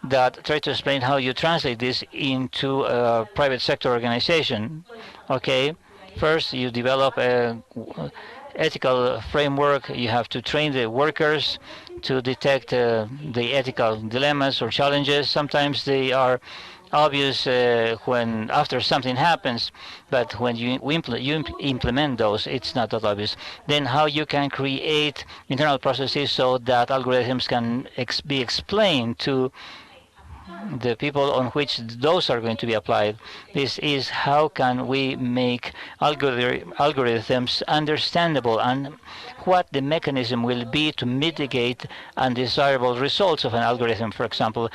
that try to explain how you translate this into a private sector organization. Okay, first you develop a ethical framework. You have to train the workers to detect the ethical dilemmas or challenges. Sometimes they are obvious when after something happens, but when you implement those, it's not that obvious. Then how you can create internal processes so that algorithms can be explained to the people on which those are going to be applied. This is how can we make algorithms understandable and what the mechanism will be to mitigate undesirable results of an algorithm, for example,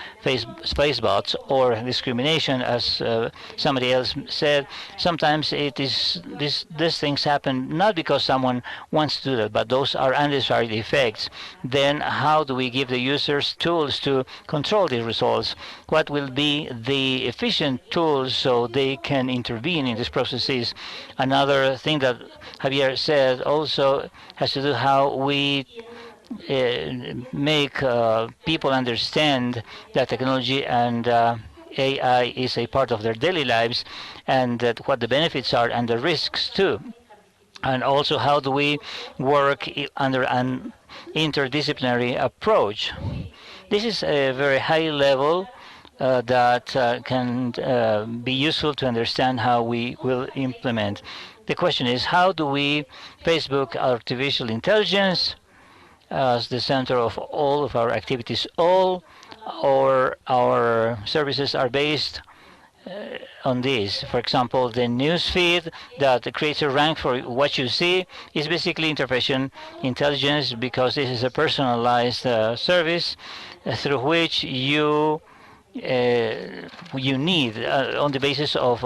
space bots or discrimination, as somebody else said. Sometimes it is these things happen not because someone wants to do that, but those are undesired effects. Then how do we give the users tools to control these results? What will be the efficient tools so they can intervene in these processes? Another thing that Javier said also has to do how we make people understand that technology and AI is a part of their daily lives, and that what the benefits are and the risks too. And also how do we work under an interdisciplinary approach? This is a very high level that can be useful to understand how we will implement. The question is, how do we Facebook artificial intelligence as the center of all of our activities? All or our services are based on this. For example, the news feed that creates a rank for what you see is basically interpretation intelligence, because this is a personalized service through which you need on the basis of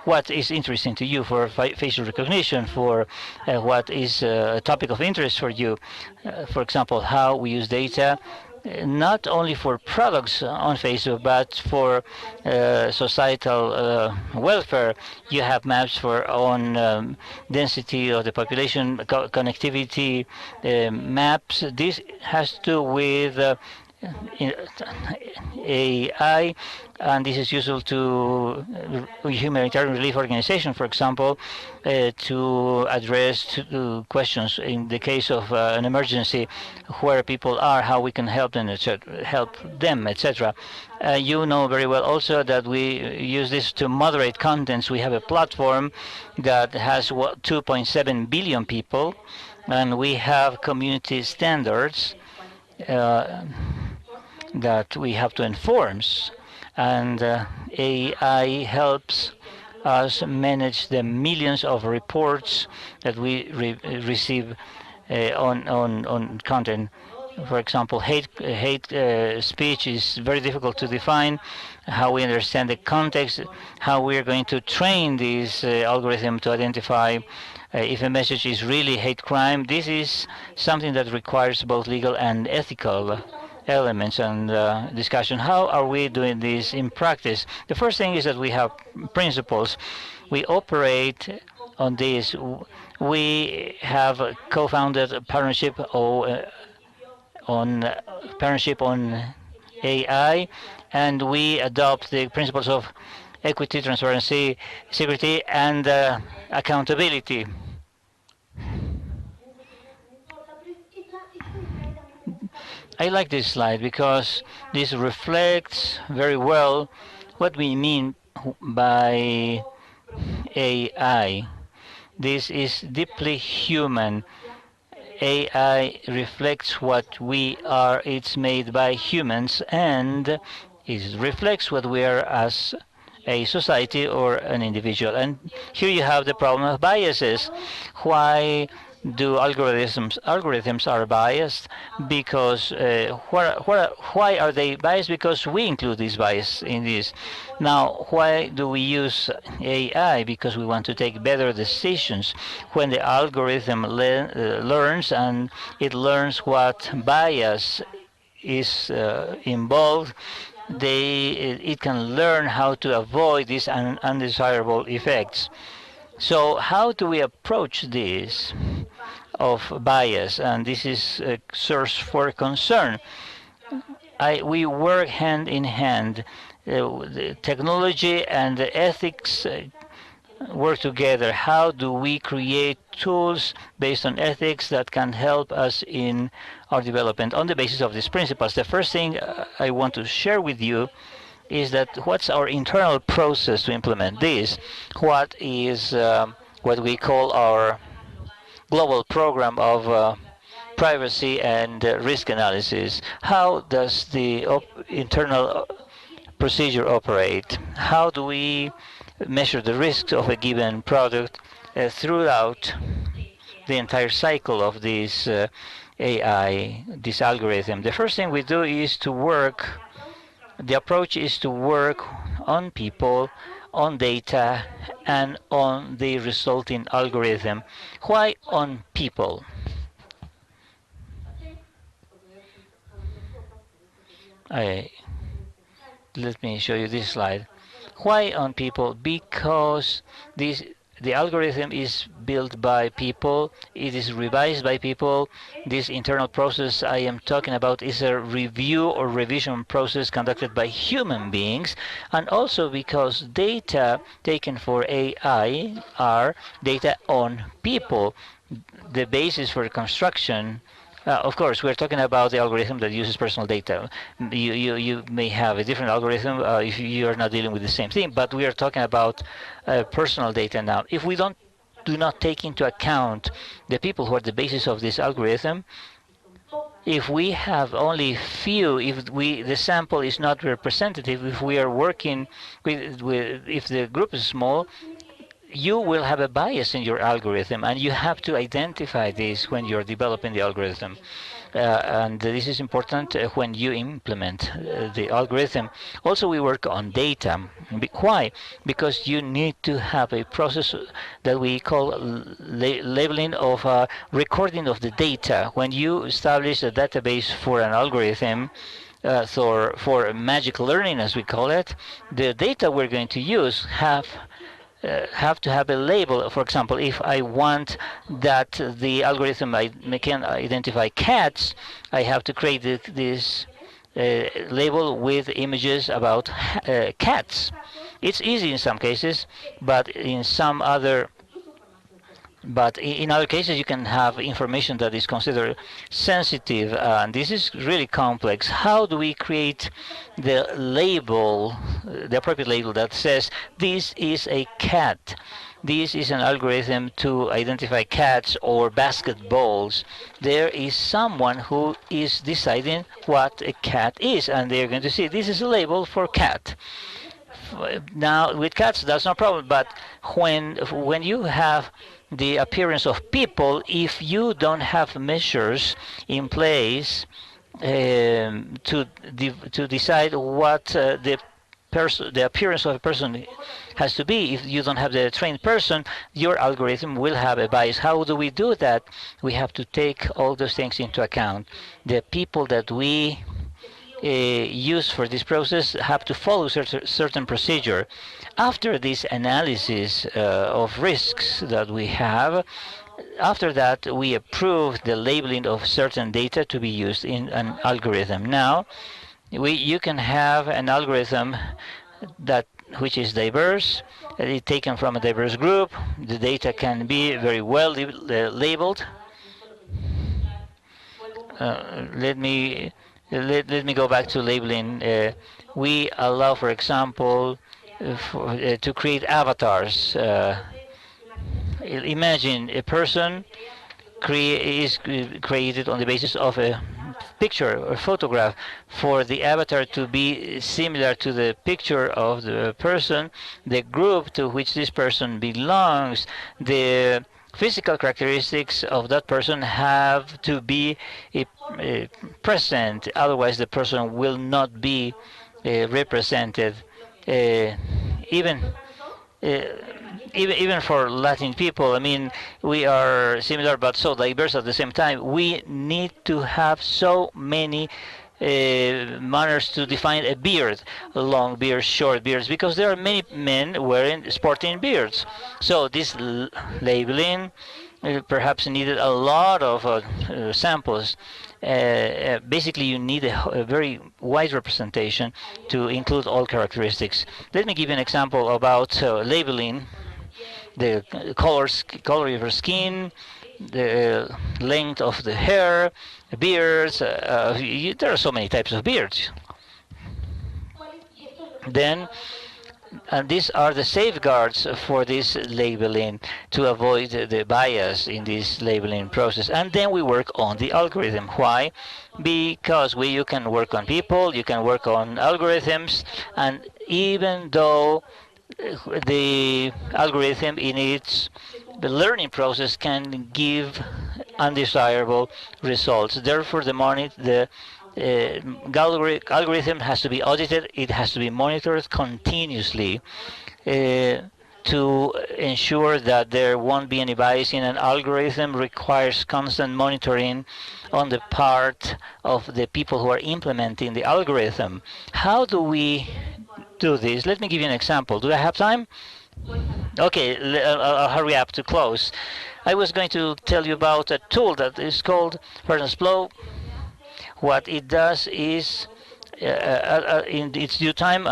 what is interesting to you, for facial recognition, for what is a topic of interest for you. For example, how we use data not only for products on Facebook, but for societal welfare. You have maps for on density of the population, connectivity maps. This has to do with AI, and this is useful to humanitarian relief organization, for example, to address questions in the case of an emergency, where people are, how we can help them, etc. You know very well also that we use this to moderate contents. We have a platform that has 2.7 billion people, and we have community standards that we have to enforce, and AI helps us manage the millions of reports that we receive on content. For example, hate speech is very difficult to define. How we understand the context, how we are going to train this algorithm to identify if a message is really hate crime. This is something that requires both legal and ethical elements and discussion. How are we doing this in practice? The first thing is that we have principles. We operate on this. We have co-founded a partnership on AI, and we adopt the principles of equity, transparency, security, and accountability. I like this slide because this reflects very well what we mean by AI. This is deeply human. AI reflects what we are. It's made by humans, and it reflects what we are as a society or an individual. And here you have the problem of biases. Why do algorithms are biased? Because why are they biased? Because we include this bias in this. Now, why do we use AI? Because we want to take better decisions. When the algorithm learns, and it learns what bias is involved, it can learn how to avoid these undesirable effects. So how do we approach this of bias? And this is a source for concern. We work hand in hand. The technology and the ethics work together. How do we create tools based on ethics that can help us in our development on the basis of these principles? The first thing I want to share with you is that what's our internal process to implement this? What is what we call our global program of privacy and risk analysis? How does the internal procedure operate? How do we measure the risks of a given product throughout the entire cycle of this AI, this algorithm? The first thing we do is to work, the approach is to work on people, on data, and on the resulting algorithm. Why on people? Let me show you this slide. Why on people? Because the algorithm is built by people, it is revised by people. This internal process I am talking about is a review or revision process conducted by human beings, and also because data taken for AI are data on people. The basis for construction, of course, we're talking about the algorithm that uses personal data. You may have a different algorithm if you are not dealing with the same thing, but we are talking about personal data now. If we do not take into account the people who are the basis of this algorithm, if we have only few, if the sample is not representative, if we are working if the group is small, you will have a bias in your algorithm, and you have to identify this when you're developing the algorithm. And this is important when you implement the algorithm. Also, we work on data. Why? Because you need to have a process that we call labeling of recording of the data. When you establish a database for an algorithm, for magic learning, as we call it, the data we're going to use have to have a label. For example, if I want that the algorithm can identify cats, I have to create this label with images about cats. It's easy in some cases, but in some other in other cases, you can have information that is considered sensitive, and this is really complex. How do we create the label, the appropriate label that says this is a cat? This is an algorithm to identify cats or basketballs. There is someone who is deciding what a cat is, and they're going to see this is a label for cat. Now, with cats, that's no problem, but when you have the appearance of people, if you don't have measures in place to decide what the appearance of a person has to be, if you don't have the trained person, your algorithm will have a bias. How do we do that? We have to take all those things into account. The people that we use for this process have to follow certain procedure. After this analysis of risks that we have, after that we approve the labeling of certain data to be used in an algorithm. Now, you can have an algorithm which is diverse, taken from a diverse group. The data can be very well labeled. Let me go back to labeling. We allow, for example, to create avatars. Imagine a person is created on the basis of a picture or photograph. For the avatar to be similar to the picture of the person, the group to which this person belongs, the physical characteristics of that person have to be present, otherwise the person will not be represented. Even for Latin people, I mean, we are similar but so diverse at the same time. We need to have so many manners to define a beard, long beards, short beards, because there are many men sporting beards. So this labeling perhaps needed a lot of samples. Basically, you need a very wide representation to include all characteristics. Let me give you an example about labeling. The color of your skin, the length of the hair, beards. There are so many types of beards. Then, and these are the safeguards for this labeling to avoid the bias in this labeling process. And then we work on the algorithm. Why? Because you can work on people, you can work on algorithms, and even though the algorithm in the learning process can give undesirable results. Therefore, the algorithm has to be audited. It has to be monitored continuously to ensure that there won't be any bias in an algorithm. Requires constant monitoring on the part of the people who are implementing the algorithm. How do we do this? Let me give you an example. Do I have time? Okay, I'll hurry up to close. I was going to tell you about a tool that is called Reference Flow. What it does is, in its due time,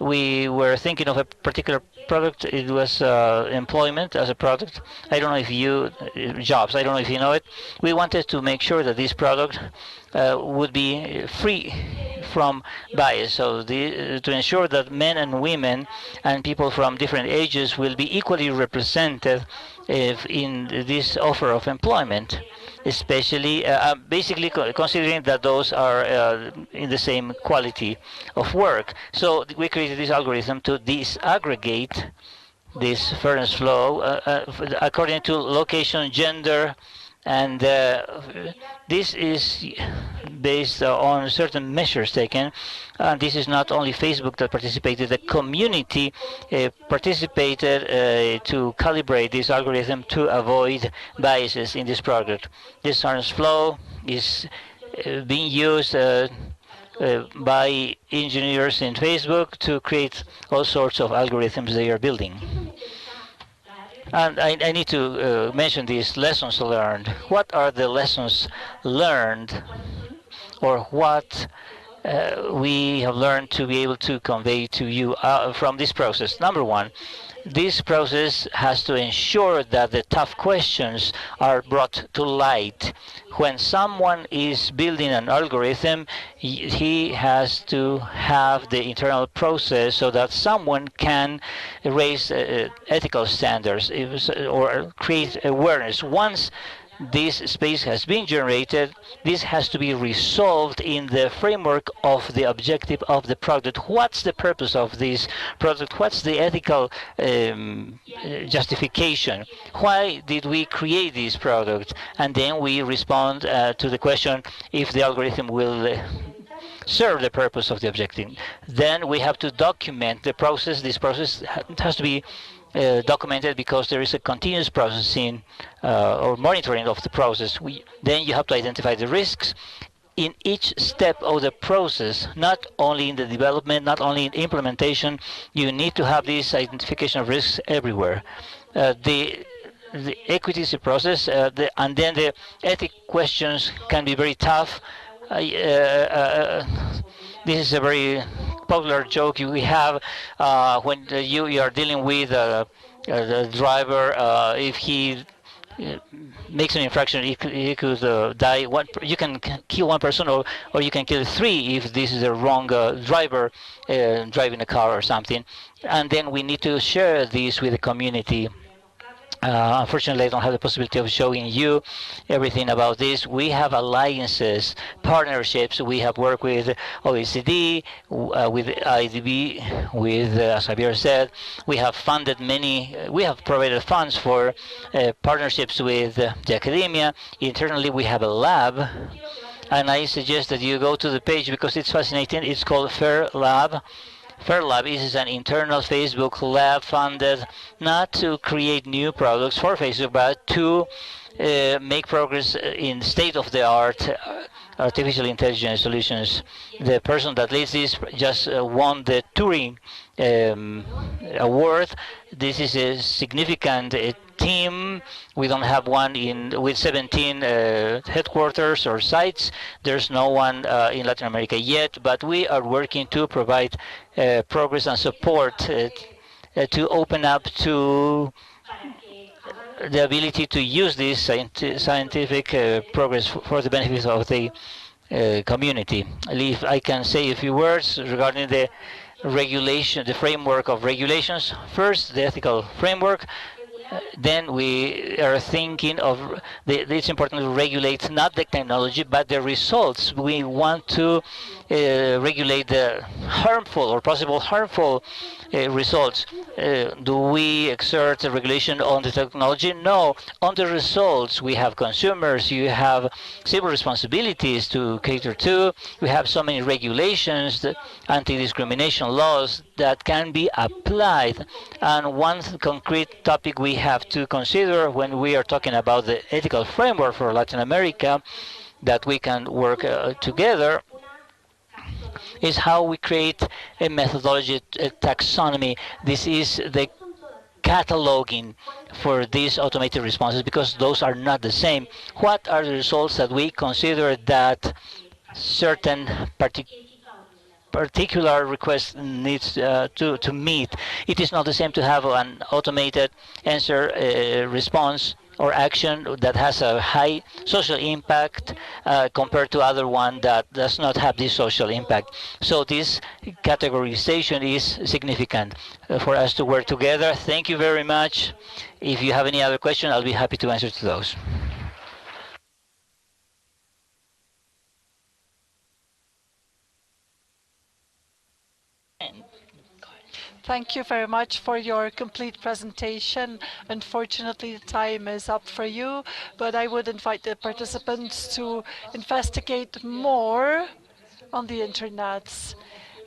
we were thinking of a particular product. It was employment as a product. I don't know if you jobs. I don't know if you know it. We wanted to make sure that this product would be free from bias. So to ensure that men and women and people from different ages will be equally represented in this offer of employment, especially basically considering that those are in the same quality of work. So we created this algorithm to disaggregate this fairness flow according to location, gender, and this is based on certain measures taken. This is not only Facebook that participated, the community participated to calibrate this algorithm to avoid biases in this product. This fairness flow is being used by engineers in Facebook to create all sorts of algorithms they are building. And I need to mention these lessons learned. What are the lessons learned, or what we have learned to be able to convey to you from this process? Number one, this process has to ensure that the tough questions are brought to light. When someone is building an algorithm, he has to have the internal process so that someone can raise ethical standards or create awareness. Once this space has been generated, this has to be resolved in the framework of the objective of the product. What's the purpose of this product? What's the ethical justification? Why did we create this product? And then we respond to the question if the algorithm will serve the purpose of the objective. Then we have to document the process. This process has to be documented because there is a continuous processing or monitoring of the process. Then you have to identify the risks in each step of the process, not only in the development, not only in implementation. You need to have this identification of risks everywhere. The equity is a process, and then the ethic questions can be very tough. This is a very popular joke we have when you are dealing with the driver. If he makes an infraction, he could die. You can kill one person, or you can kill three if this is the wrong driver driving a car or something. And then we need to share this with the community. Unfortunately, I don't have the possibility of showing you everything about this. We have alliances, partnerships. We have worked with OECD, with IDB, with, as Javier said, we have funded we have provided funds for partnerships with the academia. Internally, we have a lab, and I suggest that you go to the page because it's fascinating. It's called Fair Lab. FairLab is an internal Facebook lab funded not to create new products for Facebook, but to make progress in state-of-the-art artificial intelligence solutions. The person that leads this just won the Turing award. This is a significant team. We don't have one with 17 headquarters or sites. There's no one in Latin America yet, but we are working to provide progress and support to open up to the ability to use this scientific progress for the benefit of the community. If I can say a few words regarding the regulation, the framework of regulations. First, the ethical framework. Then we are thinking of it's important to regulate not the technology but the results. We want to regulate the harmful or possible harmful results. Do we exert a regulation on the technology? No. On the results, we have consumers, you have civil responsibilities to cater to, we have so many regulations, anti-discrimination laws that can be applied. And one concrete topic we have to consider when we are talking about the ethical framework for Latin America that we can work together is how we create a methodology, a taxonomy. This is the cataloging for these automated responses, because those are not the same. What are the results that we consider that certain particular request needs to meet? It is not the same to have an automated answer response or action that has a high social impact compared to other one that does not have this social impact. So this categorization is significant for us to work together. Thank you very much. If you have any other question, I'll be happy to answer to those. Thank you very much for your complete presentation. Unfortunately, the time is up for you, but I would invite the participants to investigate more on the internet.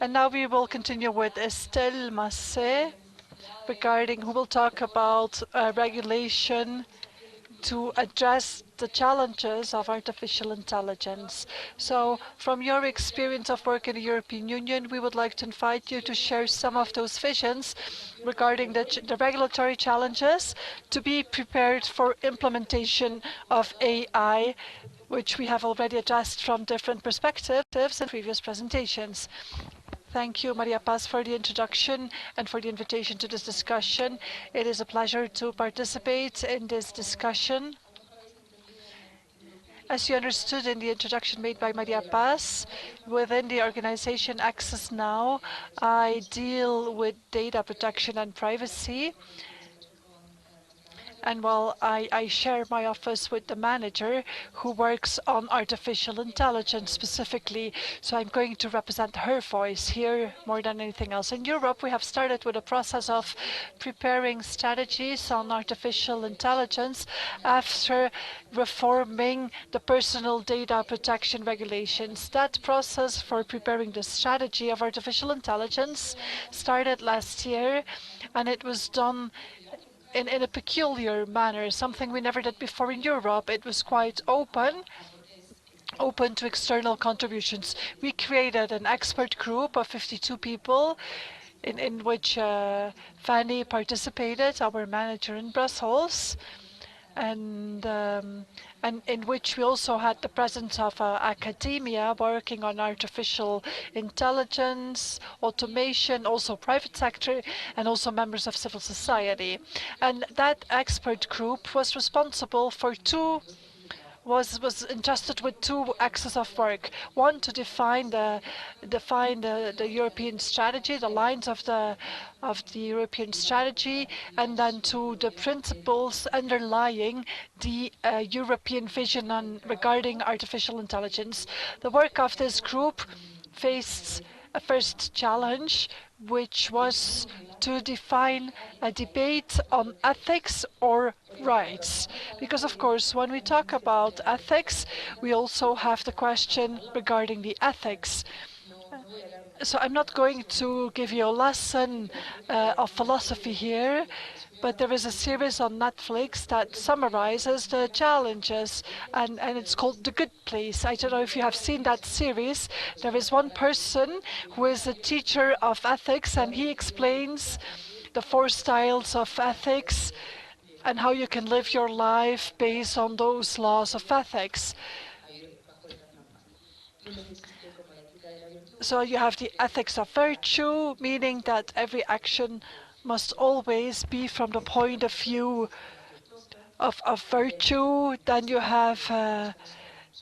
And now we will continue with Estelle Massé, who will talk about regulation to address the challenges of artificial intelligence. So from your experience of work in the European Union, we would like to invite you to share some of those visions regarding the regulatory challenges to be prepared for implementation of AI, which we have already addressed from different perspectives in previous presentations. Thank you, Maria Paz, for the introduction and for the invitation to this discussion. It is a pleasure to participate in this discussion. As you understood in the introduction made by Maria Paz, within the organization Access Now, I deal with data protection and privacy. And while I share my office with the manager who works on artificial intelligence specifically, so I'm going to represent her voice here more than anything else. In Europe, we have started with a process of preparing strategies on artificial intelligence after reforming the personal data protection regulations. That process for preparing the strategy of artificial intelligence started last year, and it was done in a peculiar manner, something we never did before in Europe. It was quite open to external contributions. We created an expert group of 52 people in which Fanny participated, our manager in Brussels, and in which we also had the presence of academia working on artificial intelligence, automation, also private sector, and also members of civil society. And that expert group was responsible for was entrusted with two axes of work. One, to define the European strategy, the lines of the European strategy, and then to the principles underlying the European vision regarding artificial intelligence. The work of this group faced a first challenge, which was to define a debate on ethics or rights. Because, of course, when we talk about ethics, we also have the question regarding the ethics. So I'm not going to give you a lesson of philosophy here, but there is a series on Netflix that summarizes the challenges, and it's called The Good Place. I don't know if you have seen that series. There is one person who is a teacher of ethics, and he explains the 4 styles of ethics and how you can live your life based on those laws of ethics. So you have the ethics of virtue, meaning that every action must always be from the point of view of virtue. Then you have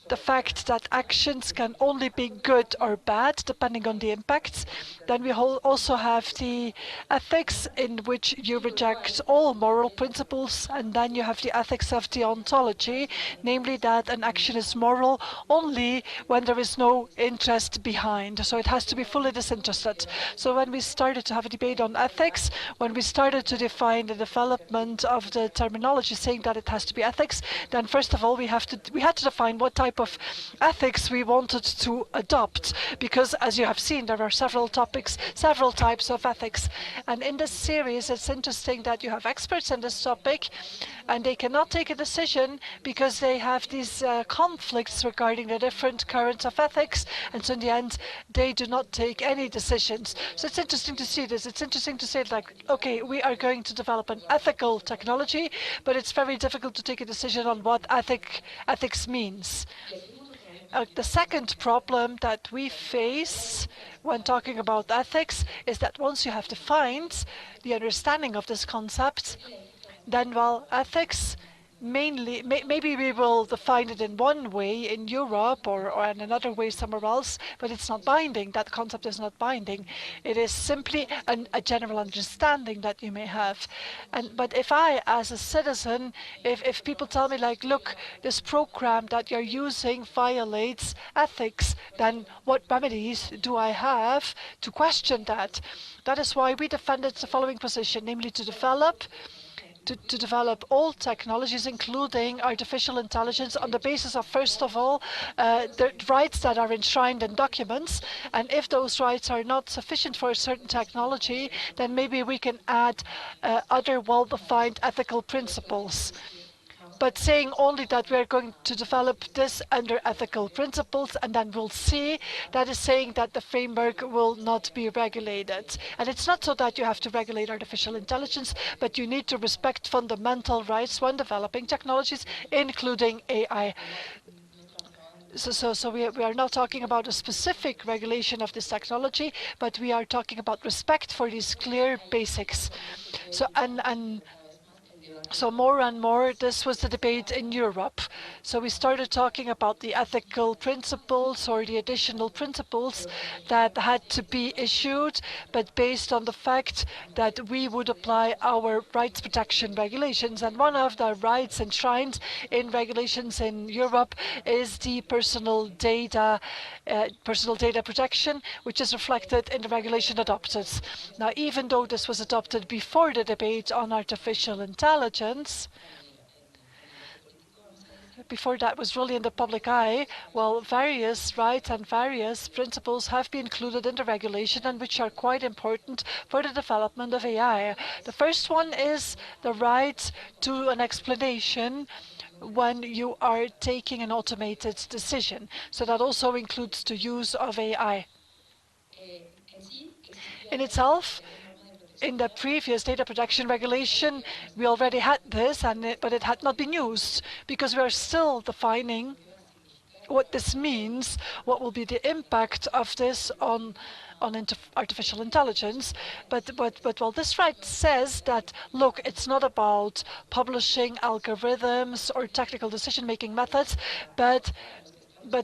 the fact that actions can only be good or bad depending on the impacts. Then we also have the ethics, in which you reject all moral principles, and then you have the ethics of deontology, namely that an action is moral only when there is no interest behind. So it has to be fully disinterested. So when we started to have a debate on ethics, when we started to define the development of the terminology saying that it has to be ethics, then first of all we had to define what type of ethics we wanted to adopt, because as you have seen, there are several topics, several types of ethics. And in this series, it's interesting that you have experts in this topic, and they cannot take a decision because they have these conflicts regarding the different currents of ethics, and so in the end, they do not take any decisions. So it's interesting to see this. It's interesting to say, like, okay, we are going to develop an ethical technology, but it's very difficult to take a decision on what ethics means. The second problem that we face when talking about ethics is that once you have defined the understanding of this concept, then, well, ethics mainly, maybe we will define it in one way in Europe or in another way somewhere else, but it's not binding. That concept is not binding. It is simply a general understanding that you may have. But if I, as a citizen, if people tell me, like, look, this program that you're using violates ethics, then what remedies do I have to question that? That is why we defended the following position, namely to develop all technologies, including artificial intelligence, on the basis of, first of all, the rights that are enshrined in documents. And if those rights are not sufficient for a certain technology, then maybe we can add other well-defined ethical principles. But saying only that we're going to develop this under ethical principles and then we'll see, that is saying that the framework will not be regulated. And it's not so that you have to regulate artificial intelligence, but you need to respect fundamental rights when developing technologies, including AI. So we are not talking about a specific regulation of this technology, but we are talking about respect for these clear basics. So more and more, this was the debate in Europe. So we started talking about the ethical principles or the additional principles that had to be issued, but based on the fact that we would apply our rights protection regulations. And one of the rights enshrined in regulations in Europe is the personal data protection, which is reflected in the regulation adopted. Now, even though this was adopted before the debate on artificial intelligence, before that was really in the public eye, well, various rights and various principles have been included in the regulation and which are quite important for the development of AI. The first one is the right to an explanation when you are taking an automated decision. So that also includes the use of AI. In itself, in the previous data protection regulation, we already had this, but it had not been used because we are still defining what this means, what will be the impact of this on artificial intelligence. But well, this right says that, look, it's not about publishing algorithms or technical decision-making methods, but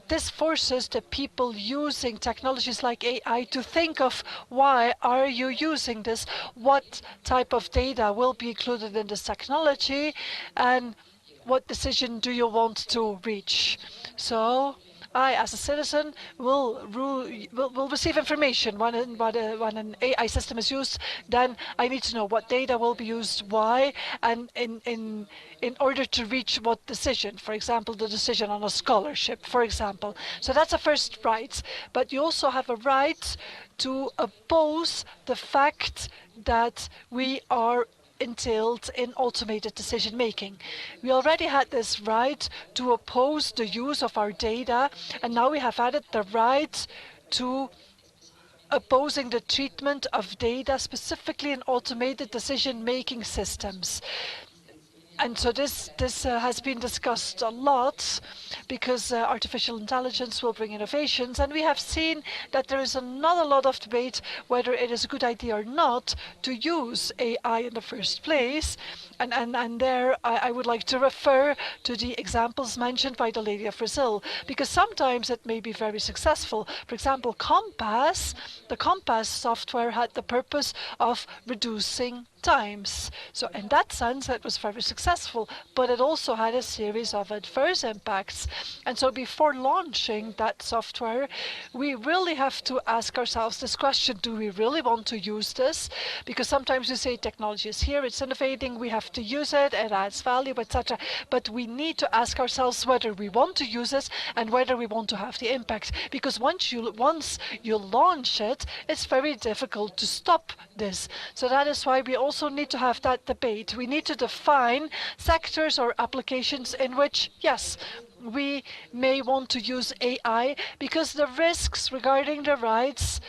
this forces the people using technologies like AI to think of, why are you using this? What type of data will be included in this technology? And what decision do you want to reach? So I, as a citizen, will receive information when an AI system is used. Then I need to know what data will be used, why, and in order to reach what decision. For example, the decision on a scholarship, for example. So that's a first right. But you also have a right to oppose the fact that we are entailed in automated decision making. We already had this right to oppose the use of our data, and now we have added the right to opposing the treatment of data, specifically in automated decision making systems. and so this has been discussed a lot, because artificial intelligence will bring innovations, and we have seen that there is not a lot of debate whether it is a good idea or not to use AI in the first place. And there I would like to refer to the examples mentioned by the lady of Brazil, because sometimes it may be very successful. For example, the Compass software had the purpose of reducing times. So in that sense, it was very successful, but it also had a series of adverse impacts. And so before launching that software, we really have to ask ourselves this question: do we really want to use this? Because sometimes we say technology is here, it's innovating, we have to use it, it adds value, etc. But we need to ask ourselves whether we want to use it and whether we want to have the impact. Because once you launch it, it's very difficult to stop this. So that is why we also need to have that debate. We need to define sectors or applications in which, yes, we may want to use AI because the risks regarding the rights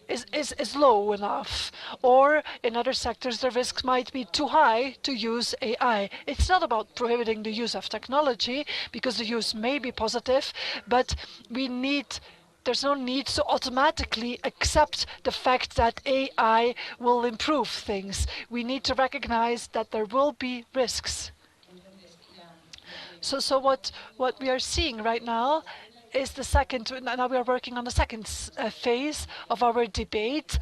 is low enough, or in other sectors the risks might be too high to use AI. It's not about prohibiting the use of technology, because the use may be positive, but there's no need to automatically accept the fact that AI will improve things. We need to recognize that there will be risks. So what we are seeing right now is the second. Now we are working on the second phase of our debate.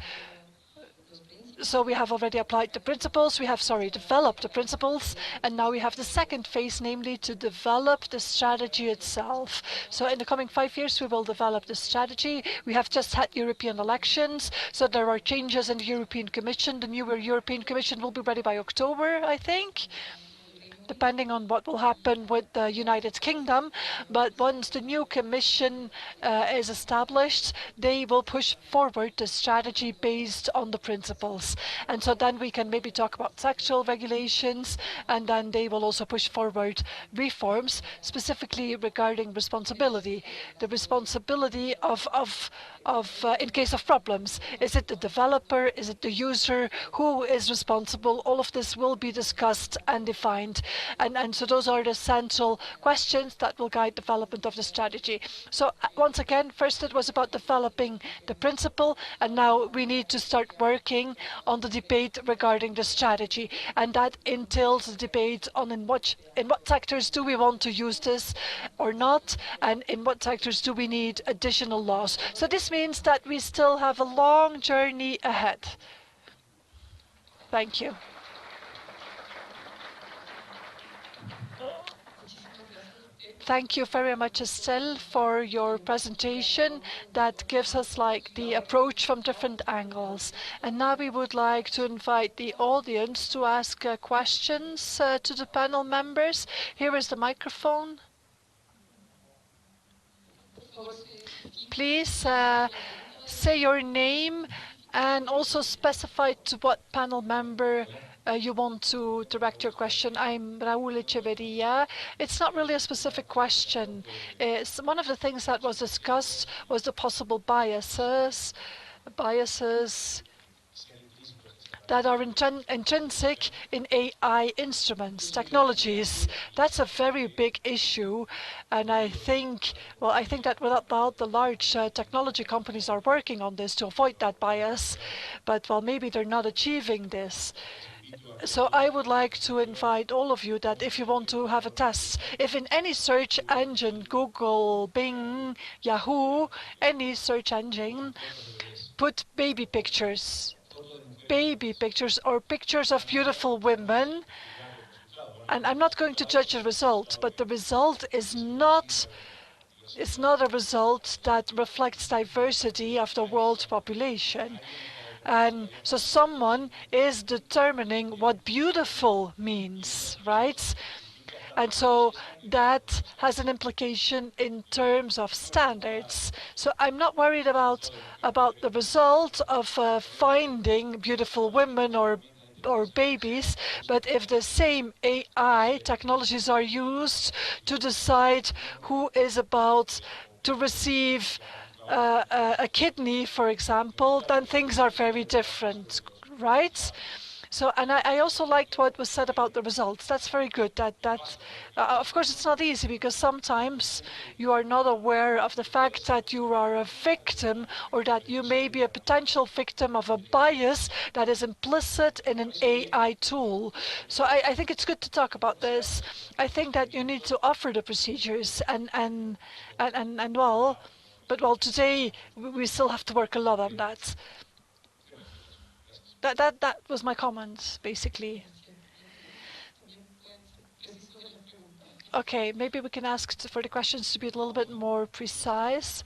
So we have already applied the principles, we have, developed the principles, and now we have the second phase, namely to develop the strategy itself. So in the coming 5 years, we will develop the strategy. We have just had European elections, so there are changes in the European Commission. The new European Commission will be ready by October, I think, depending on what will happen with the United Kingdom. But once the new Commission is established, they will push forward the strategy based on the principles. And so then we can maybe talk about sexual regulations, and then they will also push forward reforms, specifically regarding responsibility. The responsibility of in case of problems. Is it the developer? Is it the user? Who is responsible? All of this will be discussed and defined. And so those are the central questions that will guide development of the strategy. So once again, first it was about developing the principle, and now we need to start working on the debate regarding the strategy. And that entails the debate on in what sectors do we want to use this or not, and in what sectors do we need additional laws. So this means that we still have a long journey ahead. Thank you. Thank you very much, Estelle, for your presentation that gives us the approach from different angles. And now we would like to invite the audience to ask questions to the panel members. Here is the microphone. Please say your name and also specify to what panel member you want to direct your question. I'm Raúl Echeverría. It's not really a specific question. One of the things that was discussed was the possible biases that are intrinsic in AI instruments, technologies. That's a very big issue, and I think that without doubt the large technology companies are working on this to avoid that bias, but maybe they're not achieving this. So I would like to invite all of you that if you want to have a test, if in any search engine, Google, Bing, Yahoo, any search engine, put baby pictures or pictures of beautiful women, and I'm not going to judge the result, but the result is not a result that reflects diversity of the world population. And so someone is determining what beautiful means, right? And so that has an implication in terms of standards. So I'm not worried about the result of finding beautiful women or babies, but if the same AI technologies are used to decide who is about to receive a kidney, for example, then things are very different, right? So, and I also liked what was said about the results. That's very good. Of course, it's not easy because sometimes you are not aware of the fact that you are a victim or that you may be a potential victim of a bias that is implicit in an AI tool. So I think it's good to talk about this. I think that you need to offer the procedures and well, but well, today we still have to work a lot on that. That was my comment, basically. Okay, maybe we can ask for the questions to be a little bit more precise.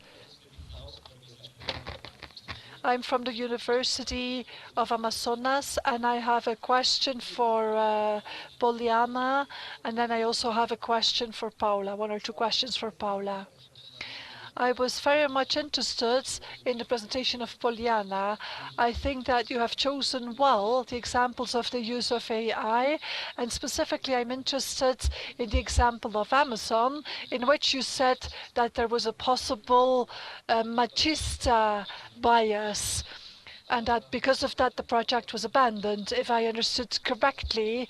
I'm from the University of Amazonas, and I have a question for Poliana, and then I also have a question for Paula, one or two questions for Paula. I was very much interested in the presentation of Poliana. I think that you have chosen well the examples of the use of AI, and specifically I'm interested in the example of Amazon, in which you said that there was a possible machista bias, and that because of that the project was abandoned, if I understood correctly.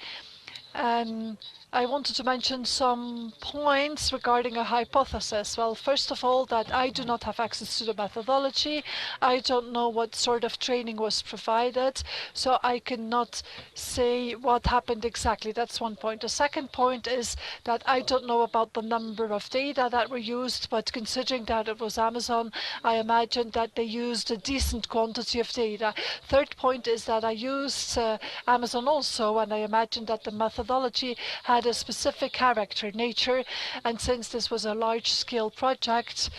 I wanted to mention some points regarding a hypothesis. Well, first of all, that I do not have access to the methodology. I don't know what sort of training was provided, so I cannot say what happened exactly. That's one point. The second point is that I don't know about the number of data that were used, but considering that it was Amazon, I imagine that they used a decent quantity of data. Third point is that I used Amazon also, and I imagine that the methodology had a specific character, nature, and since this was a large-scale project,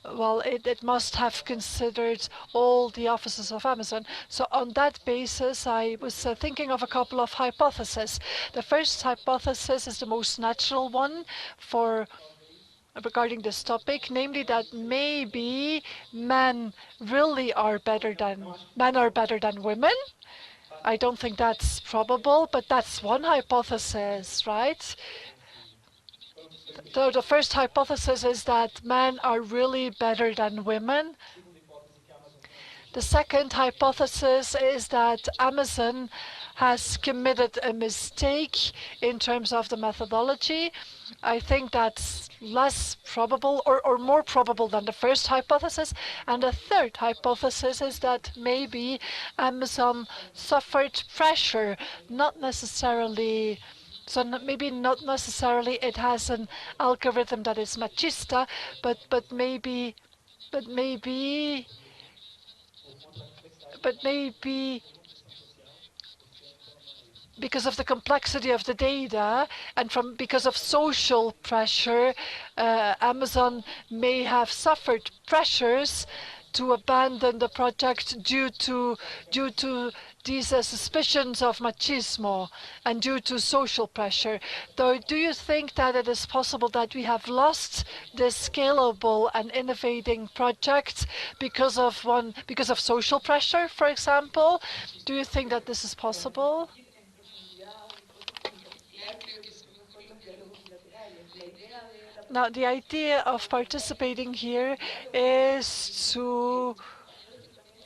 well, it must have considered all the offices of Amazon. So on that basis, I was thinking of a couple of hypotheses. The first hypothesis is the most natural one regarding this topic, namely that maybe men are better than women. I don't think that's probable, but that's one hypothesis, right? So the first hypothesis is that men are really better than women. The second hypothesis is that Amazon has committed a mistake in terms of the methodology. I think that's less probable or more probable than the first hypothesis. And the third hypothesis is that maybe Amazon suffered pressure, not necessarily. So maybe not necessarily it has an algorithm that is machista, but maybe because of the complexity of the data and because of social pressure, Amazon may have suffered pressures to abandon the project due to these suspicions of machismo and due to social pressure. Though, do you think that it is possible that we have lost this scalable and innovating project because of social pressure, for example? Do you think that this is possible? Now, the idea of participating here is to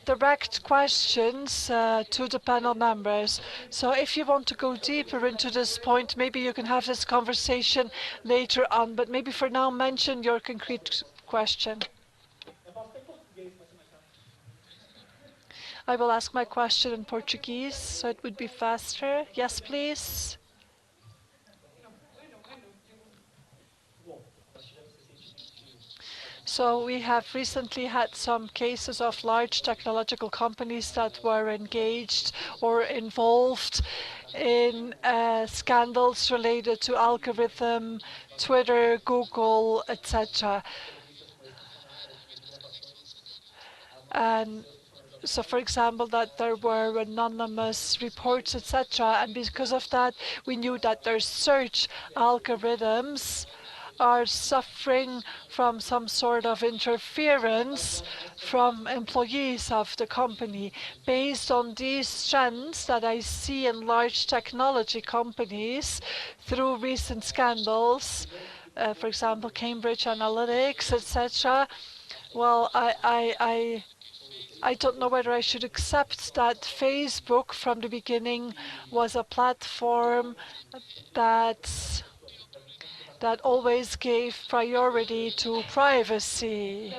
direct questions to the panel members. So if you want to go deeper into this point, maybe you can have this conversation later on, but maybe for now mention your concrete question. I will ask my question in Portuguese, so it would be faster. Yes, please. So we have recently had some cases of large technological companies that were engaged or involved in scandals related to algorithm, Twitter, Google, etc. And so, for example, that there were anonymous reports, etc. And because of that, we knew that their search algorithms are suffering from some sort of interference from employees of the company. Based on these trends that I see in large technology companies through recent scandals, for example, Cambridge Analytics, etc., well, I don't know whether I should accept that Facebook from the beginning was a platform that always gave priority to privacy.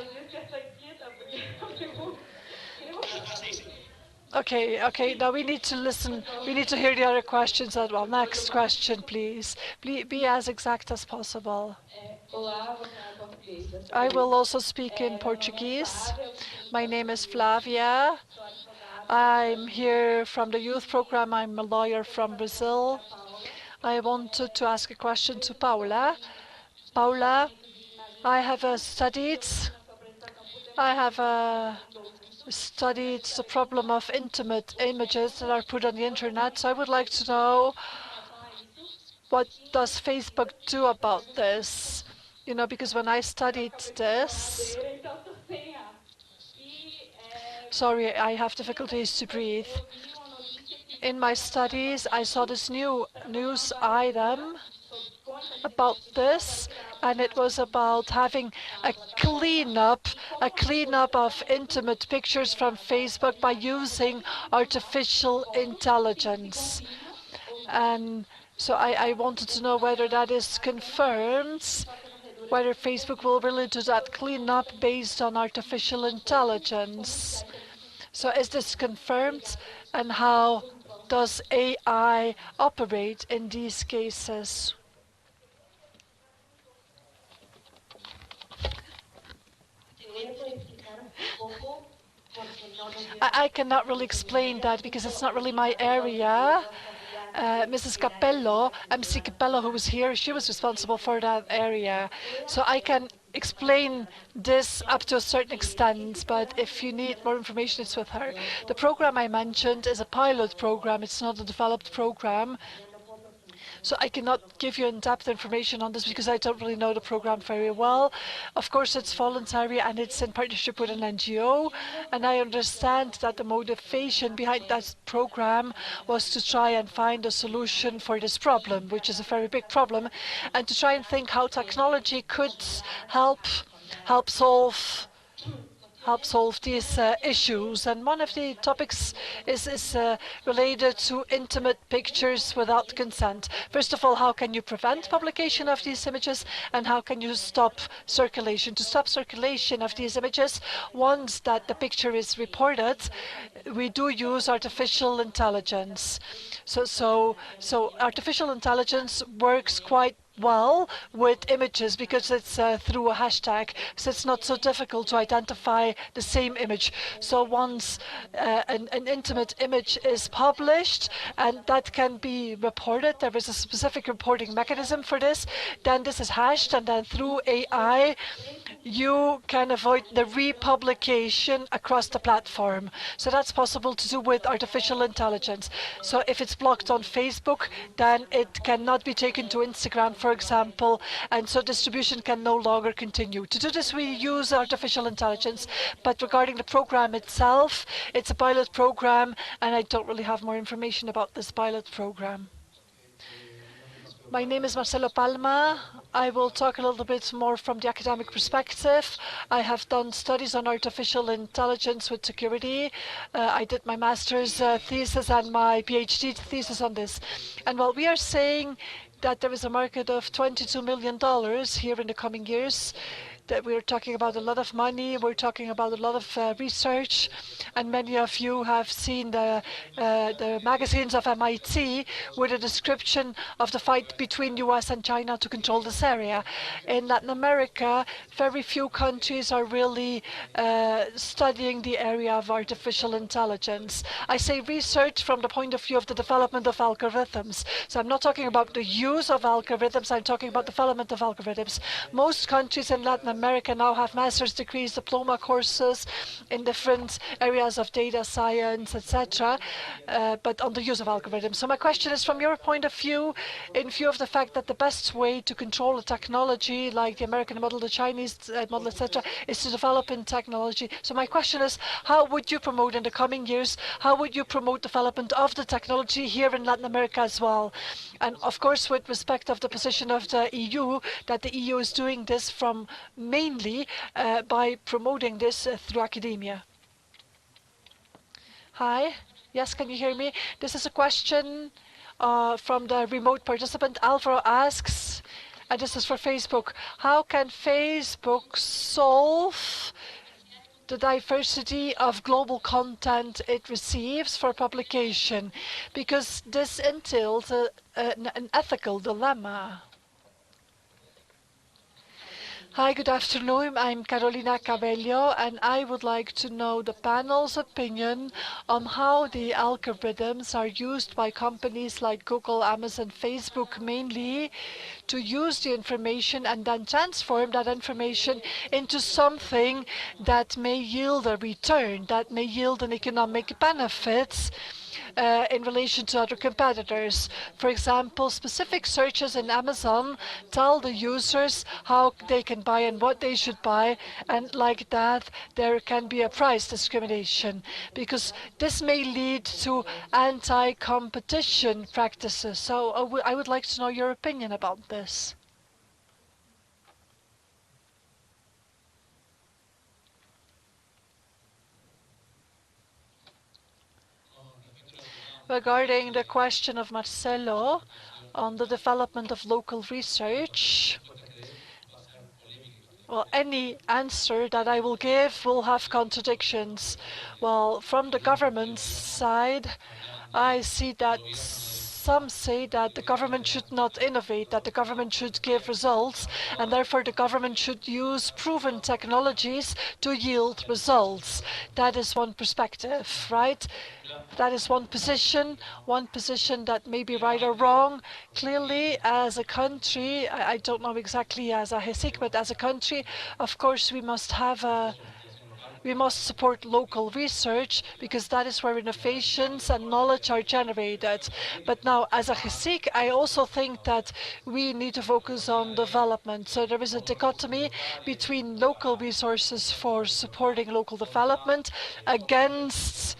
Okay, now we need to listen. We need to hear the other questions as well. Next question, please. Be as exact as possible. I will also speak in Portuguese. My name is Flavia. I'm here from the youth program. I'm a lawyer from Brazil. I wanted to ask a question to Paula. Paula, I have studied the problem of intimate images that are put on the internet. So I would like to know, what does Facebook do about this? You know, because when I studied this, sorry, I have difficulties to breathe. In my studies, I saw this new news item about this, and it was about having a cleanup of intimate pictures from Facebook by using artificial intelligence. And so I wanted to know whether that is confirmed, whether Facebook will really do that cleanup based on artificial intelligence. So is this confirmed, and how does AI operate in these cases? I cannot really explain that because it's not really my area. Mrs. Capello, MC Capello, who was here, she was responsible for that area. So I can explain this up to a certain extent, but if you need more information, it's with her. The program I mentioned is a pilot program. It's not a developed program. So I cannot give you in-depth information on this because I don't really know the program very well. Of course, it's voluntary and it's in partnership with an NGO. And I understand that the motivation behind that program was to try and find a solution for this problem, which is a very big problem, and to try and think how technology could help solve these issues. And one of the topics is related to intimate pictures without consent. First of all, how can you prevent publication of these images, and how can you stop circulation? To stop circulation of these images, once that the picture is reported, we do use artificial intelligence. So artificial intelligence works quite well with images because it's through a hashtag, so it's not so difficult to identify the same image. So once an intimate image is published and that can be reported, there is a specific reporting mechanism for this, then this is hashed, and then through AI you can avoid the republication across the platform. So that's possible to do with artificial intelligence. So if it's blocked on Facebook, then it cannot be taken to Instagram, for example, and so distribution can no longer continue. To do this, we use artificial intelligence. But regarding the program itself, it's a pilot program, and I don't really have more information about this pilot program. My name is Marcelo Palma. I will talk a little bit more from the academic perspective. I have done studies on artificial intelligence with security. I did my master's thesis and my PhD thesis on this. And while we are saying that there is a market of $22 million here in the coming years, that we're talking about a lot of money, we're talking about a lot of research, and many of you have seen the magazines of MIT with a description of the fight between US and China to control this area. In Latin America, very few countries are really studying the area of artificial intelligence. I say research from the point of view of the development of algorithms. So I'm not talking about the use of algorithms, I'm talking about development of algorithms. Most countries in Latin America now have master's degrees, diploma courses in different areas of data science, etc., but on the use of algorithms. So my question is, from your point of view, in view of the fact that the best way to control a technology like the American model, the Chinese model, etc., is to develop in technology. So my question is, how would you promote in the coming years, how would you promote development of the technology here in Latin America as well? And of course, with respect of the position of the EU, that the EU is doing this from mainly by promoting this through academia. Hi. Yes, can you hear me? This is a question from the remote participant. Alvaro asks, and this is for Facebook, how can Facebook solve the diversity of global content it receives for publication? Because this entails an ethical dilemma. Hi, good afternoon. I'm Carolina Cabello, and I would like to know the panel's opinion on how the algorithms are used by companies like Google, Amazon, Facebook mainly to use the information and then transform that information into something that may yield a return, that may yield an economic benefits in relation to other competitors. For example, specific searches in Amazon tell the users how they can buy and what they should buy, and like that there can be a price discrimination, because this may lead to anti-competition practices. So I would like to know your opinion about this. Regarding the question of Marcelo on the development of local research, well, any answer that I will give will have contradictions. Well, from the government side, I see that some say that the government should not innovate, that the government should give results, and therefore the government should use proven technologies to yield results. That is one perspective, right? That is one position that may be right or wrong. Clearly, as a country, I don't know exactly as a HESIC, but as a country, of course, we must support local research, because that is where innovations and knowledge are generated. But now, as a HESIC, I also think that we need to focus on development. So there is a dichotomy between local resources for supporting local development against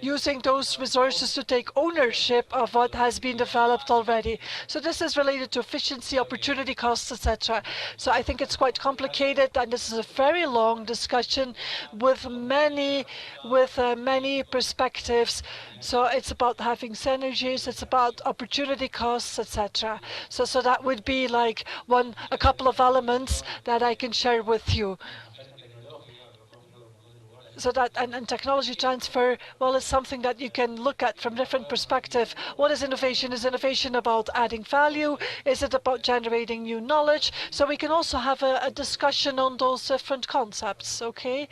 using those resources to take ownership of what has been developed already. So this is related to efficiency, opportunity costs, etc. So I think it's quite complicated, and this is a very long discussion with many perspectives. So it's about having synergies, it's about opportunity costs, etc. So that would be like a couple of elements that I can share with you. So that and technology transfer, well, is something that you can look at from different perspective. What is innovation? Is innovation about adding value? Is it about generating new knowledge? So we can also have a discussion on those different concepts, okay?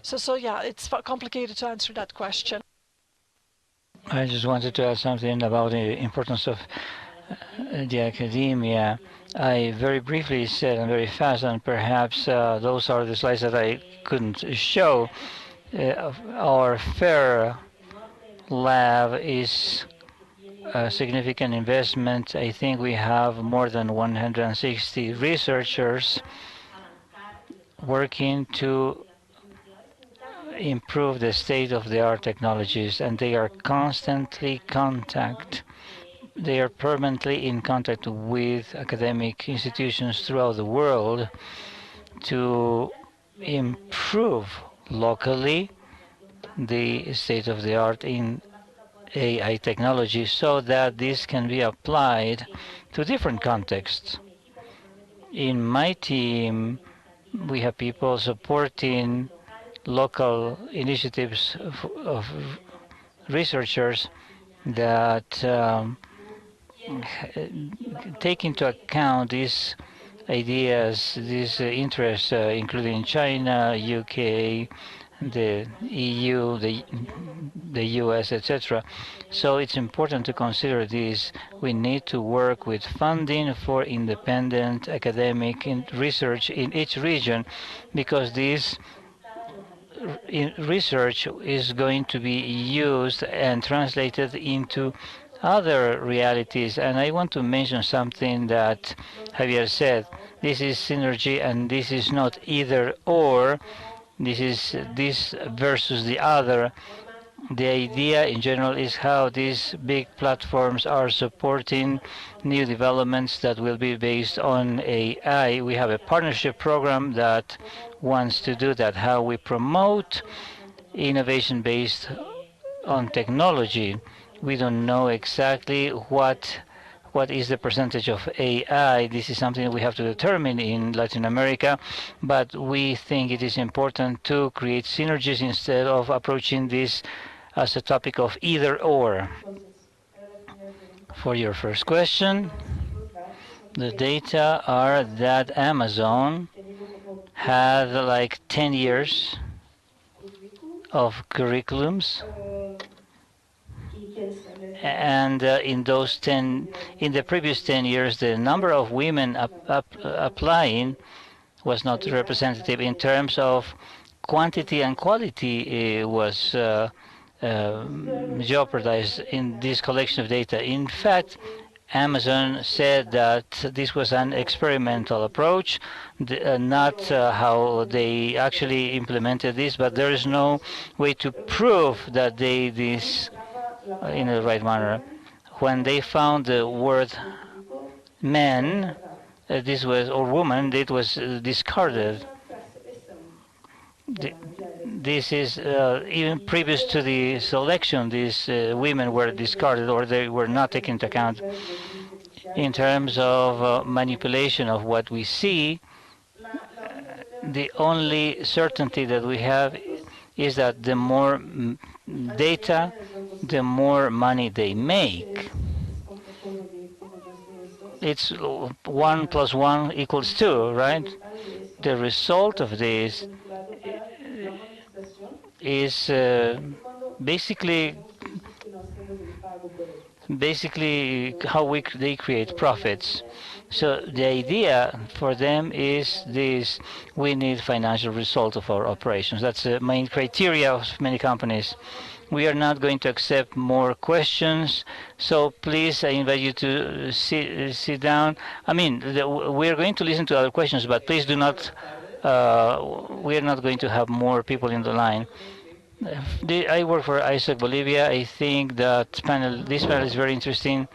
So yeah, it's complicated to answer that question. I just wanted to add something about the importance of the academia. I very briefly said, and very fast, and perhaps those are the slides that I couldn't show. Our FAIR lab is a significant investment. I think we have more than 160 researchers working to improve the state-of-the-art technologies, and they are constantly they are permanently in contact with academic institutions throughout the world to improve locally the state-of-the-art in AI technology, so that this can be applied to different contexts. In my team, we have people supporting local initiatives of researchers that take into account these ideas, these interests, including China, UK, the EU, the US, etc. So it's important to consider this. We need to work with funding for independent academic research in each region, because this research is going to be used and translated into other realities. And I want to mention something that Javier said. This is synergy, and this is not either or. This is this versus the other. The idea in general is how these big platforms are supporting new developments that will be based on AI. We have a partnership program that wants to do that, how we promote innovation based on technology. We don't know exactly what is the percentage of AI. This is something that we have to determine in Latin America, but we think it is important to create synergies instead of approaching this as a topic of either or. For your first question, the data are that Amazon had like 10 years of curriculums, and in the previous 10 years, the number of women applying was not representative in terms of quantity, and quality was jeopardized in this collection of data. In fact, Amazon said that this was an experimental approach, not how they actually implemented this, but there is no way to prove that they did this in the right manner. When they found the word man, this was, or woman, it was discarded. This is even previous to the selection, these women were discarded, or they were not taken into account. In terms of manipulation of what we see, the only certainty that we have is that the more data, the more money they make. It's 1 + 1 = 2, right? The result of this is basically how they create profits. So the idea for them is this: we need financial result of our operations. That's the main criteria of many companies. We are not going to accept more questions, so please, I invite you to sit down. I mean, we are going to listen to other questions, but please do not. We are not going to have more people in the line. I work for ISOC Bolivia. I think that this panel is very interesting.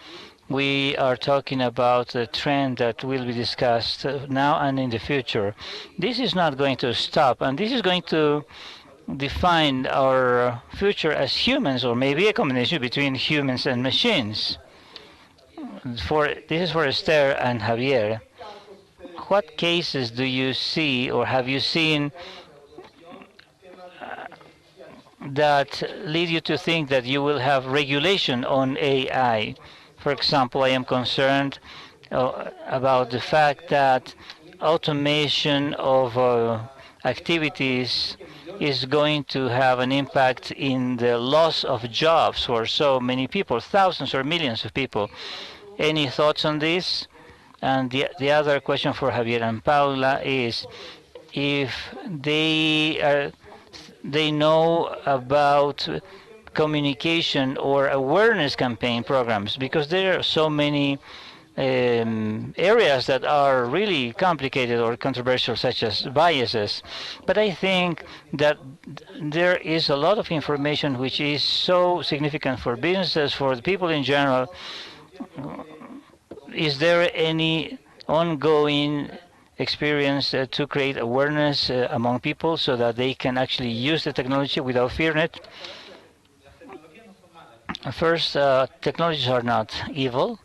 We are talking about a trend that will be discussed now and in the future. This is not going to stop, and this is going to define our future as humans, or maybe a combination between humans and machines. This is for Esther and Javier. What cases do you see, or have you seen, that lead you to think that you will have regulation on AI? For example, I am concerned about the fact that automation of activities is going to have an impact in the loss of jobs for so many people, thousands or millions of people. Any thoughts on this? And the other question for Javier and Paula is if they know about communication or awareness campaign programs, because there are so many areas that are really complicated or controversial, such as biases. But I think that there is a lot of information which is so significant for businesses, for the people in general. Is there any ongoing experience to create awareness among people so that they can actually use the technology without fearing it? First, technologies are not evil.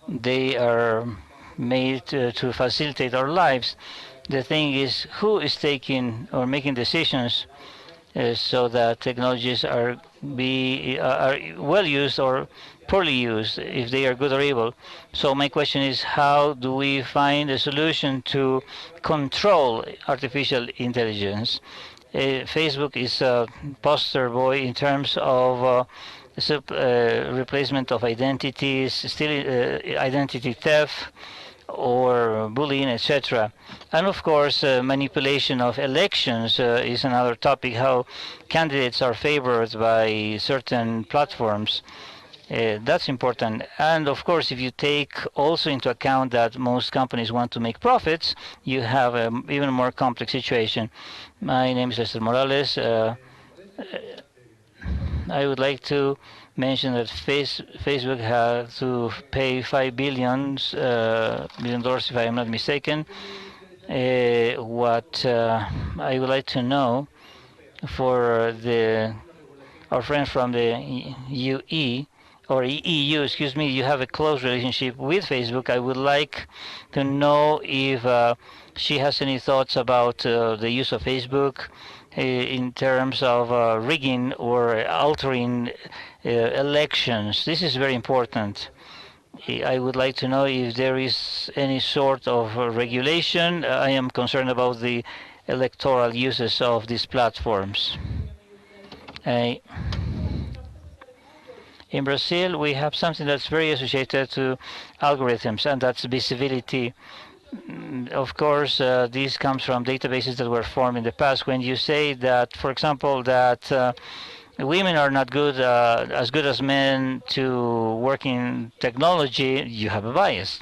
They are made to facilitate our lives. The thing is, who is taking or making decisions so that technologies are well used or poorly used, if they are good or evil. So my question is, how do we find a solution to control artificial intelligence? Facebook is a poster boy in terms of replacement of identities, still identity theft, or bullying, etc. And of course, manipulation of elections is another topic, how candidates are favored by certain platforms. That's important. And of course, if you take also into account that most companies want to make profits, you have an even more complex situation. My name is Lester Morales. I would like to mention that Facebook had to pay $5 billion, if I am not mistaken. What I would like to know for the our friend from the UE or EU, excuse me, you have a close relationship with Facebook. I would like to know if she has any thoughts about the use of Facebook in terms of rigging or altering elections. This is very important. I would like to know if there is any sort of regulation. I am concerned about the electoral uses of these platforms. In Brazil, we have something that's very associated to algorithms, and that's visibility. Of course, this comes from databases that were formed in the past. When you say that, for example, that women are not good, as good as men to work in technology, you have a bias.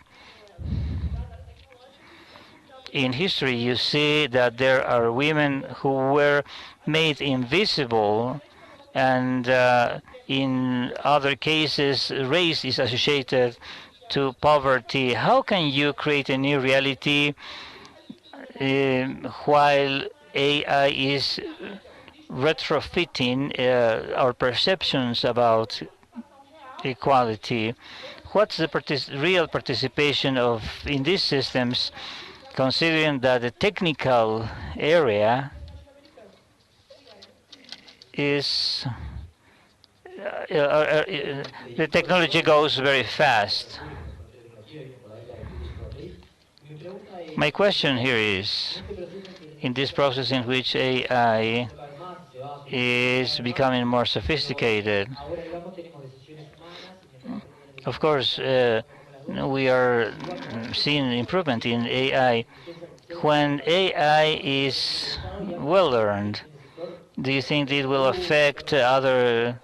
In history, you see that there are women who were made invisible, and in other cases, race is associated to poverty. How can you create a new reality while AI is retrofitting our perceptions about equality? What's the real participation of in these systems, considering that the technical area is the technology goes very fast. My question here is, in this process in which AI is becoming more sophisticated, of course, we are seeing improvement in AI. When AI is well learned, do you think it will affect other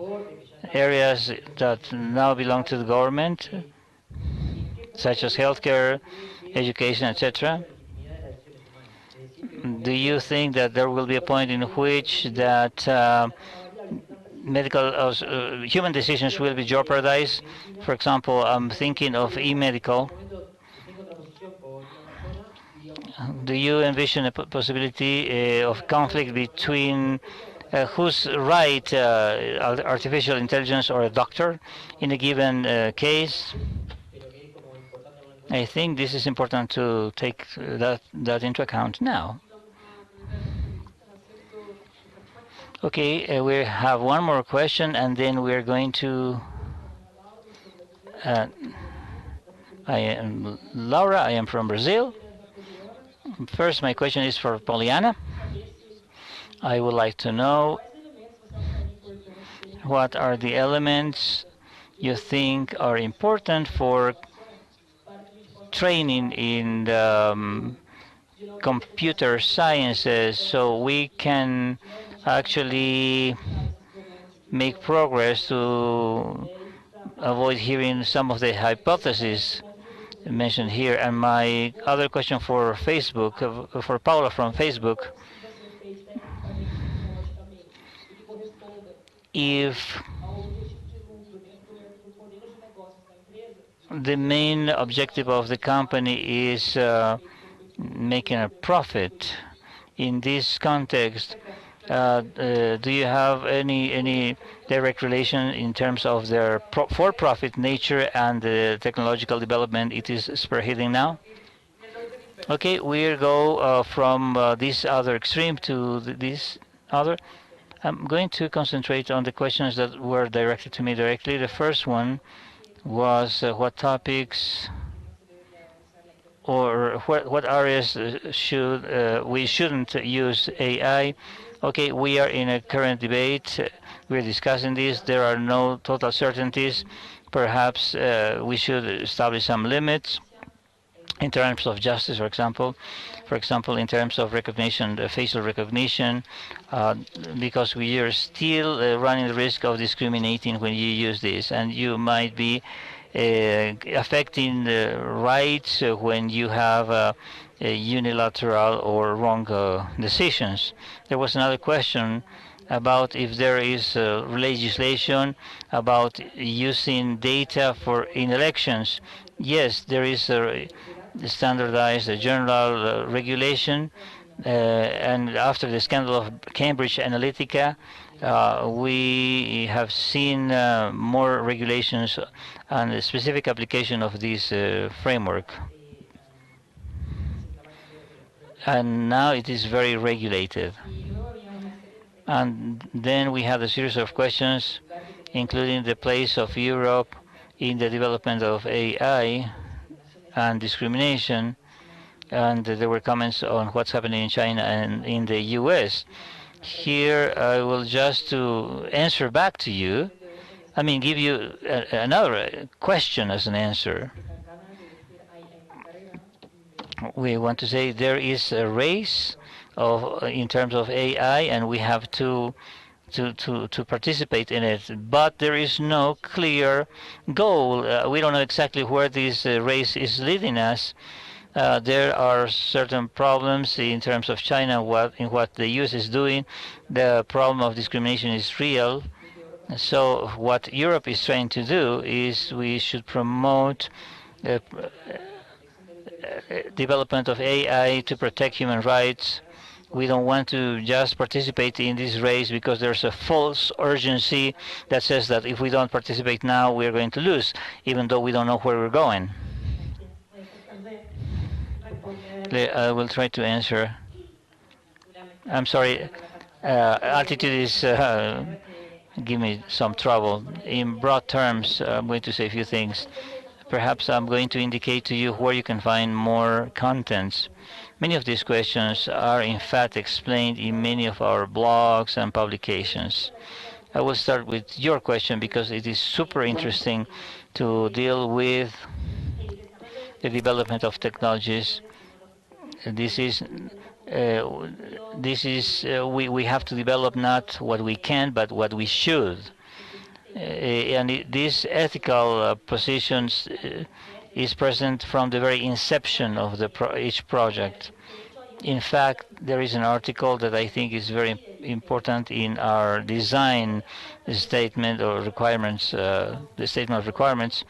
areas that now belong to the government, such as healthcare, education, etc.? Do you think that there will be a point in which that human decisions will be jeopardized? For example, I'm thinking of e-medical. Do you envision a possibility of conflict between who's right, artificial intelligence or a doctor in a given case? I think this is important to take that into account now. Okay, we have one more question, and then we're going to... I am Laura, I am from Brazil. First, my question is for Poliana. I would like to know what are the elements you think are important for training in the computer sciences, so we can actually make progress to avoid hearing some of the hypotheses mentioned here. And my other question for Facebook, for Paula from Facebook, if the main objective of the company is making a profit, in this context, do you have any direct relation in terms of their for-profit nature and the technological development it is spearheading now? Okay, we'll go from this other extreme to this other. I'm going to concentrate on the questions that were directed to me directly. The first one was what topics or what areas we shouldn't use AI. Okay, we are in a current debate. We're discussing this. There are no total certainties. Perhaps we should establish some limits in terms of justice, for example. For example, in terms of recognition, facial recognition, because we are still running the risk of discriminating when you use this, and you might be affecting the rights when you have unilateral or wrong decisions. There was another question about if there is legislation about using data in elections. Yes, there is a standardized general regulation, and after the scandal of Cambridge Analytica, We have seen more regulations and the specific application of this framework. And now it is very regulated. And then we have a series of questions, including the place of Europe in the development of AI and discrimination. And there were comments on what's happening in China and in the US. Here I will just to answer back to you, I mean give you another question as an answer. We want to say there is a race in terms of AI, and we have to participate in it, but there is no clear goal. We don't know exactly where this race is leading us. There are certain problems in terms of China, in what the US is doing. The problem of discrimination is real. So what Europe is trying to do is we should promote development of AI to protect human rights. We don't want to just participate in this race because there's a false urgency that says that if we don't participate now, we're going to lose, even though we don't know where we're going. I will try to answer. I'm sorry, altitude is give me some trouble. In broad terms, I'm going to say a few things. Perhaps I'm going to indicate to you where you can find more contents. Many of these questions are in fact explained in many of our blogs and publications. I will start with your question because it is super interesting to deal with the development of technologies. This is we have to develop not what we can but what we should. And these ethical positions is present from the very inception of each project. In fact, there is an article that I think is very important in our design statement or requirements, the statement of requirements.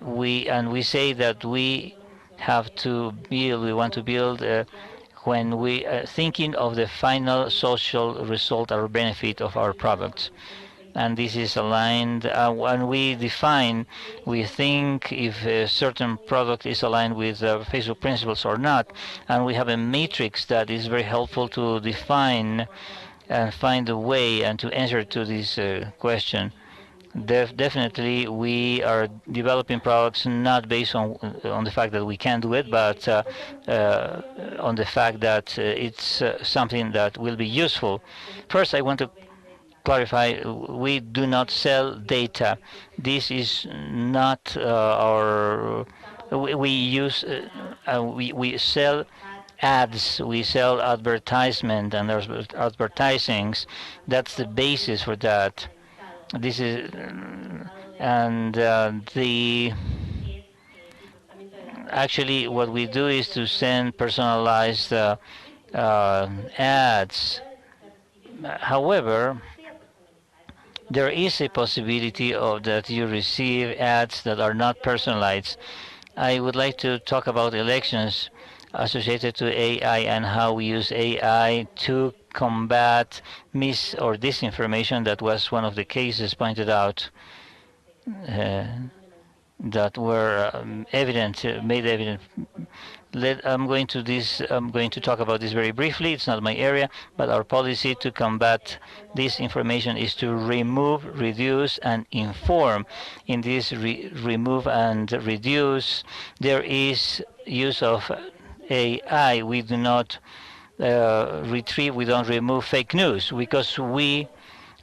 We say that we have to build, we want to build when we are thinking of the final social result or benefit of our products. And this is aligned when we define, we think if a certain product is aligned with Facebook principles or not, and we have a matrix that is very helpful to define and find a way and to answer to this question. Definitely we are developing products not based on the fact that we can do it, but on the fact that it's something that will be useful. First, I want to clarify, we do not sell data. This is not our, we sell ads, we sell advertisement and there's advertisings. That's the basis for that. This is, and actually what we do is to send personalized ads. However, there is a possibility of that you receive ads that are not personalized. I would like to talk about elections associated to AI and how we use AI to combat mis or disinformation. That was one of the cases pointed out that were made evident. I'm going to talk about this very briefly. It's not my area, but our policy to combat this information is to remove, reduce, and inform. In this remove and reduce, there is use of AI. We do not retrieve, we don't remove fake news because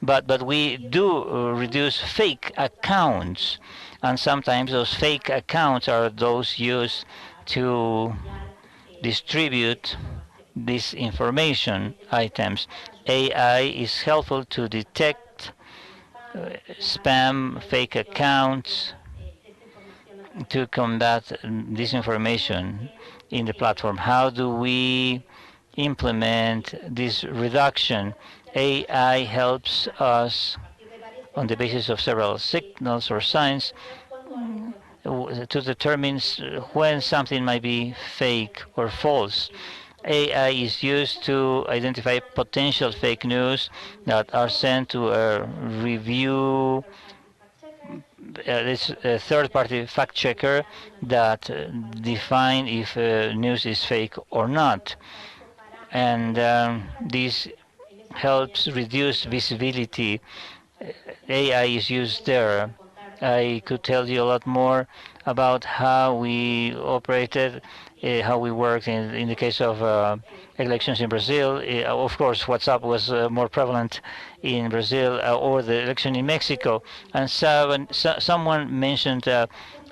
but we do reduce fake accounts, and sometimes those fake accounts are those used to distribute disinformation items. AI is helpful to detect spam, fake accounts, to combat disinformation in the platform. How do we implement this reduction? AI helps us on the basis of several signals or signs to determine when something might be fake or false. AI is used to identify potential fake news that are sent to a review this third-party fact checker that define if news is fake or not, and this helps reduce visibility. AI is used there. I could tell you a lot more about how we operated, how we worked in the case of elections in Brazil. Of course, WhatsApp was more prevalent in Brazil, or the election in Mexico. And someone mentioned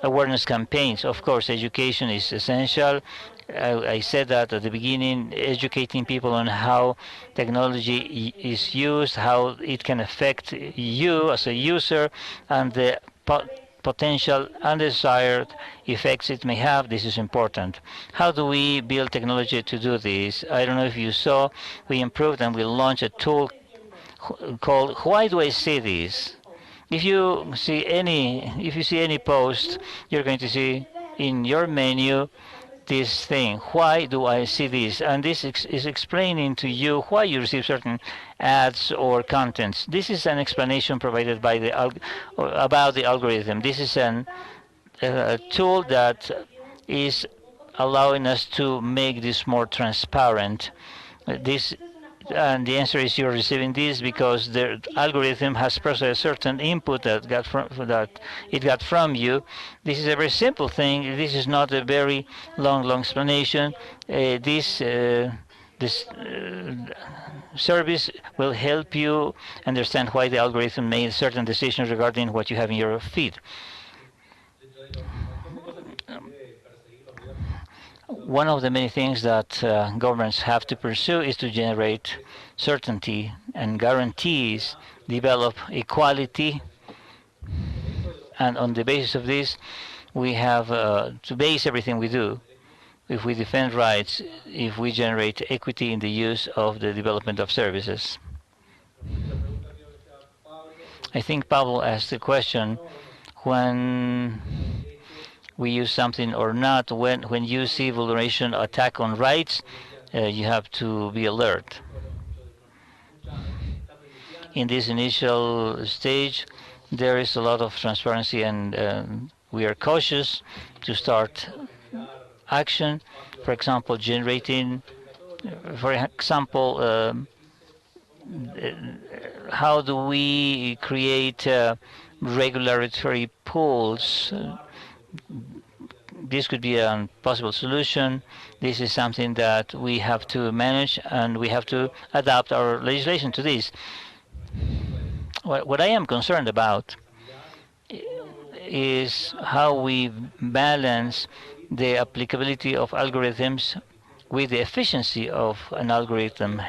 awareness campaigns. Of course, education is essential. I said that at the beginning, educating people on how technology is used, how it can affect you as a user, and the potential undesired effects it may have. This is important. How do we build technology to do this? I don't know if you saw, we improved and we launched a tool called "Why Do I See This?" If you see any post, you're going to see in your menu this thing. Why do I see this? And this is explaining to you why you receive certain ads or contents. This is an explanation provided by the about the algorithm. This is a tool that is allowing us to make this more transparent. This and the answer is you're receiving this because the algorithm has processed certain input that it got from you. This is a very simple thing. This is not a very long explanation. This service will help you understand why the algorithm made certain decisions regarding what you have in your feed. One of the many things that governments have to pursue is to generate certainty and guarantees, develop equality, and on the basis of this, we have to base everything we do. If we defend rights, if we generate equity in the use of the development of services. I think Pablo asked the question, when we use something or not, when you see vulneration, attack on rights, you have to be alert. In this initial stage, there is a lot of transparency, and we are cautious to start action. For example, how do we create regulatory pools? This could be a possible solution. This is something that we have to manage, and we have to adapt our legislation to this. What I am concerned about is how we balance the applicability of algorithms with the efficiency of an algorithm.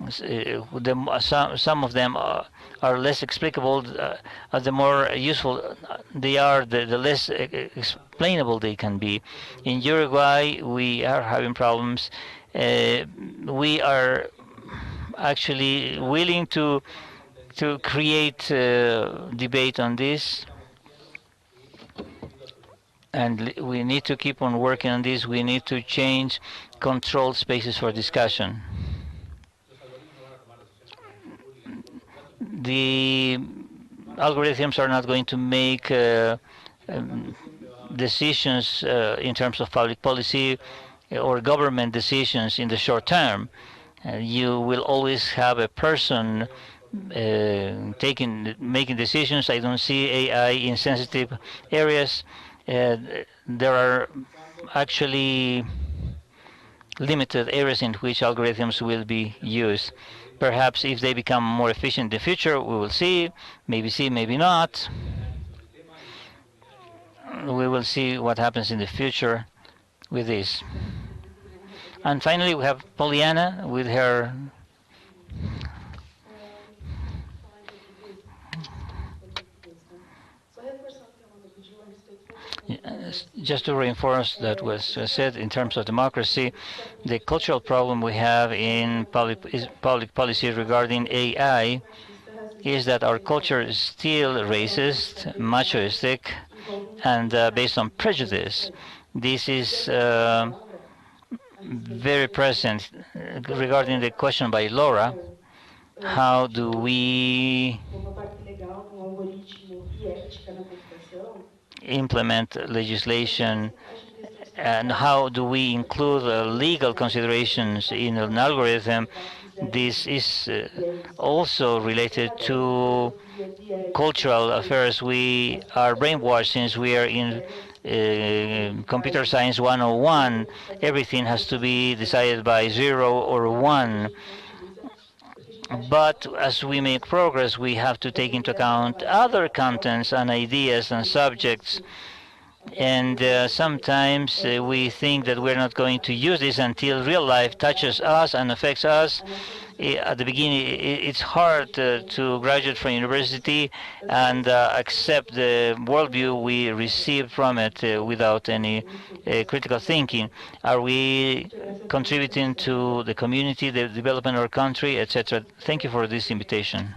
Some of them are less explicable. The more useful they are, the less explainable they can be. In Uruguay, we are having problems. We are actually willing to create debate on this, and we need to keep on working on this. We need to change controlled spaces for discussion. The algorithms are not going to make decisions in terms of public policy or government decisions in the short term. You will always have a person making decisions. I don't see AI in sensitive areas. There are actually limited areas in which algorithms will be used. Perhaps if they become more efficient in the future, we will see, maybe not. We will see what happens in the future with this. And finally, we have Pollyanna with her just to reinforce that was said in terms of democracy, the cultural problem we have in public policy regarding AI is that our culture is still racist, very present regarding the question by Laura. How do we implement legislation, and how do we include legal considerations in an algorithm? This is also related to cultural affairs. We are brainwashed since we are in computer science 101. Everything has to be decided by 0 or 1. But as we make progress, we have to take into account other contents and ideas and subjects. And sometimes we think that we're not going to use this until real life touches us and affects us. At the beginning, it's hard to graduate from university and accept the worldview we receive from it without any critical thinking. Are we contributing to the community, the development of our country, etc.? Thank you for this invitation.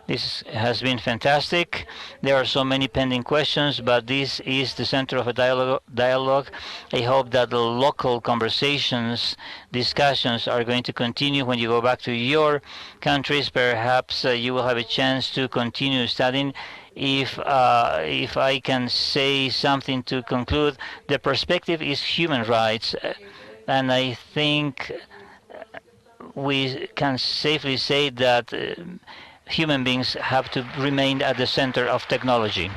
This has been fantastic. There are so many pending questions, but this is the center of a dialogue. I hope that the local conversations, discussions are going to continue when you go back to your countries. Perhaps you will have a chance to continue studying. If I can say something to conclude, the perspective is human rights, and I think we can safely say that human beings have to remain at the center of technology.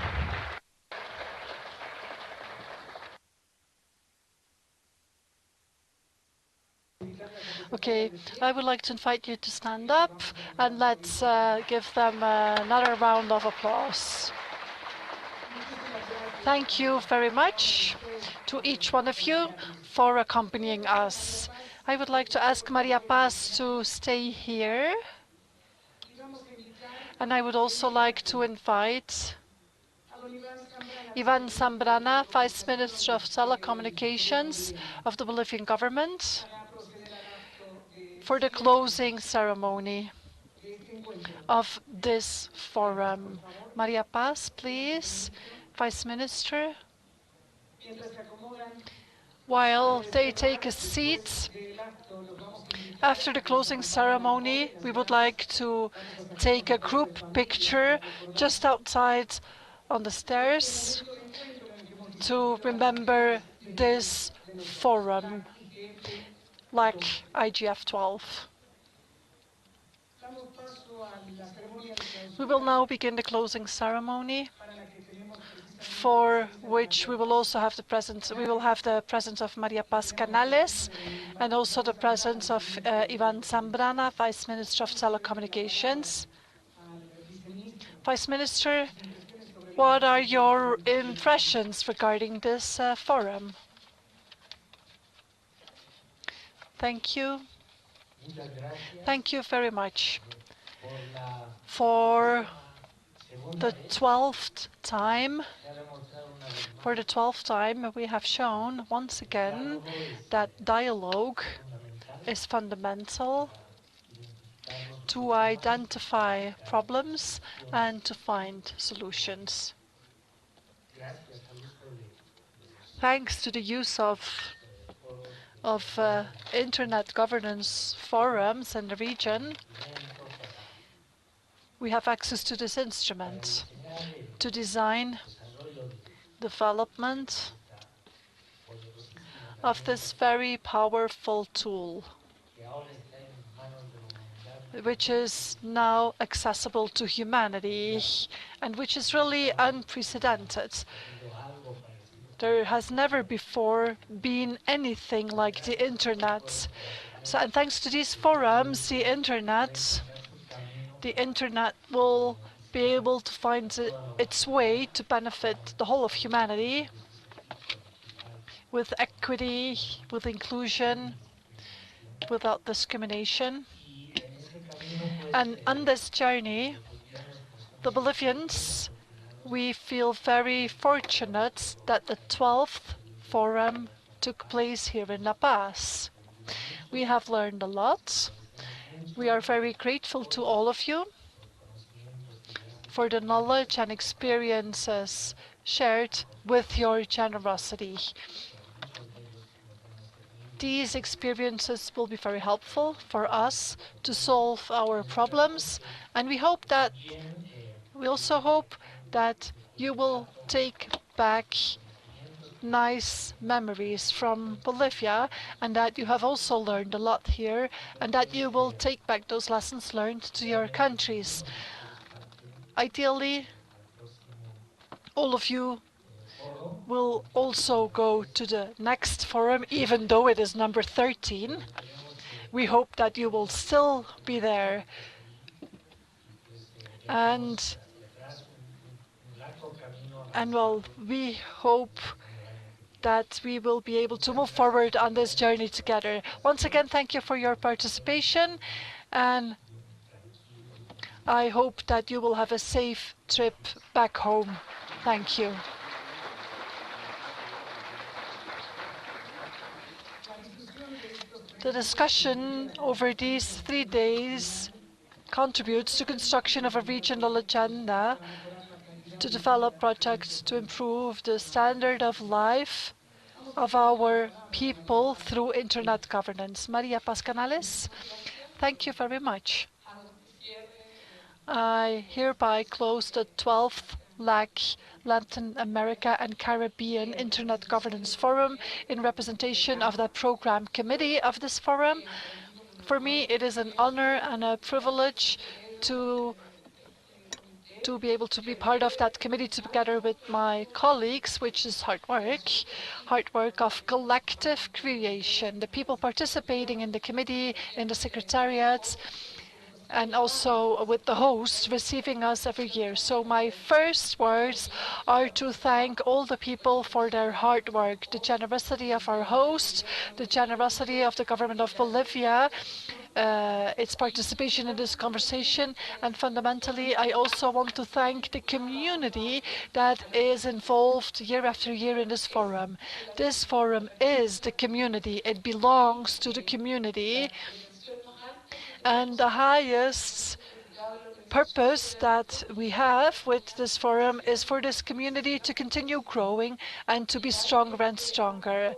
Okay, I would like to invite you to stand up, and let's give them another round of applause. Thank you very much to each one of you for accompanying us. I would like to ask Maria Paz to stay here. And I would also like to invite Ivan Zambrana, Vice Minister of Telecommunications of the Bolivian government, for the closing ceremony of this forum. Maria Paz, please, Vice Minister. While they take a seat, after the closing ceremony, we would like to take a group picture just outside on the stairs to remember this forum, LACIGF 12. We will now begin the closing ceremony, for which we will also have the presence. We will have the presence of Maria Paz Canales, and also the presence of Ivan Zambrana, Vice Minister of Telecommunications. Vice Minister, what are your impressions regarding this forum? Thank you. Thank you very much. For the 12th time, we have shown once again that dialogue is fundamental to identify problems and to find solutions. Thanks to the use of internet governance forums in the region, we have access to this instrument to design development of this very powerful tool, which is now accessible to humanity and which is really unprecedented. There has never before been anything like the internet. So, and thanks to these forums, the internet will be able to find its way to benefit the whole of humanity with equity, with inclusion, without discrimination. And on this journey, the Bolivians, we feel very fortunate that the 12th forum took place here in La Paz. We have learned a lot. We are very grateful to all of you for the knowledge and experiences shared with your generosity. These experiences will be very helpful for us to solve our problems, and we also hope that you will take back nice memories from Bolivia, and that you have also learned a lot here, and that you will take back those lessons learned to your countries. Ideally, all of you will also go to the next forum, even though it is number 13. We hope that you will still be there. And well, we hope that we will be able to move forward on this journey together. Once again, thank you for your participation, and I hope that you will have a safe trip back home. Thank you. The discussion over these 3 days contributes to construction of a regional agenda to develop projects to improve the standard of life of our people through internet governance. Maria Paz Canales, thank you very much. I hereby close the 12th LAC Latin America and Caribbean Internet Governance Forum in representation of the program committee of this forum. For me, it is an honor and a privilege to be able to be part of that committee together with my colleagues, which is hard work of collective creation. The people participating in the committee, in the secretariats, and also with the host receiving us every year. So my first words are to thank all the people for their hard work, the generosity of our host, the generosity of the government of Bolivia, its participation in this conversation, and fundamentally I also want to thank the community that is involved year after year in this forum. This forum is the community. It belongs to the community. And the highest purpose that we have with this forum is for this community to continue growing and to be stronger and stronger.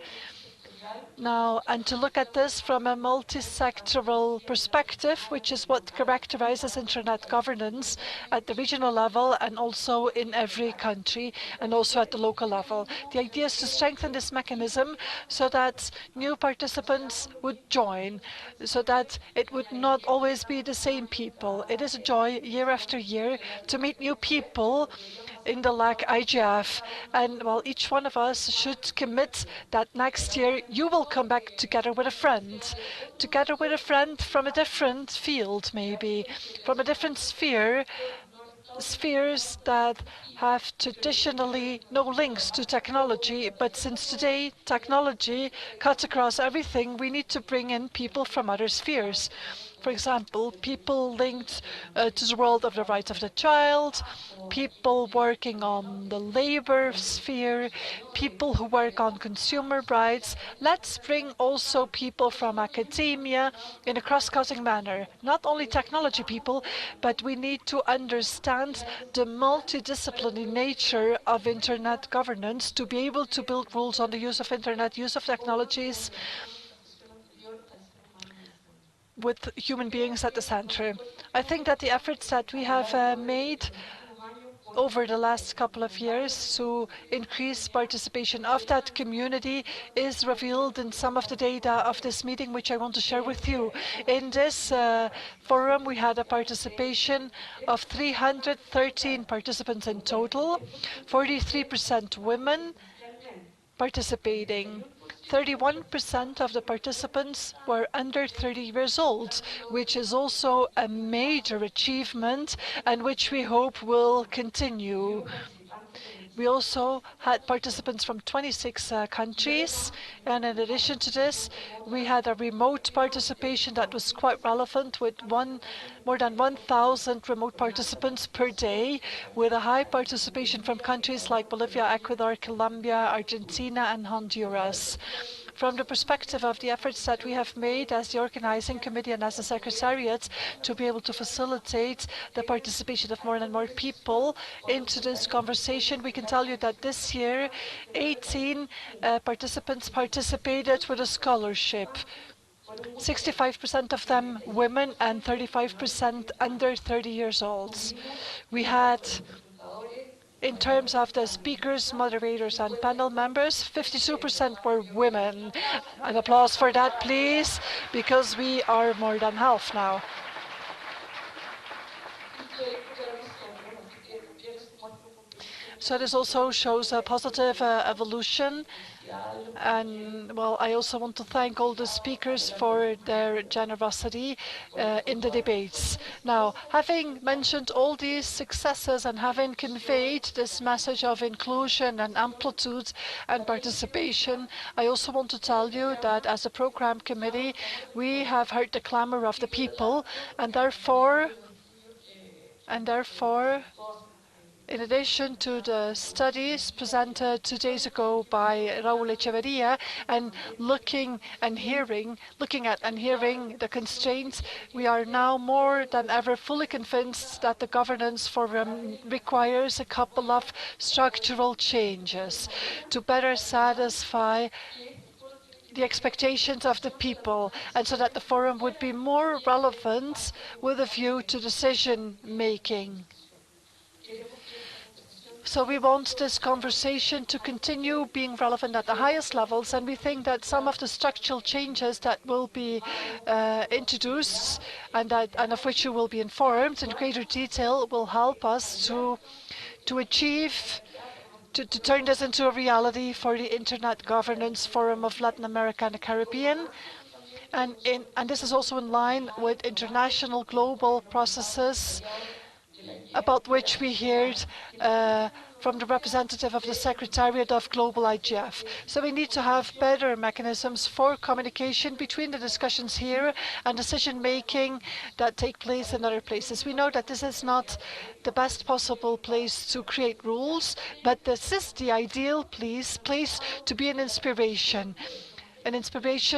Now, and to look at this from a multi-sectoral perspective, which is what characterizes internet governance at the regional level and also in every country and also at the local level. The idea is to strengthen this mechanism so that new participants would join, so that it would not always be the same people. It is a joy year after year to meet new people in the LACIGF, and well, each one of us should commit that next year you will come back together with a friend from a different field, maybe from a different spheres that have traditionally no links to technology, but since today technology cuts across everything, we need to bring in people from other spheres. For example, people linked to the world of the rights of the child, people working on the labor sphere, people who work on consumer rights. Let's bring also people from academia in a cross-cutting manner. Not only technology people, but we need to understand the multidisciplinary nature of internet governance to be able to build rules on the use of internet, use of technologies, with human beings at the center. I think that the efforts that we have made over the last couple of years to increase participation of that community is revealed in some of the data of this meeting, which I want to share with you. In this forum, we had a participation of 313 participants in total, 43% women participating. 31% of the participants were under 30 years old, which is also a major achievement and which we hope will continue. We also had participants from 26 countries, and in addition to this, we had a remote participation that was quite relevant with more than 1,000 remote participants per day, with a high participation from countries like Bolivia, Ecuador, Colombia, Argentina, and Honduras. from the perspective of the efforts that we have made as the organizing committee and as the secretariat to be able to facilitate the participation of more and more people into this conversation, we can tell you that this year 18 participants participated with a scholarship. 65% of them women and 35% under 30 years old. We had, in terms of the speakers, moderators, and panel members, 52% were women. An applause for that, please, because we are more than half now. So this also shows a positive evolution. And well, I also want to thank all the speakers for their generosity in the debates. Now, having mentioned all these successes and having conveyed this message of inclusion and amplitude and participation, I also want to tell you that as a program committee, we have heard the clamor of the people, and therefore, in addition to the studies presented 2 days ago by Raúl Echeverría and looking at and hearing the constraints, we are now more than ever fully convinced that the governance forum requires a couple of structural changes to better satisfy the expectations of the people, and so that the forum would be more relevant with a view to decision making. So we want this conversation to continue being relevant at the highest levels, and we think that some of the structural changes that will be introduced and of which you will be informed in greater detail will help us to turn this into a reality for the Internet Governance Forum of Latin America and the Caribbean. And this is also in line with international global processes about which we heard from the representative of the Secretariat of Global IGF. So we need to have better mechanisms for communication between the discussions here and decision-making that take place in other places. We know that this is not the best possible place to create rules, but this is the ideal place to be an inspiration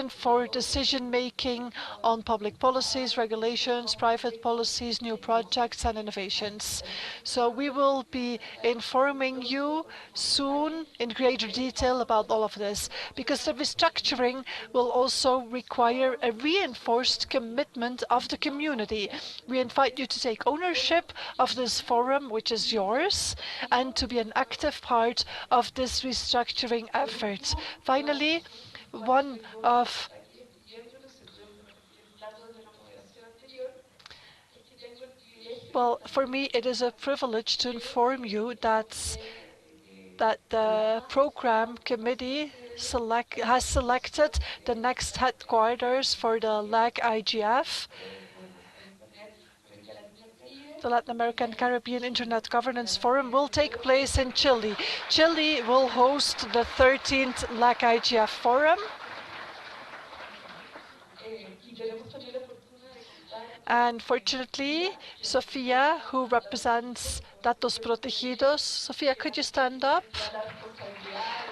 for decision-making on public policies, regulations, private policies, new projects and innovations. So we will be informing you soon in greater detail about all of this, because the restructuring will also require a reinforced commitment of the community. We invite you to take ownership of this forum, which is yours, and to be an active part of this restructuring effort. Finally, for me, it is a privilege to inform you that the program committee has selected the next headquarters for the LACIGF, the Latin American Caribbean Internet Governance Forum, will take place in Chile. Chile will host the 13th LACIGF Forum. And fortunately, Sofia, who represents Datos Protegidos, Sofia, could you stand up?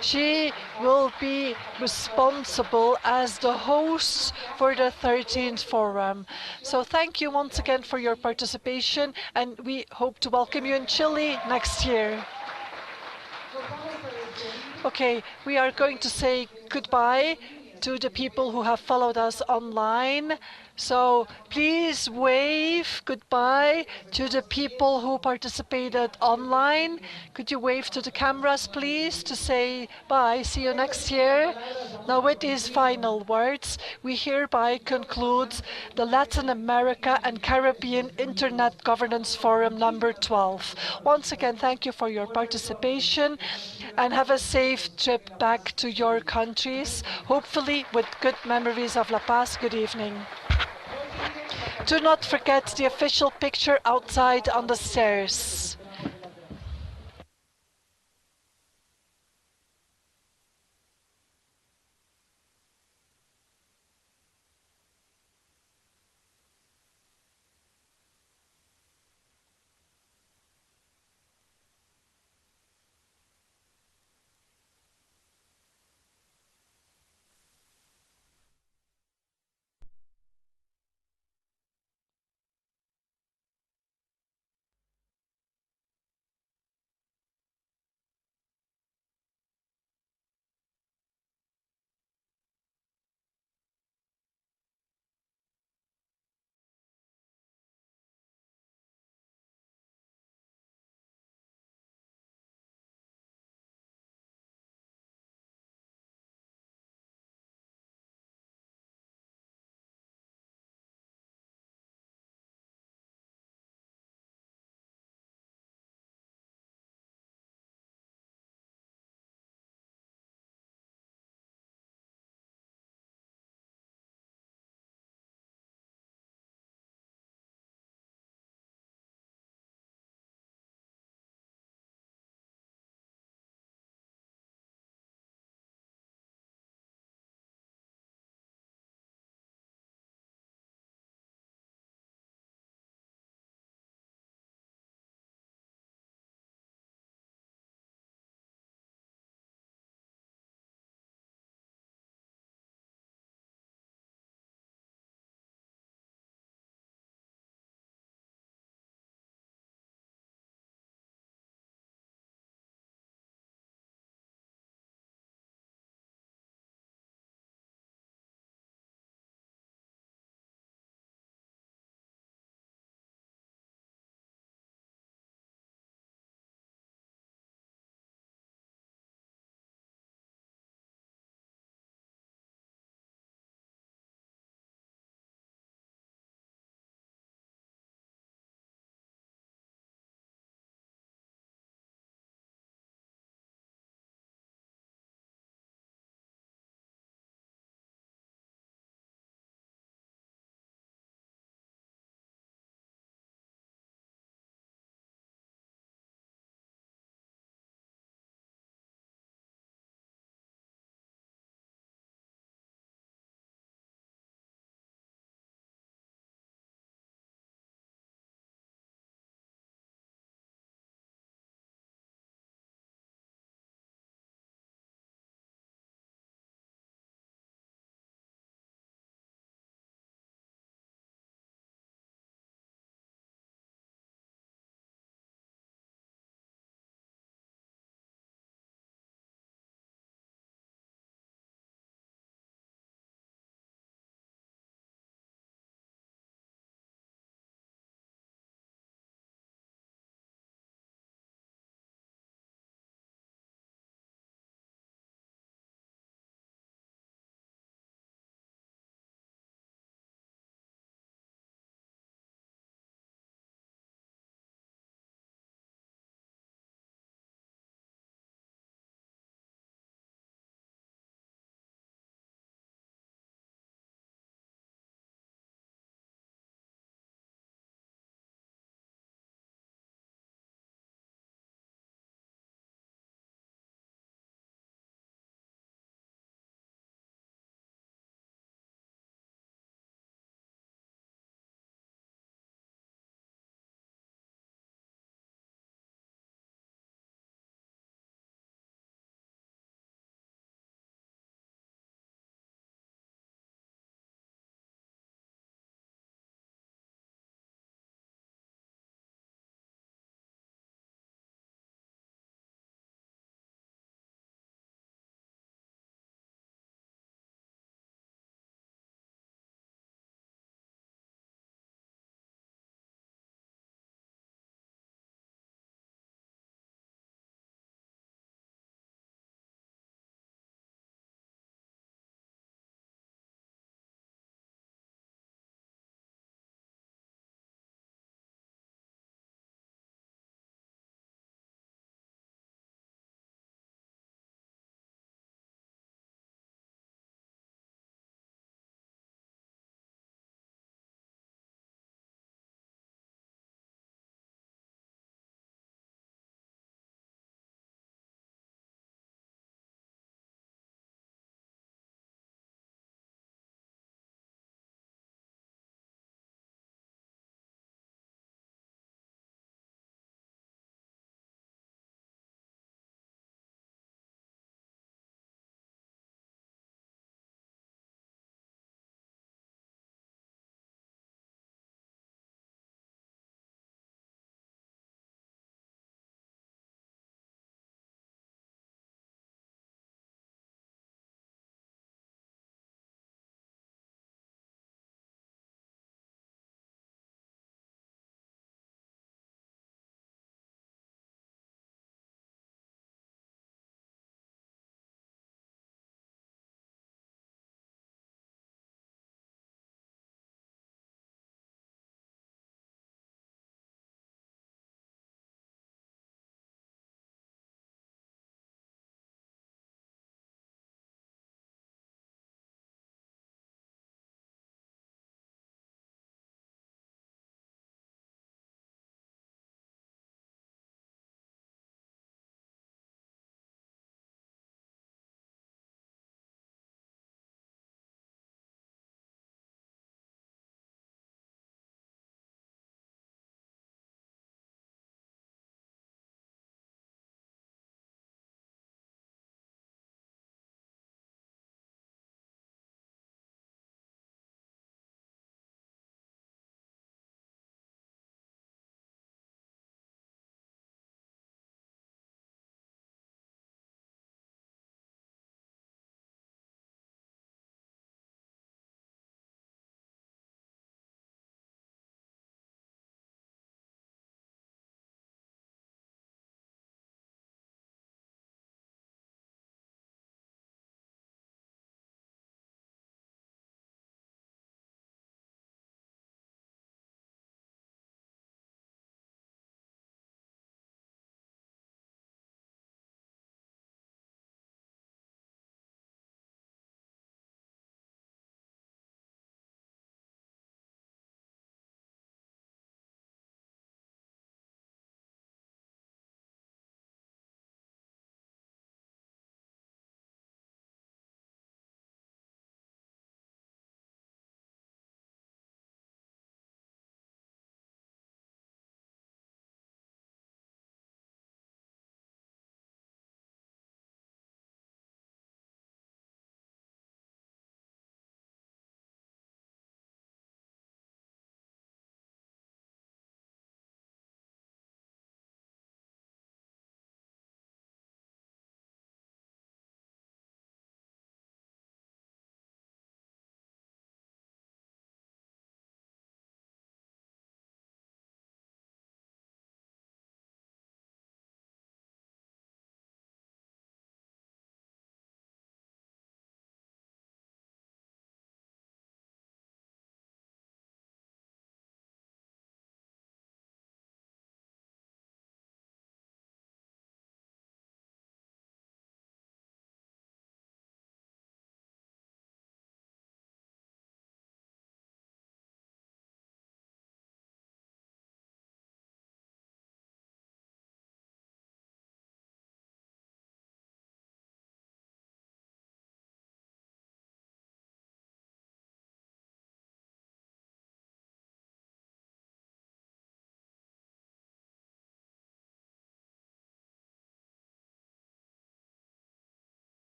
She will be responsible as the host for the 13th forum. So thank you once again for your participation, and we hope to welcome you in Chile next year. Okay, we are going to say goodbye to the people who have followed us online. So please wave goodbye to the people who participated online. Could you wave to the cameras, please, to say bye, see you next year? Now, with these final words, we hereby conclude the Latin America and Caribbean Internet Governance Forum number 12. Once again, thank you for your participation, and have a safe trip back to your countries, hopefully with good memories of La Paz. Good evening. Do not forget the official picture outside on the stairs.